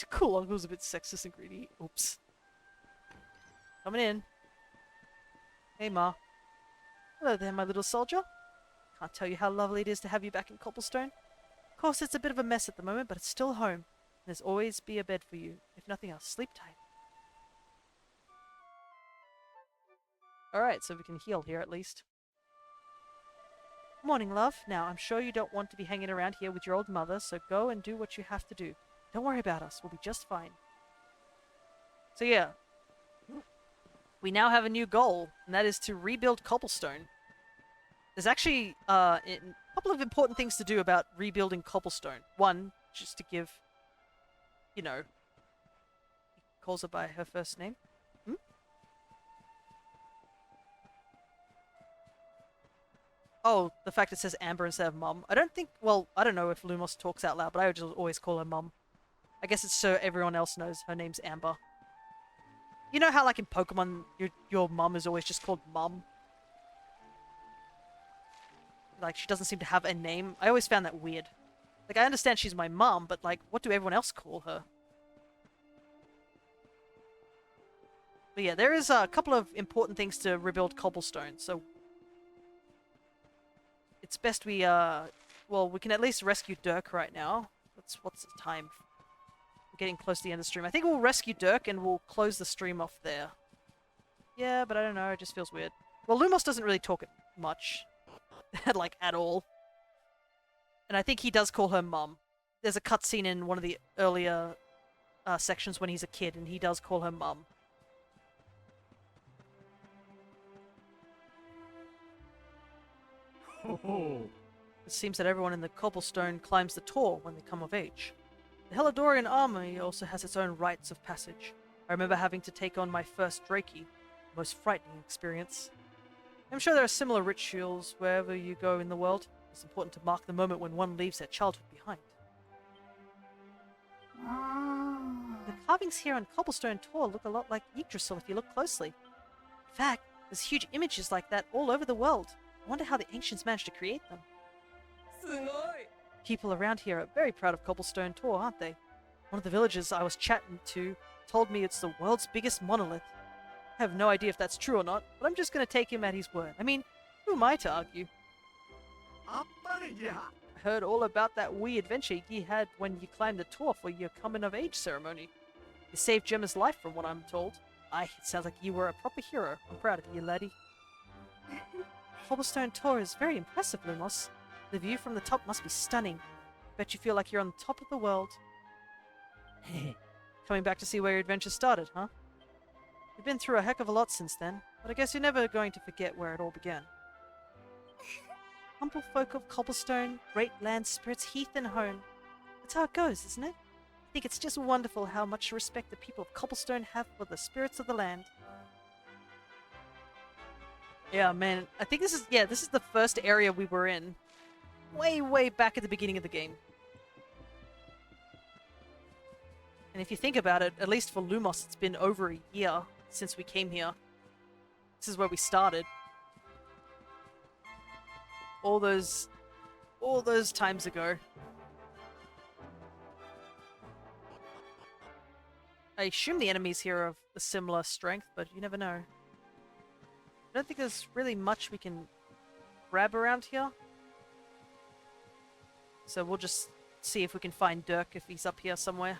Cool uncle's a bit sexist and greedy. Oops. Coming in. Hey, Ma. Hello there, my little soldier. Can't tell you how lovely it is to have you back in Cobblestone. Of course, it's a bit of a mess at the moment, but it's still home. There's always be a bed for you. If nothing else, sleep tight. Alright, so we can heal here at least. Morning, love. Now, I'm sure you don't want to be hanging around here with your old mother, so go and do what you have to do. Don't worry about us. We'll be just fine. So yeah. We now have a new goal, and that is to rebuild Cobblestone. There's actually a couple of important things to do about rebuilding Cobblestone. One, just to give, you know, he calls her by her first name. Oh, the fact it says Amber instead of Mum. I don't think, well, I don't know if Lumos talks out loud, but I would just always call her Mum. I guess it's so everyone else knows her name's Amber. You know how, like, in Pokemon, your mum is always just called Mum? Like, she doesn't seem to have a name. I always found that weird. Like, I understand she's my mum, but, like, what do everyone else call her? But yeah, there is a couple of important things to rebuild Cobblestone, so it's best we, well, we can at least rescue Dirk right now. What's the time? We're getting close to the end of the stream. I think we'll rescue Dirk and we'll close the stream off there. Yeah, but I don't know, it just feels weird. Well, Lumos doesn't really talk much. Like, at all. And I think he does call her Mum. There's a cutscene in one of the earlier sections when he's a kid, and he does call her Mum. It seems that everyone in the Cobblestone climbs the Tor when they come of age. The Helidorian army also has its own rites of passage. I remember having to take on my first Drakey, the most frightening experience. I'm sure there are similar rituals wherever you go in the world. It's important to mark the moment when one leaves their childhood behind. The carvings here on Cobblestone Tor look a lot like Yggdrasil if you look closely. In fact, there's huge images like that all over the world. I wonder how the ancients managed to create them. People around here are very proud of Cobblestone Tor, aren't they? One of the villagers I was chatting to told me it's the world's biggest monolith. I have no idea if that's true or not, but I'm just going to take him at his word. I mean, who am I to argue? I heard all about that wee adventure you had when you climbed the Tor for your coming-of-age ceremony. You saved Gemma's life from what I'm told. Aye, it sounds like you were a proper hero. I'm proud of you, laddie. Cobblestone Tor is very impressive, Lumos. The view from the top must be stunning. Bet you feel like you're on the top of the world. Coming back to see where your adventure started, huh? You've been through a heck of a lot since then, but I guess you're never going to forget where it all began. Humble folk of Cobblestone, great land spirits, heath and hone. That's how it goes, isn't it? I think it's just wonderful how much respect the people of Cobblestone have for the spirits of the land. Yeah, man, I think this is the first area we were in. Way back at the beginning of the game. And if you think about it, at least for Lumos, it's been over a year since we came here. This is where we started. All those times ago. I assume the enemies here are of a similar strength, but you never know. I don't think there's really much we can grab around here. So we'll just see if we can find Dirk if he's up here somewhere.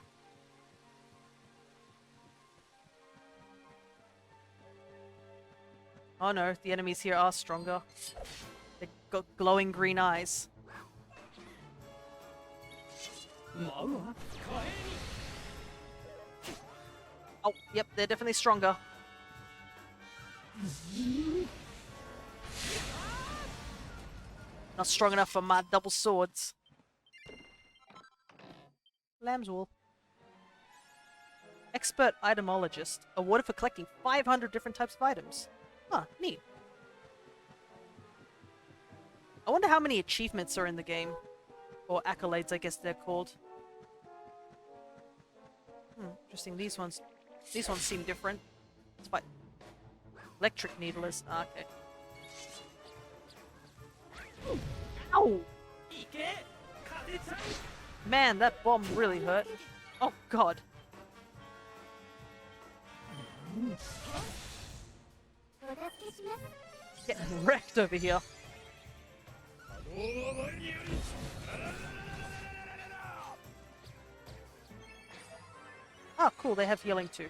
Oh no, the enemies here are stronger. They've got glowing green eyes. Oh, yep, they're definitely stronger. Not strong enough for my double swords. Lamb's wool. Expert itemologist. Awarded for collecting 500 different types of items. Huh, neat. I wonder how many achievements are in the game. Or accolades, I guess they're called. Interesting. These ones seem different. Let's fight. Electric needle is... okay. Ow! Man, that bomb really hurt. Oh god. Getting wrecked over here. Oh, cool, they have healing too.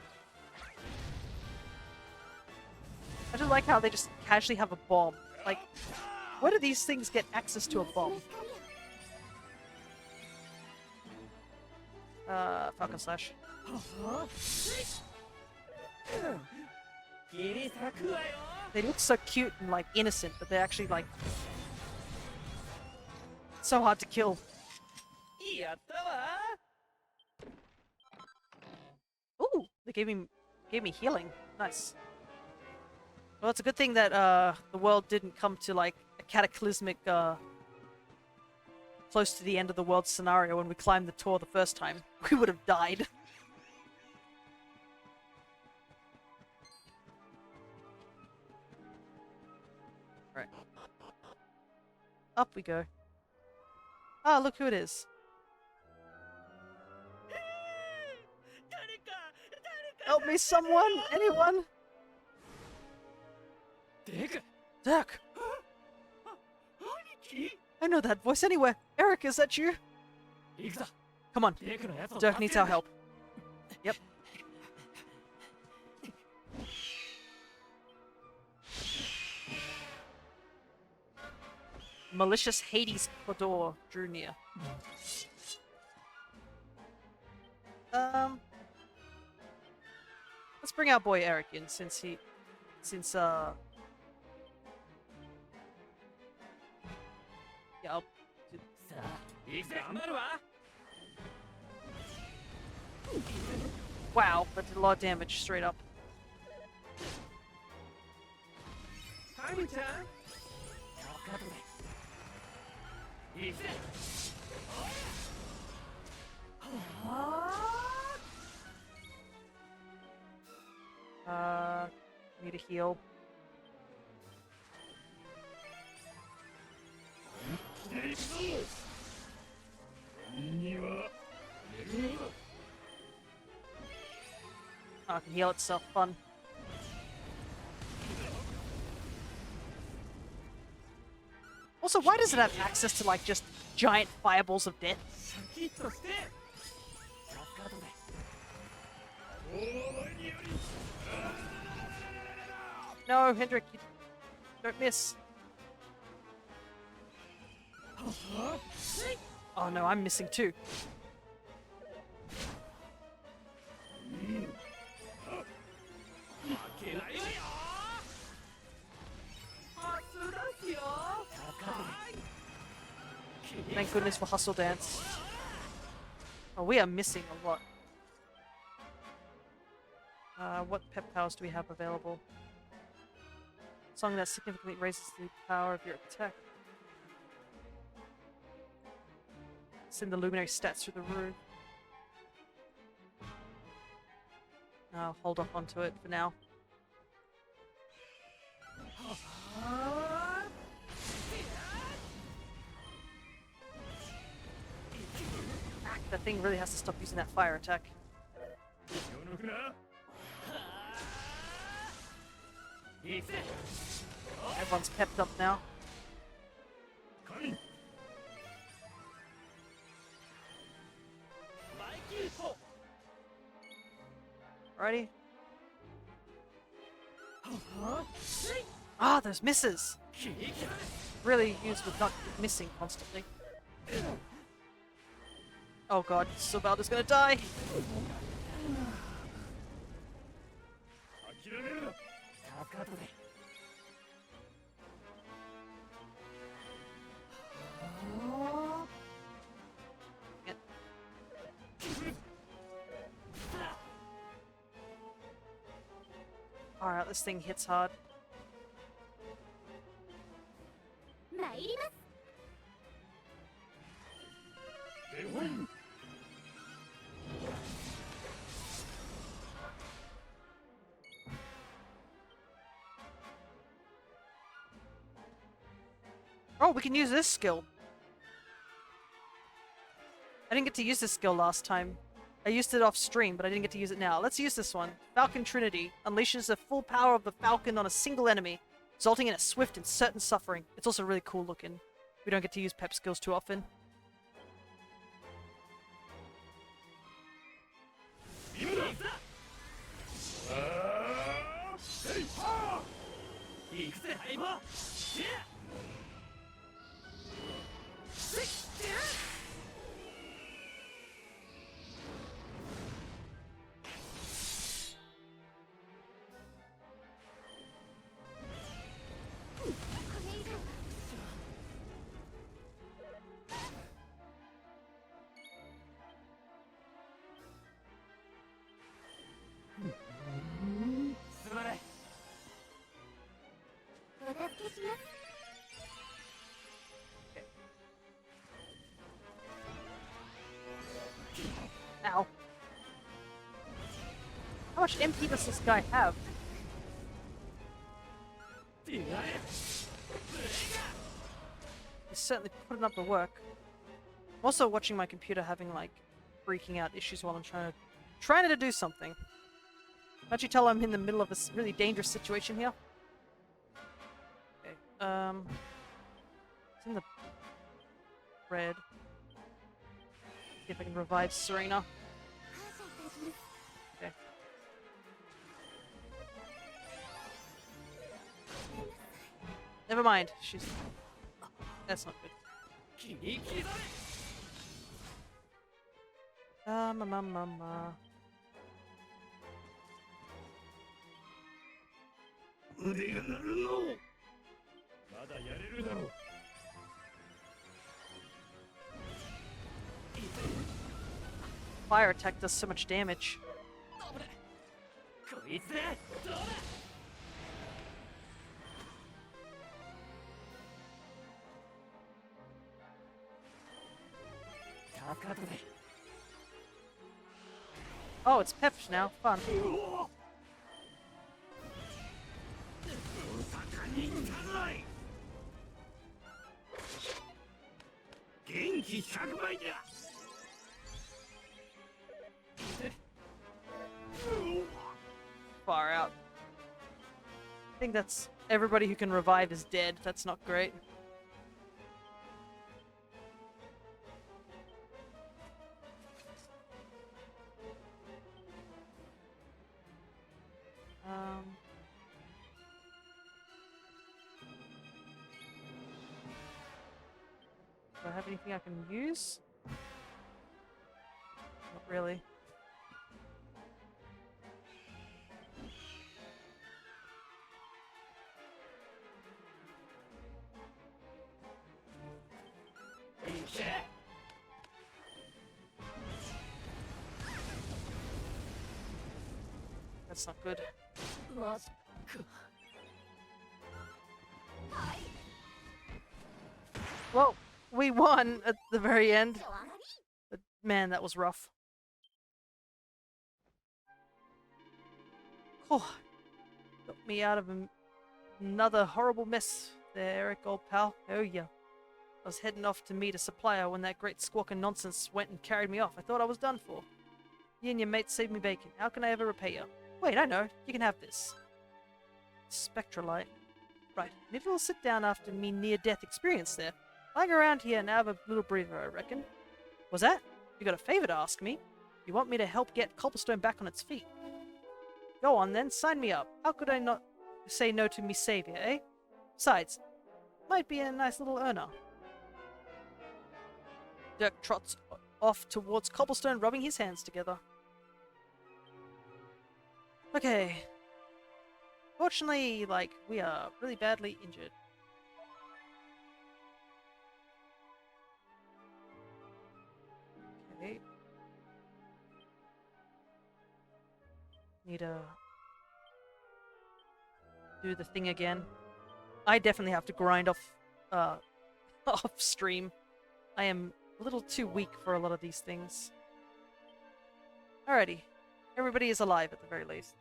I just like how they just casually have a bomb. Like, where do these things get access to a bomb? Falcon Slash. They look so cute and like innocent, but they're actually like so hard to kill. Ooh, they gave me healing. Nice. Well, it's a good thing that the world didn't come to like a cataclysmic close to the end of the world scenario when we climbed the tour the first time. We would have died. Right. Up we go. Ah, look who it is. Help me, someone! Anyone! Dirk! I know that voice anywhere! Eric, is that you? Come on. Dirk needs our help. Yep. Malicious Hades Clodor drew near. Let's bring our boy Eric in since yeah, I'll wow, that did a lot of damage straight up. Need a heal. Oh, it can heal itself. Fun. Also, why does it have access to, like, just giant fireballs of death? No, Hendrik, you don't miss. Oh no, I'm missing too. Thank goodness for Hustle Dance. Oh, we are missing a lot. What pep powers do we have available? Song that significantly raises the power of your attack. Send the luminary stats through the roof. I'll hold off onto it for now. That thing really has to stop using that fire attack. Everyone's pepped up now. Alrighty. Ah, those misses! Really used with not missing constantly. Oh god, Sobalda's gonna die! Alright, this thing hits hard. 参ります。 Oh, we can use this skill. I didn't get to use this skill last time. I used it off stream, but I didn't get to use it now. Let's use this one. Falcon Trinity unleashes the full power of the Falcon on a single enemy, resulting in a swift and certain suffering. It's also really cool looking. We don't get to use pep skills too often. Ow. How much MP does this guy have? He's certainly putting up the work. I'm also watching my computer having like freaking out issues while I'm trying to do something. Can't you tell I'm in the middle of a really dangerous situation here? Okay, it's in the red. See if I can revive Serena. Okay. Never mind. She's. That's not good. Ma. 腕が鳴るのまだやれるだろう Fire attack does so much damage. Oh, it's Peps now. Fun. 元気100倍だ Far out. I think that's everybody who can revive is dead. That's not great. Do I have anything I can use? Not really. That's not good. Well, we won at the very end. But man, that was rough. Oh, got me out of another horrible mess there, Eric, old pal. Oh yeah. I was heading off to meet a supplier when that great squawking nonsense went and carried me off. I thought I was done for. You and your mate saved me bacon. How can I ever repay you? Wait, I know. You can have this. Spectralite. Right. Maybe we'll sit down after me near-death experience there. Lying around here and have a little breather, I reckon. Was that? You got a favor to ask me? You want me to help get Cobblestone back on its feet? Go on then, sign me up. How could I not say no to me savior, eh? Besides, might be a nice little earner. Dirk trots off towards cobblestone, rubbing his hands together. Okay. Fortunately, like, we are really badly injured. Okay. Need to do the thing again. I definitely have to grind off off stream. I am a little too weak for a lot of these things. Alrighty. Everybody is alive at the very least.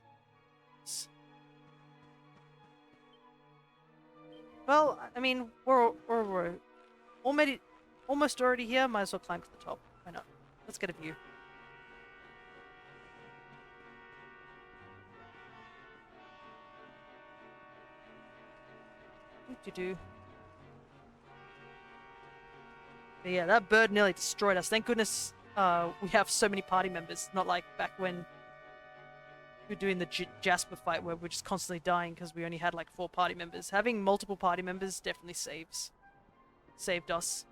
Well, I mean, we're almost already here. Might as well climb to the top. Why not? Let's get a view. Do. But yeah, that bird nearly destroyed us. Thank goodness we have so many party members. Not like back when we were doing the Jasper fight where we're just constantly dying because we only had like 4 party members. Having multiple party members definitely saved us.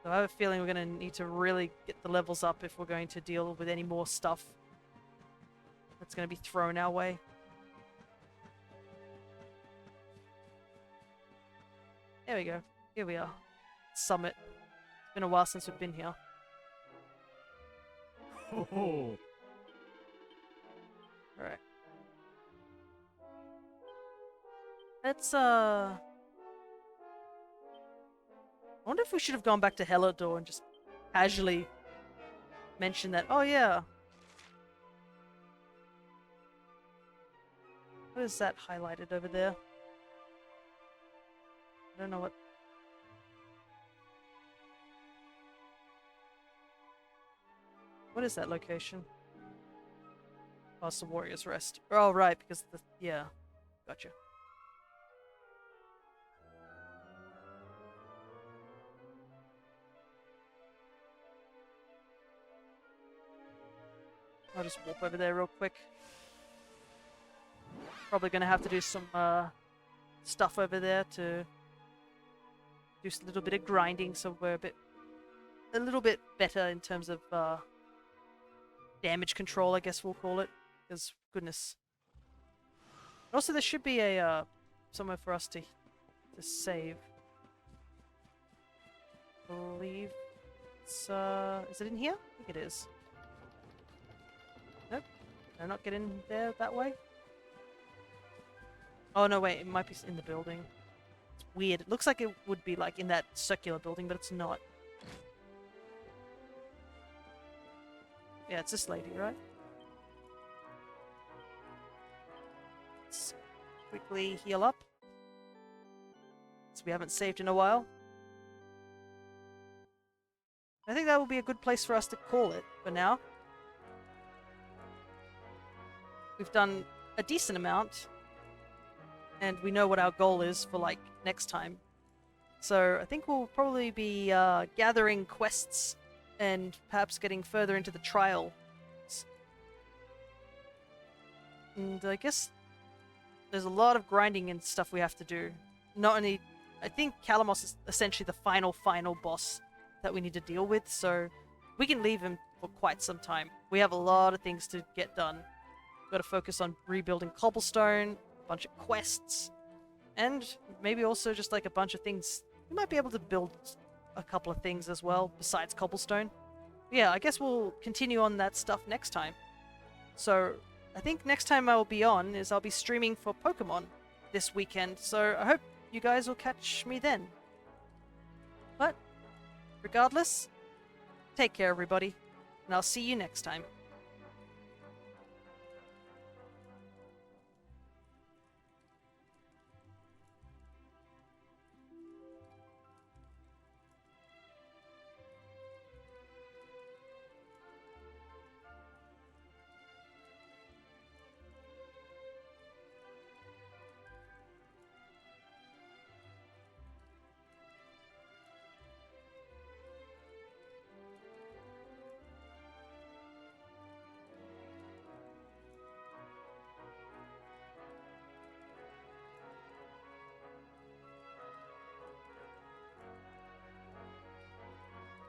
So I have a feeling we're going to need to really get the levels up if we're going to deal with any more stuff that's going to be thrown our way. There we go. Here we are. Summit. It's been a while since we've been here. Oh, Alright. Let's, I wonder if we should have gone back to Hellador and just casually mention that, oh yeah. What is that highlighted over there? I don't know what... What is that location? Oh, it's the Warrior's Rest. Oh, right, because the... Yeah. Gotcha. I'll just warp over there real quick. Probably gonna have to do some stuff over there to do a little bit of grinding, so we're a little bit better in terms of damage control, I guess we'll call it. Because goodness. Also, there should be a somewhere for us to save. I believe it's is it in here? I think it is. Nope. Can I not get in there that way? Oh no, wait, it might be in the building. It's weird. It looks like it would be like in that circular building, but it's not. Yeah, it's this lady, right? Let's quickly heal up. So we haven't saved in a while. I think that will be a good place for us to call it for now. We've done a decent amount. And we know what our goal is for, like, next time. So I think we'll probably be gathering quests and perhaps getting further into the trial. And I guess there's a lot of grinding and stuff we have to do. Not only... I think Calamos is essentially the final boss that we need to deal with, so we can leave him for quite some time. We have a lot of things to get done. We've got to focus on rebuilding cobblestone, bunch of quests, and maybe also just like a bunch of things. We might be able to build a couple of things as well besides cobblestone. Yeah, I guess we'll continue on that stuff next time. So I think next time I'll be on is I'll be streaming for Pokemon this weekend, so I hope you guys will catch me then. But regardless, take care everybody, and I'll see you next time.